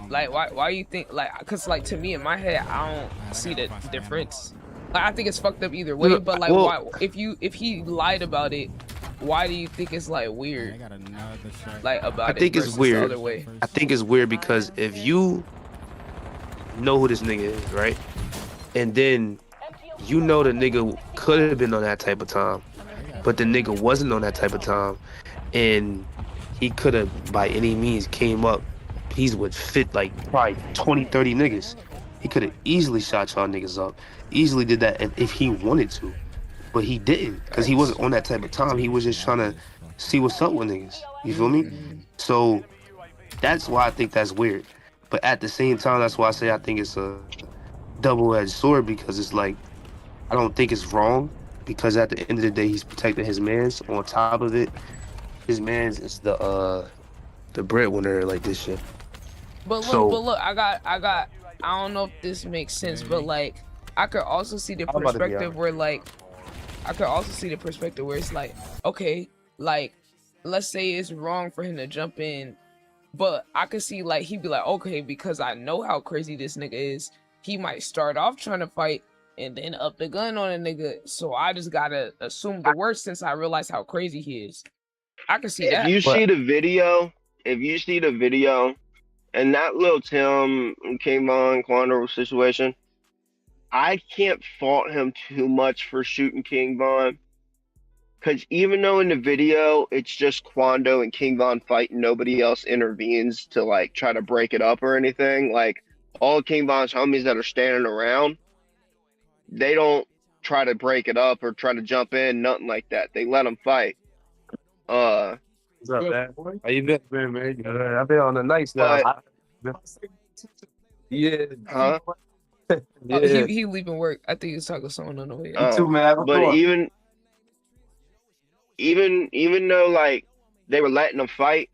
Like why you think like? Cause like to me in my head I don't see the difference. Like I think it's fucked up either way. But like why if he lied about it, why do you think it's like weird? Like about I think it it's versus weird. the other way. I think it's weird because if you know who this nigga is, right, and then you know the nigga could have been on that type of time, but the nigga wasn't on that type of time, and he could have by any means came up. He's would fit like probably 20, 30 niggas. He could have easily shot y'all niggas up. Easily did that if he wanted to. But he didn't, because he wasn't on that type of time. He was just trying to see what's up with niggas. You feel me? So that's why I think that's weird. But at the same time, that's why I say I think it's a double-edged sword, because it's like, I don't think it's wrong, because at the end of the day, he's protecting his mans. On top of it, his mans is the breadwinner, like this shit. But So look, I don't know if this makes sense, but like I could also see the I'm about to be perspective honest. where like I could also see the perspective where it's like, okay, like let's say it's wrong for him to jump in, but I could see like he'd be like, okay, because I know how crazy this nigga is, he might start off trying to fight and then up the gun on a nigga, so I just gotta assume the worst since I realize how crazy he is. I can see If that. you But see the video, and that little Tim King Von Quando situation, I can't fault him too much for shooting King Von. Because even though in the video it's just Quando and King Von fighting, nobody else intervenes to like try to break it up or anything. Like all King Von's homies that are standing around, they don't try to break it up or try to jump in, nothing like that. They let them fight. What's up, man? How you been, man? I've been on the nights now. Yeah. Huh? Yeah. He leaving work. I think he's talking to someone on the way. Too, man. But even though like they were letting them fight,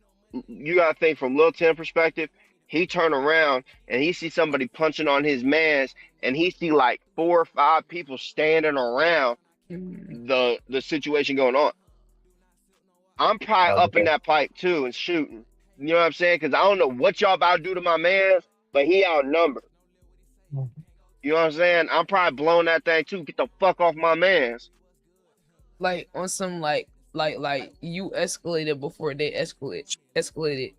you gotta think from Lil Tim perspective. He turned around and he see somebody punching on his mans, and he see like 4 or 5 people standing around the situation going on. I'm probably up in that pipe too and shooting. You know what I'm saying? Because I don't know what y'all about to do to my mans, but he outnumbered. You know what I'm saying? I'm probably blowing that thing too. Get the fuck off my mans. Like on some like you escalated before they escalated.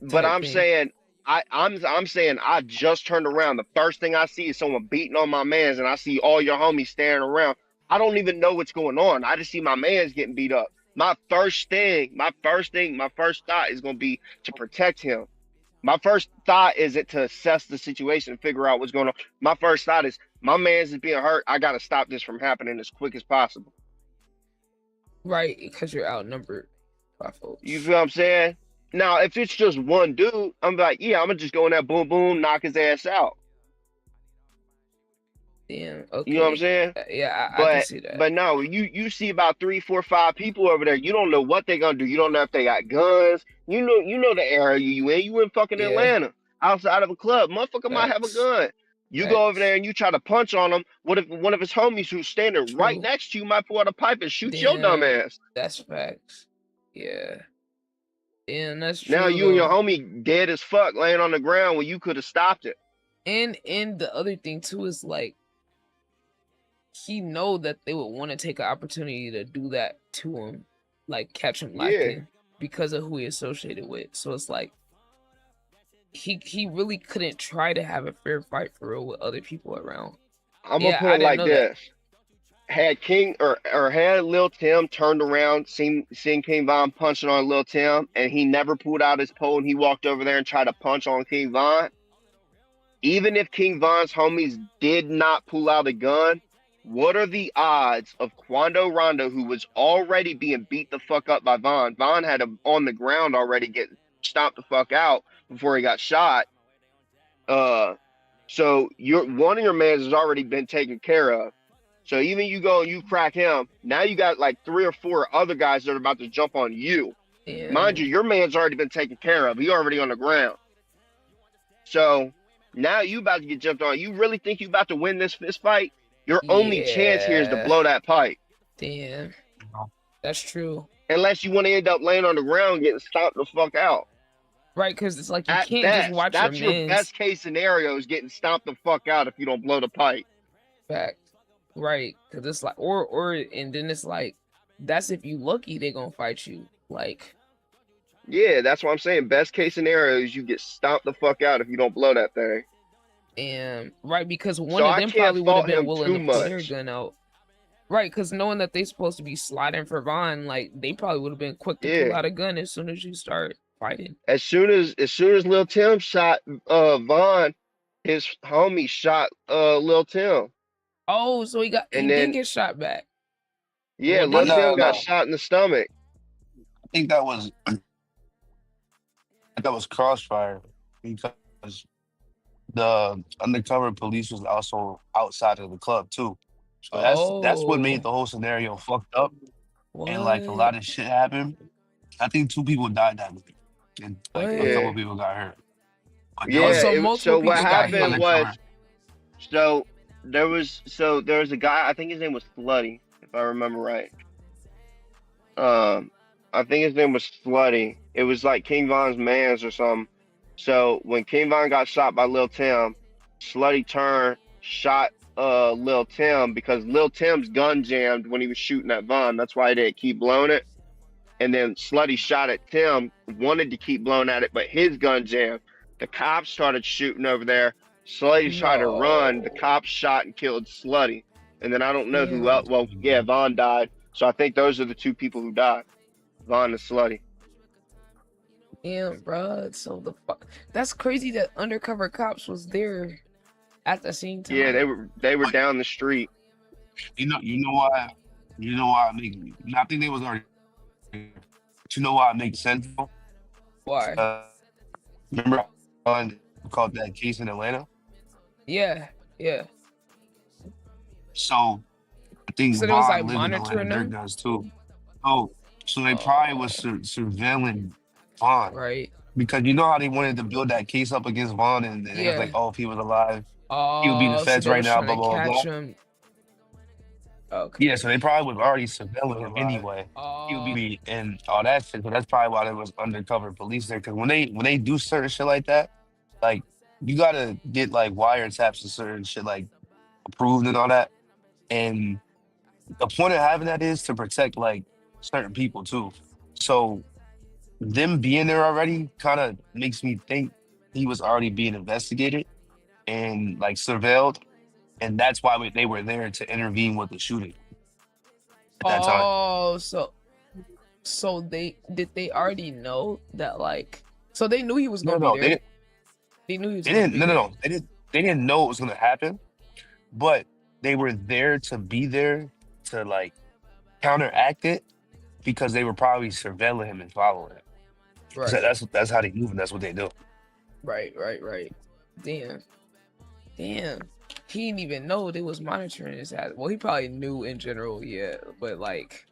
But I'm saying I'm saying I just turned around. The first thing I see is someone beating on my mans, and I see all your homies staring around. I don't even know what's going on. I just see my mans getting beat up. My first thought is gonna be to protect him. My first thought isn't to assess the situation and figure out what's going on. My first thought is my man's is being hurt. I gotta stop this from happening as quick as possible. Right, because you're outnumbered by folks. You feel what I'm saying? Now, if it's just one dude, I'm like, yeah, I'm gonna just go in there, boom, boom, knock his ass out. Damn. Okay. You know what I'm saying? Yeah, I can see that. But no, you see about 3, 4, 5 people over there. You don't know what they're gonna do. You don't know if they got guns. You know the area you in. You in fucking Atlanta, outside of a club. Motherfucker might have a gun. You go over there and you try to punch on him. What if one of his homies who's standing right next to you might pull out a pipe and shoot your dumb ass? That's facts. Yeah. And that's true. Now you and your homie dead as fuck laying on the ground when you could have stopped it. And the other thing too is like he know that they would want to take an opportunity to do that to him, like catch him lacking because of who he associated with. So it's like he really couldn't try to have a fair fight for real with other people around. I'm gonna put it like this. Had King or had Lil Tim turned around, seen King Von punching on Lil Tim, and he never pulled out his pole and he walked over there and tried to punch on King Von, even if King Von's homies did not pull out a gun, what are the odds of Quando Rondo, who was already being beat the fuck up by Von? Von had him on the ground already, getting stomped the fuck out before he got shot. So one of your mans has already been taken care of. So even you go and you crack him, now you got like 3 or 4 other guys that are about to jump on you. Yeah. Mind you, your man's already been taken care of. He already on the ground. So now you about to get jumped on. You really think you about to win this fist fight? Your only chance here is to blow that pipe. Damn. That's true. Unless you want to end up laying on the ground getting stomped the fuck out. Right, because it's like you can't just watch your mans. That's your best case scenario is getting stomped the fuck out if you don't blow the pipe. Fact. Right, because it's like, and then it's like, that's if you lucky they gonna fight you. Like, yeah, that's what I'm saying. Best case scenario is you get stomped the fuck out if you don't blow that thing. And right, because one of them probably would have been willing to pull their gun out. Right, because knowing that they supposed to be sliding for Von, like they probably would have been quick to pull out a gun as soon as you start fighting. As soon as Lil Tim shot Von, his homie shot Lil Tim. Oh, so he did get shot back. Yeah, Lil Tim got shot in the stomach. I think that was crossfire because the undercover police was also outside of the club too. So that's what made the whole scenario fucked up. And like a lot of shit happened. I think 2 people died that night. And like a couple people got hurt. But so what happened was there was a guy, I think his name was Slutty, if I remember right. I think his name was Slutty. It was like King Von's mans or something. So when King Von got shot by Lil Tim, Slutty turned, shot Lil Tim because Lil Tim's gun jammed when he was shooting at Von. That's why he didn't keep blowing it. And then Slutty shot at Tim, wanted to keep blowing at it, but his gun jammed. The cops started shooting over there. Slutty tried to run. The cops shot and killed Slutty. And then I don't know who else. Well, yeah, Vaughn died. So I think those are the two people who died. Vaughn and Slutty. Damn, bro. So the fuck. That's crazy that undercover cops was there at the same time. Yeah, they were down the street. You know why I think they was already. But you know why it makes sense? Why? Remember called that case in Atlanta? Yeah. So I think so it was like lived monitoring in Atlanta, them. guys too. Oh, so they probably was surveilling Vaughn, right? Because you know how they wanted to build that case up against Vaughn, and it was like, oh, if he was alive, he would be in the feds right now, blah blah blah. Him. Okay. Yeah, so they probably was already surveilling him anyway. He would be and all that shit. So that's probably why there was undercover police there. Because when they do certain shit like that, like you gotta get like wiretaps and certain shit like approved and all that. And the point of having that is to protect like certain people too. So them being there already kind of makes me think he was already being investigated and like surveilled. And that's why they were there to intervene with the shooting at that time. Oh, so they already know that, like, so they knew he was gonna be there. They knew he was. They didn't know it was gonna happen, but they were there to be there to like counteract it because they were probably surveilling him and following him. Right. So that's how they move and that's what they do. Right. Damn. He didn't even know they was monitoring his ass. Well, he probably knew in general, yeah, but like,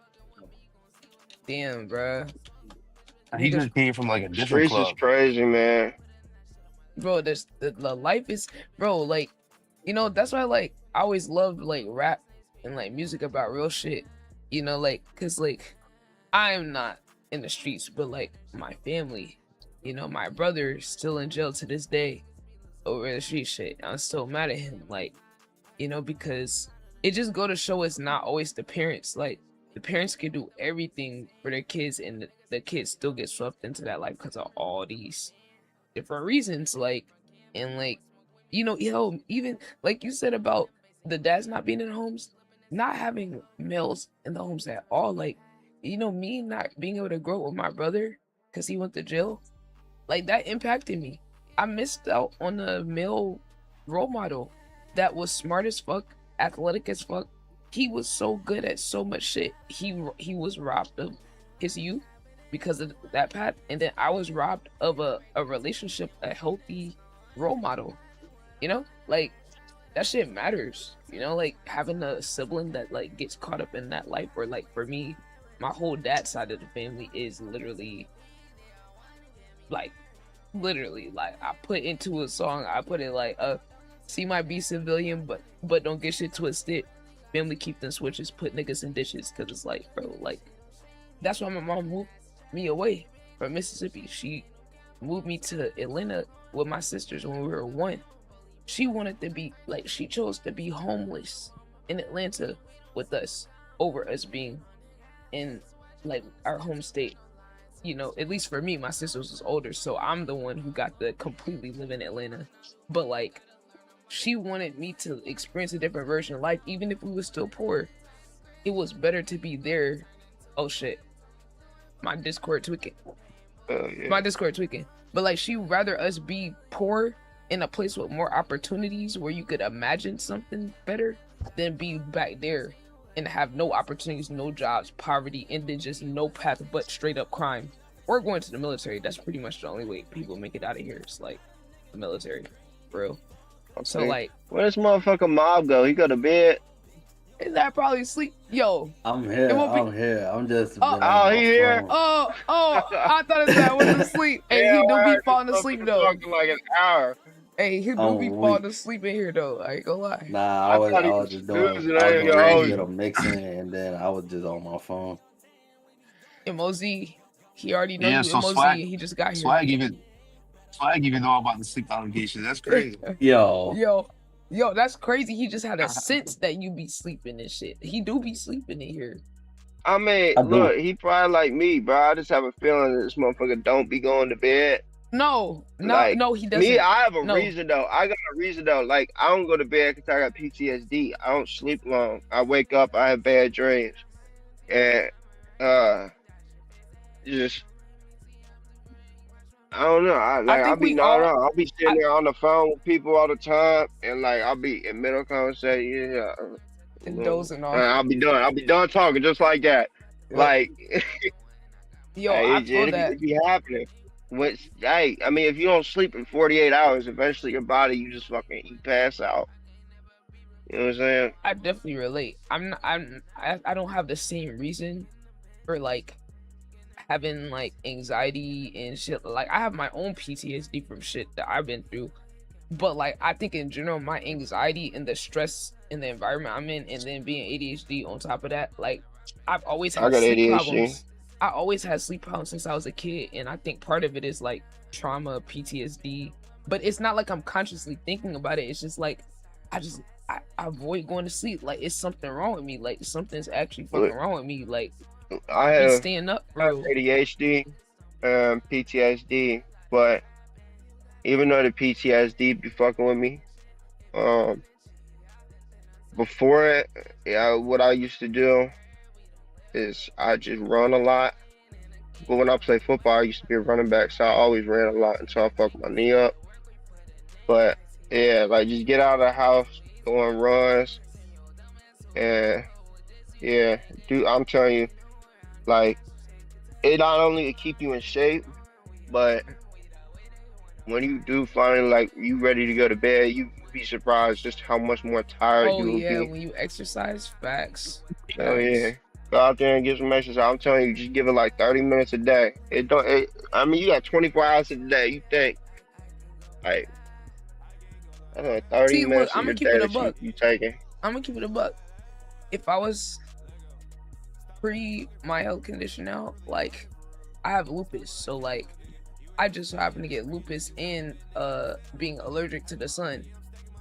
damn, bro. He just came from like a different club. Streets is crazy, man. Bro, the life is, bro, like, you know, that's why like I always loved like rap and like music about real shit, you know, like, cause like I'm not in the streets, but like my family, you know, my brother is still in jail to this day over the street shit. I'm still mad at him, like, you know, because it just go to show it's not always the parents. Like, the parents can do everything for their kids and the kids still get swept into that life because of all these different reasons. Like, and like, you know, even like you said about the dads not being in homes, not having males in the homes at all. Like, you know, me not being able to grow up with my brother because he went to jail, like that impacted me. I missed out on a male role model that was smart as fuck, athletic as fuck. He was so good at so much shit. He was robbed of his youth because of that path, and then I was robbed of a relationship, a healthy role model. You know, like that shit matters. You know, like having a sibling that like gets caught up in that life. Or like for me, my whole dad side of the family is literally like I put into a song, I put it like see my be civilian but don't get shit twisted, family keep them switches, put niggas in dishes. Because it's like, bro, like that's why my mom moved me away from Mississippi. She moved me to Atlanta with my sisters when we were 1. She wanted to be like, she chose to be homeless in Atlanta with us over us being in like our home state. You know, at least for me, my sisters was older, so I'm the one who got to completely live in Atlanta. But like, she wanted me to experience a different version of life, even if we were still poor. It was better to be there. Oh shit, my Discord tweaking. Yeah. My Discord tweaking. But like, she rather us be poor in a place with more opportunities where you could imagine something better than be back there and have no opportunities, no jobs, poverty, and then just no path but straight up crime or going to the military. That's pretty much the only way people make it out of here. It's like the military, bro. Okay. So like, where this motherfucking mob go? He go to bed? Is that probably sleep? Yo, I'm here. I'm just. Oh, he here? Oh, I thought that was asleep. Hey, he do be falling asleep though. Talking like an hour. Hey, he do be falling asleep in here though. I ain't gonna lie. Nah, I was just doing a mixing, and then I was just on my phone. MOZ, he already knows MOZ, and he just got here. Swag even know about the sleep allegation. That's crazy. Yo, that's crazy. He just had a sense that you be sleeping and shit. He do be sleeping in here. I mean, look, he probably like me, bro. I just have a feeling that this motherfucker don't be going to bed. No, Like no, he doesn't. me, I have a reason though. I got a reason though. Like I don't go to bed because I got PTSD. I don't sleep long. I wake up, I have bad dreams, and just I don't know. I'll be sitting there on the phone with people all the time, and like I'll be in middle conversation, and dozing off. I'll be done talking just like that. Yep. Like, yo, I feel that it be happening. I mean, if you don't sleep in 48 hours, eventually your body, you just fucking pass out. You know what I'm saying? I definitely relate. I don't have the same reason for like having like anxiety and shit. Like I have my own PTSD from shit that I've been through, but like I think in general, my anxiety and the stress in the environment I'm in, and then being ADHD on top of that, like I've always had sleep problems. I always had sleep problems since I was a kid, and I think part of it is like trauma, PTSD, but it's not like I'm consciously thinking about it. It's just like I avoid going to sleep. Like it's something wrong with me. Like something's actually fucking wrong with me. Like I have staying up, bro. ADHD, PTSD, but even though the PTSD be fucking with me, before it, what I used to do is I just run a lot. But when I play football, I used to be a running back, so I always ran a lot until I fucked my knee up. But yeah, like just get out of the house, go on runs, and yeah, I'm telling you, like it not only to keep you in shape, but when you do finally like you ready to go to bed, you be surprised just how much more tired you will be. When you exercise, facts. Oh yeah. Go out there and get some exercise. I'm telling you, just give it like 30 minutes a day. I mean, you got 24 hours a day. You think, like, I don't know, 30 minutes of your day that you taking. I'm gonna keep it a buck. If I was pre my health condition now, like, I have lupus, so like, I just so happen to get lupus and being allergic to the sun.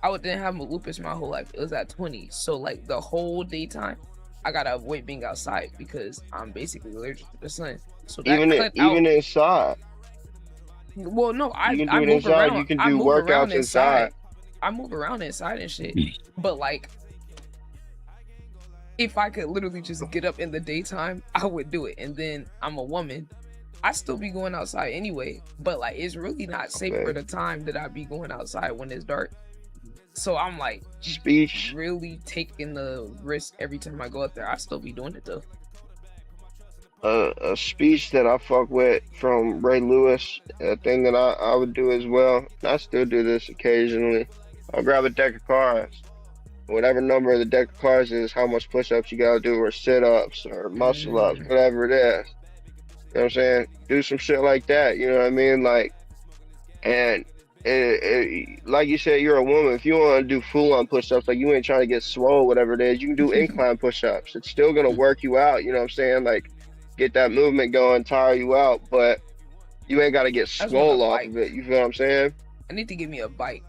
I didn't have lupus my whole life. It was at 20, so like the whole daytime, I gotta avoid being outside because I'm basically allergic to the sun. So that even inside. Well, no, I can do it move inside. around. You can do workouts inside. I move around inside and shit. But like, if I could literally just get up in the daytime, I would do it. And then I'm a woman. I still be going outside anyway. But like, it's really not safe for the time that I be going outside when it's dark. So I'm like, really taking the risk every time I go up there. I still be doing it though. A speech that I fuck with from Ray Lewis, a thing that I would do as well. I still do this occasionally. I'll grab a deck of cards. Whatever number of the deck of cards is, how much push-ups you gotta do, or sit-ups, or muscle-ups, whatever it is. You know what I'm saying? Do some shit like that, you know what I mean? Like, and like you said, you're a woman. If you want to do full-on push-ups, like you ain't trying to get swole, whatever it is, you can do incline push-ups. It's still gonna work you out. You know what I'm saying? Like, get that movement going, tire you out, but you ain't gotta get swole off of it. You feel what I'm saying? I need to give me a bike.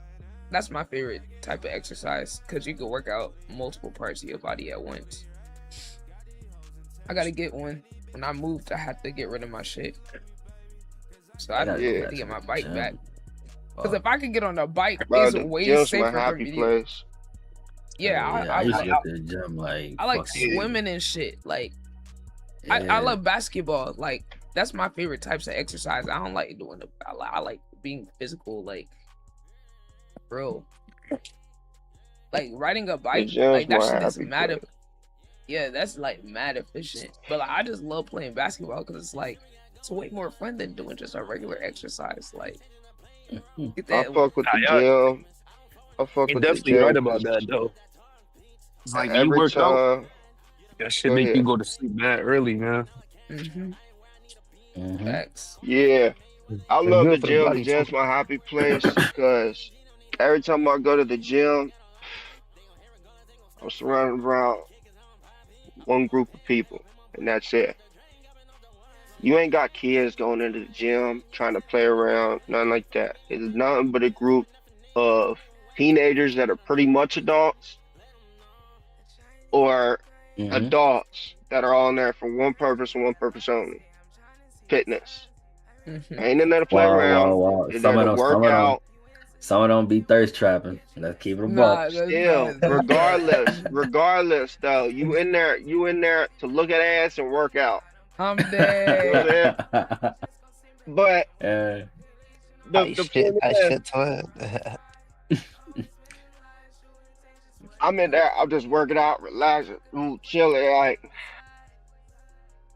That's my favorite type of exercise because you can work out multiple parts of your body at once. I gotta get one. When I moved, I had to get rid of my shit. So I need to get my bike back. Because if I could get on a bike, it's way safer for me. I used to get to the gym, like, I like swimming and shit. Like, I love basketball. Like, that's my favorite types of exercise. I don't like doing the. I like being physical, like, bro. Like riding a bike, like that shit is mad. Yeah, that's like mad efficient. But like, I just love playing basketball because it's like it's way more fun than doing just a regular exercise. Like. I fuck with the gym. I fuck with the gym. Definitely right about that though. It's like you work out. That shit make you go to sleep mad early, man. Facts. Yeah, I love the gym. The gym's my happy place because every time I go to the gym, I'm surrounded around one group of people, and that's it. You ain't got kids going into the gym trying to play around, nothing like that. It's nothing but a group of teenagers that are pretty much adults or adults that are all in there for one purpose and one purpose only: fitness. I ain't in there to play around. Wow. In there to work out. Some of them be thirst trapping. Let's keep it a buck. Still, regardless though, you in there to look at ass and work out. I'm dead. But I shit to it. I'm in there, I'm just working out, relaxing, chilling. Like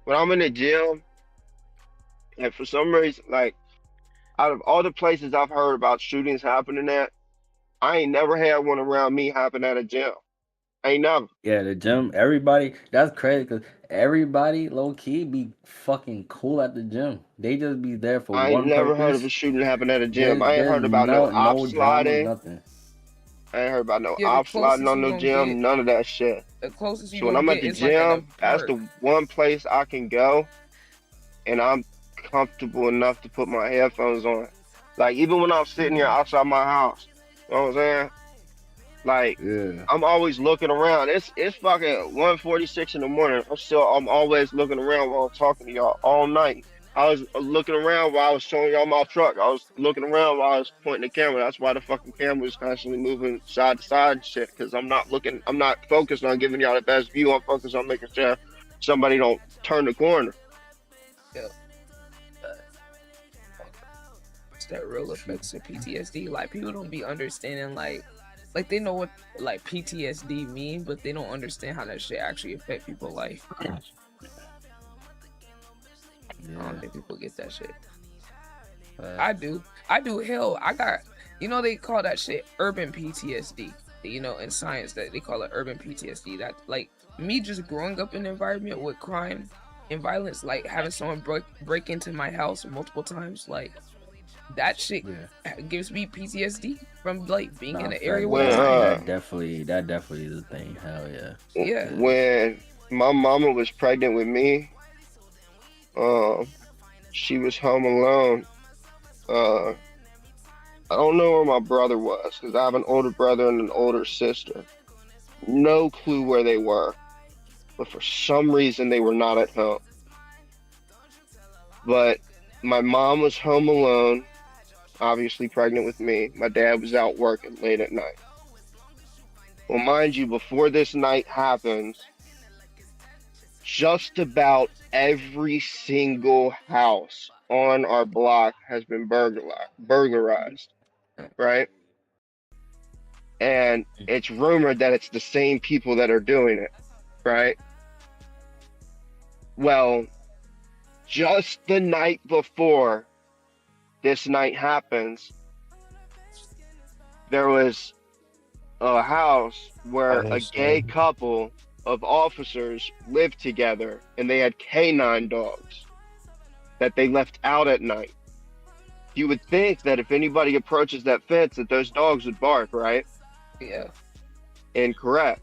when I'm in the gym, and for some reason, like out of all the places I've heard about shootings happening at, I ain't never had one around me happen at a gym. Ain't never. Yeah, the gym. Everybody. That's crazy because everybody low key be fucking cool at the gym. They just be there for I one ain't never purpose. heard of a shooting happen at a gym. I ain't There's heard about no op sliding. Nothing. I ain't heard about no op sliding on no gym. None of that shit. The closest you So when I'm at the gym, that's the one place I can go, and I'm comfortable enough to put my headphones on. Like even when I'm sitting here outside my house, you know what I'm saying? Like I'm always looking around. It's fucking 1:46 in the morning. I'm always looking around while I'm talking to y'all all night. I was looking around while I was showing y'all my truck. I was looking around while I was pointing the camera. That's why the fucking camera is constantly moving side to side and shit. Because I'm not focused on giving y'all the best view. I'm focused on making sure somebody don't turn the corner. Yeah. It's that real effects of PTSD. Like people don't be understanding like they know what like PTSD mean, but they don't understand how that shit actually affect people's life. I don't think people get that shit. I do. Hell, I got, they call that shit urban PTSD. In science that they call it urban PTSD. That like me just growing up in an environment with crime and violence, like having someone break into my house multiple times, like that shit gives me PTSD from like being in an area where that definitely is a thing. Hell yeah. Yeah. When my mama was pregnant with me, she was home alone. I don't know where my brother was because I have an older brother and an older sister. No clue where they were, but for some reason they were not at home. But my mom was home alone, obviously pregnant with me. My dad was out working late at night. Well, mind you, before this night happens, just about every single house on our block has been burglarized, right? And it's rumored that it's the same people that are doing it, right? Well, just the night before this night happens, there was a house where a gay couple of officers lived together, and they had canine dogs that they left out at night. You would think that if anybody approaches that fence that those dogs would bark, right? Yeah. Incorrect.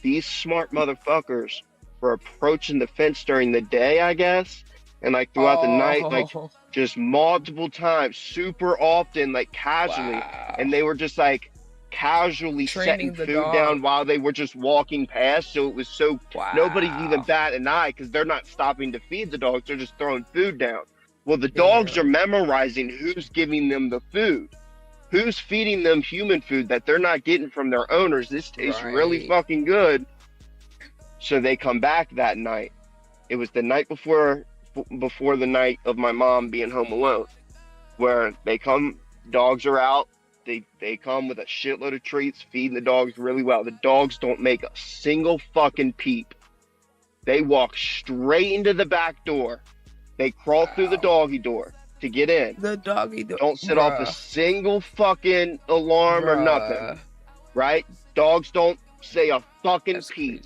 These smart motherfuckers were approaching the fence during the day, I guess, and like throughout the night, like just multiple times, super often, like casually, and they were just like casually setting food down while they were just walking past. So it was so nobody's even bat an eye because they're not stopping to feed the dogs. They're just throwing food down. Well, the dogs are memorizing who's giving them the food, who's feeding them human food that they're not getting from their owners. This tastes really fucking good. So they come back that night. It was the night before the night of my mom being home alone, where they come, dogs are out. They come with a shitload of treats, feeding the dogs really well. The dogs don't make a single fucking peep. They walk straight into the back door. They crawl through the doggy door to get in. The doggy door. Don't set off a single fucking alarm or nothing. Right? Dogs don't say a fucking peep.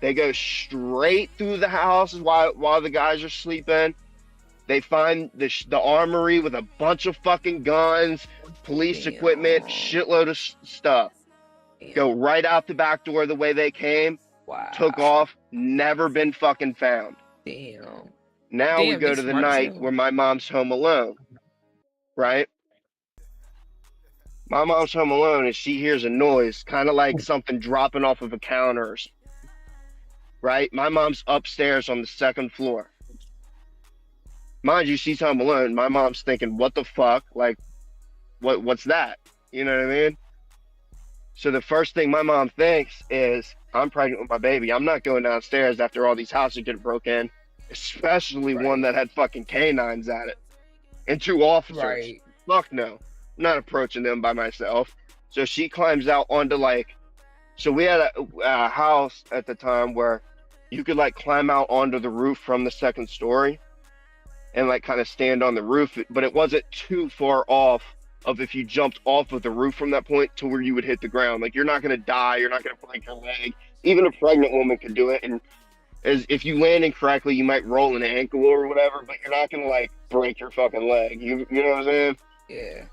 They go straight through the house while the guys are sleeping. They find the armory with a bunch of fucking guns, police equipment, shitload of stuff. Go right out the back door the way they came. Took off, never been fucking found. Damn. Now we go to the night where my mom's home alone, right? My mom's home alone and she hears a noise, kind of like something dropping off of a counter, right? My mom's upstairs on the second floor. mind you, she's home alone. My mom's thinking, what the fuck? Like, what's that? You know what I mean? So the first thing my mom thinks is, I'm pregnant with my baby. I'm not going downstairs after all these houses get broke in, especially one that had fucking canines at it and 2 officers. Right. Fuck no. I'm not approaching them by myself. So she climbs out onto so we had a house at the time where you could climb out onto the roof from the 2nd story and kind of stand on the roof, but it wasn't too far off of if you jumped off of the roof from that point to where you would hit the ground. Like, you're not going to die. You're not going to break your leg. Even a pregnant woman could do it. And if you land incorrectly, you might roll an ankle or whatever, but you're not going to break your fucking leg. You know what I'm saying? Yeah.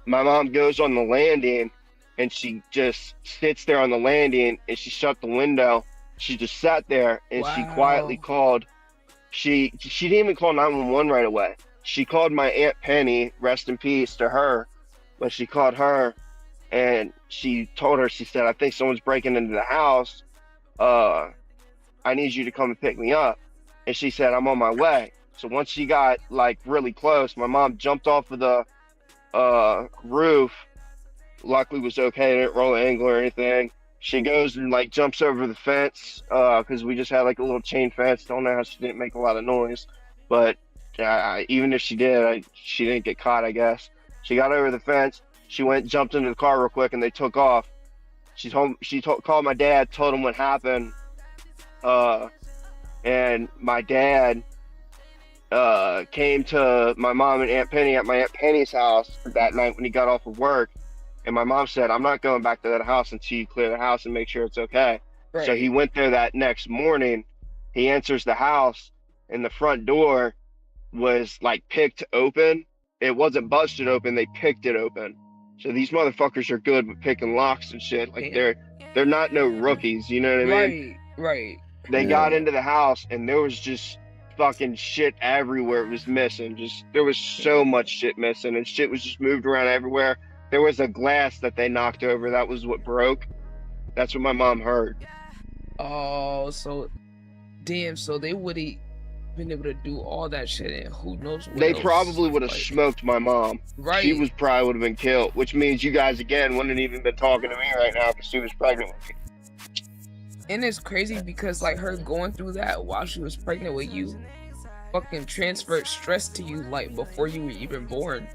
My mom goes on the landing and she just sits there on the landing and she shut the window. She just sat there and she quietly called. She didn't even call 911 right away. She called my Aunt Penny, rest in peace to her, but she called her and she told her, she said, I think someone's breaking into the house. I need you to come and pick me up. And she said, I'm on my way. So once she got really close, my mom jumped off of the roof. Luckily was okay, didn't roll an angle or anything. She goes and jumps over the fence because we just had a little chain fence. Don't know how she didn't make a lot of noise, but even if she did, she didn't get caught, I guess. She got over the fence. She went, jumped into the car real quick, and they took off. She called my dad, told him what happened, and my dad came to my mom and Aunt Penny at my Aunt Penny's house that night when he got off of work. And my mom said, I'm not going back to that house until you clear the house and make sure it's okay. Right. So he went there that next morning. He answers the house, and the front door was picked open. It wasn't busted open. They picked it open. So these motherfuckers are good with picking locks and shit. They're not no rookies. You know what I mean? Right. They got into the house, and there was just fucking shit everywhere. It was missing. There was so much shit missing, and shit was just moved around everywhere. There was a glass that they knocked over. That was what broke. That's what my mom heard. Oh, so damn. So they would have been able to do all that shit, and who knows what They else. probably would have smoked my mom. Right. She probably would have been killed, which means you guys, again, wouldn't even been talking to me right now because she was pregnant with me. And it's crazy because, her going through that while she was pregnant with you fucking transferred stress to you, before you were even born.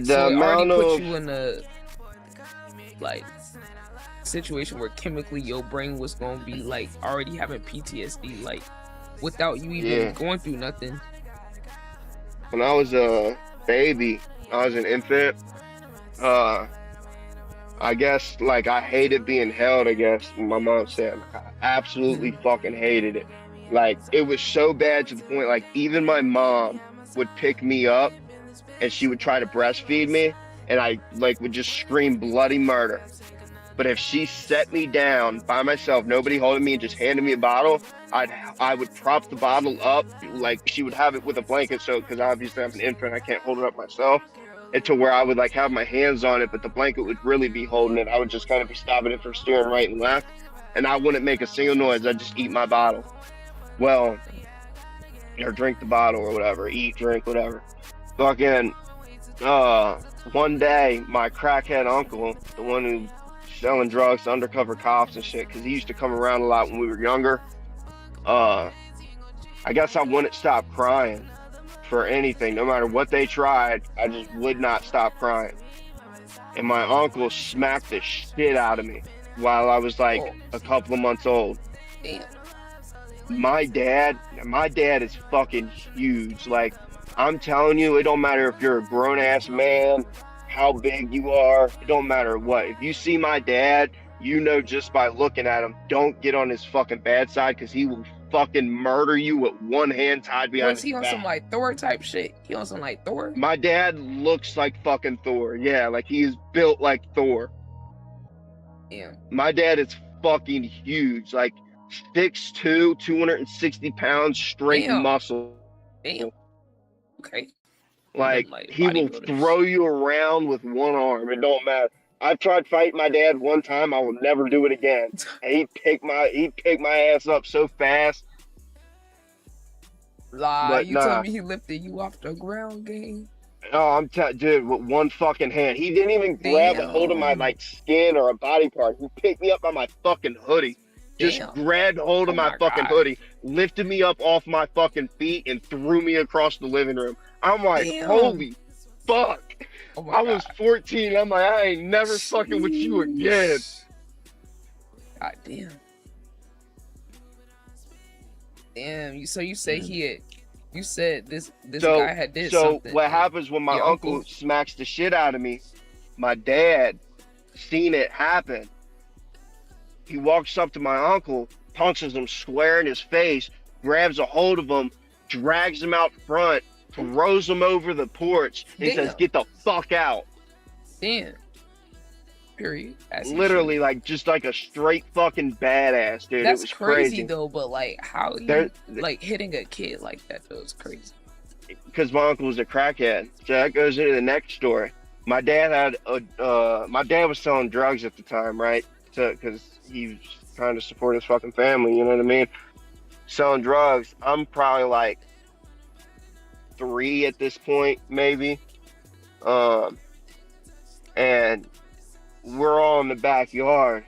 So it already put you in a situation where chemically your brain was gonna be already having PTSD without you even going through nothing. When I was a baby, I was an infant. I guess I hated being held. I guess my mom said I absolutely fucking hated it. It was so bad to the point even my mom would pick me up and she would try to breastfeed me, and I would just scream bloody murder. But if she set me down by myself, nobody holding me, and just handed me a bottle, I would prop the bottle up, she would have it with a blanket, so because obviously I'm an infant, I can't hold it up myself, and to where I would have my hands on it, but the blanket would really be holding it. I would just kind of be stopping it from steering right and left, and I wouldn't make a single noise. I'd just eat my bottle. Well, or drink the bottle or whatever, eat, drink, whatever. Fucking, one day, my crackhead uncle, the one who selling drugs to undercover cops and shit, because he used to come around a lot when we were younger, I guess I wouldn't stop crying for anything. No matter what they tried, I just would not stop crying. And my uncle smacked the shit out of me while I was a couple of months old. Damn. My dad is fucking huge. I'm telling you, it don't matter if you're a grown-ass man, how big you are, it don't matter what. If you see my dad, you know just by looking at him, don't get on his fucking bad side, because he will fucking murder you with one hand tied behind his back. Was he on some Thor type shit? He on some Thor? My dad looks like fucking Thor. Yeah, he is built like Thor. Yeah. My dad is fucking huge. 6'2", 260 pounds, straight muscle. Damn. Okay. He will throw you around with one arm. It don't matter. I've tried fighting my dad one time. I will never do it again. And he picked my ass up so fast. But you told me he lifted you off the ground, gang. Oh, dude, with one fucking hand. He didn't even grab a hold of my like skin or a body part. He picked me up by my fucking hoodie. Just grabbed hold of my fucking hoodie, lifted me up off my fucking feet, and threw me across the living room. I'm like, holy fuck. I was 14. I'm like, I ain't never fucking with you again. God damn. Damn. So you say you said this guy had did something. So what happens when my uncle smacks the shit out of me? My dad seen it happen. He walks up to my uncle, punches him square in his face, grabs a hold of him, drags him out front, throws him over the porch, and says, "Get the fuck out." Damn. Period. Literally, like, just like a straight fucking badass, dude. That's it was crazy though, but like, how you like hitting a kid like that though is crazy. Because my uncle was a crackhead. So that goes into the next story. My dad was selling drugs at the time, right? So, because he was trying to support his fucking family, you know what I mean? Selling drugs. I'm probably like 3 at this point, maybe. And we're all in the backyard,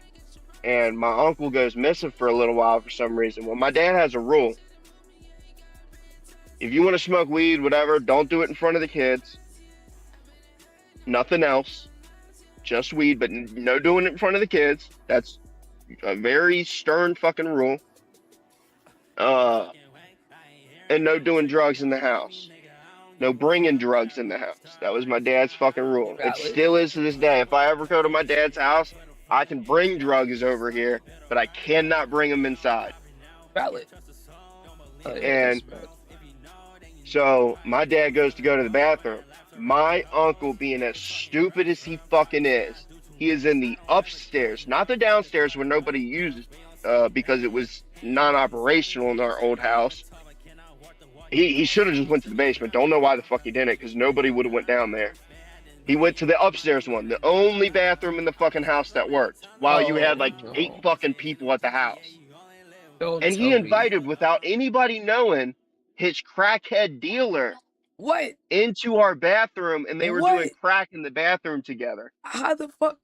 and my uncle goes missing for a little while for some reason. Well, my dad has a rule. If you want to smoke weed, whatever, don't do it in front of the kids. Nothing else. Just weed, but no doing it in front of the kids. That's a very stern fucking rule. And no doing drugs in the house. No bringing drugs in the house. That was my dad's fucking rule. It still is to this day. If I ever go to my dad's house, I can bring drugs over here, but I cannot bring them inside. Valid. And so my dad goes to go to the bathroom. My uncle, being as stupid as he fucking is, he is in the upstairs, not the downstairs where nobody uses, because it was non-operational in our old house. He should have just went to the basement. Don't know why the fuck he didn't, because nobody would have went down there. He went to the upstairs one, the only bathroom in the fucking house that worked, while you had like 8 fucking people at the house. And he invited, without anybody knowing, his crackhead dealer into our bathroom, and they were doing crack in the bathroom together. How the fuck?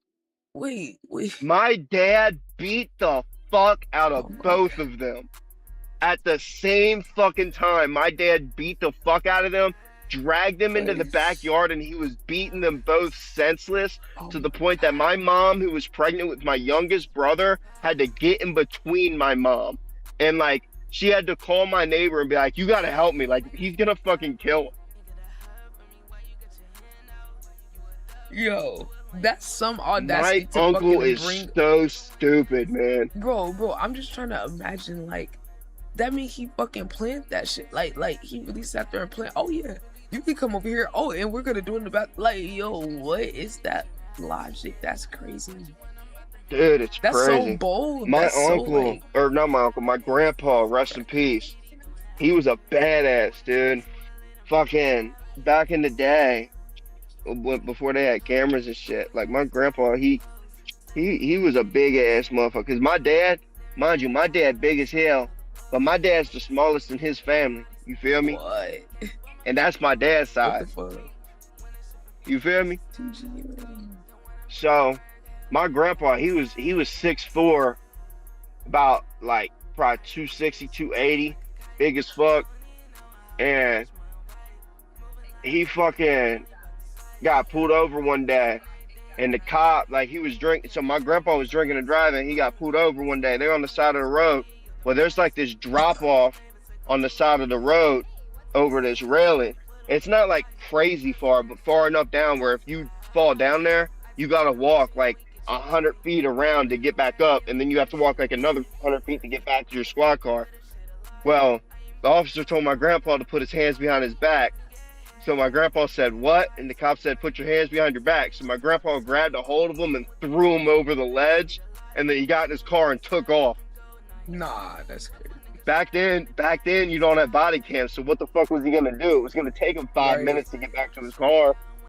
Wait. My dad beat the fuck out of both of them at the same fucking time. My dad beat the fuck out of them, dragged them into the backyard, and he was beating them both senseless to the point that my mom, who was pregnant with my youngest brother, had to get in between my mom. And like, she had to call my neighbor and be like, "You gotta help me. Like, he's gonna fucking kill him." Yo, that's some audacity. My uncle is so stupid, man. Bro, I'm just trying to imagine, like, that means he fucking planned that shit. Like he really sat there and planned, "Oh yeah, you can come over here. Oh, and we're gonna do it in the back." Like, yo, what is that logic? That's crazy. Dude, it's that's crazy. So bold. My that's uncle, or not my uncle, my grandpa, rest in peace. He was a badass, dude. Fucking back in the day, before they had cameras and shit. Like, my grandpa, he was a big ass motherfucker. Cause my dad, mind you, my dad big as hell, but my dad's the smallest in his family. You feel me? What? And that's my dad's side. You feel me? So my grandpa, he was 6'4", about like probably 260, 280, big as fuck. And he fucking got pulled over one day, and the cop, like, he was drinking. So my grandpa was drinking and driving. He got pulled over one day. They're on the side of the road. Well, there's like this drop off on the side of the road over this railing. It's not like crazy far, but far enough down where if you fall down there, you gotta walk like 100 feet around to get back up, and then you have to walk like another 100 feet to get back to your squad car. Well, the officer told my grandpa to put his hands behind his back. So my grandpa said, "What?" And the cop said, "Put your hands behind your back." So my grandpa grabbed a hold of him and threw him over the ledge, and then he got in his car and took off. Nah, that's crazy. Back then, you don't have body cams, so what the fuck was he gonna do? It was gonna take him 5 minutes to get back to his car,